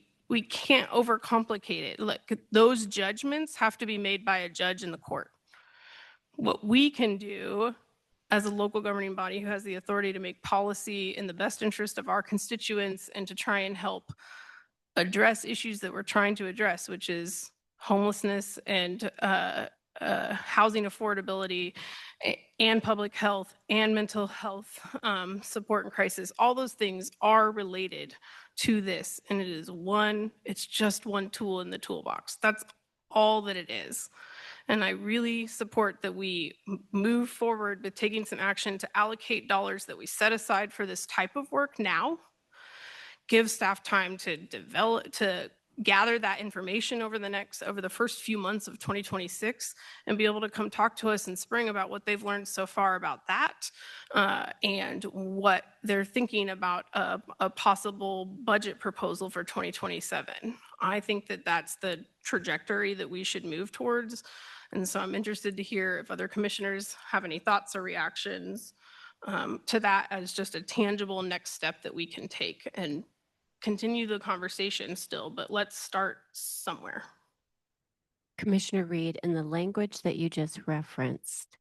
can't overcomplicate it. Look, those judgments have to be made by a judge in the court. What we can do as a local governing body who has the authority to make policy in the best interest of our constituents and to try and help address issues that we're trying to address, which is homelessness and housing affordability and public health and mental health support and crisis. All those things are related to this, and it's just one tool in the toolbox. That's all that it is. And I really support that we move forward with taking some action to allocate dollars that we set aside for this type of work now, give staff time to gather that information over the first few months of 2026 and be able to come talk to us in spring about what they've learned so far about that and what they're thinking about a possible budget proposal for 2027. I think that that's the trajectory that we should move towards. And so I'm interested to hear if other commissioners have any thoughts or reactions to that as just a tangible next step that we can take and continue the conversation still, but let's start somewhere. Commissioner Reed, in the language that you just referenced,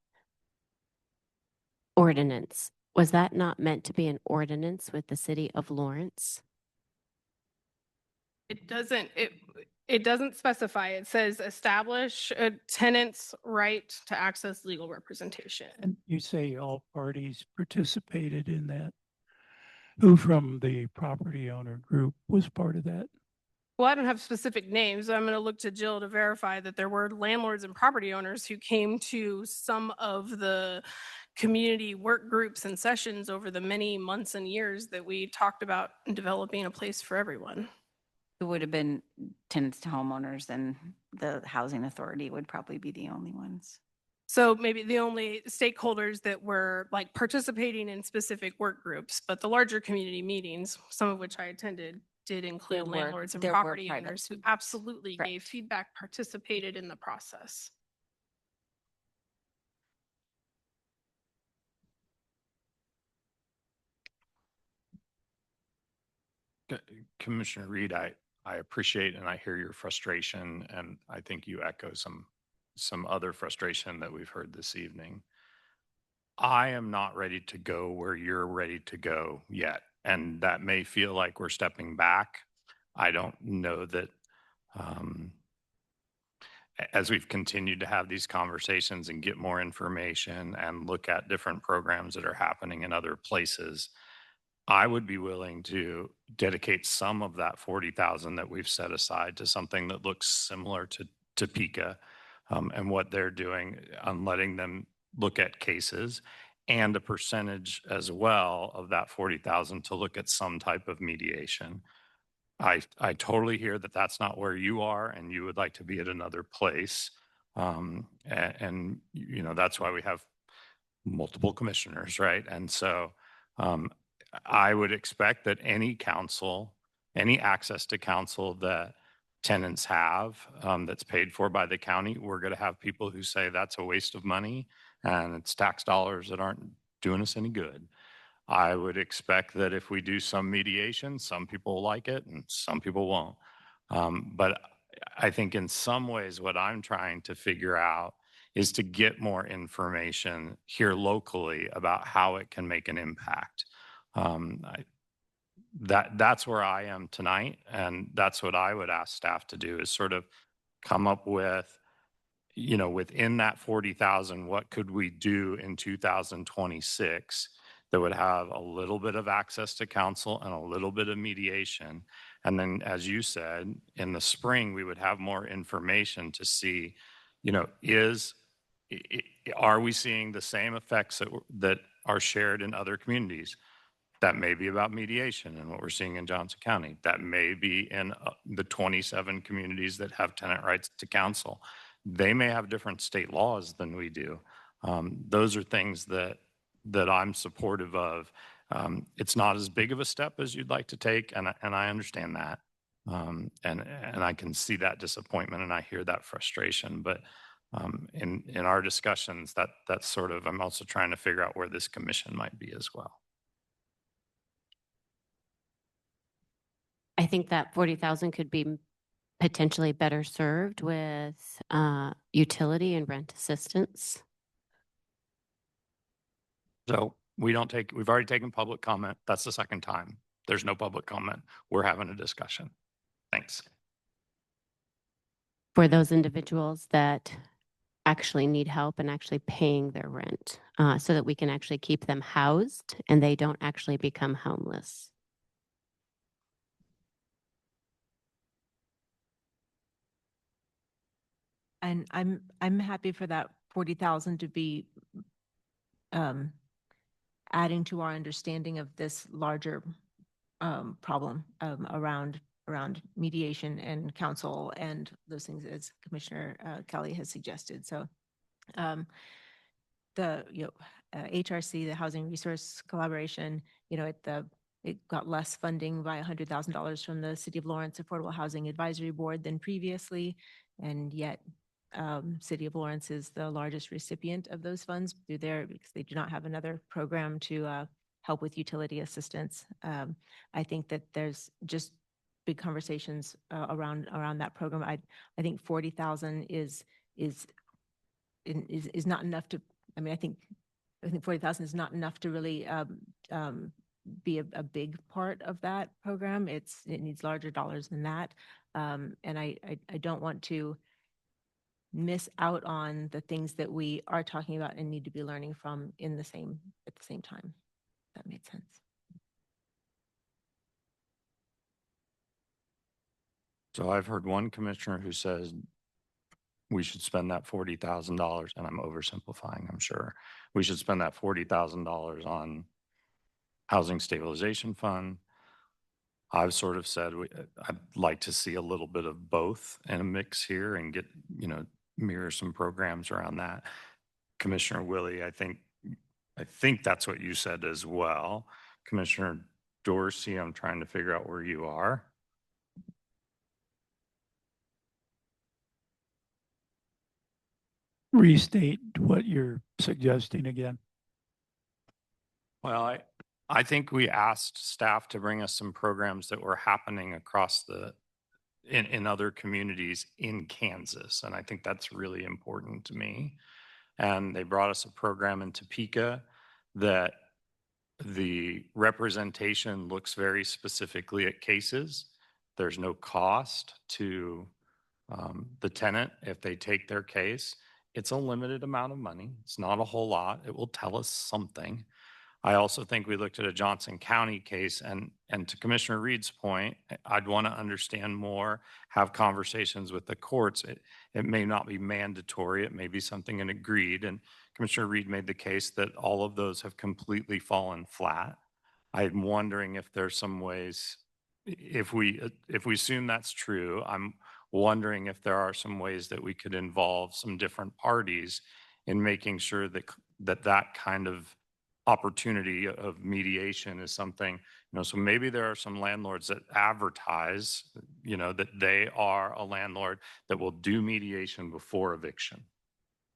ordinance, was that not meant to be an ordinance with the city of Lawrence? It doesn't specify. It says establish a tenant's right to access legal representation. And you say all parties participated in that. Who from the property owner group was part of that? Well, I don't have specific names. I'm going to look to Jill to verify that there were landlords and property owners who came to some of the community work groups and sessions over the many months and years that we talked about developing a place for everyone. It would have been tenants to homeowners, and the housing authority would probably be the only ones. So maybe the only stakeholders that were like participating in specific work groups, but the larger community meetings, some of which I attended, did include landlords and property owners who absolutely gave feedback, participated in the process. Commissioner Reed, I appreciate and I hear your frustration, and I think you echo some other frustration that we've heard this evening. I am not ready to go where you're ready to go yet, and that may feel like we're stepping back. I don't know that um, as we've continued to have these conversations and get more information and look at different programs that are happening in other places, I would be willing to dedicate some of that 40,000 that we've set aside to something that looks similar to Topeka and what they're doing on letting them look at cases, and a percentage as well of that 40,000 to look at some type of mediation. I totally hear that that's not where you are and you would like to be at another place. And you know, that's why we have multiple commissioners, right? And so I would expect that any counsel, any access to counsel that tenants have that's paid for by the county, we're going to have people who say that's a waste of money and it's tax dollars that aren't doing us any good. I would expect that if we do some mediation, some people will like it and some people won't. But I think in some ways, what I'm trying to figure out is to get more information here locally about how it can make an impact. That's where I am tonight, and that's what I would ask staff to do, is sort of come up with, you know, within that 40,000, what could we do in 2026 that would have a little bit of access to counsel and a little bit of mediation. And then, as you said, in the spring, we would have more information to see, you know, are we seeing the same effects that are shared in other communities? That may be about mediation and what we're seeing in Johnson County. That may be in the 27 communities that have tenant rights to counsel. They may have different state laws than we do. Those are things that I'm supportive of. It's not as big of a step as you'd like to take, and I understand that. And I can see that disappointment and I hear that frustration. But in our discussions, that's sort of, I'm also trying to figure out where this commission might be as well. I think that 40,000 could be potentially better served with utility and rent assistance. So we've already taken public comment. That's the second time. There's no public comment. We're having a discussion. Thanks. For those individuals that actually need help and actually paying their rent, so that we can actually keep them housed and they don't actually become homeless. And I'm happy for that 40,000 to be adding to our understanding of this larger problem around mediation and counsel and those things, as Commissioner Kelly has suggested. So the HRC, the Housing Resource Collaboration, it got less funding by $100,000 from the City of Lawrence Affordable Housing Advisory Board than previously, and yet City of Lawrence is the largest recipient of those funds through there because they do not have another program to help with utility assistance. I think that there's just big conversations around that program. I think 40,000 is not enough to. I mean, I think 40,000 is not enough to really be a big part of that program. It needs larger dollars than that, and I don't want to miss out on the things that we are talking about and need to be learning from at the same time. That made sense. So I've heard one commissioner who says we should spend that $40,000, and I'm oversimplifying, I'm sure. We should spend that $40,000 on housing stabilization fund. I've sort of said I'd like to see a little bit of both in a mix here and get, mirror some programs around that. Commissioner Willie, I think that's what you said as well. Commissioner Dorsey, I'm trying to figure out where you are. Restate what you're suggesting again. Well, I think we asked staff to bring us some programs that were happening across in other communities in Kansas. And I think that's really important to me. And they brought us a program in Topeka that the representation looks very specifically at cases. There's no cost to the tenant if they take their case. It's a limited amount of money. It's not a whole lot. It will tell us something. I also think we looked at a Johnson County case, and to Commissioner Reed's point, I'd want to understand more, have conversations with the courts. It may not be mandatory. It may be something agreed. And Commissioner Reed made the case that all of those have completely fallen flat. I'm wondering if there's some ways, if we assume that's true, I'm wondering if there are some ways that we could involve some different parties in making sure that kind of opportunity of mediation is something, so maybe there are some landlords that advertise, that they are a landlord that will do mediation before eviction.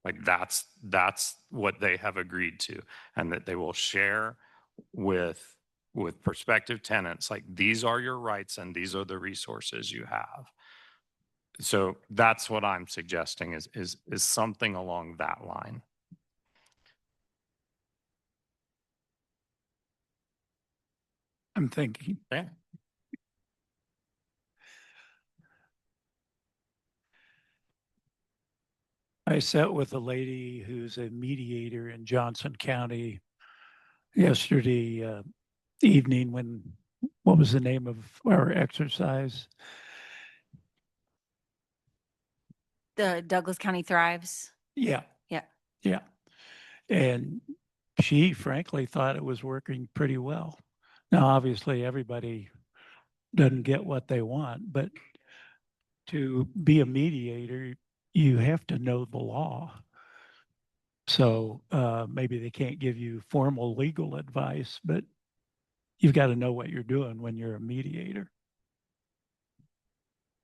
Like that's what they have agreed to, and that they will share with prospective tenants, like these are your rights and these are the resources you have. So that's what I'm suggesting is something along that line. I'm thinking. Yeah. I sat with a lady who's a mediator in Johnson County yesterday evening what was the name of our exercise? The Douglas County Thrives. Yeah. Yeah. Yeah. And she frankly thought it was working pretty well. Now, obviously, everybody doesn't get what they want, but to be a mediator, you have to know the law. So maybe they can't give you formal legal advice, but you've got to know what you're doing when you're a mediator.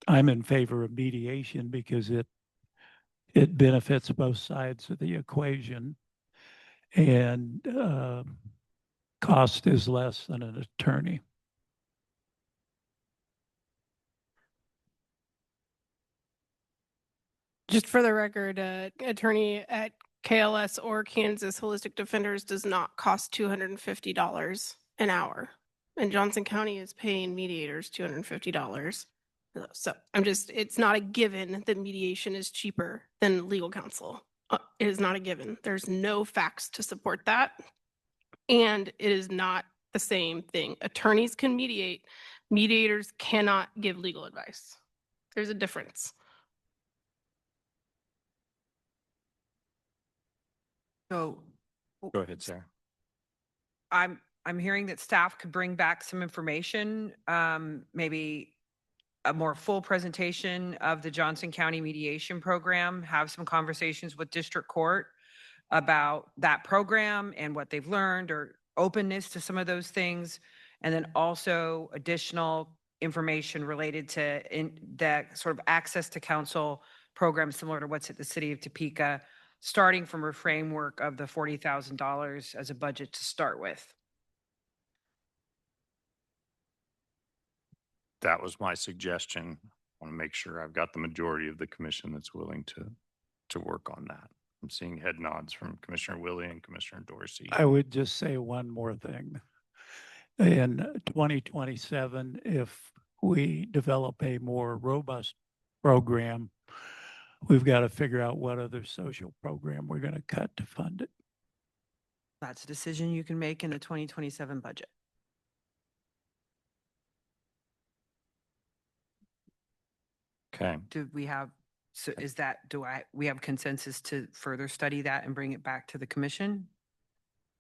I'm in favor of mediation because it benefits both sides of the equation, and cost is less than an attorney. Just for the record, attorney at KLS or Kansas Holistic Defenders does not cost $250 an hour. And Johnson County is paying mediators $250. So it's not a given that mediation is cheaper than legal counsel. It is not a given. There's no facts to support that. And it is not the same thing. Attorneys can mediate. Mediators cannot give legal advice. There's a difference. So Go ahead, Sarah. I'm hearing that staff could bring back some information, maybe a more full presentation of the Johnson County mediation program, have some conversations with district court about that program and what they've learned or openness to some of those things. And then also additional information related to the sort of access to counsel program similar to what's at the city of Topeka, starting from a framework of the $40,000 as a budget to start with. That was my suggestion. I want to make sure I've got the majority of the commission that's willing to work on that. I'm seeing head nods from Commissioner Willie and Commissioner Dorsey. I would just say one more thing. In 2027, if we develop a more robust program, we've got to figure out what other social program we're going to cut to fund it. That's a decision you can make in the 2027 budget. Okay. We have consensus to further study that and bring it back to the commission?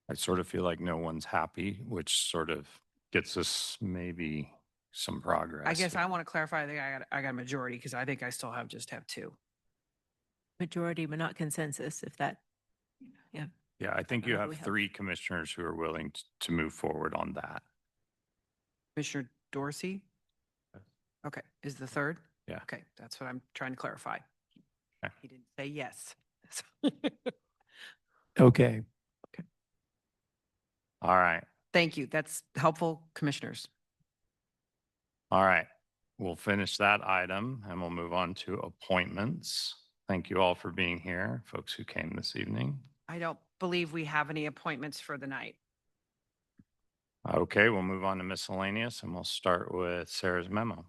I sort of feel like no one's happy, which sort of gets us maybe some progress. I guess I want to clarify that I got a majority because I think I still have two. Majority, but not consensus, if that, yeah. Yeah, I think you Whatever have we have. 3 commissioners who are willing to move forward on that. Commissioner Dorsey? Okay, is the third? Yeah. Okay, that's what I'm trying to clarify. Okay. He didn't say yes. Okay. All right. Thank you. That's helpful, commissioners. All right, we'll finish that item and we'll move on to appointments. Thank you all for being here, folks who came this evening. I don't believe we have any appointments for the night. Okay, we'll move on to miscellaneous and we'll start with Sarah's memo.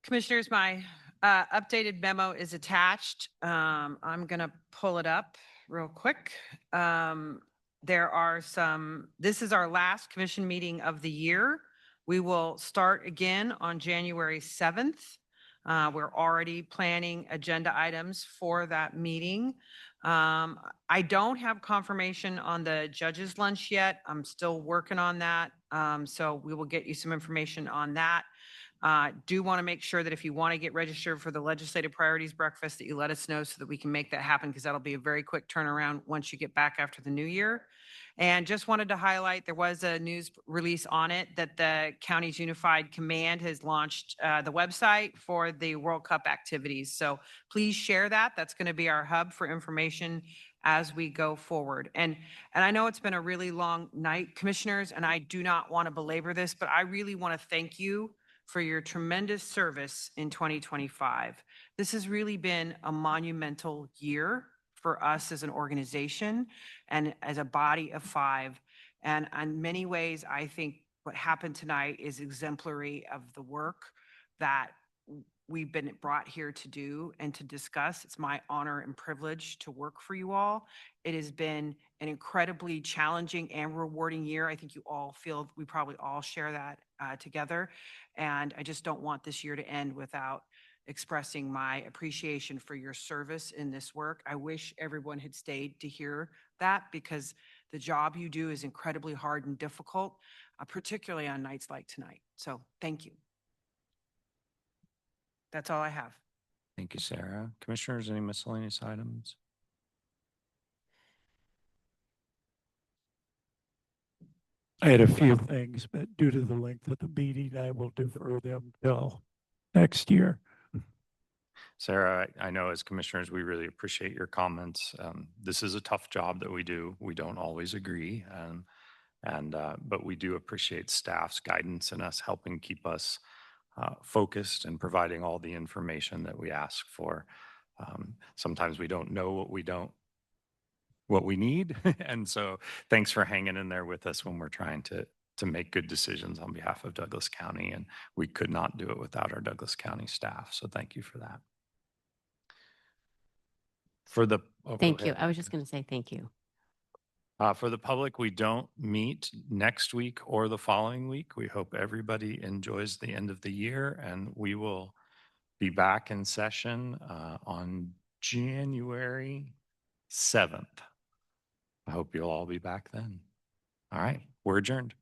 Commissioners, my updated memo is attached. I'm going to pull it up real quick. There are this is our last commission meeting of the year. We will start again on January 7th. We're already planning agenda items for that meeting. I don't have confirmation on the judge's lunch yet. I'm still working on that. So we will get you some information on that. Do want to make sure that if you want to get registered for the legislative priorities breakfast, that you let us know so that we can make that happen, because that'll be a very quick turnaround once you get back after the new year. And just wanted to highlight, there was a news release on it that the county's unified command has launched the website for the World Cup activities. So please share that. That's going to be our hub for information as we go forward. And I know it's been a really long night, commissioners, and I do not want to belabor this, but I really want to thank you for your tremendous service in 2025. This has really been a monumental year for us as an organization and as a body of five. And in many ways, I think what happened tonight is exemplary of the work that we've been brought here to do and to discuss. It's my honor and privilege to work for you all. It has been an incredibly challenging and rewarding year. I think you all feel, we probably all share that together. And I just don't want this year to end without expressing my appreciation for your service in this work. I wish everyone had stayed to hear that, because the job you do is incredibly hard and difficult, particularly on nights like tonight. So thank you. That's all I have. Thank you, Sarah. Commissioners, any miscellaneous items? I had a few things, but due to the length of the meeting, I will defer them till next year. Sarah, I know as commissioners, we really appreciate your comments. This is a tough job that we do. We don't always agree, but we do appreciate staff's guidance and us helping keep us focused and providing all the information that we ask for. Sometimes we don't know what we need. And so thanks for hanging in there with us when we're trying to make good decisions on behalf of Douglas County. And we could not do it without our Douglas County staff. So thank you for that. Thank you. I was just going to say thank you. For the public, we don't meet next week or the following week. We hope everybody enjoys the end of the year, and we will be back in session on January 7th. I hope you'll all be back then. All right, we're adjourned.